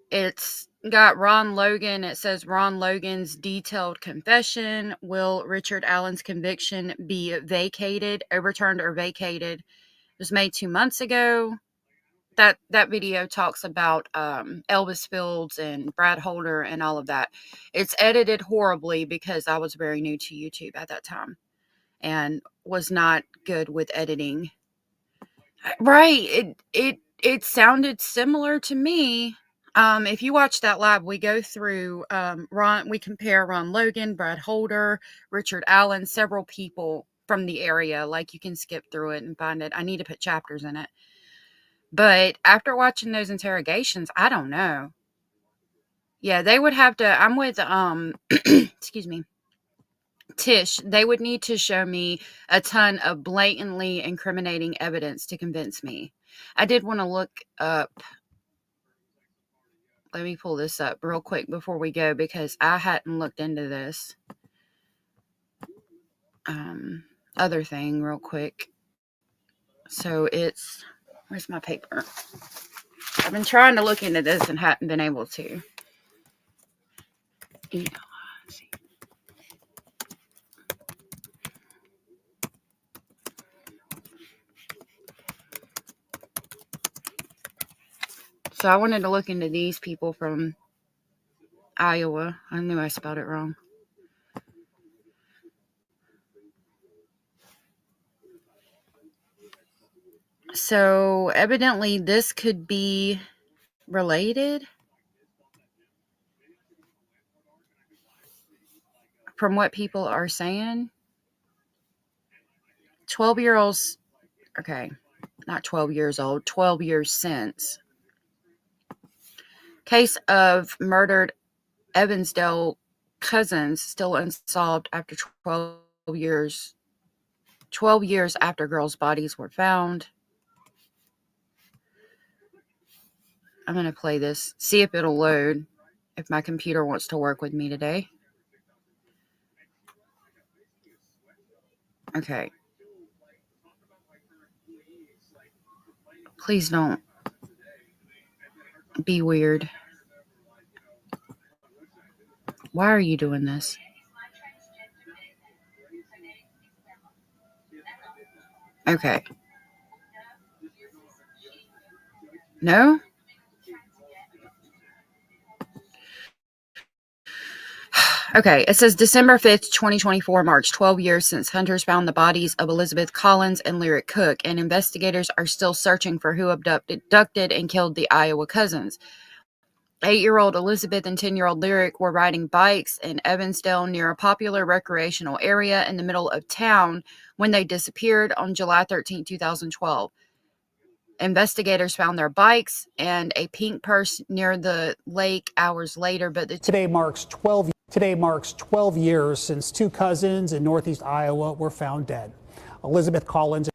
It's got Ron Logan. It says Ron Logan's detailed confession. Will Richard Allen's conviction be vacated, overturned, or vacated? It was made 2 months ago. That video talks about Elvis Fields and Brad Holder and all of that. It's edited horribly because I was very new to YouTube at that time and was not good with editing. Right. It sounded similar to me. If you watch that live, we go through we compare Ron Logan, Brad Holder, Richard Allen, several people from the area. Like, you can skip through it and find it. I need to put chapters in it. But after watching those interrogations, I don't know. Yeah, they would have to, I'm with excuse me, Tish, they would need to show me a ton of blatantly incriminating evidence to convince me. I did want to look up, let me pull this up real quick before we go, because I hadn't looked into this other thing real quick. So it's, where's my paper? I've been trying to look into this and hadn't been able to. Yeah. So I wanted to look into these people from Iowa. I knew I spelled it wrong. So evidently this could be related from what people are saying. 12-year-olds, okay, not 12 years old, 12 years since. Case of murdered Evansdale cousins still unsolved after 12 years. 12 years after girls' bodies were found. I'm going to play this, see if it'll load, if my computer wants to work with me today. Okay. Please don't be weird. Why are you doing this? Okay. No? Okay, it says December 5th, 2024 marks 12 years since hunters found the bodies of Elizabeth Collins and Lyric Cook, and investigators are still searching for who abducted and killed the Iowa cousins. 8-year-old Elizabeth and 10-year-old Lyric were riding bikes in Evansdale near a popular recreational area in the middle of town when they disappeared on July 13, 2012. Investigators found their bikes and a pink purse near the lake hours later, but Today marks 12 years since two cousins in northeast Iowa were found dead. Elizabeth Collins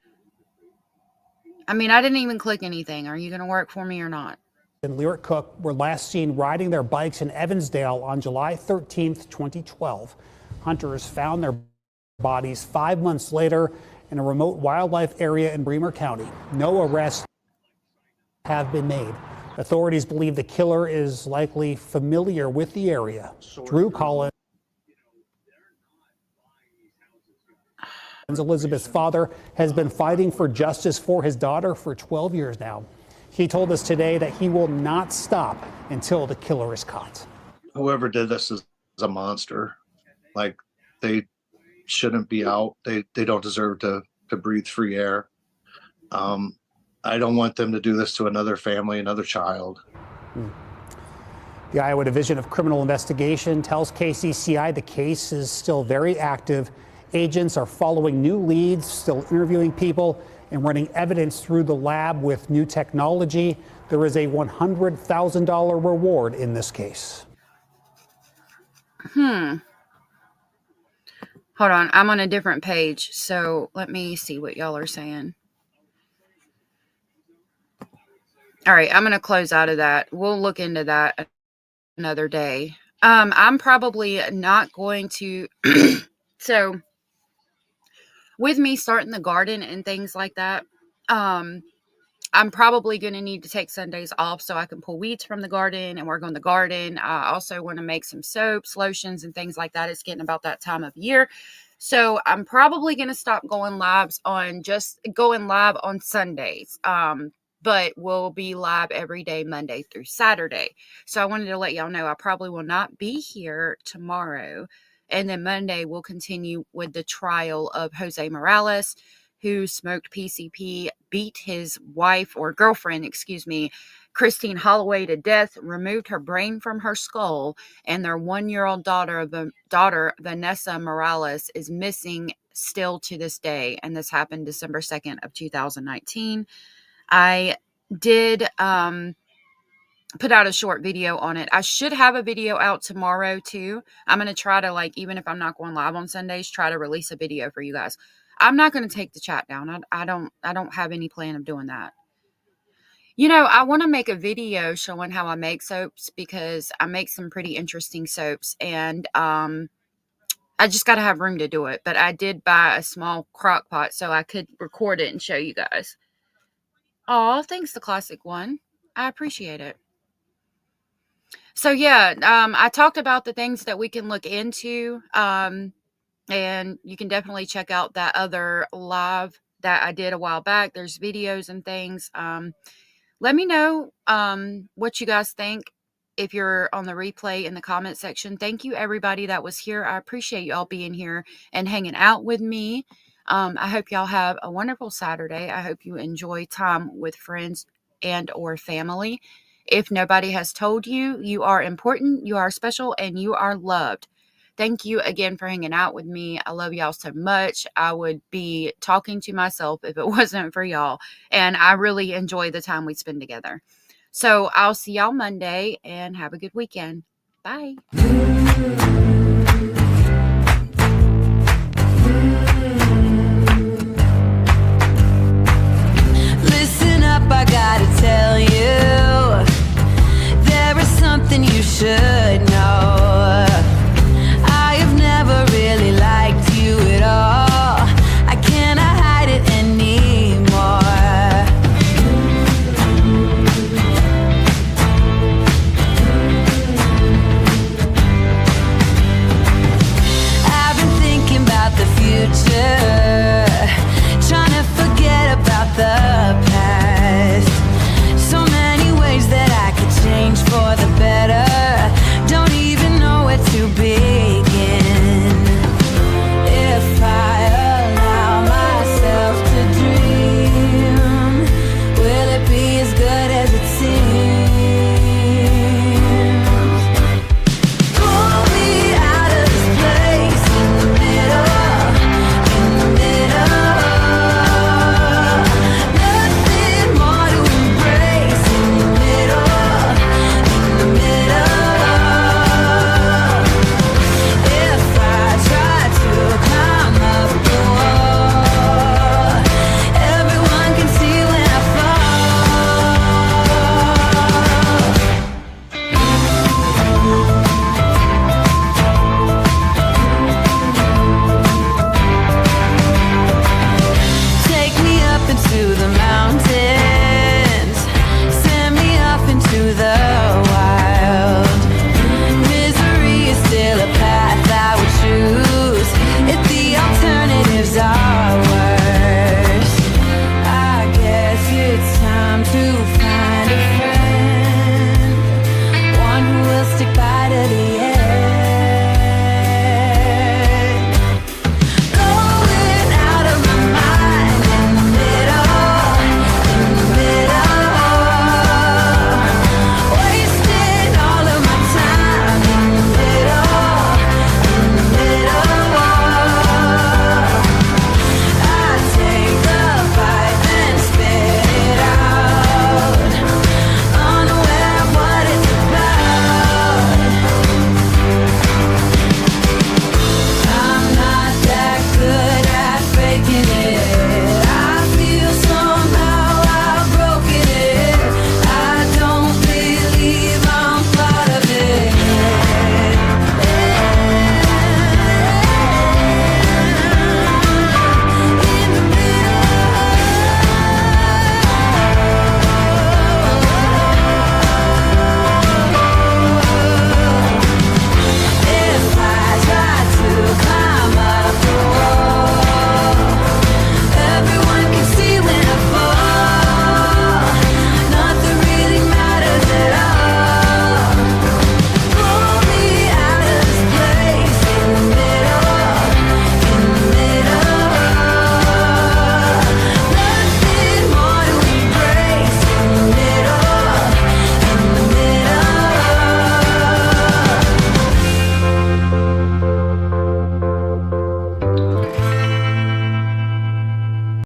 I didn't even click anything. Are you going to work for me or not? and Lyric Cook were last seen riding their bikes in Evansdale on July 13th, 2012. Hunters found their bodies 5 months later in a remote wildlife area in Bremer County. No arrests have been made. Authorities believe the killer is likely familiar with the area. Drew Collins, Elizabeth's father, has been fighting for justice for his daughter for 12 years now. He told us today that he will not stop until the killer is caught. Whoever did this is a monster. Like, they shouldn't be out. They don't deserve to breathe free air. I don't want them to do this to another family, another child. The Iowa Division of Criminal Investigation tells KCCI the case is still very active. Agents are following new leads, still interviewing people, and running evidence through the lab with new technology. There is a $100,000 reward in this case. Hold on, I'm on a different page, so let me see what y'all are saying. All right, I'm going to close out of that. We'll look into that another day. I'm probably not going to... So, with me starting the garden and things like that, I'm probably going to need to take Sundays off so I can pull weeds from the garden and work on the garden. I also want to make some soaps, lotions, and things like that. It's getting about that time of year. So I'm probably going to stop going live on Sundays. But we'll be live every day, Monday through Saturday. So I wanted to let y'all know I probably will not be here tomorrow. And then Monday we'll continue with the trial of Jose Morales, who smoked PCP, beat his wife or girlfriend, Christine Holloway to death, removed her brain from her skull, and their 1-year-old daughter, Vanessa Morales, is missing still to this day. And this happened December 2nd of 2019. I did put out a short video on it. I should have a video out tomorrow too. I'm going to try to, even if I'm not going live on Sundays, try to release a video for you guys. I'm not going to take the chat down. I don't have any plan of doing that. I want to make a video showing how I make soaps, because I make some pretty interesting soaps, and I just got to have room to do it. But I did buy a small crock pot so I could record it and show you guys. Aw, thanks, the classic one. I appreciate it. So yeah, I talked about the things that we can look into, and you can definitely check out that other live that I did a while back. There's videos and things. Let me know what you guys think if you're on the replay in the comment section. Thank you, everybody that was here. I appreciate y'all being here and hanging out with me. I hope y'all have a wonderful Saturday. I hope you enjoy time with friends and or family. If nobody has told you, you are important, you are special, and you are loved. Thank you again for hanging out with me. I love y'all so much. I would be talking to myself if it wasn't for y'all. And I really enjoy the time we spend together. So I'll see y'all Monday, and have a good weekend. Bye. Listen up, I gotta tell you. to the mountain.